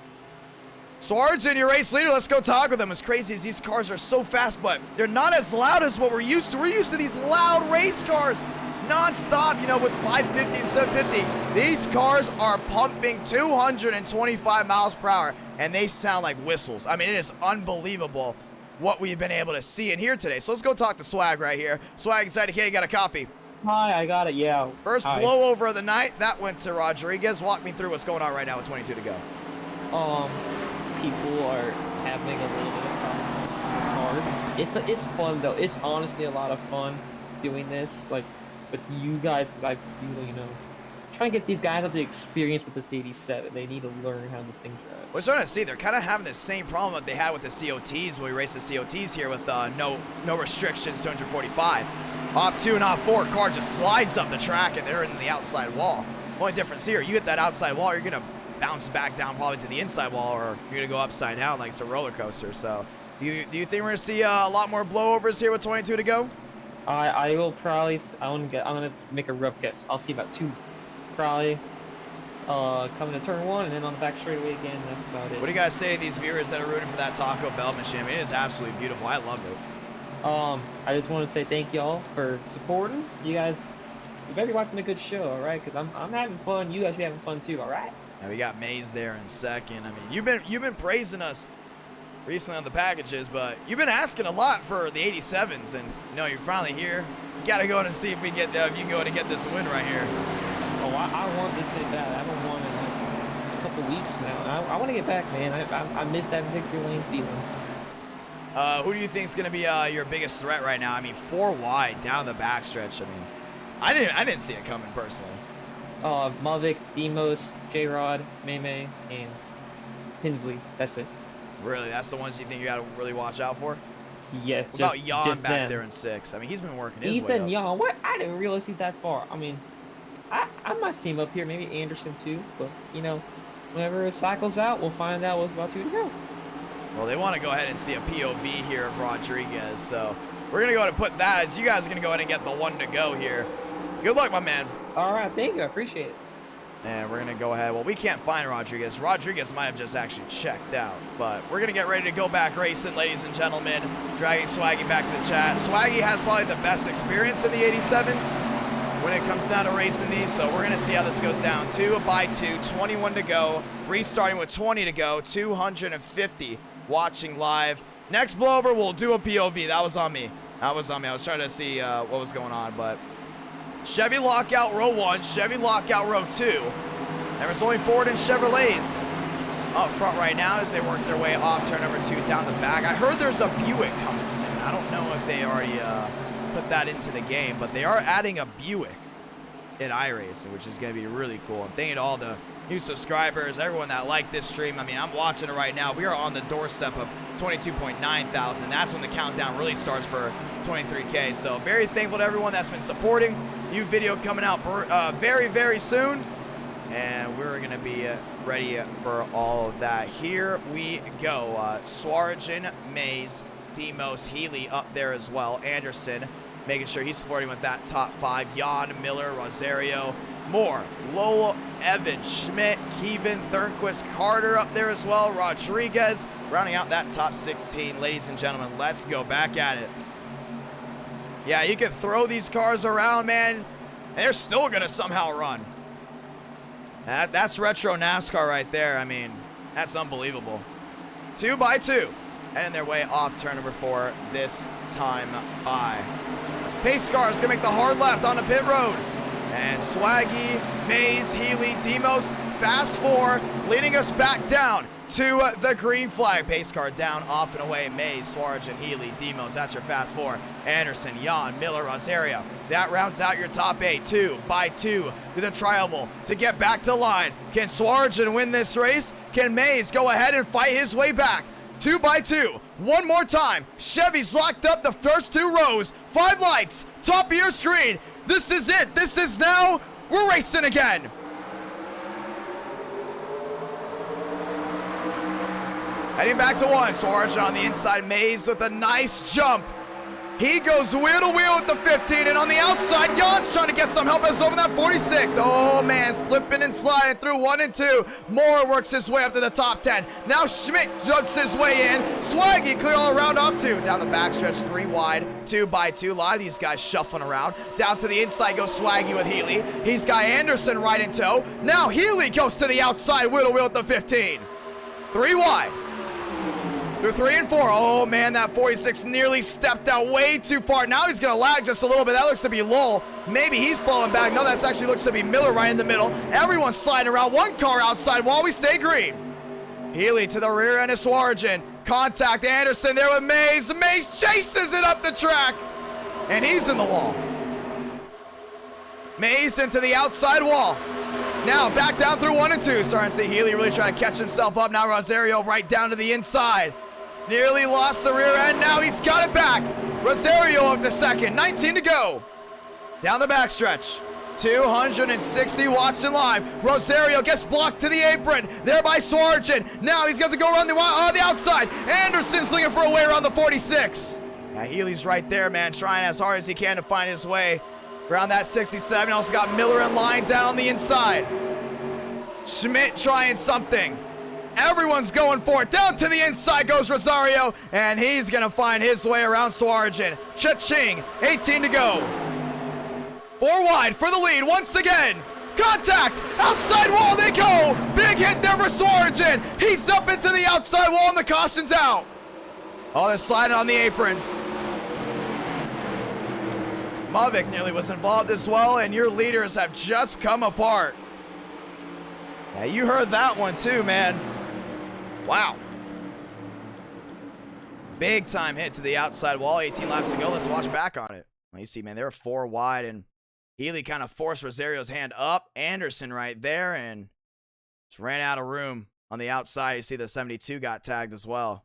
Sargent, your race leader, let's go talk with them. As crazy as these cars are so fast, but they're not as loud as what we're used to. We're used to these loud race cars non-stop, you know, with 550 and 750. These cars are pumping 225 miles per hour, and they sound like whistles. I mean, it is unbelievable what we've been able to see and hear today. So let's go talk to Swag right here. Swag, inside IDK, you got a copy? Hi, I got it, yeah. First blowover of the night, that went to Rodriguez. Walk me through what's going on right now with 22 to go. People are having a little bit of fun with cars. It's fun though. It's honestly a lot of fun doing this, like with you guys, because I feel, you know, trying to get these guys up to experience with this 87. They need to learn how this thing drives. We're starting to see they're kind of having the same problem that they had with the COTs when we raced the COTs here with no restrictions, 245. Off 2 and off 4, car just slides up the track and they're in the outside wall. Only difference here, you hit that outside wall, you're gonna bounce back down probably to the inside wall, or you're gonna go upside down like it's a roller coaster. So do you think we're gonna see a lot more blowovers here with 22 to go? I will probably, I'm gonna make a rough guess. I'll see about 2 probably coming to turn 1 and then on the back straightaway again. That's about it. What do you guys say to these viewers that are rooting for that Taco Bell machine? I mean, it is absolutely beautiful. I love it. I just want to say thank y'all for supporting. You guys, you better be watching a good show, all right? Because I'm having fun. You guys be having fun too, all right? And we got Maze there in second. I mean, you've been praising us recently on the packages, but you've been asking a lot for the 87s, and you know you're finally here. You got to go in and see if we can get if you can go in and get this win right here. Oh, I want this thing bad. I haven't won in a couple weeks now. I want to get back, man. I miss that victory lane feeling. Who do you think is going to be your biggest threat right now? I mean, 4 wide down the backstretch. I mean, I didn't see it coming personally. Mavic, Demos, J-Rod, May, and Tinsley. That's it. Really? That's the ones you think you got to really watch out for? Yes. What about Jan back there in 6? I mean, he's been working his way up. Ethan Jan, what? I didn't realize he's that far. I mean, I might see him up here. Maybe Anderson too. But, you know, whenever it cycles out, we'll find out what's about to go. Well, they want to go ahead and see a POV here of Rodriguez, so we're going to go ahead and put that. So you guys are going to go ahead and get the 1 to go here. Good luck, my man. All right, thank you. I appreciate it. And we're going to go ahead. Well, we can't find Rodriguez. Rodriguez might have just actually checked out, but we're going to get ready to go back racing, ladies and gentlemen. Dragging Swaggy back to the chat. Swaggy has probably the best experience in the 87s when it comes down to racing these, so we're going to see how this goes down. 2 by 2, 21 to go. Restarting with 20 to go, 250. Watching live. Next blowover, we'll do a POV. That was on me. I was trying to see what was going on, but Chevy lockout row 1, Chevy lockout row 2. And it's only Ford and Chevrolets up front right now as they work their way off turn number 2 down the back. I heard there's a Buick coming soon. I don't know if they already put that into the game, but they are adding a Buick in Iracing, which is going to be really cool. I'm thanking all the new subscribers, everyone that liked this stream. I mean, I'm watching it right now. We are on the doorstep of 22.9 thousand. That's when the countdown really starts for 23K. So very thankful to everyone that's been supporting. New video coming out very, very soon. And we're going to be ready for all of that. Here we go. Swarjan, Maze, Demos, Healy up there as well. Anderson making sure he's flirting with that top 5. Jan, Miller, Rosario, Moore, Lowell, Evans, Schmidt, Kevin, Thornquist, Carter up there as well. Rodriguez rounding out that top 16. Ladies and gentlemen, let's go back at it. Yeah, you can throw these cars around, man, and they're still going to somehow run. That's retro NASCAR right there. I mean, that's unbelievable. 2 by 2. Heading their way off turn number 4 this time by. Pace cars gonna make the hard left on the pit road. And Swaggy, Mays, Healy, Demos, fast 4, leading us back down to the green flag. Pace car down, off and away. Mays, Suarez, and Healy, Demos, that's your fast 4. Anderson, Jan, Miller, Rosario. That rounds out your top 8. 2 by 2 to the tri-oval to get back to line. Can Suarez win this race? Can Mays go ahead and fight his way back? 2 by 2. One more time. Chevy's locked up the first 2 rows. 5 lights. Top of your screen. This is it. This is now. We're racing again. Heading back to 1. Suarez on the inside. Mays with a nice jump. He goes wheel to wheel with the 15, and on the outside, Jan's trying to get some help as over that 46. Oh man, slipping and sliding through 1 and 2. Moore works his way up to the top 10. Now Schmidt jumps his way in. Swaggy clear all around off 2. Down the backstretch, 3 wide, 2 by 2. A lot of these guys shuffling around. Down to the inside goes Swaggy with Healy. He's got Anderson right in tow. Now Healy goes to the outside, wheel to wheel with the 15. 3 wide. Through 3 and 4. Oh man, that 46 nearly stepped out way too far. Now he's gonna lag just a little bit. That looks to be Lowell. Maybe he's falling back. No, that actually looks to be Miller right in the middle. Everyone's sliding around. 1 car outside while we stay green. Healy to the rear end of Swargen. Contact Anderson there with Mays. Mays chases it up the track. And he's in the wall. Mays into the outside wall. Now back down through 1 and 2. Starting to see Healy really trying to catch himself up. Now Rosario right down to the inside. Nearly lost the rear end. Now he's got it back. Rosario up to second. 19 to go. Down the backstretch. 260 watching live. Rosario gets blocked to the apron. There by Sargent. Now he's got to go around the outside. Anderson's looking for a way around the 46. Now Healy's right there, man, trying as hard as he can to find his way around that 67. Also got Miller in line down on the inside. Schmidt trying something. Everyone's going for it. Down to the inside goes Rosario, and he's going to find his way around Swargen. Cha-ching, 18 to go. 4 wide for the lead once again. Contact, outside wall they go. Big hit there for Swargen. He's up into the outside wall, and the caution's out. Oh, they're sliding on the apron. Mavic nearly was involved as well, and your leaders have just come apart. Yeah, you heard that one too, man. Wow. Big time hit to the outside wall. 18 laps to go. Let's watch back on it. Well, you see, man, they were 4 wide, and Healy kind of forced Rosario's hand up. Anderson right there, and just ran out of room on the outside. You see the 72 got tagged as well.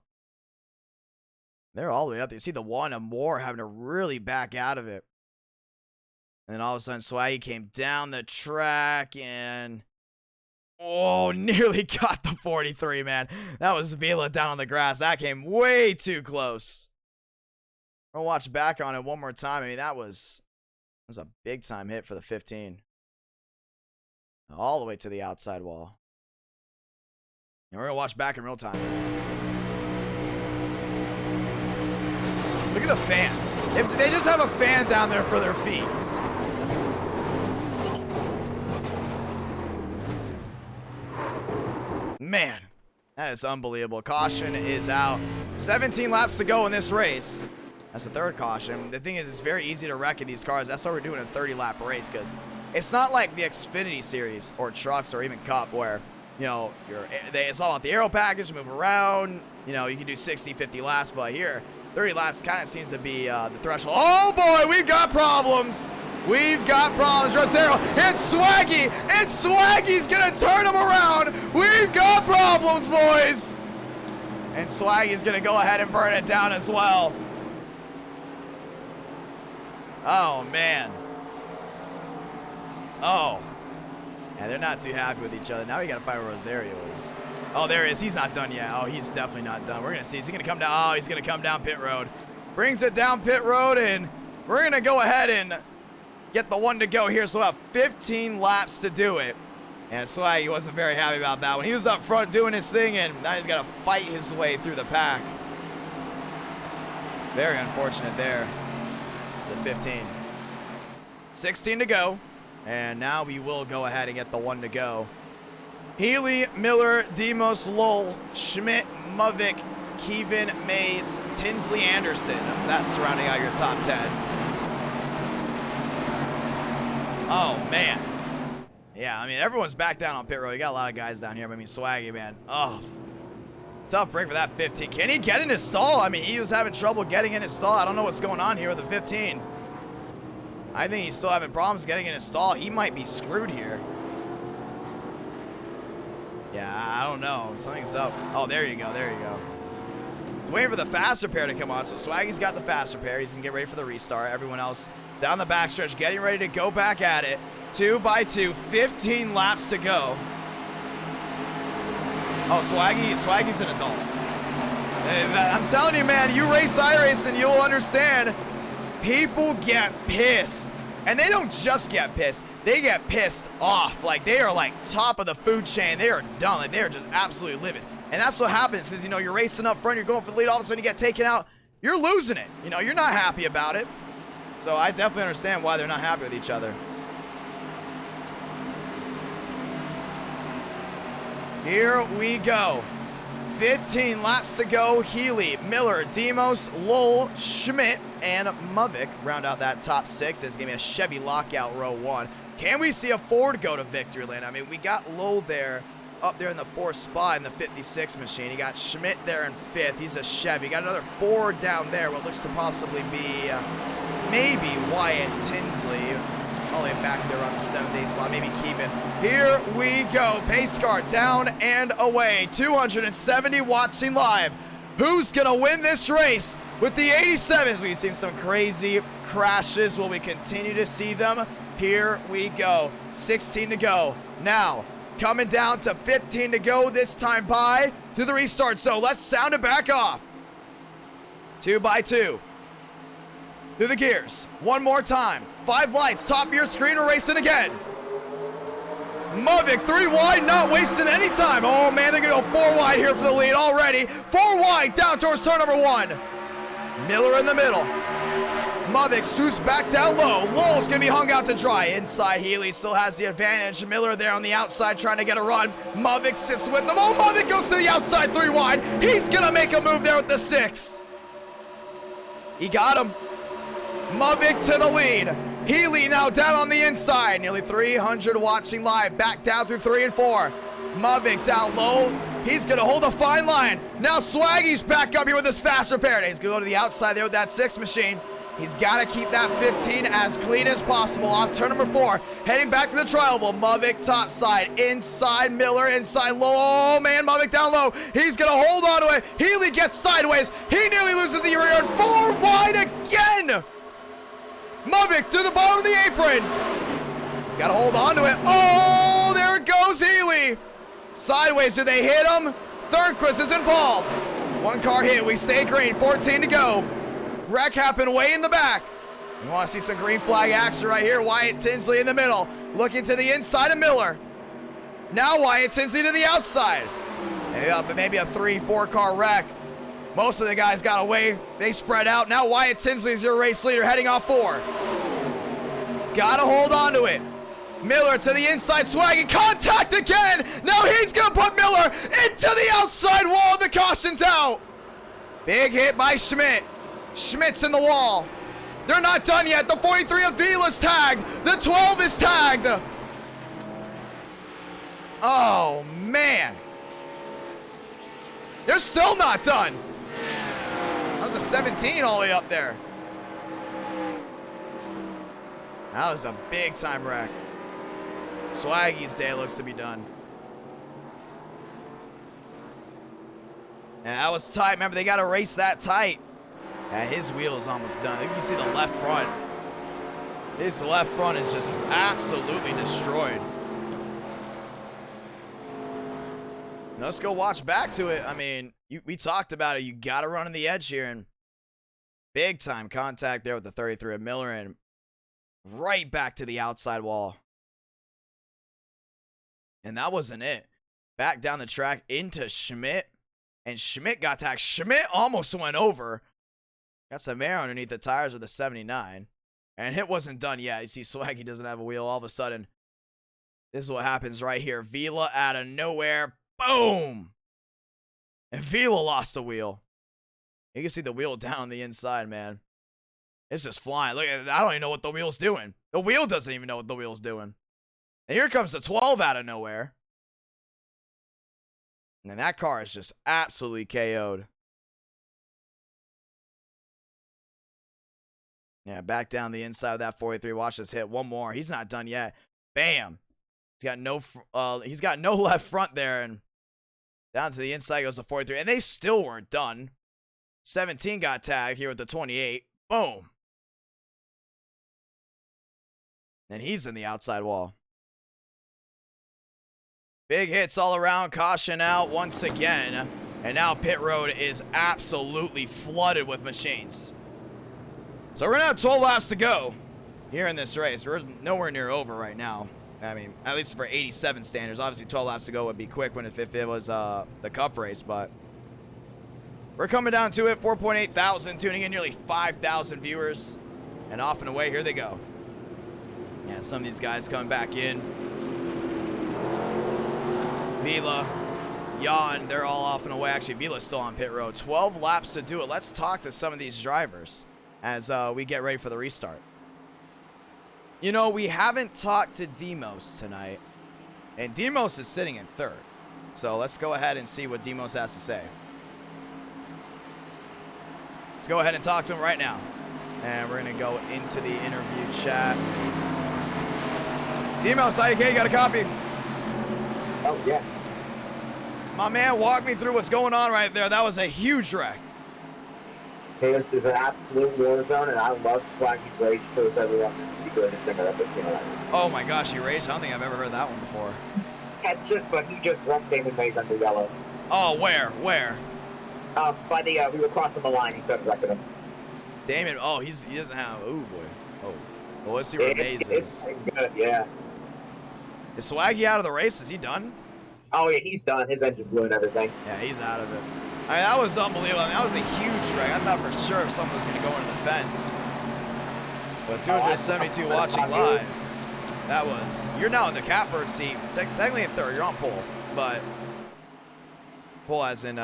They're all the way up there. You see the 1 and Moore having to really back out of it. And then all of a sudden, Swaggy came down the track and, oh, nearly got the 43, man. That was Vila down on the grass. That came way too close. I'll watch back on it one more time. I mean, that was a big time hit for the 15. All the way to the outside wall. And we're going to watch back in real time. Look at the fan. If they just have a fan down there for their feet. Man, that is unbelievable. Caution is out. 17 laps to go in this race. That's the 3rd caution. The thing is, it's very easy to wreck in these cars. That's why we're doing a 30-lap race, because it's not like the Xfinity Series or trucks or even Cup where, you know, it's all about the aero package, move around. You know, you can do 60, 50 laps, but here, 30 laps kind of seems to be the threshold. Oh, boy, we've got problems. We've got problems. Rosario and Swaggy. And Swaggy's going to turn him around. We've got problems, boys. And Swaggy's going to go ahead and burn it down as well. Oh, man. Oh. And they're not too happy with each other. Now we got to find where Rosario is. Oh, there he is. He's not done yet. Oh, he's definitely not done. We're going to see. Is he going to come down? Oh, he's going to come down pit road. Brings it down pit road, and we're going to go ahead and get the one to go here. So we'll have 15 laps to do it. And Swaggy wasn't very happy about that one. He was up front doing his thing, and now he's got to fight his way through the pack. Very unfortunate there. The 15. 16 to go. And now we will go ahead and get the one to go. Healy, Miller, Demos, Lowell, Schmidt, Movic, Kevin, Mays, Tinsley, Anderson. That's rounding out your top 10. Oh, man. Yeah, I mean, everyone's back down on pit road. You got a lot of guys down here. But I mean, Swaggy, man. Oh, tough break for that 15. Can he get in his stall? I mean, he was having trouble getting in his stall. I don't know what's going on here with the 15. I think he's still having problems getting in his stall. He might be screwed here. Yeah, I don't know. Something's up. Oh, there you go. There you go. He's waiting for the fast repair to come on. So Swaggy's got the fast repair. He's going to get ready for the restart. Everyone else down the backstretch getting ready to go back at it. 2 by 2. 15 laps to go. Oh, Swaggy's an adult. I'm telling you, man, you race iRacing, you'll understand. People get pissed. And they don't just get pissed. They get pissed off. Like, they are, like, top of the food chain. They are done. Like, they are just absolutely livid. And that's what happens is, you know, you're racing up front. You're going for the lead. All of a sudden, you get taken out. You're losing it. You know, you're not happy about it. So I definitely understand why they're not happy with each other. Here we go. 15 laps to go. Healy, Miller, Demos, Lowell, Schmidt, and Movic round out that top 6. It's going to be a Chevy lockout row 1. Can we see a Ford go to victory lane? I mean, we got Lowell there, up there in the 4th spot in the 56 machine. You got Schmidt there in 5th. He's a Chevy. You got another Ford down there. What looks to possibly be maybe Wyatt Tinsley. All the way back there on the 7th, 8th spot. Maybe Kevin. Here we go. Pace car down and away. 270 watching live. Who's going to win this race with the 87s? We've seen some crazy crashes. Will we continue to see them? Here we go. 16 to go. Now, coming down to 15 to go this time by through the restart. So let's sound it back off. 2 by 2. Through the gears. One more time. 5 lights. Top of your screen. We're racing again. Movic 3 wide. Not wasting any time. Oh, man. They're going to go 4 wide here for the lead already. 4 wide down towards turn number 1. Miller in the middle. Movic swoops back down low. Lowell's going to be hung out to dry. Inside, Healy still has the advantage. Miller there on the outside trying to get a run. Movic sits with them. Oh, Movic goes to the outside 3 wide. He's going to make a move there with the 6. He got him. Movic to the lead. Healy now down on the inside. Nearly 300 watching live. Back down through 3 and 4. Movic down low. He's going to hold a fine line. Now Swaggy's back up here with his fast repair. He's going to go to the outside there with that 6 machine. He's got to keep that 15 as clean as possible off turn number 4. Heading back to the tri-oval. Movic top side. Inside Miller. Inside low. Oh, man. Movic down low. He's going to hold on to it. Healy gets sideways. He nearly loses the rear end. 4 wide again. Movic to the bottom of the apron. He's got to hold on to it. Oh, there it goes, Healy. Sideways, do they hit him? Thornquist is involved. 1 car hit, we stay green, 14 to go. Wreck happened way in the back. You want to see some green flag action right here. Wyatt Tinsley in the middle, looking to the inside of Miller. Now Wyatt Tinsley to the outside. Maybe a 3-4 car wreck. Most of the guys got away. They spread out. Now Wyatt Tinsley is your race leader heading off 4. He's got to hold on to it. Miller to the inside. Swaggy. Contact again. Now he's going to put Miller into the outside wall. The caution's out. Big hit by Schmidt. Schmidt's in the wall. They're not done yet. The 43 Avila's tagged. The 12 is tagged. Oh, man. They're still not done. That was a 17 all the way up there. That was a big time wreck. Swaggy's day looks to be done. And that was tight. Remember, they got to race that tight. Yeah, his wheel is almost done. I think you see the left front. His left front is just absolutely destroyed. Let's go watch back to it. I mean, we talked about it. You got to run on the edge here, and big time contact there with the 33 of Miller, and right back to the outside wall. And that wasn't it. Back down the track into Schmidt, and Schmidt got tagged. Schmidt almost went over. Got some air underneath the tires of the 79, and it wasn't done yet. You see Swaggy doesn't have a wheel. All of a sudden, this is what happens right here. Vila out of nowhere. Boom! And Vila lost the wheel. You can see the wheel down on the inside, man. It's just flying. Look, I don't even know what the wheel's doing. The wheel doesn't even know what the wheel's doing. And here comes the 12 out of nowhere. And that car is just absolutely KO'd. Yeah, back down the inside of that 43. Watch this hit. One more. He's not done yet. Bam! He's got no left front there, and down to the inside goes the 43. And they still weren't done. 17 got tagged here with the 28. Boom. And he's in the outside wall. Big hits all around. Caution out once again. And now pit road is absolutely flooded with machines. So we're going to have 12 laps to go here in this race. We're nowhere near over right now. I mean, at least for 87 standards. Obviously, 12 laps to go would be quick if it was the Cup race, but we're coming down to it. 4.8 thousand tuning in, nearly 5,000 viewers. And off and away, here they go. Yeah, some of these guys coming back in. Vila, Jan, they're all off and away. Actually, Vila's still on pit road. 12 laps to do it. Let's talk to some of these drivers as we get ready for the restart. You know, we haven't talked to Demos tonight, and Demos is sitting in third. So let's go ahead and see what Demos has to say. Let's go ahead and talk to him right now. And we're going to go into the interview chat. Demos, IDK, you got a copy? Oh, yeah. My man, walk me through what's going on right there. That was a huge wreck. Hey, this is an absolute war zone, and I love Swaggy's rage. Shows everyone this is the greatest thing I've ever seen in life. Oh my gosh, he raged? I don't think I've ever heard that one before. That's just, but he just wrecked Damon Mays under yellow. Oh, where? By the, we were crossing the line, he started wrecking him. Damon, oh, he doesn't have, oh boy. Oh, well, let's see where Mays is. Good, yeah. Is Swaggy out of the race? Is he done? Oh yeah, he's done. His engine blew and everything. Yeah, he's out of it. I mean, that was unbelievable. I mean, that was a huge wreck. I thought for sure someone was going to go into the fence. But 272 watching live. That was, you're now in the catbird seat. Technically in third, you're on pole. But pole as in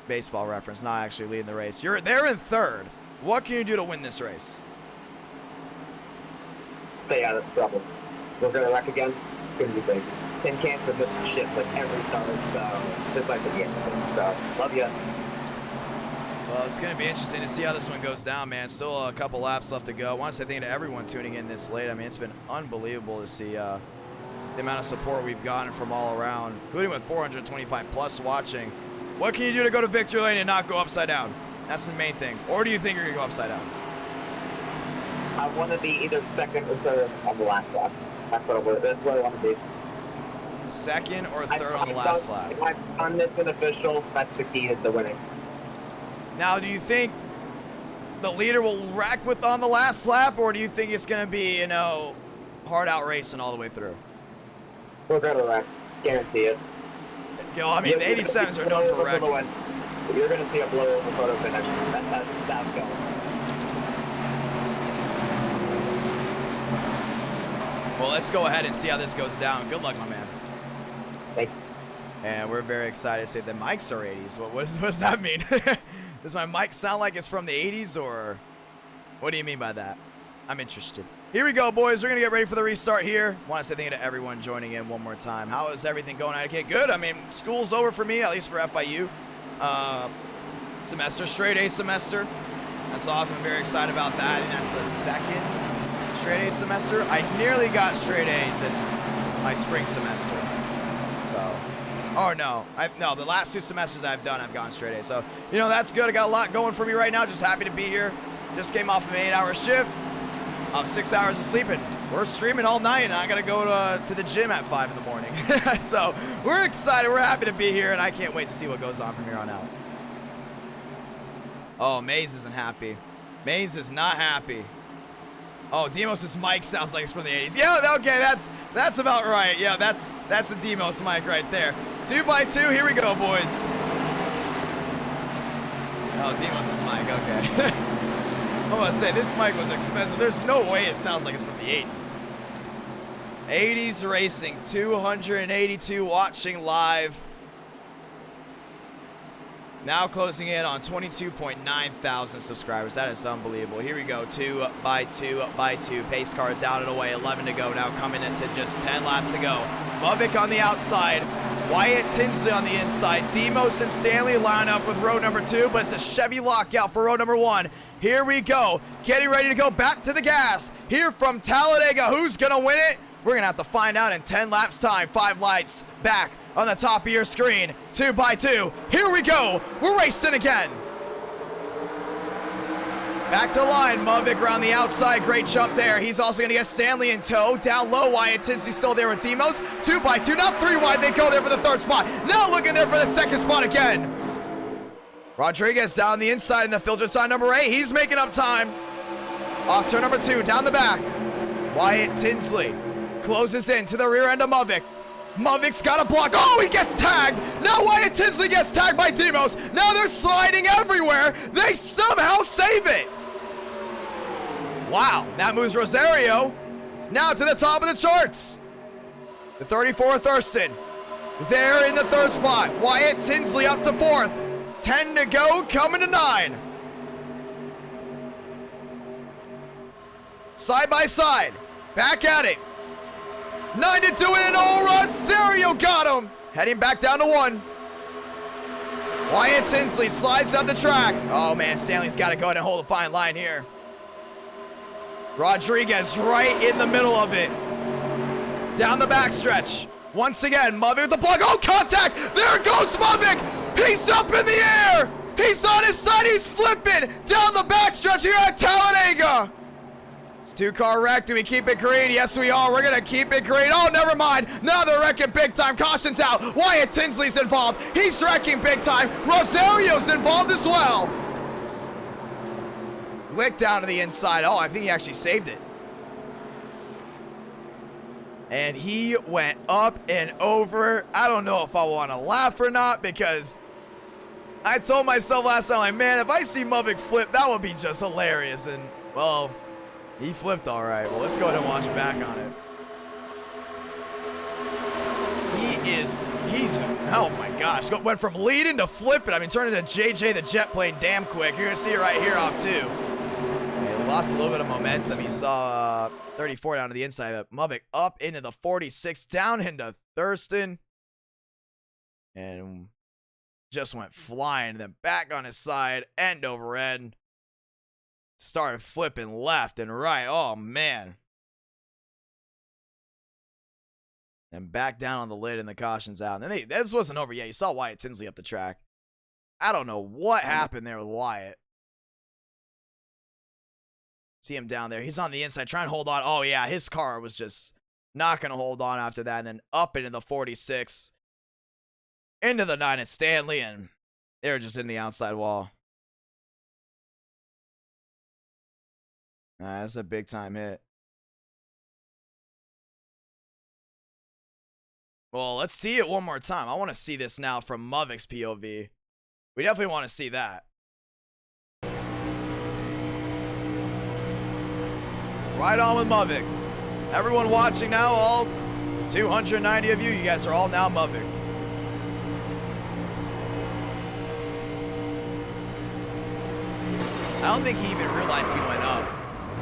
baseball reference, not actually leading the race. They're in third. What can you do to win this race? Stay out of trouble. We're going to wreck again. Couldn't be big. Tin cans for missing shits like every start, so just like the end. So love ya. Well, it's going to be interesting to see how this one goes down, man. Still a couple laps left to go. I want to say thank you to everyone tuning in this late. I mean, it's been unbelievable to see the amount of support we've gotten from all around, including with 425 plus watching. What can you do to go to victory lane and not go upside down? That's the main thing. Or do you think you're going to go upside down? I want to be either second or third on the last lap. That's what I want to be. Second or third on the last lap. If I've done this in official, that's the key to winning. Now, do you think the leader will wreck on the last lap, or do you think it's going to be, you know, hard out racing all the way through? We're going to wreck. Guarantee it. You know, I mean, the 87s are known for wrecking. You're going to see a blowover photo finish. That's going. Well, let's go ahead and see how this goes down. Good luck, my man. Thank you. And we're very excited to say the mics are 80s. What does that mean? Does my mic sound like it's from the 80s, or what do you mean by that? I'm interested. Here we go, boys. We're going to get ready for the restart here. Want to say thank you to everyone joining in one more time. How is everything going, IDK? Good. I mean, school's over for me, at least for FIU. Semester, straight A semester. That's awesome. I'm very excited about that. I think that's the second straight A semester. I nearly got straight A's in my spring semester. So, oh no, no, the last two semesters I've done, I've gone straight A. So, you know, that's good. I got a lot going for me right now. Just happy to be here. Just came off of an 8-hour shift. 6 hours of sleeping. We're streaming all night, and I gotta go to the gym at 5 in the morning. So we're excited. We're happy to be here, and I can't wait to see what goes on from here on out. Oh, Maze isn't happy. Maze is not happy. Oh, Demos' mic sounds like it's from the 80s. Yeah, okay, that's about right. Yeah, that's a Demos mic right there. 2x2, here we go, boys. Oh, Demos' mic, okay. I'm gonna say, this mic was expensive. There's no way it sounds like it's from the 80s. 80s Racing, 282 watching live. Now closing in on 22.9 thousand subscribers. That is unbelievable. Here we go, 2x2. Pace car down and away, 11 to go. Now coming into just 10 laps to go. Muvik on the outside. Wyatt Tinsley on the inside. Demos and Stanley line up with row number 2, but it's a Chevy lockout for row number 1. Here we go. Getting ready to go back to the gas. Here from Talladega. Who's going to win it? We're going to have to find out in 10 laps time. 5 lights back on the top of your screen. 2x2. Here we go. We're racing again. Back to the line. Muvik around the outside. Great jump there. He's also going to get Stanley in tow. Down low. Wyatt Tinsley still there with Demos. 2x2. Now 3 wide. They go there for the 3rd spot. Now looking there for the 2nd spot again. Rodriguez down the inside in the filtered side number 8. He's making up time. Off turn number 2. Down the back. Wyatt Tinsley closes in to the rear end of Muvik. Muvik's got a block. Oh, he gets tagged. Now Wyatt Tinsley gets tagged by Demos. Now they're sliding everywhere. They somehow save it. Wow, that moves Rosario now to the top of the charts. The 34 Thurston. There in the 3rd spot. Wyatt Tinsley up to 4th. 10 to go, coming to 9. Side by side. Back at it. 9 to 2 and oh, Rosario got him. Heading back down to 1. Wyatt Tinsley slides down the track. Oh man, Stanley's got to go ahead and hold a fine line here. Rodriguez right in the middle of it. Down the backstretch. Once again, Muvik with the block. Oh, contact! There goes Muvik! He's up in the air! He's on his side, he's flipping down the backstretch here at Talladega. It's 2-car wreck. Do we keep it green? Yes, we are. We're going to keep it green. Oh, never mind. Now they're wrecking big time. Caution's out. Wyatt Tinsley's involved. He's wrecking big time. Rosario's involved as well. Glick down to the inside. Oh, I think he actually saved it. And he went up and over. I don't know if I want to laugh or not, because I told myself last time, like, man, if I see Muvik flip, that would be just hilarious. And, well, he flipped all right. Well, let's go ahead and watch back on it. He's, oh my gosh. Went from leading to flipping. I mean, turned into JJ the jet plane damn quick. You're going to see it right here off two. He lost a little bit of momentum. He saw 34 down to the inside. But Muvik up into the 46, down into Thurston. And just went flying. Then back on his side, end over end. Started flipping left and right. Oh, man. And back down on the lid and the caution's out. And then this wasn't over yet. You saw Wyatt Tinsley up the track. I don't know what happened there with Wyatt. See him down there. He's on the inside trying to hold on. Oh, yeah. His car was just not going to hold on after that. And then up into the 46. Into the 9 at Stanley. And they were just in the outside wall. That's a big time hit. Well, let's see it one more time. I want to see this now from Muvik's POV. We definitely want to see that. Right on with Muvik. Everyone watching now, all 290 of you, you guys are all now Muvik. I don't think he even realized he went up.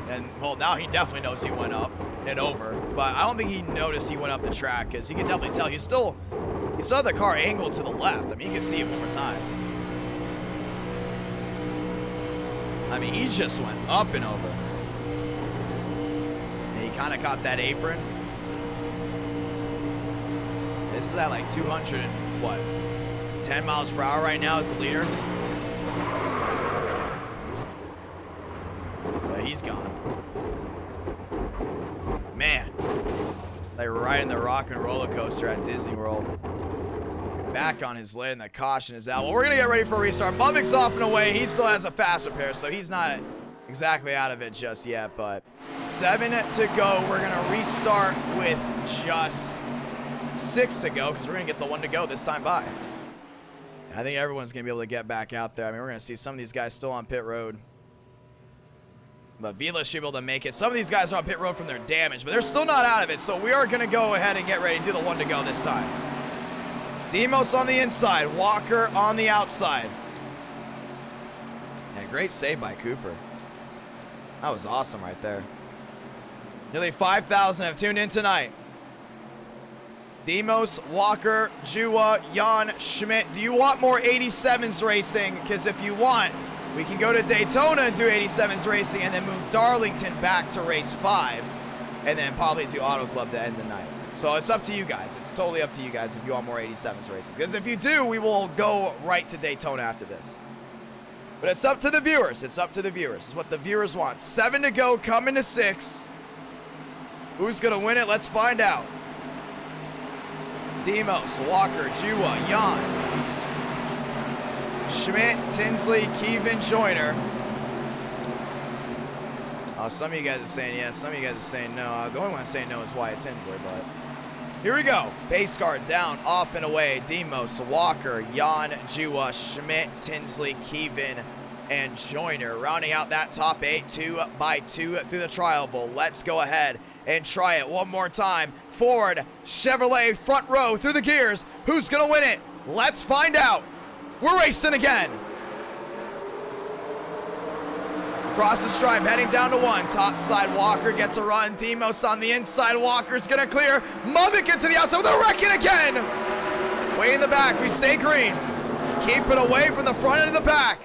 And, well, now he definitely knows he went up and over. But I don't think he noticed he went up the track, because he can definitely tell. He still had the car angled to the left. I mean, you can see it one more time. I mean, he just went up and over. And he kind of caught that apron. This is at like 200 and what? 10 miles per hour right now as the leader. He's gone. man. Like riding the rock and roller coaster at Disney World. Back on his lid and the caution is out. Well, we're going to get ready for a restart. Bubbick's off and away. He still has a fast repair, so he's not exactly out of it just yet. But 7 to go. We're going to restart with just 6 to go because we're going to get the 1 to go this time by. I think everyone's going to be able to get back out there. I mean, we're going to see some of these guys still on pit road. But Vila should be able to make it. Some of these guys are on pit road from their damage, but they're still not out of it. So we are going to go ahead and get ready to do the 1 to go this time. Demos on the inside. Walker on the outside. And great save by Cooper. That was awesome right there. Nearly 5,000 have tuned in tonight. Demos, Walker, Jua, Jan, Schmidt. Do you want more 87s racing? Because if you want, we can go to Daytona and do 87s racing and then move Darlington back to race 5 and then probably do Auto Club to end the night. So it's up to you guys. It's totally up to you guys if you want more 87s racing. Because if you do, we will go right to Daytona after this. But it's up to the viewers. It's up to the viewers. It's what the viewers want. 7 to go, coming to 6. Who's going to win it? Let's find out. Demos, Walker, Jua, Jan, Schmidt, Tinsley, Kevin, Joyner. Oh, some of you guys are saying yes. Some of you guys are saying no. The only one saying no is Wyatt Tinsley, but here we go. Base guard down, off and away. Demos, Walker, Jan, Jua, Schmidt, Tinsley, Kevin, and Joyner. Rounding out that top 8, 2 by 2 through the trial bowl. Let's go ahead and try it one more time. Ford, Chevrolet, front row through the gears. Who's going to win it? Let's find out. We're racing again. Across the stripe, heading down to 1. Top side, Walker gets a run. Demos on the inside. Walker's going to clear. Mubbick into the outside with a wrecking again. Way in the back. We stay green. Keep it away from the front end of the pack.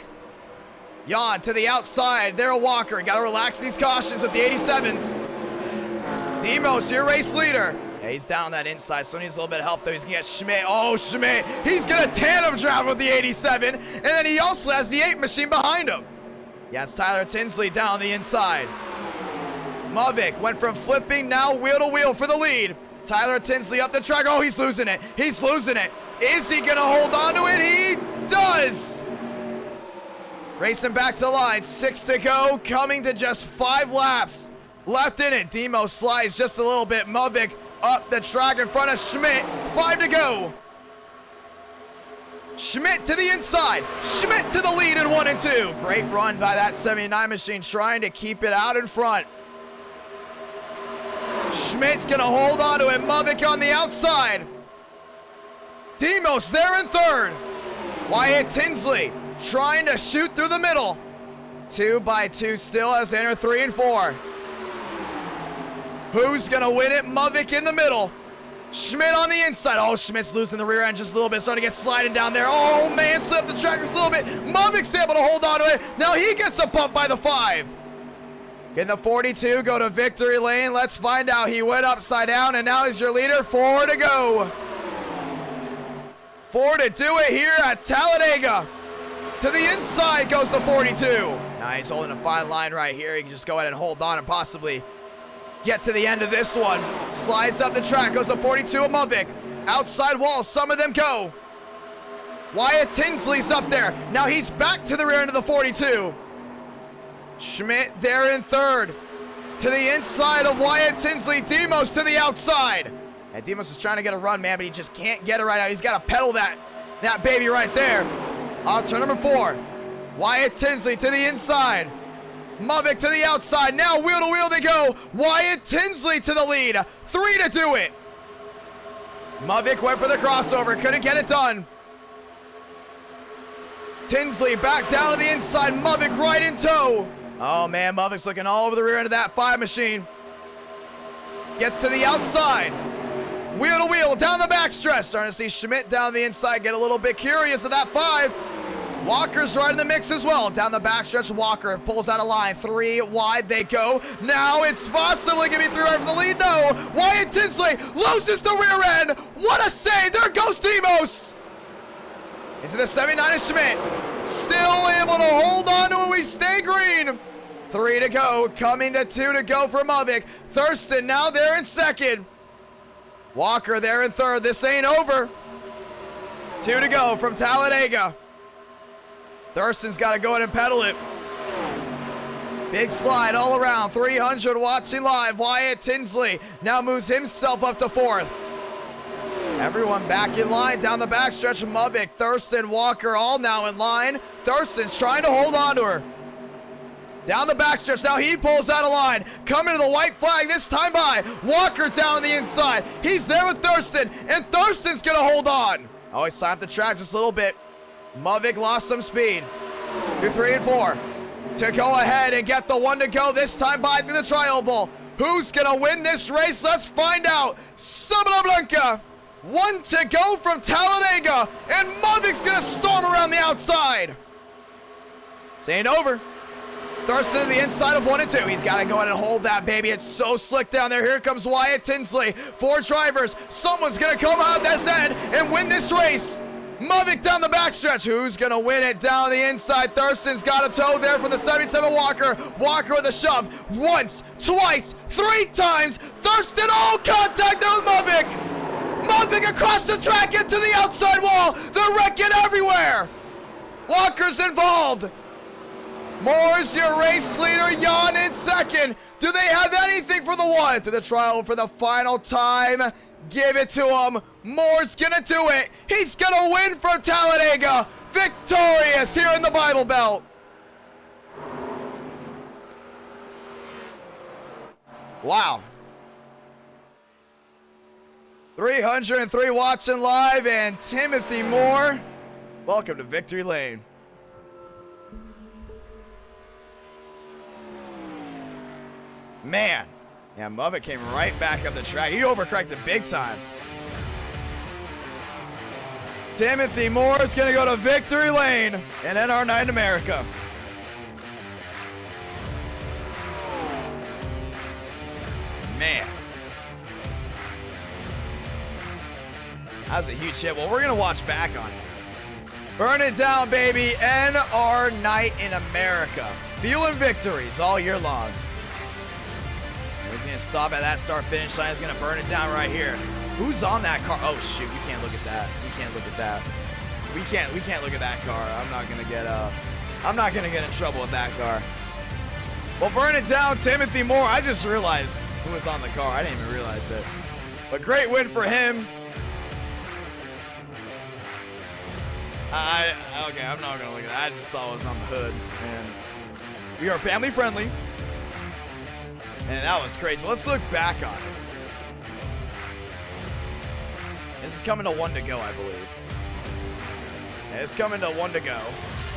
Jan to the outside. There, Walker. Got to relax these cautions with the 87s. Demos, your race leader. Yeah, he's down on that inside, so he needs a little bit of help, though. He's going to get Schmidt. Oh, Schmidt. He's going to tandem drive with the 87, and then he also has the 8 machine behind him. Yes, Tyler Tinsley down on the inside. Mubbick went from flipping, now wheel to wheel for the lead. Tyler Tinsley up the track. Oh, he's losing it. He's losing it. Is he going to hold on to it? He does. Racing back to line. 6 to go, coming to just 5 laps left in it. Demo slides just a little bit. Mubbick up the track in front of Schmidt. 5 to go. Schmidt to the inside. Schmidt to the lead in 1 and 2. Great run by that 79 machine trying to keep it out in front. Schmidt's going to hold on to it. Mubbick on the outside. Demos there in 3rd. Wyatt Tinsley trying to shoot through the middle. 2 by 2 still as they enter 3 and 4. Who's going to win it? Mubbick in the middle. Schmidt on the inside. Oh, Schmidt's losing the rear end just a little bit. Starting to get sliding down there. Oh, man, slipped the track just a little bit. Mubbick's able to hold on to it. Now he gets a bump by the 5. Getting the 42, go to victory lane. Let's find out. He went upside down, and now he's your leader. 4 to go. 4 to do it here at Talladega. To the inside goes the 42. Now he's holding a fine line right here. He can just go ahead and hold on and possibly get to the end of this one. Slides up the track, goes to 42 of Mubbick. Outside wall, some of them go. Wyatt Tinsley's up there. Now he's back to the rear end of the 42. Schmidt there in 3rd. To the inside of Wyatt Tinsley. Demos to the outside. And Demos is trying to get a run, man, but he just can't get it right now. He's got to pedal that baby right there. On turn number 4. Wyatt Tinsley to the inside. Mubbick to the outside. Now wheel to wheel they go. Wyatt Tinsley to the lead. 3 to do it. Mubbick went for the crossover. Couldn't get it done. Tinsley back down to the inside. Mubbick right in tow. Oh, man. Mubbick's looking all over the rear end of that 5 machine. Gets to the outside. Wheel to wheel down the backstretch. Starting to see Schmidt down the inside get a little bit curious of that 5. Walker's right in the mix as well. Down the backstretch, Walker pulls out a line. 3 wide they go. Now it's possibly going to be 3 right for the lead. No. Wyatt Tinsley loses the rear end. What a save. There goes Demos. Into the 79 is Schmidt. Still able to hold on to it. We stay green. 3 to go, coming to 2 to go for Mavic. Thurston now there in second. Walker there in third. This ain't over. 2 to go from Talladega. Thurston's got to go in and pedal it. Big slide all around. 300 watching live. Wyatt Tinsley now moves himself up to 4th. Everyone back in line down the backstretch. Mavic, Thurston, Walker all now in line. Thurston's trying to hold on to her. Down the backstretch, now he pulls out of line. Coming to the white flag, this time by Walker down the inside. He's there with Thurston, and Thurston's gonna hold on. Oh, he's slapped the track just a little bit. Mavic lost some speed. Through 3 and 4. To go ahead and get the 1 to go, this time by through the tri-oval. Who's gonna win this race? Let's find out. Sabana Blanca. 1 to go from Talladega, and Mavic's gonna storm around the outside. This ain't over. Thurston to the inside of 1 and 2. He's got to go ahead and hold that, baby. It's so slick down there. Here comes Wyatt Tinsley. 4 drivers. Someone's going to come out this end and win this race. Mavic down the backstretch. Who's going to win it down the inside? Thurston's got a toe there for the 77 Walker. Walker with a shove. Once, twice, 3 times. Thurston, all contact there with Mavic. Mavic across the track into the outside wall. They're wrecking everywhere. Walker's involved. Moore's your race leader. Jan in second. Do they have anything for the 1? To the trial for the final time. Give it to him. Moore's gonna do it. He's gonna win from Talladega. Victorious here in the Bible Belt. Wow. 303 watching live, and Timothy Moore. Welcome to Victory Lane. Man, yeah, Mavic came right back up the track. He overcorrected big time. Timothy Moore is going to go to Victory Lane in NR9 America. Man. That was a huge hit. Well, we're going to watch back on it. Burn it down, baby. NR Night in America. Feeling victories all year long. He's going to stop at that start-finish line. He's going to burn it down right here. Who's on that car? Oh, shoot. We can't look at that. We can't look at that. We can't look at that car. I'm not going to get in trouble with that car. Well, burn it down, Timothy Moore. I just realized who was on the car. I didn't even realize it. But great win for him. Okay, I'm not going to look at that. I just saw what was on the hood. And we are family friendly. And that was crazy. Let's look back on it. This is coming to 1 to go, I believe. Yeah, it's coming to 1 to go.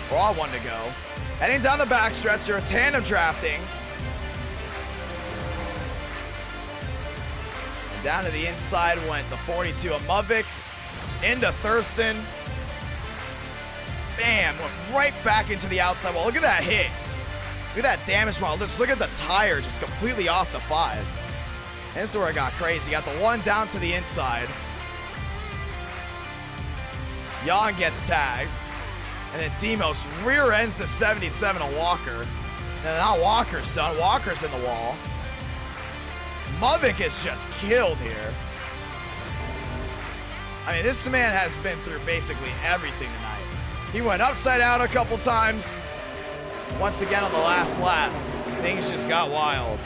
We're all 1 to go. Heading down the backstretch, you're tandem drafting. And down to the inside went the 42 of Mavic. Into Thurston. Bam, went right back into the outside wall. Look at that hit. Look at that damage model. Just look at the tire just completely off the 5. And this is where it got crazy. Got the 1 down to the inside. Jan gets tagged. And then Demos rear ends the 77 of Walker. And now Walker's done. Walker's in the wall. Mavic is just killed here. I mean, this man has been through basically everything tonight. He went upside down a couple times. Once again on the last lap, things just got wild.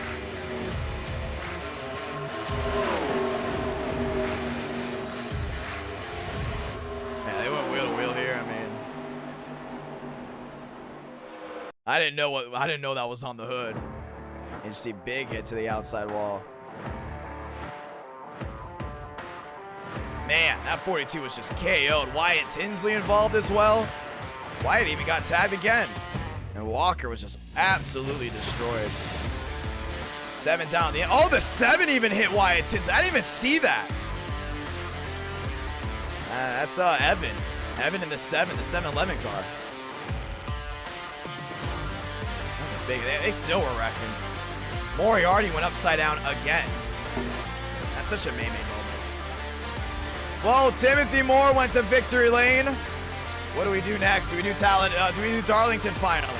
Man, they went wheel to wheel here. I mean, I didn't know that was on the hood. And you see big hit to the outside wall. Man, that 42 was just KO'd. Wyatt Tinsley involved as well. Wyatt even got tagged again. And Walker was just absolutely destroyed. 7 down the end. Oh, the 7 even hit Wyatt Tinsley. I didn't even see that. That's Evan. Evan in the 7-11 car. That's a big, they still were wrecking. Moriarty went upside down again. That's such a May moment. Well, Timothy Moore went to Victory Lane. What do we do next? Do we do Darlington finally?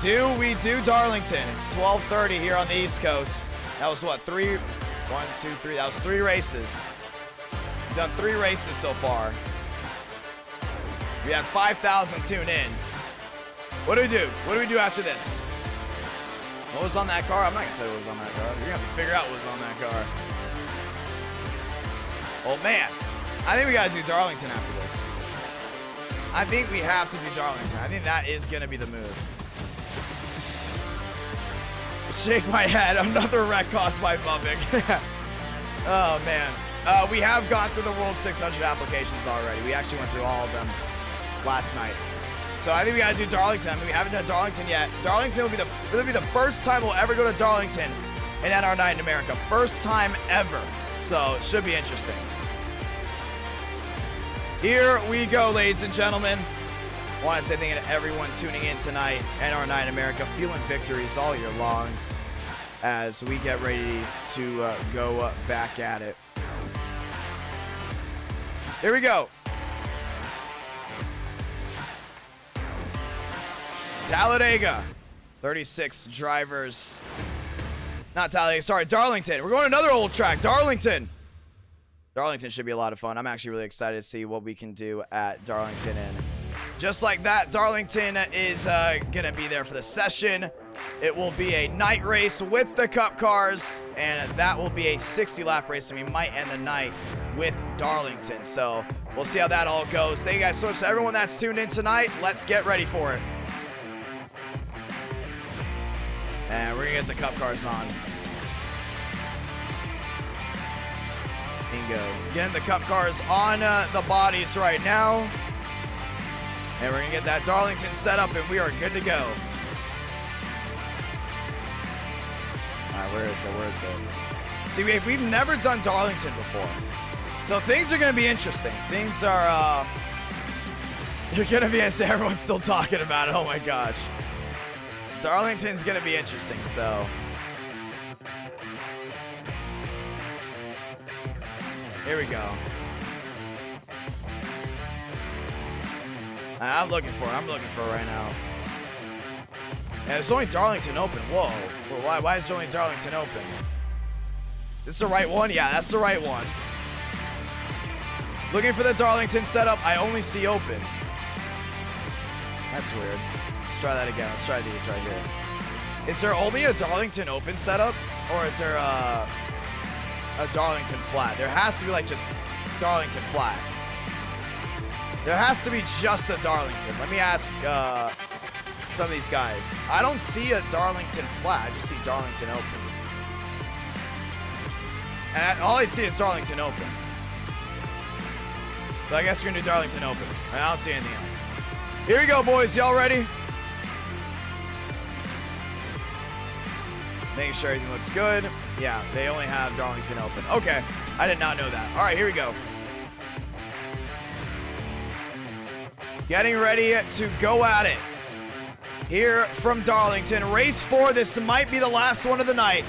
Do we do Darlington? It's 12:30 here on the East Coast. That was what, 3? 1, 2, 3. That was 3 races. We've done 3 races so far. We have 5,000 tune in. What do we do? What do we do after this? What was on that car? I'm not gonna tell you what was on that car. You're gonna have to figure out what was on that car. Oh man, I think we gotta do Darlington after this. I think we have to do Darlington. I think that is gonna be the move. Shake my head. Another wreck caused by bumping. Oh man. We have gone through the World 600 applications already. We actually went through all of them last night. So I think we gotta do Darlington. I mean, we haven't done Darlington yet. Darlington will be the first time we'll ever go to Darlington in NR Night in America. First time ever. So it should be interesting. Here we go, ladies and gentlemen. I want to say thank you to everyone tuning in tonight. NR Night in America, feeling victories all year long as we get ready to go back at it. Here we go. Talladega, 36 drivers. Not Talladega, sorry, Darlington. We're going to another old track, Darlington. Darlington should be a lot of fun. I'm actually really excited to see what we can do at Darlington. And just like that, Darlington is going to be there for the session. It will be a night race with the Cup cars, and that will be a 60-lap race, and we might end the night with Darlington. So we'll see how that all goes. Thank you guys so much to everyone that's tuned in tonight. Let's get ready for it. And we're going to get the Cup cars on. Bingo. Getting the Cup cars on the bodies right now. And we're going to get that Darlington set up, and we are good to go. All right, where is it? Where is it? See, we've never done Darlington before. So things are going to be interesting. Things are, you're going to be, everyone's still talking about it. Oh my gosh. Darlington's going to be interesting, so. Here we go. I'm looking for it. I'm looking for it right now. Yeah, there's only Darlington open. Whoa. Why is there only Darlington open? This is the right one? Yeah, that's the right one. Looking for the Darlington setup. I only see open. That's weird. Let's try that again. Let's try these right here. Is there only a Darlington open setup? Or is there a Darlington flat? There has to be like just Darlington flat. There has to be just a Darlington. Let me ask some of these guys. I don't see a Darlington flat. I just see Darlington open. And all I see is Darlington open. So I guess we're going to do Darlington open. I don't see anything else. Here we go, boys. Y'all ready? Making sure everything looks good. Yeah, they only have Darlington open. Okay. I did not know that. All right, here we go. Getting ready to go at it. Here from Darlington. Race 4. This might be the last one of the night.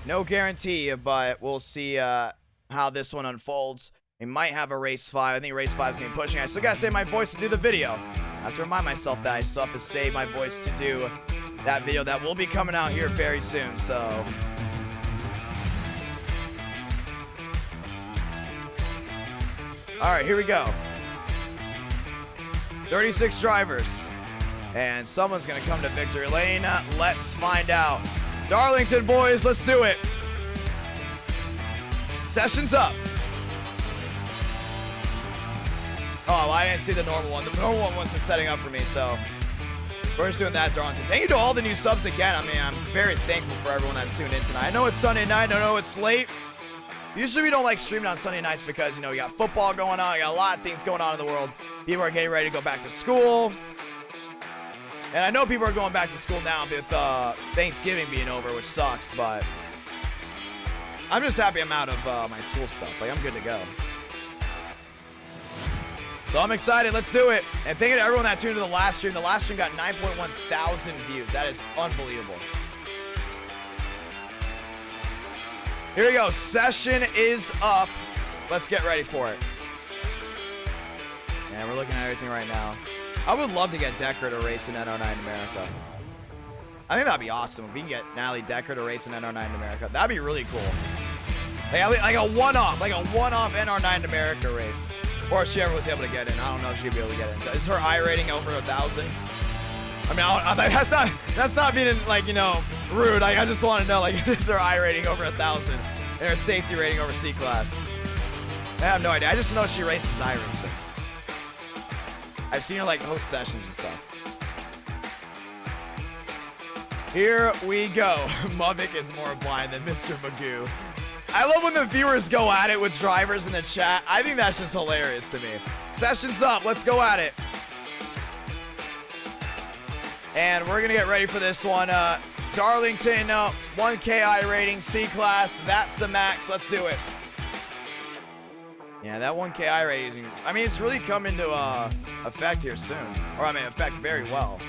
No guarantee, but we'll see how this one unfolds. We might have a race 5. I think race 5 is going to be pushing. I still got to save my voice to do the video. I have to remind myself that I still have to save my voice to do that video that will be coming out here very soon. So all right, here we go. 36 drivers. And someone's going to come to victory lane. Let's find out. Darlington, boys, let's do it. Session's up. Oh, well, I didn't see the normal one. The normal one wasn't setting up for me, so we're just doing that, Darlington. Thank you to all the new subs again. I mean, I'm very thankful for everyone that's tuned in tonight. I know it's Sunday night. I know it's late. Usually we don't like streaming on Sunday nights because, you know, we got football going on. We got a lot of things going on in the world. People are getting ready to go back to school. And I know people are going back to school now with Thanksgiving being over, which sucks, but I'm just happy I'm out of my school stuff. Like, I'm good to go. So I'm excited. Let's do it. And thank you to everyone that tuned into the last stream. The last stream got 9.1 thousand views. That is unbelievable. Here we go. Session is up. Let's get ready for it. And we're looking at everything right now. I would love to get Decker to race in NR9 America. I think that'd be awesome if we can get Natalie Decker to race an NR9 in America. That'd be really cool. Like a one-off NR9 in America race. Or if she ever was able to get in. I don't know if she'd be able to get in. Is her I rating over 1,000? I mean, that's not being like, you know, rude. Like, I just want to know, like, is her I rating over 1,000 and her safety rating over C class? I have no idea. I just know she races I-Racing. I've seen her like host sessions and stuff. Here we go. Muvik is more blind than Mr. Magoo. I love when the viewers go at it with drivers in the chat. I think that's just hilarious to me. Session's up. Let's go at it. And we're going to get ready for this one. Darlington, 1K I rating, C class. That's the max. Let's do it. Yeah, that 1K I rating. I mean, it's really come into effect here soon. Or, I mean, effect very well.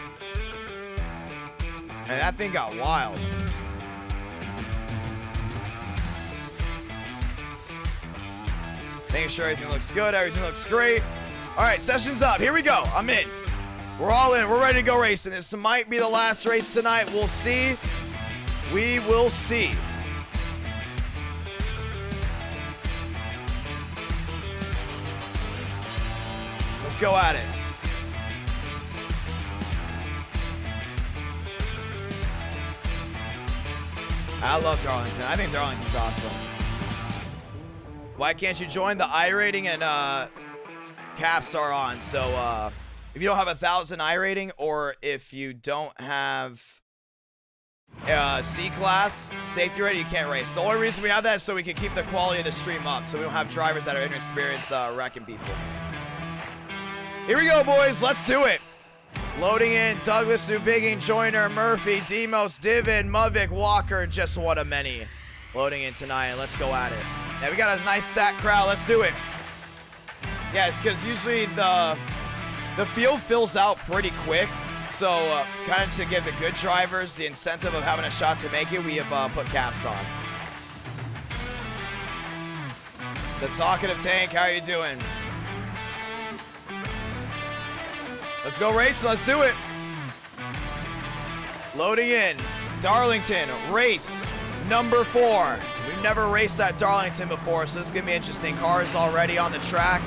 And that thing got wild. Making sure everything looks good. Everything looks great. All right, session's up. Here we go. I'm in. We're all in. We're ready to go racing. This might be the last race tonight. We'll see. We will see. Let's go at it. I love Darlington. I think Darlington's awesome. Why can't you join? The I rating and caps are on. So if you don't have 1,000 I rating, or if you don't have C class safety rating, you can't race. The only reason we have that is so we can keep the quality of the stream up, so we don't have drivers that are inexperienced wrecking people. Here we go, boys. Let's do it. Loading in Douglas, Newbigging, Joyner, Murphy, Demos, Divin, Muvik, Walker, just one of many. Loading in tonight. Let's go at it. Yeah, we got a nice stacked crowd. Let's do it. Yeah, it's because usually the field fills out pretty quick. So kind of to give the good drivers the incentive of having a shot to make it, we have put caps on. The talkative tank, how are you doing? Let's go racing. Let's do it. Loading in. Darlington, race number 4. We've never raced at Darlington before, so this is going to be interesting. Cars already on the track,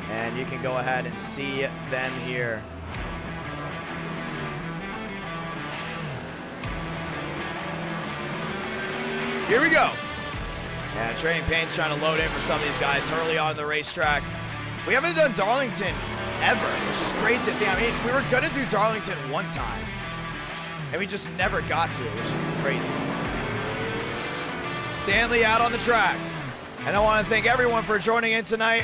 and you can go ahead and see them here. Here we go. And Training Paint's trying to load in for some of these guys early on in the racetrack. We haven't done Darlington ever, which is crazy to think. I mean, we were gonna do Darlington one time, and we just never got to it, which is crazy. Stanley out on the track. And I want to thank everyone for joining in tonight.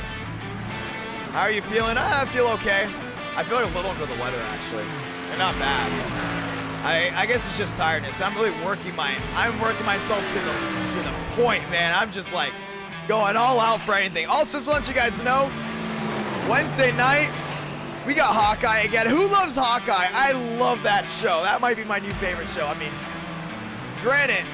How are you feeling? I feel okay. I feel like a little under the weather, actually. They're not bad. I guess it's just tiredness. I'm really working myself to the point, man. I'm just like going all out for anything. Also, just want you guys to know, Wednesday night, we got Hawkeye again. Who loves Hawkeye? I love that show. That might be my new favorite show. I mean, granted,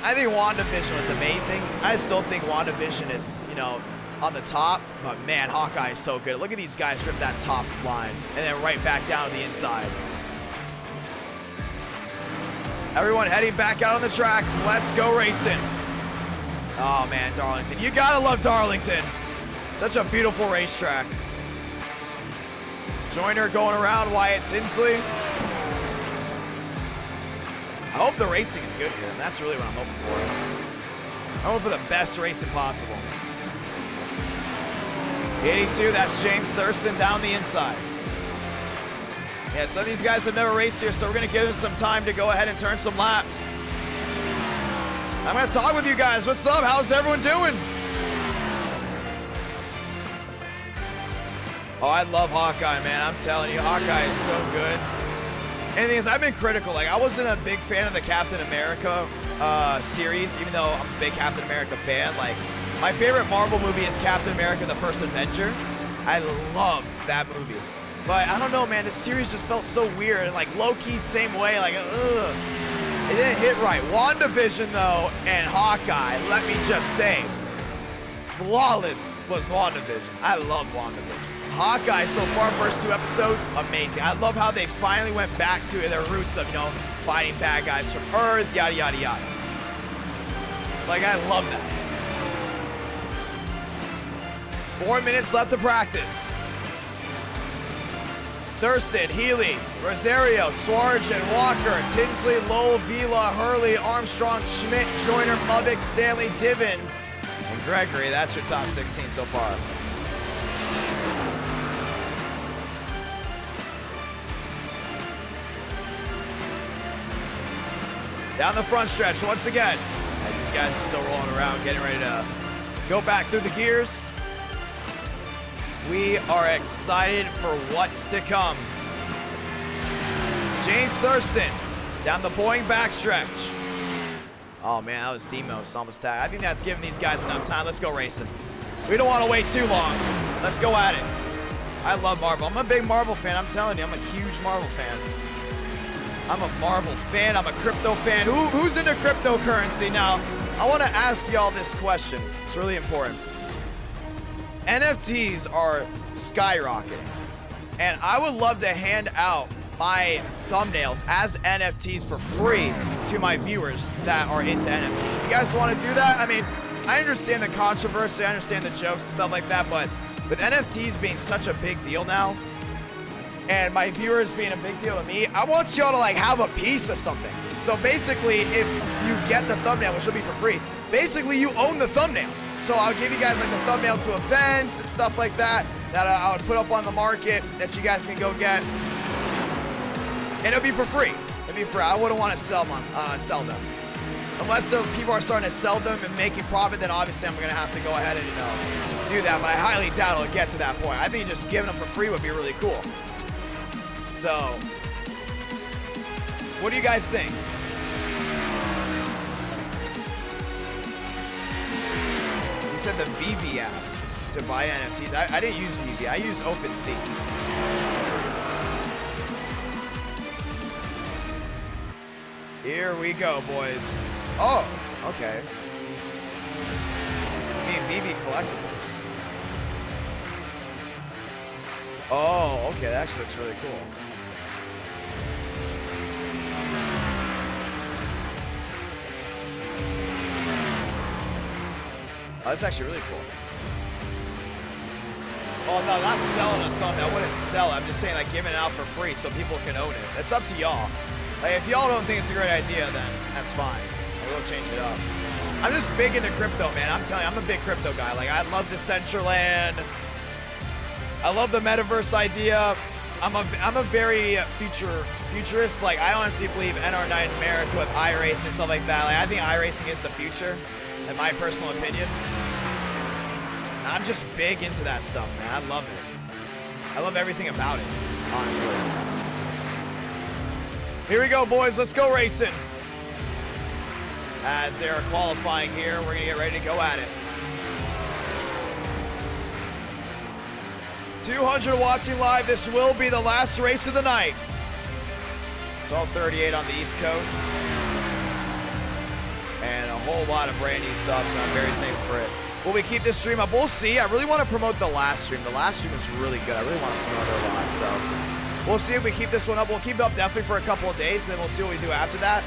I think WandaVision was amazing. I still think WandaVision is, you know, on the top. But man, Hawkeye is so good. Look at these guys rip that top line and then right back down to the inside. Everyone heading back out on the track. Let's go racing. Oh man, Darlington. You gotta love Darlington. Such a beautiful racetrack. Joyner going around, Wyatt Tinsley. I hope the racing is good here, and that's really what I'm hoping for. I'm hoping for the best racing possible. 82, that's James Thurston down the inside. Yeah, some of these guys have never raced here, so we're going to give them some time to go ahead and turn some laps. I'm going to talk with you guys. What's up? How's everyone doing? Oh, I love Hawkeye, man. I'm telling you, Hawkeye is so good. And the thing is, I've been critical. Like, I wasn't a big fan of the Captain America series, even though I'm a big Captain America fan. Like, my favorite Marvel movie is Captain America: The First Avenger. I love that movie. But I don't know, man. This series just felt so weird. And, like, low-key, same way. Like, ugh. It didn't hit right. WandaVision, though, and Hawkeye, let me just say, flawless was WandaVision. I love WandaVision. Hawkeye, so far, first 2 episodes, amazing. I love how they finally went back to their roots of, you know, fighting bad guys from Earth, yada, yada, yada. Like, I love that. 4 minutes left to practice. Thurston, Healy, Rosario, Swarge, and Walker, Tinsley, Lowell, Vila, Hurley, Armstrong, Schmidt, Joyner, Mubbock, Stanley, Divin, and Gregory. That's your top 16 so far. Down the front stretch once again. As these guys are still rolling around, getting ready to go back through the gears. We are excited for what's to come. James Thurston down the Boeing backstretch. Oh man, that was Demos almost tagged. I think that's giving these guys enough time. Let's go racing. We don't want to wait too long. Let's go at it. I love Marvel. I'm a big Marvel fan. I'm telling you, I'm a huge Marvel fan. I'm a Marvel fan. I'm a crypto fan. Who's into cryptocurrency? Now, I want to ask y'all this question. It's really important. NFTs are skyrocketing, and I would love to hand out my thumbnails as NFTs for free to my viewers that are into NFTs. You guys want to do that? I mean, I understand the controversy, I understand the jokes and stuff like that, but with NFTs being such a big deal now, and my viewers being a big deal to me, I want y'all to like have a piece of something. So basically, if you get the thumbnail, which will be for free, basically you own the thumbnail. So I'll give you guys like the thumbnail to events and stuff like that I would put up on the market that you guys can go get. And it'll be for free. It'll be free. I wouldn't want to sell them. Unless the people are starting to sell them and making profit, then obviously I'm going to have to go ahead and, you know, do that. But I highly doubt it'll get to that point. I think just giving them for free would be really cool. So, what do you guys think? You said the VV app to buy NFTs. I didn't use VV. I used OpenSea. Here we go, boys. Oh, okay. I mean, VV collectibles. Oh, okay. That actually looks really cool. Oh, that's actually really cool. Oh, no, not selling a thumbnail. I wouldn't sell it. I'm just saying, like, giving it out for free so people can own it. It's up to y'all. Like, if y'all don't think it's a great idea, then that's fine. I will change it up. I'm just big into crypto, man. I'm telling you, I'm a big crypto guy. Like, I love Decentraland. I love the metaverse idea. I'm a very futurist. Like, I honestly believe NR9 in America with iRacing and stuff like that. Like, I think iRacing is the future, in my personal opinion. I'm just big into that stuff, man. I love it. I love everything about it, honestly. Here we go, boys. Let's go racing. As they're qualifying here, we're going to get ready to go at it. 200 watching live. This will be the last race of the night. It's all 38 on the East Coast. And a whole lot of brand new subs, and I'm very thankful for it. Will we keep this stream up? We'll see. I really want to promote the last stream. The last stream was really good. I really want to promote it a lot, so we'll see if we keep this one up. We'll keep it up definitely for a couple of days, and then we'll see what we do after that,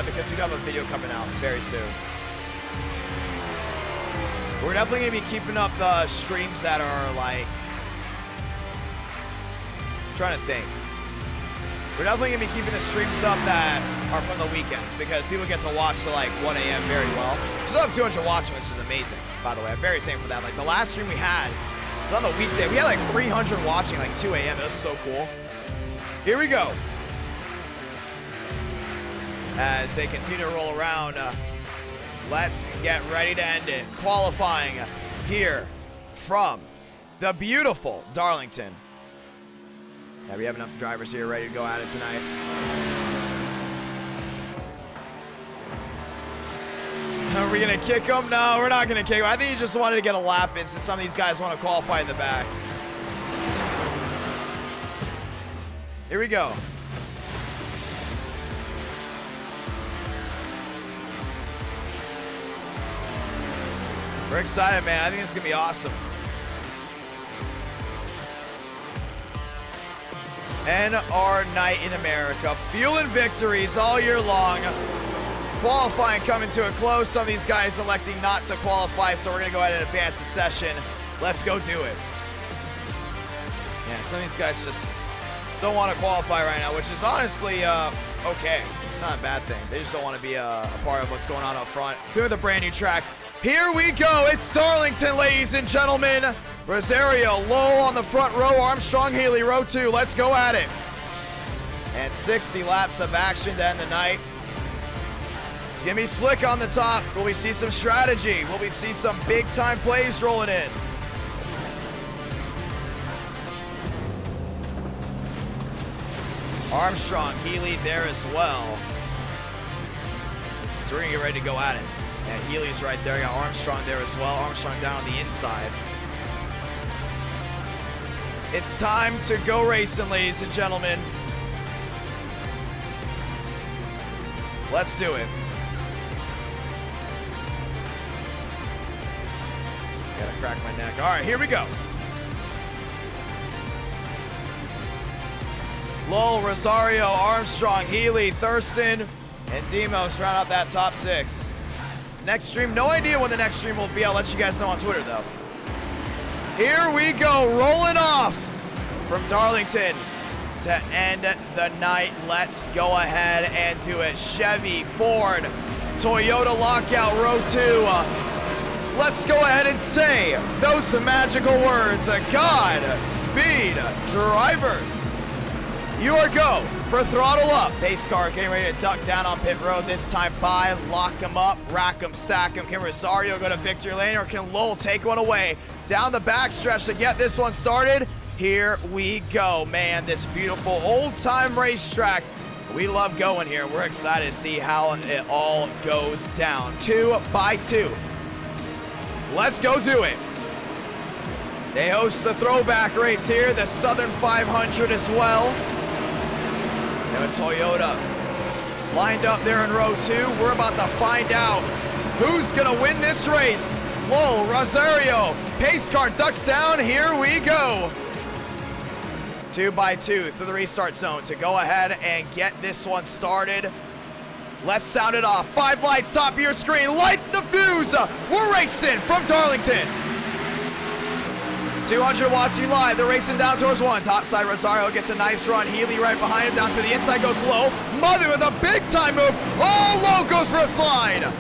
because we do have a video coming out very soon. We're definitely going to be keeping up the streams that are like, I'm trying to think. We're definitely going to be keeping the streams up that are from the weekends, because people get to watch to like 1 a.m. very well. We still have 200 watching, which is amazing, by the way. I'm very thankful for that. Like, the last stream we had was on the weekday. We had like 300 watching like 2 a.m. It was so cool. Here we go. As they continue to roll around, let's get ready to end it. Qualifying here from the beautiful Darlington. Yeah, we have enough drivers here ready to go at it tonight. Are we going to kick them? No, we're not going to kick them. I think he just wanted to get a lap in since some of these guys want to qualify in the back. Here we go. We're excited, man. I think it's going to be awesome. and our night in America. Fueling victories all year long. Qualifying coming to a close. Some of these guys electing not to qualify, so we're going to go ahead and advance the session. Let's go do it. Yeah, some of these guys just don't want to qualify right now, which is honestly okay. It's not a bad thing. They just don't want to be a part of what's going on up front. Here with a brand new track. Here we go. It's Darlington, ladies and gentlemen. Rosario, Lowell on the front row. Armstrong, Healy, row 2. Let's go at it. And 60 laps of action to end the night. It's going to be slick on the top. Will we see some strategy? Will we see some big-time plays rolling in? Armstrong, Healy there as well. So we're going to get ready to go at it. And Healy's right there. Got Armstrong there as well. Armstrong down on the inside. It's time to go racing, ladies and gentlemen. Let's do it. Gotta crack my neck. All right, here we go. Lowell, Rosario, Armstrong, Healy, Thurston, and Demos round out that top 6. Next stream, no idea when the next stream will be. I'll let you guys know on Twitter, though. Here we go, rolling off from Darlington to end the night. Let's go ahead and do it. Chevy, Ford, Toyota lockout, row 2. Let's go ahead and say those magical words. Godspeed, drivers. You are go for throttle up. Pace car getting ready to duck down on pit road. This time by, lock him up, rack him, stack him. Can Rosario go to victory lane, or can Lowell take one away? Down the backstretch to get this one started. Here we go, man. This beautiful old-time racetrack. We love going here. We're excited to see how it all goes down. 2 by 2. Let's go do it. They host the throwback race here, the Southern 500 as well. And a Toyota lined up there in row 2. We're about to find out who's gonna win this race. Lowell, Rosario, pace car ducks down. Here we go. 2 by 2 through the restart zone to go ahead and get this one started. Let's sound it off. 5 lights, top of your screen. Light the fuse. We're racing from Darlington. 200 watching live. They're racing down towards 1. Top side, Rosario gets a nice run. Healy right behind him. Down to the inside goes Low. Mother with a big time move. Oh, Low goes for a slide.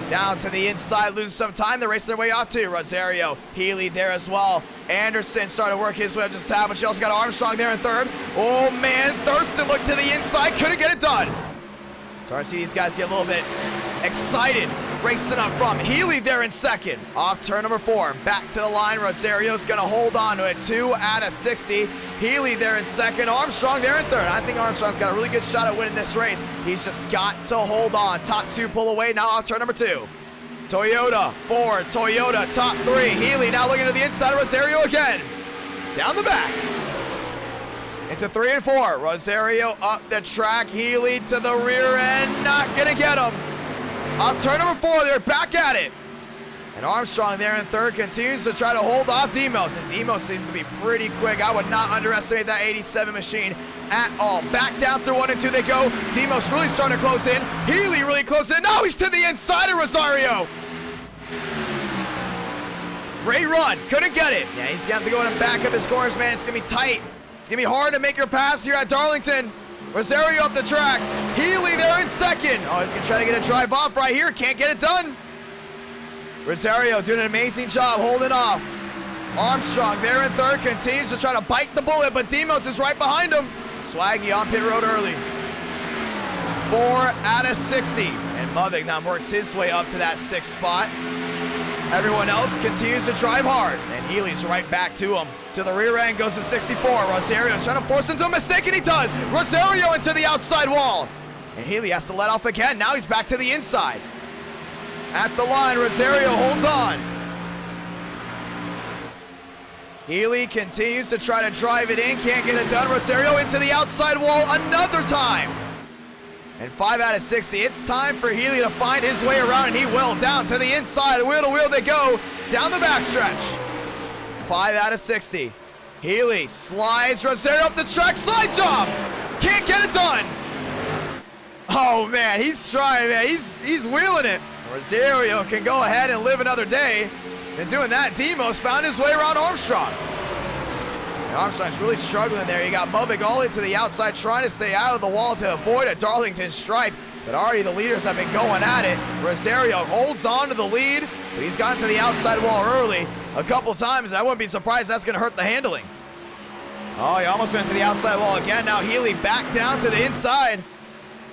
Down to the inside, loses some time. They're racing their way off too. Rosario, Healy there as well. Anderson starting to work his way up just tab, but she also got Armstrong there in 3rd. Oh man, Thurston looked to the inside, couldn't get it done. Sorry to see these guys get a little bit excited. Racing up front. Healy there in 2nd. Off turn number 4. Back to the line. Rosario's going to hold on to it. 2 out of 60. Healy there in 2nd. Armstrong there in 3rd. I think Armstrong's got a really good shot at winning this race. He's just got to hold on. Top 2 pull away. Now off turn number 2. Toyota, Ford, Toyota, top 3. Healy now looking to the inside of Rosario again. Down the back. Into 3 and 4. Rosario up the track. Healy to the rear end. Not going to get him. On turn number 4, they're back at it. And Armstrong there in 3rd continues to try to hold off Demos. And Demos seems to be pretty quick. I would not underestimate that 87 machine at all. Back down through 1 and 2 they go. Demos really starting to close in. Healy really close in. Now he's to the inside of Rosario. Great run. Couldn't get it. Yeah, he's going to have to go in and back up his corners, man. It's going to be tight. It's going to be hard to make your pass here at Darlington. Rosario up the track. Healy there in 2nd. Oh, he's going to try to get a drive off right here. Can't get it done. Rosario doing an amazing job holding off. Armstrong there in 3rd. Continues to try to bite the bullet, but Demos is right behind him. Swaggy on pit road early. 4 out of 60. And Muvik now works his way up to that 6th spot. Everyone else continues to drive hard. And Healy's right back to him. To the rear end goes to 64. Rosario's trying to force him to a mistake, and he does. Rosario into the outside wall. And Healy has to let off again. Now he's back to the inside. At the line, Rosario holds on. Healy continues to try to drive it in. Can't get it done. Rosario into the outside wall another time. And 5 out of 60. It's time for Healy to find his way around, and he will. Down to the inside. Wheel to wheel they go. Down the backstretch. 5 out of 60. Healy slides Rosario up the track, slide job! Can't get it done! Oh man, he's trying, man. He's wheeling it. Rosario can go ahead and live another day. And doing that, Demos found his way around Armstrong. And Armstrong's really struggling there. You got Mubik all into the outside, trying to stay out of the wall to avoid a Darlington stripe. But already the leaders have been going at it. Rosario holds on to the lead, but he's gotten to the outside wall early a couple times. I wouldn't be surprised that's going to hurt the handling. Oh, he almost went to the outside wall again. Now Healy back down to the inside.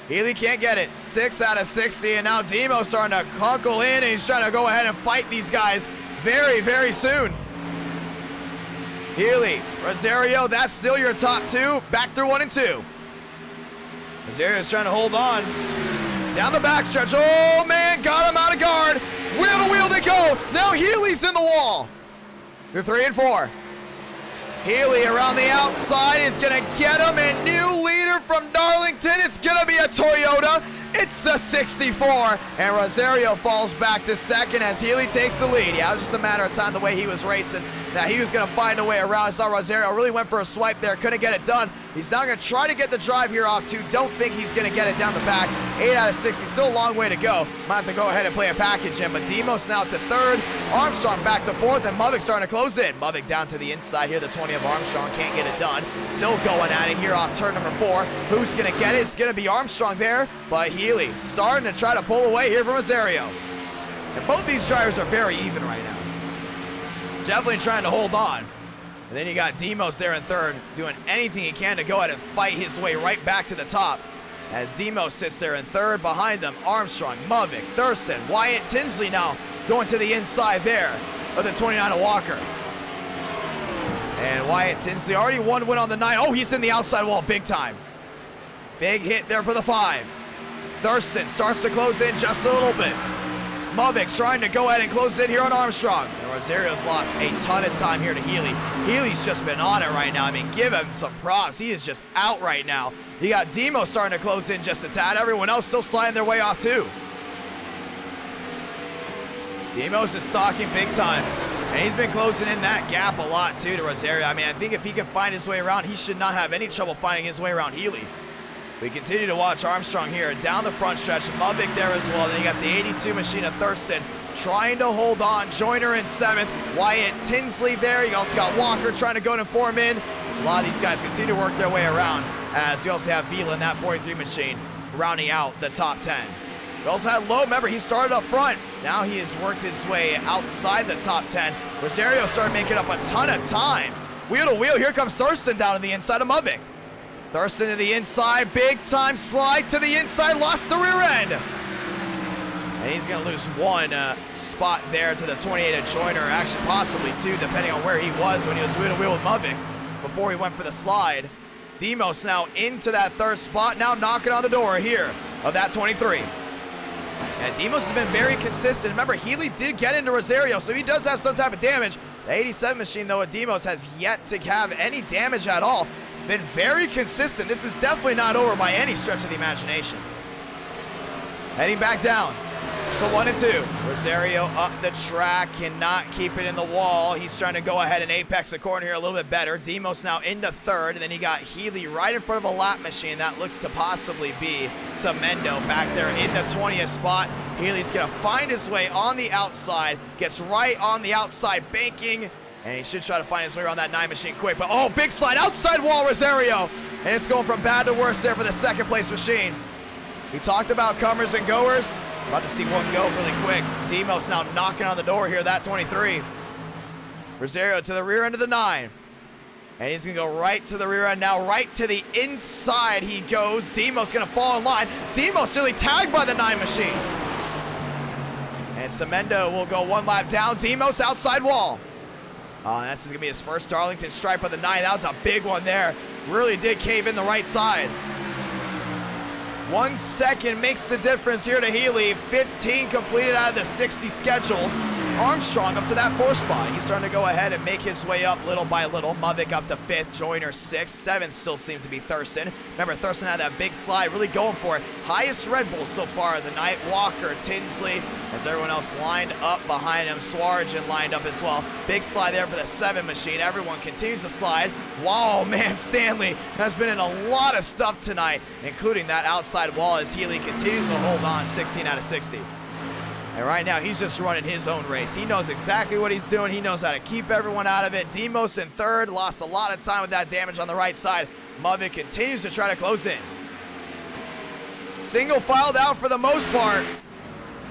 Healy can't get it. 6 out of 60, and now Demo's starting to cunkle in, and he's trying to go ahead and fight these guys very, very soon. Healy, Rosario, that's still your top two. Back through 1 and 2. Rosario's trying to hold on. Down the backstretch. Oh, man, got him out of guard. Wheel to wheel they go. Now Healy's in the wall. They're 3 and 4. Healy around the outside is going to get him, and new leader from Darlington. It's going to be a Toyota. It's the 64, and Rosario falls back to second as Healy takes the lead. Yeah, it was just a matter of time the way he was racing that he was going to find a way around. I saw Rosario really went for a swipe there, couldn't get it done. He's now going to try to get the drive here off too. Don't think he's going to get it down the back. 8 out of 60, still a long way to go. Might have to go ahead and play a package in, but Demos now to third. Armstrong back to fourth, and Mubik starting to close in. Mubik down to the inside here, the 20 of Armstrong, can't get it done. Still going at it here off turn number 4. Who's going to get it? It's going to be Armstrong there, but Healy starting to try to pull away here from Rosario. And both these drivers are very even right now. Definitely trying to hold on. And then you got Demos there in third, doing anything he can to go ahead and fight his way right back to the top. As Demos sits there in third, behind them, Armstrong, Mubik, Thurston, Wyatt Tinsley now going to the inside there of the 29 of Walker. And Wyatt Tinsley already one win on the 9. Oh, he's in the outside wall big time. Big hit there for the 5. Thurston starts to close in just a little bit. Mubik trying to go ahead and close in here on Armstrong. And Rosario's lost a ton of time here to Healy. Healy's just been on it right now. I mean, give him some props. He is just out right now. You got Demo starting to close in just a tad. Everyone else still sliding their way off too. Demos is stalking big time. And he's been closing in that gap a lot too to Rosario. I mean, I think if he can find his way around, he should not have any trouble finding his way around Healy. We continue to watch Armstrong here down the front stretch. Mubik there as well. Then you got the 82 machine of Thurston trying to hold on. Joyner in 7th. Wyatt Tinsley there. You also got Walker trying to go and form in. As a lot of these guys continue to work their way around. As you also have Vila in that 43 machine rounding out the top 10. We also had Lowe. Remember, he started up front. Now he has worked his way outside the top 10. Rosario started making up a ton of time. Wheel to wheel. Here comes Thurston down on the inside of Mubik. Thurston to the inside, big time slide to the inside, lost the rear end. And he's gonna lose one spot there to the 28 of Joyner, actually possibly 2, depending on where he was when he was wheel to wheel with Mubik before he went for the slide. Demos now into that 3rd spot, now knocking on the door here of that 23. And Demos has been very consistent. Remember, Healy did get into Rosario, so he does have some type of damage. The 87 machine, though, at Demos has yet to have any damage at all. Been very consistent. This is definitely not over by any stretch of the imagination. Heading back down to 1 and 2. Rosario up the track, cannot keep it in the wall. He's trying to go ahead and apex the corner here a little bit better. Demos now into 3rd, and then you got Healy right in front of a lap machine. That looks to possibly be Semendo back there in the 20th spot. Healy's gonna find his way on the outside, gets right on the outside banking, and he should try to find his way around that 9 machine quick. But oh, big slide outside wall, Rosario. And it's going from bad to worse there for the 2nd place machine. We talked about comers and goers. About to see one go really quick. Demos now knocking on the door here, that 23. Rosario to the rear end of the 9. And he's gonna go right to the rear end now, right to the inside he goes. Demos gonna fall in line. Demos nearly tagged by the 9 machine. And Semendo will go 1 lap down. Demos outside wall. This is gonna be his first Darlington stripe of the 9. That was a big one there. Really did cave in the right side. 1 second makes the difference here to Healy. 15 completed out of the 60 schedule. Armstrong up to that 4th spot. He's starting to go ahead and make his way up little by little. Muvik up to 5th, Joyner 6th, 7th still seems to be Thurston. Remember, Thurston had that big slide, really going for it. Highest Red Bull so far of the night. Walker, Tinsley, as everyone else lined up behind him. Swarjan lined up as well. Big slide there for the 7 machine. Everyone continues to slide. Wow, man, Stanley has been in a lot of stuff tonight, including that outside wall as Healy continues to hold on, 16 out of 60. And right now, he's just running his own race. He knows exactly what he's doing. He knows how to keep everyone out of it. Demos in 3rd, lost a lot of time with that damage on the right side. Muvik continues to try to close in. Single filed out for the most part.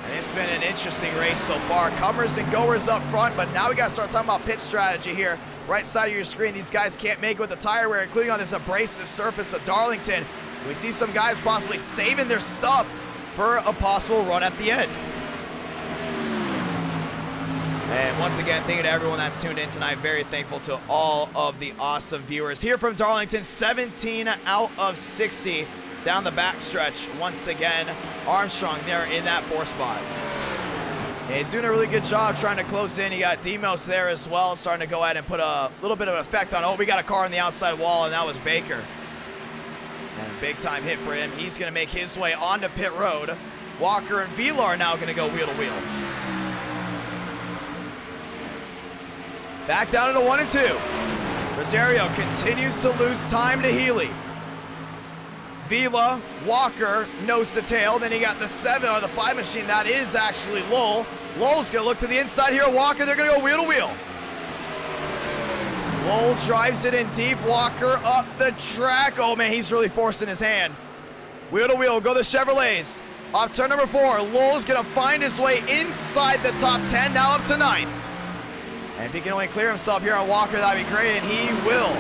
And it's been an interesting race so far. Comers and goers up front, but now we got to start talking about pit strategy here. Right side of your screen, these guys can't make it with the tire wear, including on this abrasive surface of Darlington. We see some guys possibly saving their stuff for a possible run at the end. And once again, thank you to everyone that's tuned in tonight. Very thankful to all of the awesome viewers. Here from Darlington, 17 out of 60 down the backstretch. Once again, Armstrong there in that 4th spot. Yeah, he's doing a really good job trying to close in. You got Demos there as well, starting to go ahead and put a little bit of an effect on. Oh, we got a car on the outside wall, and that was Baker. And big time hit for him. He's going to make his way onto pit road. Walker and Vila are now going to go wheel to wheel. Back down to 1 and 2. Rosario continues to lose time to Healy. Vila, Walker, nose to tail. Then you got the 7 or the 5 machine. That is actually Lowell. Lowell's going to look to the inside here. Walker, they're going to go wheel to wheel. Lowell drives it in deep. Walker up the track. Oh, man, he's really forcing his hand. Wheel to wheel, go the Chevrolets. Off turn number 4, Lowell's going to find his way inside the top 10, now up to 9th. And if he can only clear himself here on Walker, that'd be great, and he will.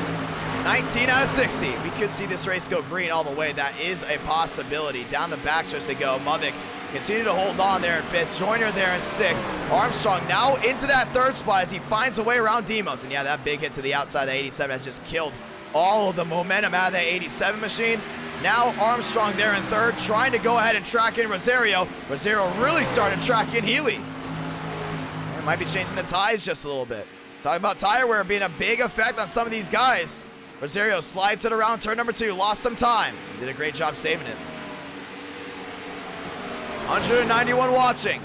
19 out of 60. We could see this race go green all the way. That is a possibility. Down the backstretch they go. Muvik continue to hold on there in 5th. Joyner there in 6th. Armstrong now into that 3rd spot as he finds a way around Demos. And yeah, that big hit to the outside of the 87 has just killed all of the momentum out of that 87 machine. Now Armstrong there in 3rd, trying to go ahead and track in Rosario. Rosario really started tracking Healy. And might be changing the ties just a little bit. Talking about tire wear being a big effect on some of these guys. Rosario slides it around turn number 2, lost some time. Did a great job saving it. 191 watching.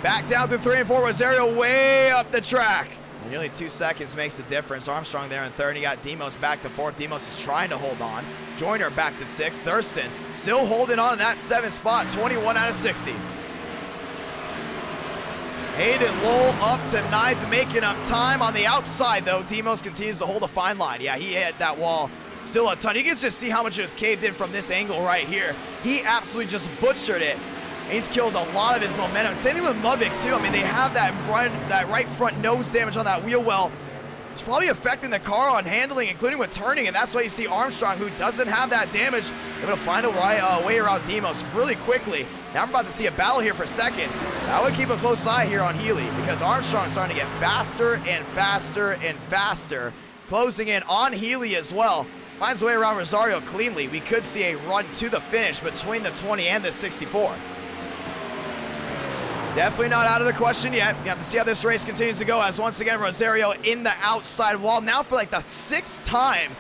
Back down through 3 and 4. Rosario way up the track. And nearly 2 seconds makes a difference. Armstrong there in 3rd. You got Demos back to 4th. Demos is trying to hold on. Joyner back to 6th. Thurston still holding on to that 7th spot. 21 out of 60. Hayden Lowell up to 9th, making up time on the outside, though. Demos continues to hold a fine line. Yeah, he hit that wall still a ton. You can just see how much it was caved in from this angle right here. He absolutely just butchered it. He's killed a lot of his momentum. Same thing with Muvik, too. I mean, they have that right front nose damage on that wheel well. It's probably affecting the car on handling, including with turning, and that's why you see Armstrong, who doesn't have that damage, able to find a way around Demos really quickly. Now I'm about to see a battle here for second. I would keep a close eye here on Healy because Armstrong's starting to get faster and faster and faster, closing in on Healy as well. Finds a way around Rosario cleanly. We could see a run to the finish between the 20 and the 64. Definitely not out of the question yet. You have to see how this race continues to go as once again Rosario in the outside wall now for like the 6th time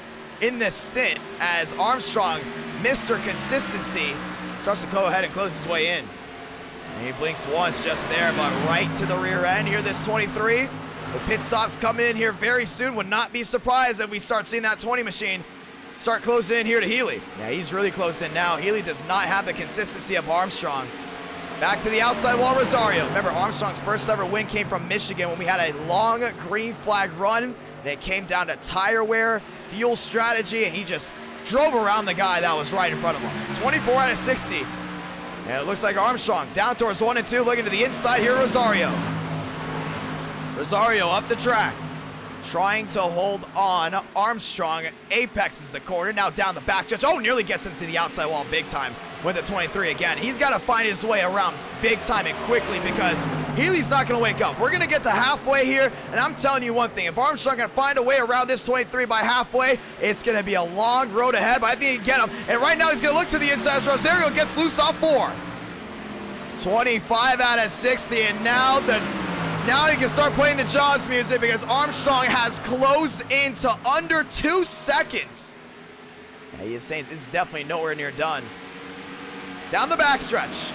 in this stint as Armstrong, Mr. Consistency, starts to go ahead and close his way in. And he blinks once just there, but right to the rear end here, this 23. The pit stops coming in here very soon. Would not be surprised if we start seeing that 20 machine start closing in here to Healy. Yeah, he's really close in now. Healy does not have the consistency of Armstrong. Back to the outside wall, Rosario. Remember, Armstrong's first ever win came from Michigan when we had a long green flag run, and it came down to tire wear, fuel strategy, and he just drove around the guy that was right in front of him. 24 out of 60. And it looks like Armstrong down towards 1 and 2, looking to the inside here, Rosario. Rosario up the track, trying to hold on. Armstrong apexes the corner, now down the back stretch. Oh, nearly gets him to the outside wall big time with the 23 again. He's got to find his way around big time and quickly because Healy's not going to wake up. We're going to get to halfway here, and I'm telling you one thing. If Armstrong can find a way around this 23 by halfway, it's going to be a long road ahead, but I think he can get him. And right now he's going to look to the inside as Rosario gets loose off 4. 25 out of 60, and now the Now you can start playing the Jaws music because Armstrong has closed into under 2 seconds. Yeah, he is saying this is definitely nowhere near done. Down the backstretch.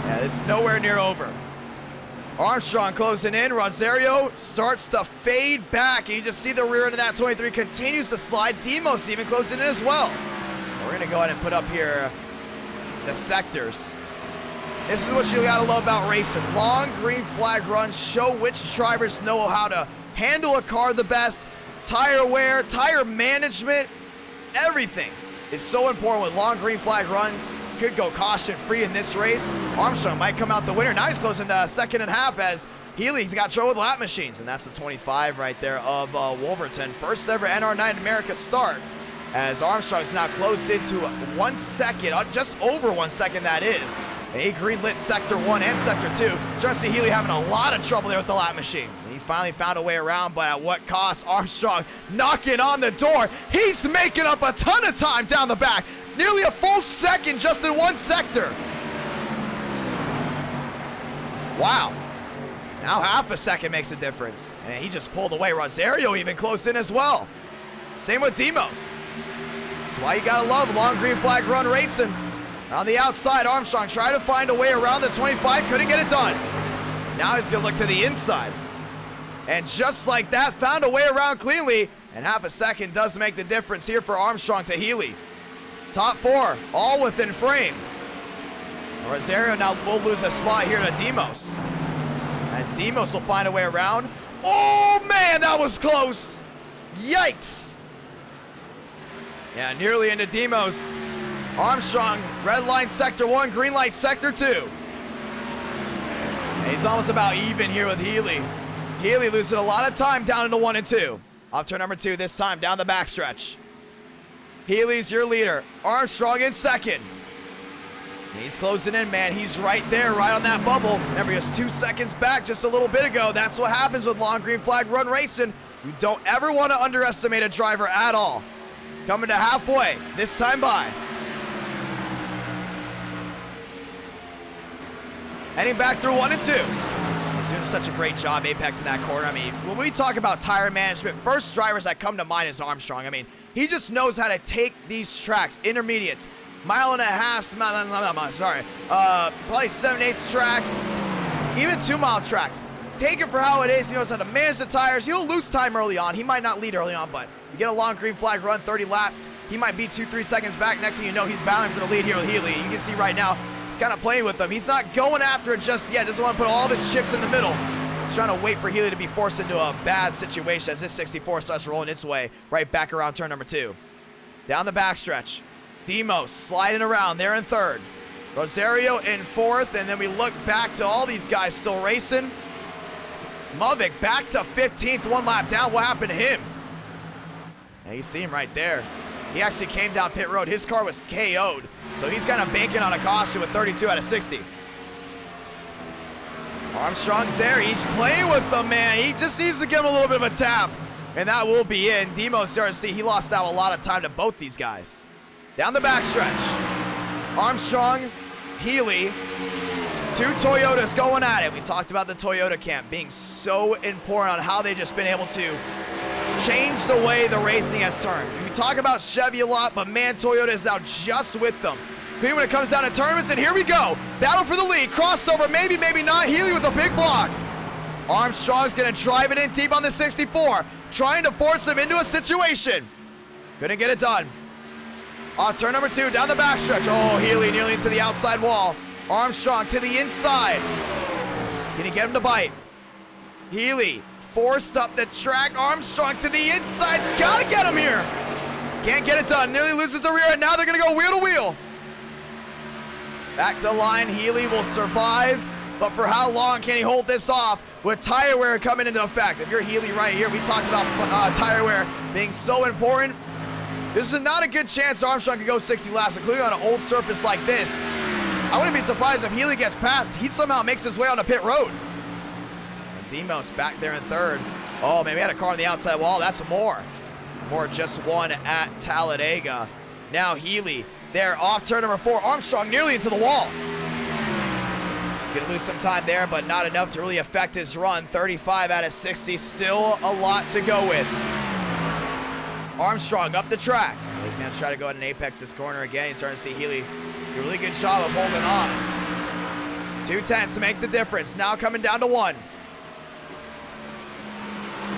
Yeah, this is nowhere near over. Armstrong closing in. Rosario starts to fade back. And you just see the rear end of that 23 continues to slide. Demos even closing in as well. We're going to go ahead and put up here the sectors. This is what you gotta love about racing. Long green flag runs show which drivers know how to handle a car the best. Tire wear, tire management, everything is so important with long green flag runs. Could go caution free in this race. Armstrong might come out the winner. Now he's closing to second and a half as Healy's got trouble with lap machines. And that's the 25 right there of Wolverton. First ever NR9 in America start as Armstrong's now closed into 1 second, just over 1 second that is. And he green lit sector 1 and sector 2. Starting to see Healy having a lot of trouble there with the lap machine. And he finally found a way around, but at what cost? Armstrong knocking on the door. He's making up a ton of time down the back. Nearly a full second just in 1 sector. Wow. Now half a second makes a difference. And he just pulled away. Rosario even close in as well. Same with Demos. That's why you gotta love long green flag run racing. On the outside, Armstrong tried to find a way around the 25, couldn't get it done. Now he's gonna look to the inside. And just like that, found a way around cleanly, and half a second does make the difference here for Armstrong to Healy. Top 4, all within frame. Rosario now will lose a spot here to Demos. As Demos will find a way around. Oh man, that was close. Yikes. Yeah, nearly into Demos. Armstrong, red line sector 1, green light sector 2. And he's almost about even here with Healy. Healy losing a lot of time down into 1 and 2. Off turn number 2 this time, down the backstretch. Healy's your leader. Armstrong in second. He's closing in, man. He's right there, right on that bubble. Remember, he was 2 seconds back just a little bit ago. That's what happens with long green flag run racing. You don't ever want to underestimate a driver at all. Coming to halfway, this time by. Heading back through 1 and 2. He's doing such a great job, Apex, in that corner. I mean, when we talk about tire management, first drivers that come to mind is Armstrong. I mean, he just knows how to take these tracks, intermediates, mile and a half, probably 7/8 tracks, even 2 mile tracks. Take it for how it is. He knows how to manage the tires. He'll lose time early on. He might not lead early on, but you get a long green flag run, 30 laps. He might be 2-3 seconds back. Next thing you know, he's battling for the lead here with Healy. You can see right now, he's kind of playing with them. He's not going after it just yet. Doesn't want to put all of his chips in the middle. He's trying to wait for Healy to be forced into a bad situation as this 64 starts rolling its way right back around turn number 2. Down the backstretch. Demos sliding around there in 3rd. Rosario in 4th, and then we look back to all these guys still racing. Movic back to 15th, 1 lap down. What happened to him? Yeah, you see him right there. He actually came down pit road. His car was KO'd. So he's kind of banking on a caution with 32 out of 60. Armstrong's there. He's playing with them, man. He just needs to give him a little bit of a tap. And that will be it. And Demos starting to see he lost out a lot of time to both these guys. Down the backstretch. Armstrong, Healy, 2 Toyotas going at it. We talked about the Toyota camp being so important on how they've just been able to change the way the racing has turned. We talk about Chevy a lot, but man, Toyota is now just with them. When it comes down to tournaments, and here we go. Battle for the lead, crossover, maybe, maybe not. Healy with a big block. Armstrong's gonna drive it in deep on the 64, trying to force him into a situation. Couldn't get it done. On turn number 2, down the backstretch. Oh, Healy nearly into the outside wall. Armstrong to the inside. Can he get him to bite? Healy forced up the track. Armstrong to the inside's gotta get him here. Can't get it done. Nearly loses the rear end. Now they're gonna go wheel to wheel. Back to the line. Healy will survive, but for how long can he hold this off with tire wear coming into effect? If you're Healy right here, we talked about tire wear being so important. This is not a good chance Armstrong can go 60 laps, including on an old surface like this. I wouldn't be surprised if Healy gets past. He somehow makes his way on the pit road. And Demos back there in 3rd. Oh, man, we had a car on the outside wall. That's more. More just one at Talladega. Now Healy there off turn number 4. Armstrong nearly into the wall. He's gonna lose some time there, but not enough to really affect his run. 35 out of 60, still a lot to go with. Armstrong up the track. He's gonna try to go ahead and apex this corner again. He's starting to see Healy do a really good job of holding on. 2/10 to make the difference. Now coming down to 1.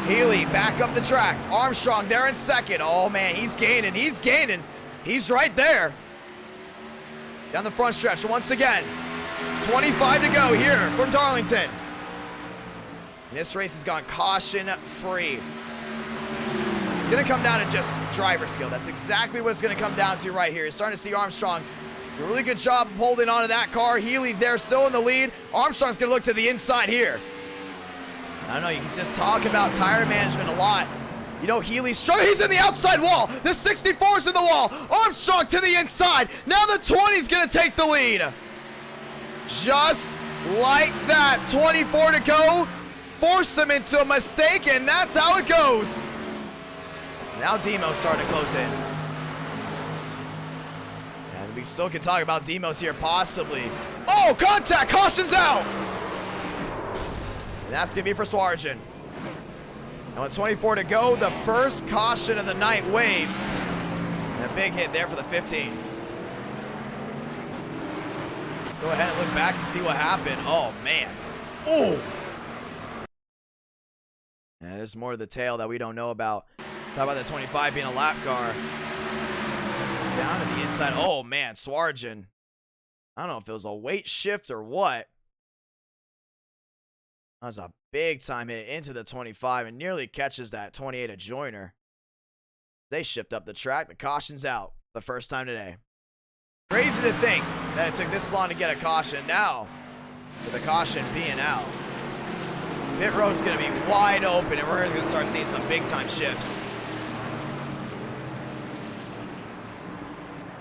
Healy back up the track. Armstrong there in second. Oh man, he's gaining, he's gaining. He's right there. Down the front stretch once again. 25 to go here from Darlington. This race has gone caution-free. It's going to come down to just driver skill. That's exactly what it's going to come down to right here. You're starting to see Armstrong do a really good job of holding on to that car. Healy there still in the lead. Armstrong's going to look to the inside here. I don't know, you can just talk about tire management a lot. You know, Healy's struggling. He's in the outside wall. The 64's in the wall. Armstrong to the inside. Now the 20's going to take the lead. Just like that. 24 to go. Force him into a mistake, and that's how it goes. Now Demo's starting to close in. And we still can talk about Demos here, possibly. Oh, contact. Caution's out. And that's going to be for Swarjan. And with 24 to go, the first caution of the night waves. And a big hit there for the 15. Let's go ahead and look back to see what happened. Oh, man. Oh! Yeah, there's more to the tale that we don't know about. Talk about the 25 being a lap car. Down to the inside. Oh, man. Swarjan. I don't know if it was a weight shift or what. That was a big time hit into the 25 and nearly catches that 28 at Joyner. They shift up the track. The caution's out the first time today. Crazy to think that it took this long to get a caution. Now, with the caution being out, pit road's going to be wide open and we're going to start seeing some big time shifts.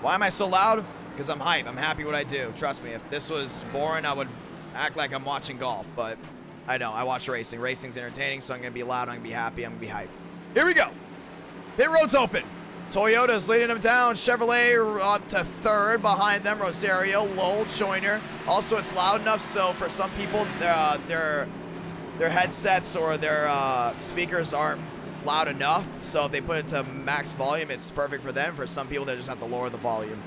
Why am I so loud? Because I'm hype. I'm happy what I do. Trust me, if this was boring, I would act like I'm watching golf, but I don't. I watch racing. Racing's entertaining, so I'm going to be loud. I'm going to be happy. I'm going to be hyped. Here we go. Pit road's open. Toyota's leading them down. Chevrolet up to third. Behind them, Rosario, Lowell, Joyner. Also, it's loud enough so for some people, their headsets or their speakers aren't loud enough. So if they put it to max volume, it's perfect for them. For some people, they just have to lower the volume.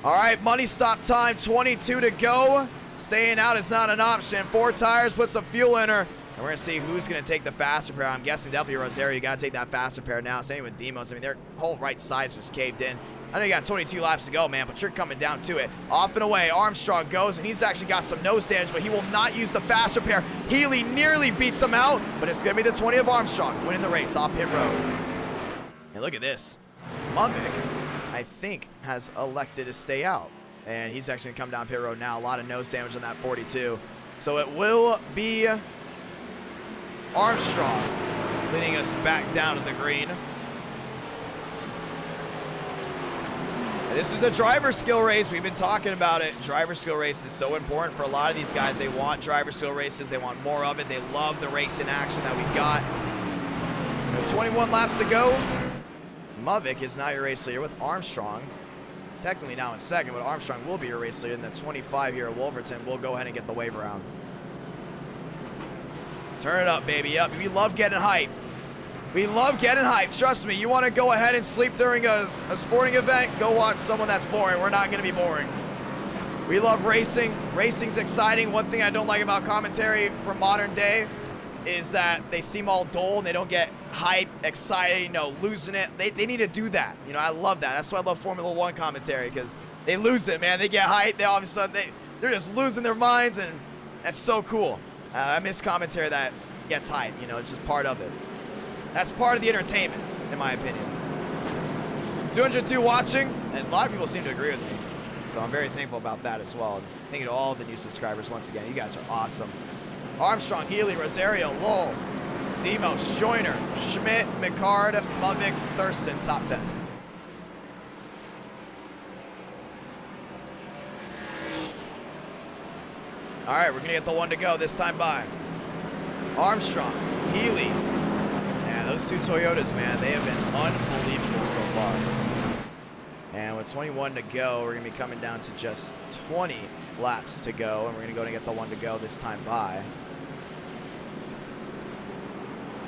All right, money stop time. 22 to go. Staying out is not an option. 4 tires, put some fuel in her. And we're going to see who's going to take the faster pair. I'm guessing definitely Rosario. You got to take that faster pair now. Same with Demos. I mean, their whole right side's just caved in. I know you got 22 laps to go, man, but you're coming down to it. Off and away, Armstrong goes, and he's actually got some nose damage, but he will not use the faster pair. Healy nearly beats him out, but it's going to be the 20 of Armstrong winning the race off pit road. And look at this. Mudvik, I think, has elected to stay out. And he's actually going to come down pit road now. A lot of nose damage on that 42. So it will be Armstrong leading us back down to the green. And this is a driver skill race. We've been talking about it. Driver skill race is so important for a lot of these guys. They want driver skill races. They want more of it. They love the race in action that we've got. With 21 laps to go, Mudvik is now your race leader with Armstrong. Technically now in second, but Armstrong will be your race leader. And the 25 here at Wolverton will go ahead and get the wave around. Turn it up, baby, up. We love getting hype. We love getting hype. Trust me, you want to go ahead and sleep during a sporting event, go watch someone that's boring. We're not going to be boring. We love racing. Racing's exciting. One thing I don't like about commentary from modern day is that they seem all dull and they don't get hype, excited, you know, losing it. They need to do that. You know, I love that. That's why I love Formula 1 commentary, because they lose it, man. They get hype. They all of a sudden, they're just losing their minds, and that's so cool. I miss commentary that gets hype. You know, it's just part of it. That's part of the entertainment, in my opinion. 202 watching, and a lot of people seem to agree with me. So I'm very thankful about that as well. Thank you to all the new subscribers once again. You guys are awesome. Armstrong, Healy, Rosario, Lowell, Demos, Joyner, Schmidt, McCard, Mudvik, Thurston, top 10. All right, we're going to get the one to go this time by. Armstrong, Healy. Yeah, those two Toyotas, man, they have been unbelievable so far. And with 21 to go, we're going to be coming down to just 20 laps to go, and we're going to go and get the one to go this time by.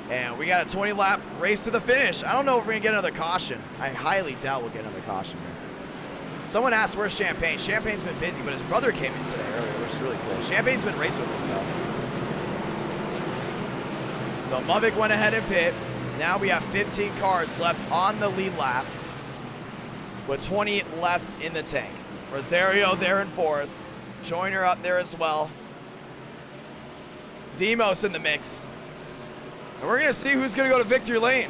And we got a 20-lap race to the finish. I don't know if we're going to get another caution. I highly doubt we'll get another caution here. Someone asked, where's Champagne? Champagne's been busy, but his brother came in today earlier, which is really cool. Champagne's been racing with us, though. So Mavic went ahead and pit. Now we have 15 cars left on the lead lap, with 20 left in the tank. Rosario there in fourth. Joyner up there as well. Demos in the mix. And we're going to see who's going to go to victory lane.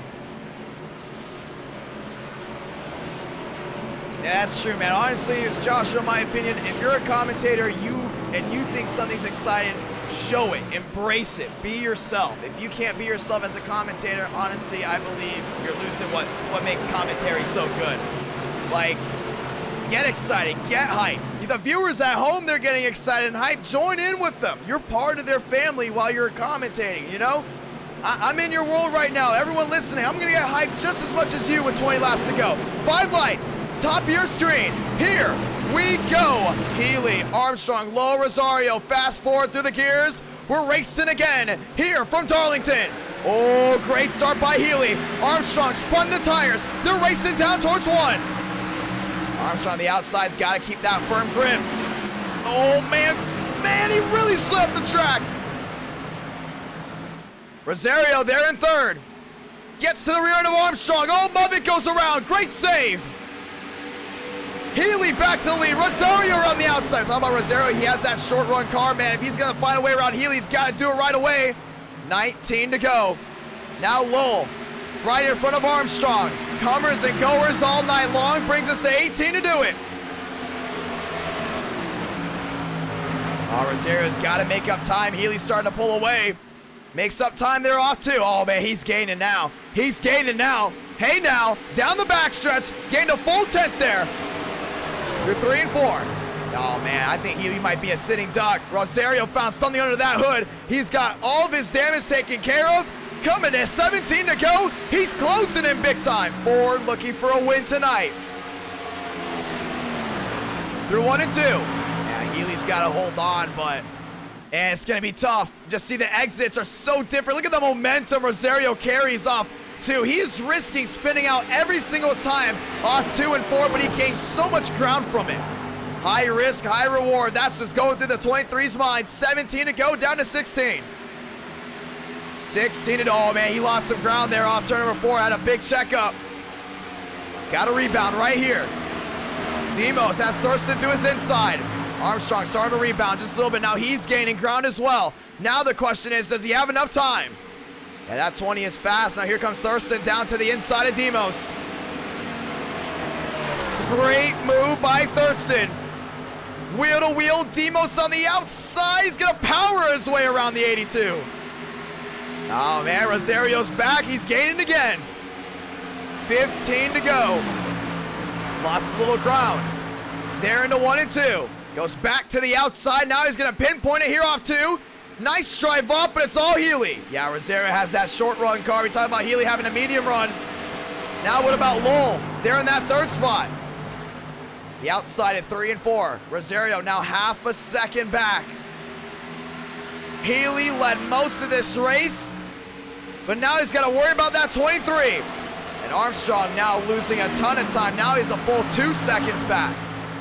Yeah, that's true, man. Honestly, Joshua, in my opinion, if you're a commentator, you think something's exciting, show it, embrace it, be yourself. If you can't be yourself as a commentator, honestly, I believe you're losing what makes commentary so good. Like, get excited, get hyped. The viewers at home, they're getting excited and hyped. Join in with them. You're part of their family while you're commentating, you know? I'm in your world right now. Everyone listening, I'm going to get hyped just as much as you with 20 laps to go. 5 lights, top of your screen. Here we go. Healy, Armstrong, low Rosario, fast forward through the gears. We're racing again here from Darlington. Oh, great start by Healy. Armstrong spun the tires. They're racing down towards 1. Armstrong on the outside's got to keep that firm grip. Oh, man, he really slipped the track. Rosario there in third. Gets to the rear end of Armstrong. Oh, Mavic goes around. Great save. Healy back to the lead. Rosario on the outside. I'm talking about Rosario. He has that short run car, man. If he's going to find a way around Healy, he's got to do it right away. 19 to go. Now Lowell right in front of Armstrong. Comers and goers all night long. Brings us to 18 to do it. Oh, Rosario's got to make up time. Healy's starting to pull away. Makes up time there off two. Oh, man, he's gaining now. He's gaining now. Hey, now, down the backstretch. Gained a full 10th there. Through 3 and 4. Oh, man, I think Healy might be a sitting duck. Rosario found something under that hood. He's got all of his damage taken care of. Coming in, 17 to go. He's closing in big time. Ford looking for a win tonight. Through 1 and 2. Yeah, Healy's got to hold on, but... And it's going to be tough. Just see the exits are so different. Look at the momentum Rosario carries off 2. He is risking spinning out every single time off 2 and 4, but he gains so much ground from it. High risk, high reward. That's what's going through the 23's mind. 17 to go, down to 16. 16 to go. Oh, man, he lost some ground there off turn number 4. Had a big checkup. He's got a rebound right here. Demos has Thurston to his inside. Armstrong starting to rebound just a little bit. Now he's gaining ground as well. Now the question is, does he have enough time? Yeah, that 20 is fast. Now here comes Thurston down to the inside of Demos. Great move by Thurston. Wheel to wheel, Demos on the outside. He's going to power his way around the 82. Oh, man, Rosario's back. He's gaining again. 15 to go. Lost a little ground. There into 1 and 2. Goes back to the outside. Now he's going to pinpoint it here off 2. Nice drive up, but it's all Healy. Yeah, Rosario has that short run car. We talked about Healy having a medium run. Now what about Lowell? They're in that 3rd spot. The outside at 3 and 4. Rosario now half a second back. Healy led most of this race, but now he's got to worry about that 23. And Armstrong now losing a ton of time. Now he's a full 2 seconds back.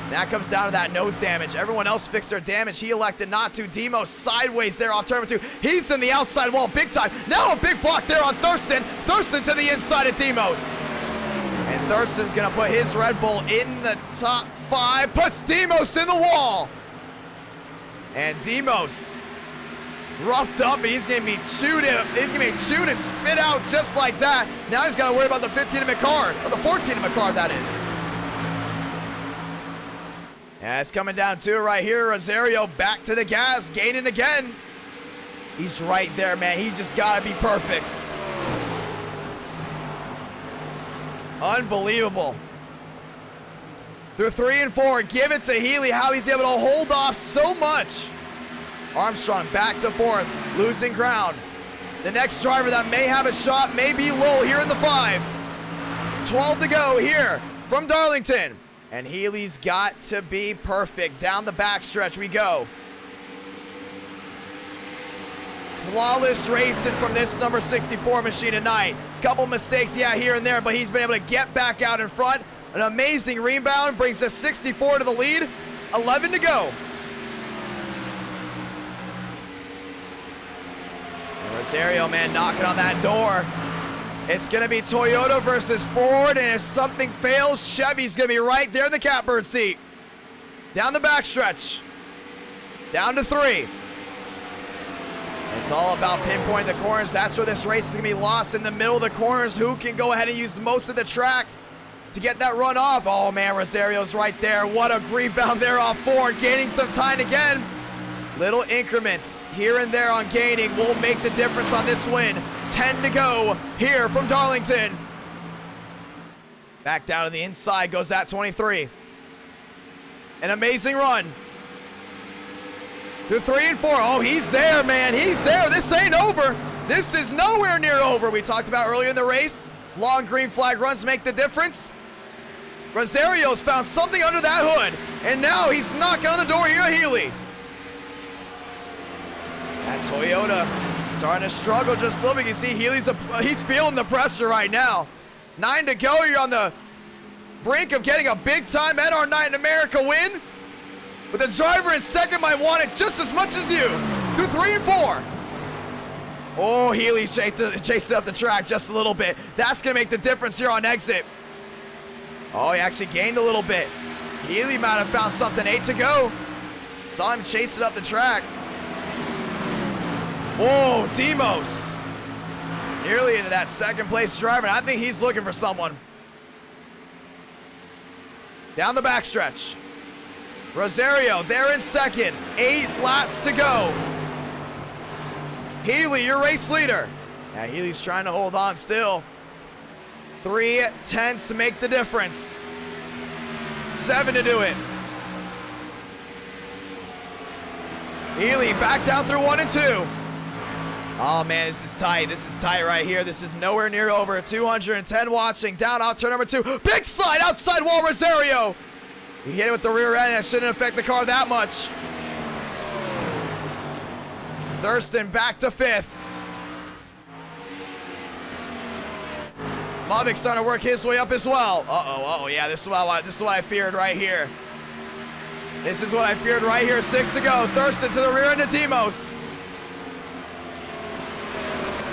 That comes down to that nose damage. Everyone else fixed their damage. He elected not to. Demos sideways there off turn number 2. He's in the outside wall big time. Now a big block there on Thurston. Thurston to the inside of Demos. And Thurston's going to put his Red Bull in the top 5. Puts Demos in the wall. And Demos roughed up, and he's going to be chewed and spit out just like that. Now he's got to worry about the 15 of McCard, or the 14 of McCard, that is. Yeah, it's coming down to it right here. Rosario back to the gas, gaining again. He's right there, man. He's just got to be perfect. Unbelievable. Through 3 and 4, give it to Healy, how he's able to hold off so much. Armstrong back to 4th, losing ground. The next driver that may have a shot may be Lowell here in the 5. 12 to go here from Darlington. And Healy's got to be perfect. Down the backstretch we go. Flawless racing from this number 64 machine tonight. Couple mistakes, yeah, here and there, but he's been able to get back out in front. An amazing rebound brings us 64 to the lead. 11 to go. Rosario, man, knocking on that door. It's going to be Toyota versus Ford, and if something fails, Chevy's going to be right there in the catbird seat. Down the backstretch. Down to 3. It's all about pinpointing the corners. That's where this race is going to be lost, in the middle of the corners. Who can go ahead and use most of the track to get that run off? Oh, man, Rosario's right there. What a rebound there off Ford, gaining some time again. Little increments here and there on gaining will make the difference on this win. 10 to go here from Darlington. Back down to the inside goes that 23. An amazing run. To 3 and 4. Oh, he's there, man. He's there. This ain't over. This is nowhere near over. We talked about earlier in the race. Long green flag runs make the difference. Rosario's found something under that hood, and now he's knocking on the door here at Healy. That Toyota starting to struggle just a little bit. You see he's feeling the pressure right now. 9 to go. You're on the brink of getting a big-time NR Night in America win. But the driver in second might want it just as much as you. Through 3 and 4. Oh, Healy chasing up the track just a little bit. That's going to make the difference here on exit. Oh, he actually gained a little bit. Healy might have found something. 8 to go. Saw him chasing up the track. Whoa, Demos. Nearly into that second place driver. I think he's looking for someone. Down the backstretch. Rosario there in second. 8 laps to go. Healy, your race leader. Yeah, Healy's trying to hold on still. 3/10 to make the difference. 7 to do it. Healy back down through 1 and 2. Oh man, this is tight. This is tight right here. This is nowhere near over. 210 watching. Down off turn number 2. Big slide outside wall, Rosario. He hit it with the rear end. That shouldn't affect the car that much. Thurston back to 5th. Mavic starting to work his way up as well. Uh-oh, yeah, this is what I feared right here. This is what I feared right here. 6 to go. Thurston to the rear end of Demos.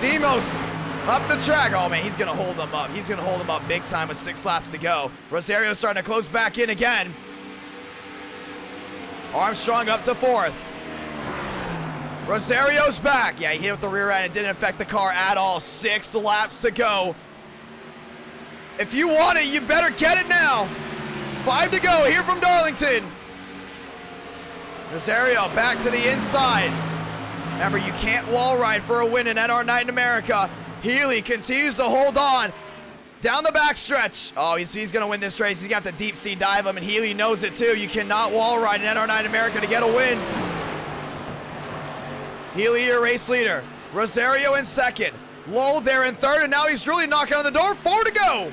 Demos up the track. Oh man, he's gonna hold them up. He's gonna hold them up big time with 6 laps to go. Rosario starting to close back in again. Armstrong up to 4th. Rosario's back. Yeah, he hit with the rear end. It didn't affect the car at all. 6 laps to go. If you want it, you better get it now. 5 to go here from Darlington. Rosario back to the inside. Remember, you can't wall ride for a win in NR Night in America. Healy continues to hold on. Down the backstretch. Oh, he's going to win this race. He's got the deep sea dive him, and Healy knows it too. You cannot wall ride in NR Night in America to get a win. Healy, your race leader. Rosario in second. Lowell there in third, and now he's really knocking on the door. 4 to go.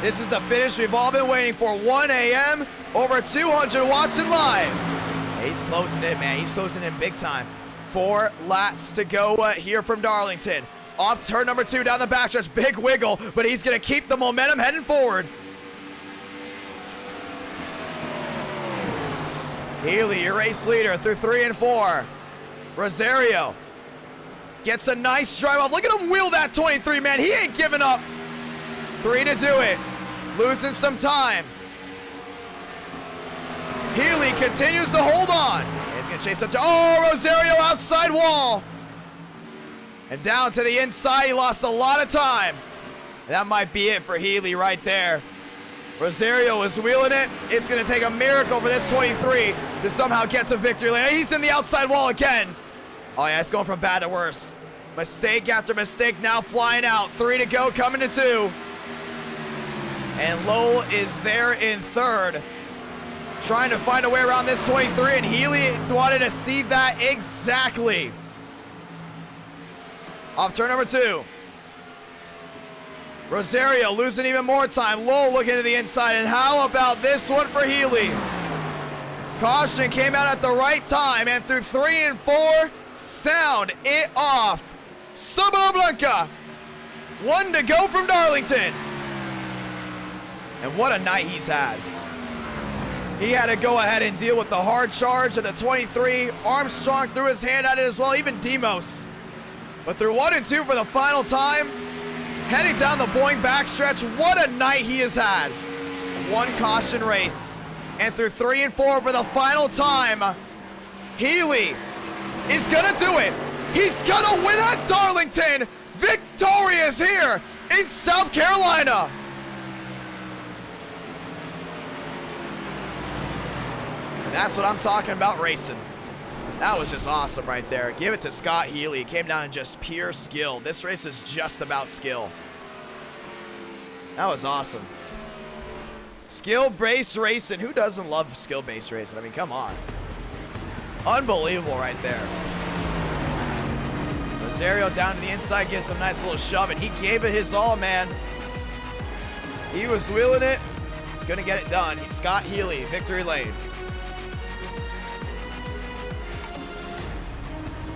This is the finish we've all been waiting for. 1 a.m. Over 200 watching live. He's closing in, man. He's closing in big time. 4 laps to go here from Darlington. Off turn number 2 down the backstretch. Big wiggle, but he's going to keep the momentum heading forward. Healy, your race leader, through 3 and 4. Rosario gets a nice drive off. Look at him wheel that 23, man. He ain't giving up. 3 to do it. Losing some time. Healy continues to hold on. He's going to chase up to, oh, Rosario outside wall. And down to the inside, he lost a lot of time. That might be it for Healy right there. Rosario is wheeling it. It's going to take a miracle for this 23 to somehow get to victory lane. He's in the outside wall again. Oh, yeah, it's going from bad to worse. Mistake after mistake now flying out. 3 to go, coming to 2. And Lowell is there in third. Trying to find a way around this 23, and Healy wanted to see that exactly. Off turn number 2. Rosario losing even more time. Lowell looking to the inside. And how about this one for Healy? Caution came out at the right time. And through 3 and 4, sound it off. Sabana Blanca. 1 to go from Darlington. And what a night he's had. He had to go ahead and deal with the hard charge of the 23. Armstrong threw his hand at it as well, even Demos. But through 1 and 2 for the final time, heading down the Boeing backstretch, what a night he has had. 1 caution race. And through 3 and 4 for the final time, Healy is gonna do it. He's gonna win at Darlington. Victorious here in South Carolina. And that's what I'm talking about racing. That was just awesome right there. Give it to Scott Healy. It came down to just pure skill. This race is just about skill. That was awesome. Skill-based racing. Who doesn't love skill-based racing? I mean, come on. Unbelievable right there. Rosario down to the inside, gets a nice little shove, and he gave it his all, man. He was wheeling it. Gonna get it done. Scott Healy, victory lane.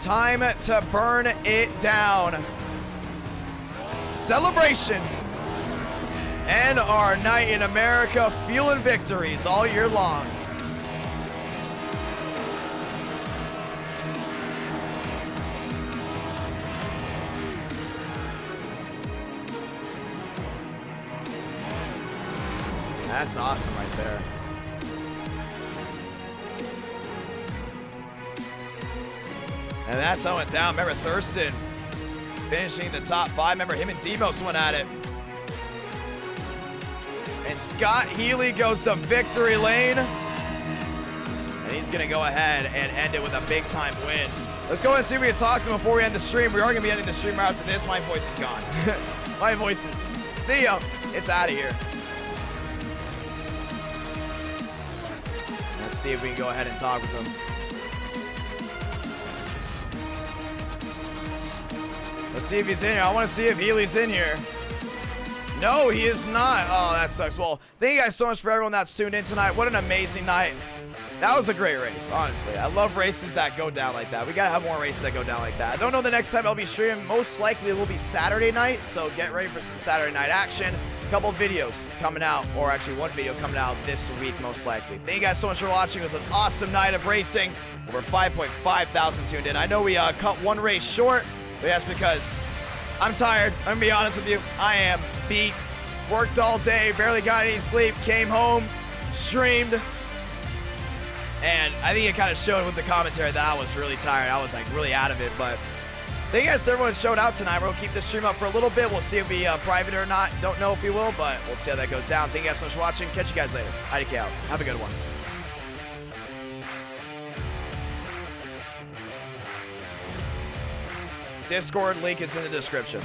Time to burn it down. Celebration. And our night in America, fueling victories all year long. That's awesome right there. And that's how it went down. Remember Thurston finishing the top 5. Remember him and Demos went at it. And Scott Healy goes to victory lane. And he's going to go ahead and end it with a big time win. Let's go ahead and see if we can talk to him before we end the stream. We are going to be ending the stream right after this. My voice is gone. My voice is. See ya. It's out of here. Let's see if we can go ahead and talk with him. Let's see if he's in here. I want to see if Healy's in here. No, he is not. Oh, that sucks. Well, thank you guys so much for everyone that's tuned in tonight. What an amazing night. That was a great race, honestly. I love races that go down like that. We got to have more races that go down like that. I don't know the next time I'll be streaming. Most likely it will be Saturday night, so get ready for some Saturday night action. A couple of videos coming out, or actually one video coming out this week, most likely. Thank you guys so much for watching. It was an awesome night of racing. Over 5.5 thousand tuned in. I know we cut one race short, but that's because I'm tired. I'm going to be honest with you. I am beat. Worked all day, barely got any sleep, came home, streamed. And I think it kind of showed with the commentary that I was really tired. I was like really out of it. But thank you guys to everyone who showed out tonight. We're going to keep this stream up for a little bit. We'll see if we private or not. Don't know if we will, but we'll see how that goes down. Thank you guys so much for watching. Catch you guys later. IDK out. Have a good one. Discord link is in the description.